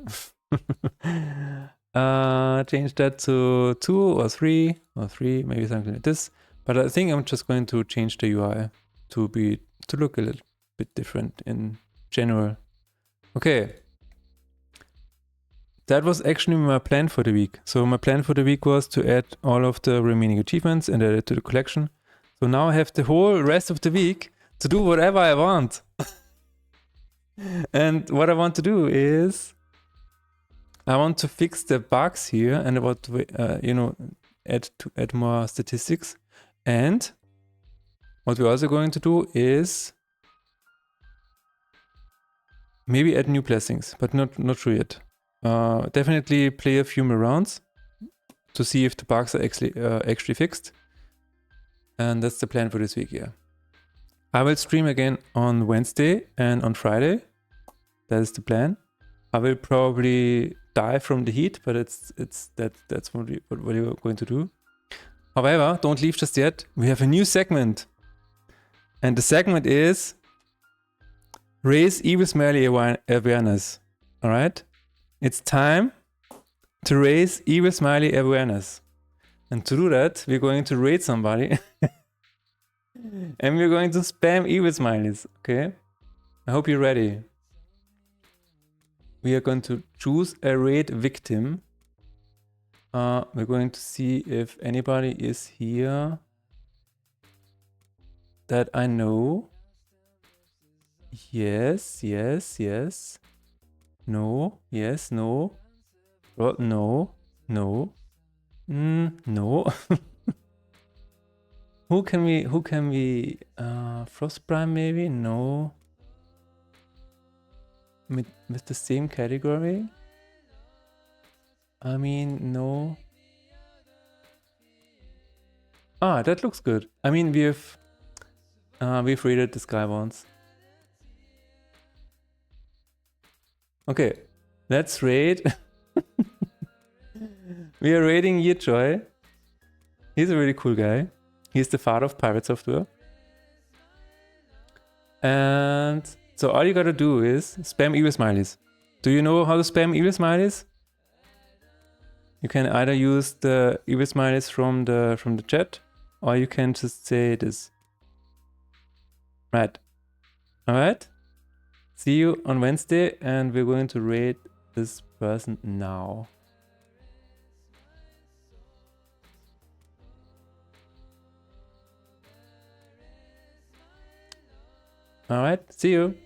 Speaker 1: Change that to 2 or 3 or 3, maybe something like this. But I think I'm just going to change the UI to look a little bit different in general. Okay. That was actually my plan for the week. So my plan for the week was to add all of the remaining achievements and add it to the collection. So now I have the whole rest of the week to do whatever I want. And what I want to do is I want to fix the bugs here, and I want to, add more statistics. And what we're also going to do is maybe add new blessings, but not sure yet. Definitely play a few more rounds to see if the bugs are actually fixed. And that's the plan for this week, yeah. I will stream again on Wednesday and on Friday. That is the plan. I will probably die from the heat, but that's what we're going to do. However, don't leave just yet. We have a new segment. And the segment is Raise Evil Smiley Awareness. Alright? It's time to raise Evil Smiley awareness. And to do that, we're going to raid somebody. And we're going to spam evil smileys, okay? I hope you're ready. We are going to choose a raid victim. We're going to see if anybody is here that I know. Yes. No, yes, no. Well, no. No. Who can we Frostprime maybe? No. With the same category? I mean, no. Ah, that looks good. I mean, we've raided this guy once. Okay, let's raid. We are raiding Yechoy. He's a really cool guy. He's the father of Pirate Software. And so all you gotta do is spam evil smileys. Do you know how to spam evil smileys? You can either use the evil smileys from the chat, or you can just say this. Right. Alright. See you on Wednesday, and we're going to raid this person now. Alright, see you.